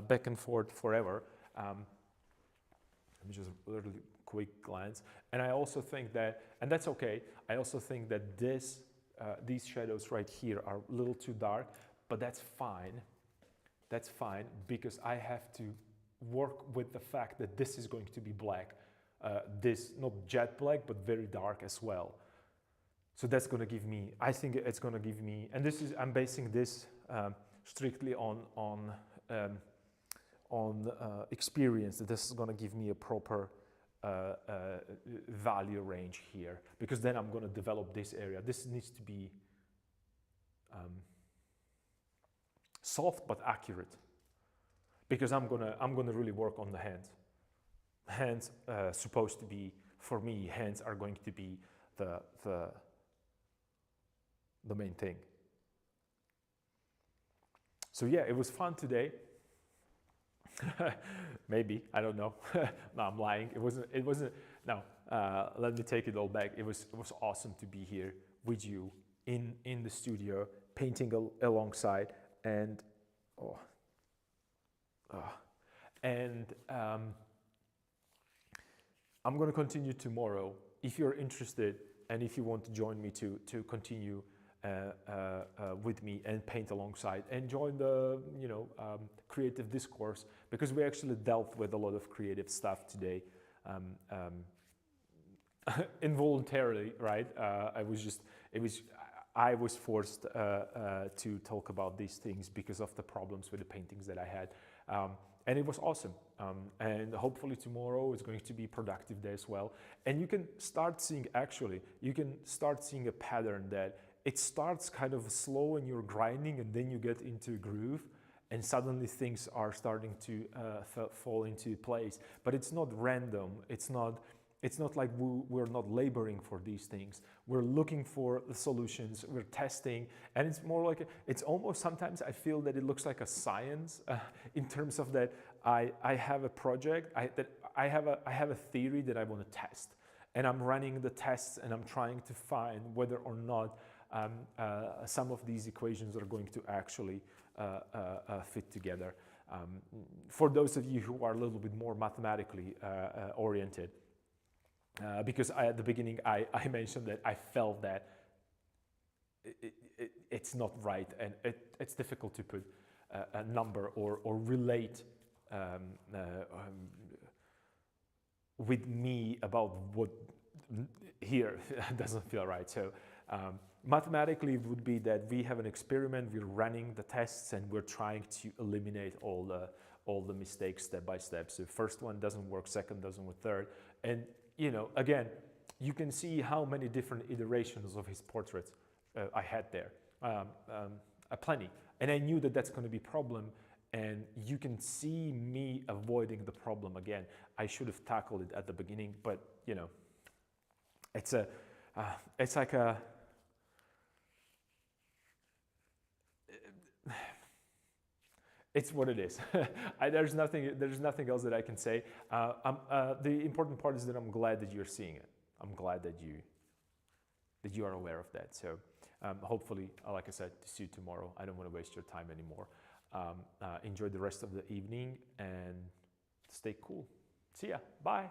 back and forth forever. Let me just literally quick glance. And I also think that, and that's okay, I also think that these shadows right here are a little too dark, but that's fine. That's fine, because I have to work with the fact that this is going to be black. This, not jet black, but very dark as well. So that's going to give me, I think it's going to give me, and this is, I'm basing this strictly on experience, that this is going to give me a proper value range here, because then I'm going to develop this area. This needs to be soft but accurate, because I'm gonna really work on the hands. Hands supposed to be, for me, hands are going to be the main thing. So yeah, it was fun today. Maybe, I don't know. No, I'm lying. It wasn't. No, let me take it all back. It was awesome to be here with you in the studio, painting alongside, and I'm going to continue tomorrow. If you're interested and if you want to join me to continue with me and paint alongside and join the creative discourse, because we actually dealt with a lot of creative stuff today, involuntarily, right? I was forced to talk about these things because of the problems with the paintings that I had, and it was awesome. And hopefully tomorrow is going to be a productive day as well. And you can start seeing, a pattern that it starts kind of slow and you're grinding, and then you get into a groove, and suddenly things are starting to fall into place. But it's not random. It's not like we're not laboring for these things. We're looking for the solutions, we're testing, and it's more like, it's almost, sometimes I feel that it looks like a science in terms of that I have a project, I have a theory that I want to test. And I'm running the tests and I'm trying to find whether or not some of these equations are going to actually fit together. For those of you who are a little bit more mathematically oriented, because at the beginning I mentioned that I felt that it's not right, and it's difficult to put a number or relate with me about what here doesn't feel right. So mathematically it would be that we have an experiment, we're running the tests, and we're trying to eliminate all the mistakes step by step. So first one doesn't work, second doesn't work, third. And again, you can see how many different iterations of his portraits I had there, plenty. And I knew that that's going to be a problem, and you can see me avoiding the problem again. I should have tackled it at the beginning, but it's like a, it's what it is. There's nothing else that I can say. The important part is that I'm glad that you're seeing it. I'm glad that you are aware of that. So hopefully, like I said, to see you tomorrow. I don't want to waste your time anymore. Enjoy the rest of the evening and stay cool. See ya. Bye.